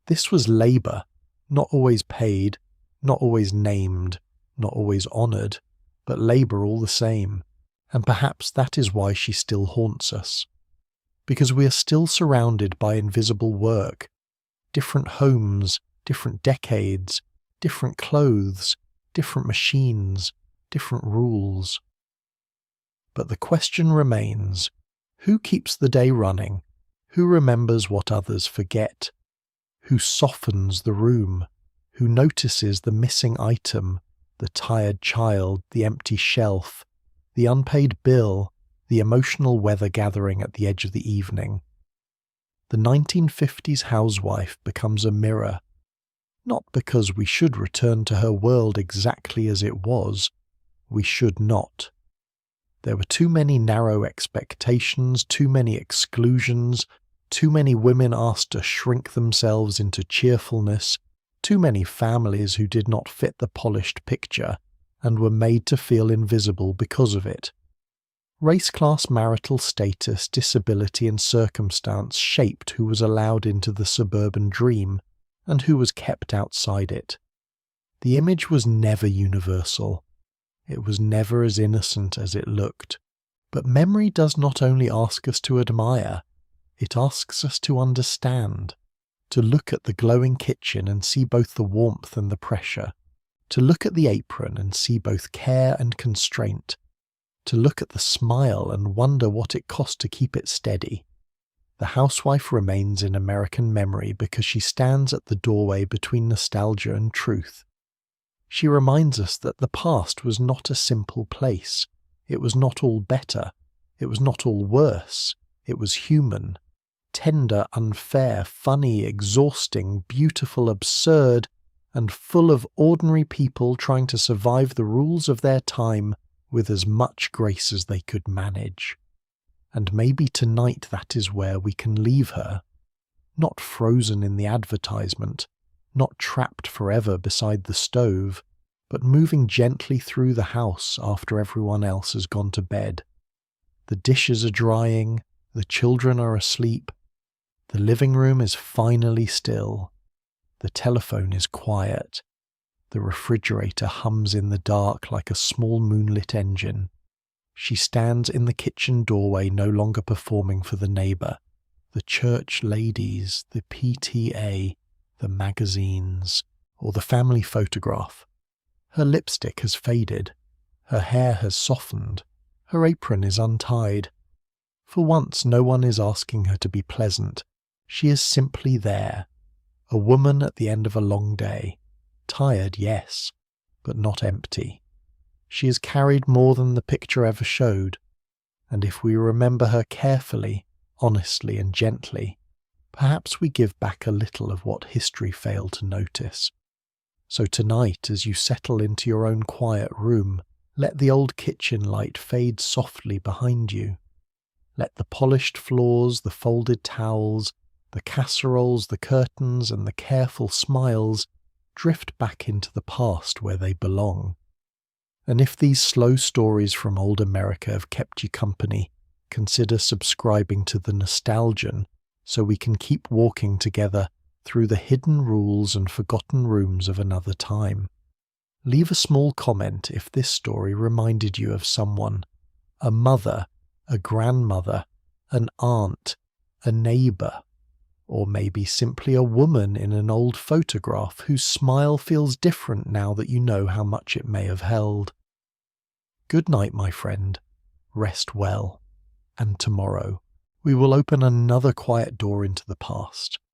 This was labour, not always paid, not always named, not always honoured, but labour all the same. And perhaps that is why she still haunts us. Because we are still surrounded by invisible work, different homes, different decades, different clothes, different machines, different rules. But the question remains, who keeps the day running? Who remembers what others forget? Who softens the room? Who notices the missing item, the tired child, the empty shelf, the unpaid bill, the emotional weather gathering at the edge of the evening? The 1950s housewife becomes a mirror, not because we should return to her world exactly as it was. We should not. There were too many narrow expectations, too many exclusions, too many women asked to shrink themselves into cheerfulness, too many families who did not fit the polished picture and were made to feel invisible because of it. Race, class, marital status, disability and circumstance shaped who was allowed into the suburban dream and who was kept outside it. The image was never universal. It was never as innocent as it looked. But memory does not only ask us to admire, it asks us to understand, to look at the glowing kitchen and see both the warmth and the pressure, to look at the apron and see both care and constraint, to look at the smile and wonder what it cost to keep it steady. The housewife remains in American memory because she stands at the doorway between nostalgia and truth. She reminds us that the past was not a simple place. It was not all better. It was not all worse. It was human, tender, unfair, funny, exhausting, beautiful, absurd, and full of ordinary people trying to survive the rules of their time with as much grace as they could manage. And maybe tonight that is where we can leave her, not frozen in the advertisement, not trapped forever beside the stove, but moving gently through the house after everyone else has gone to bed. The dishes are drying, the children are asleep, the living room is finally still, the telephone is quiet, the refrigerator hums in the dark like a small moonlit engine. She stands in the kitchen doorway, no longer performing for the neighbour, the church ladies, the PTA, the magazines, or the family photograph. Her lipstick has faded, her hair has softened, her apron is untied. For once no one is asking her to be pleasant. She is simply there, a woman at the end of a long day. Tired, yes, but not empty. She has carried more than the picture ever showed, and if we remember her carefully, honestly and gently, perhaps we give back a little of what history failed to notice. So tonight, as you settle into your own quiet room, let the old kitchen light fade softly behind you. Let the polished floors, the folded towels, the casseroles, the curtains, and the careful smiles drift back into the past where they belong. And if these slow stories from old America have kept you company, consider subscribing to the Nostalgian so we can keep walking together through the hidden rules and forgotten rooms of another time. Leave a small comment if this story reminded you of someone, a mother, a grandmother, an aunt, a neighbour, or maybe simply a woman in an old photograph whose smile feels different now that you know how much it may have held. Good night, my friend. Rest well. And tomorrow, we will open another quiet door into the past.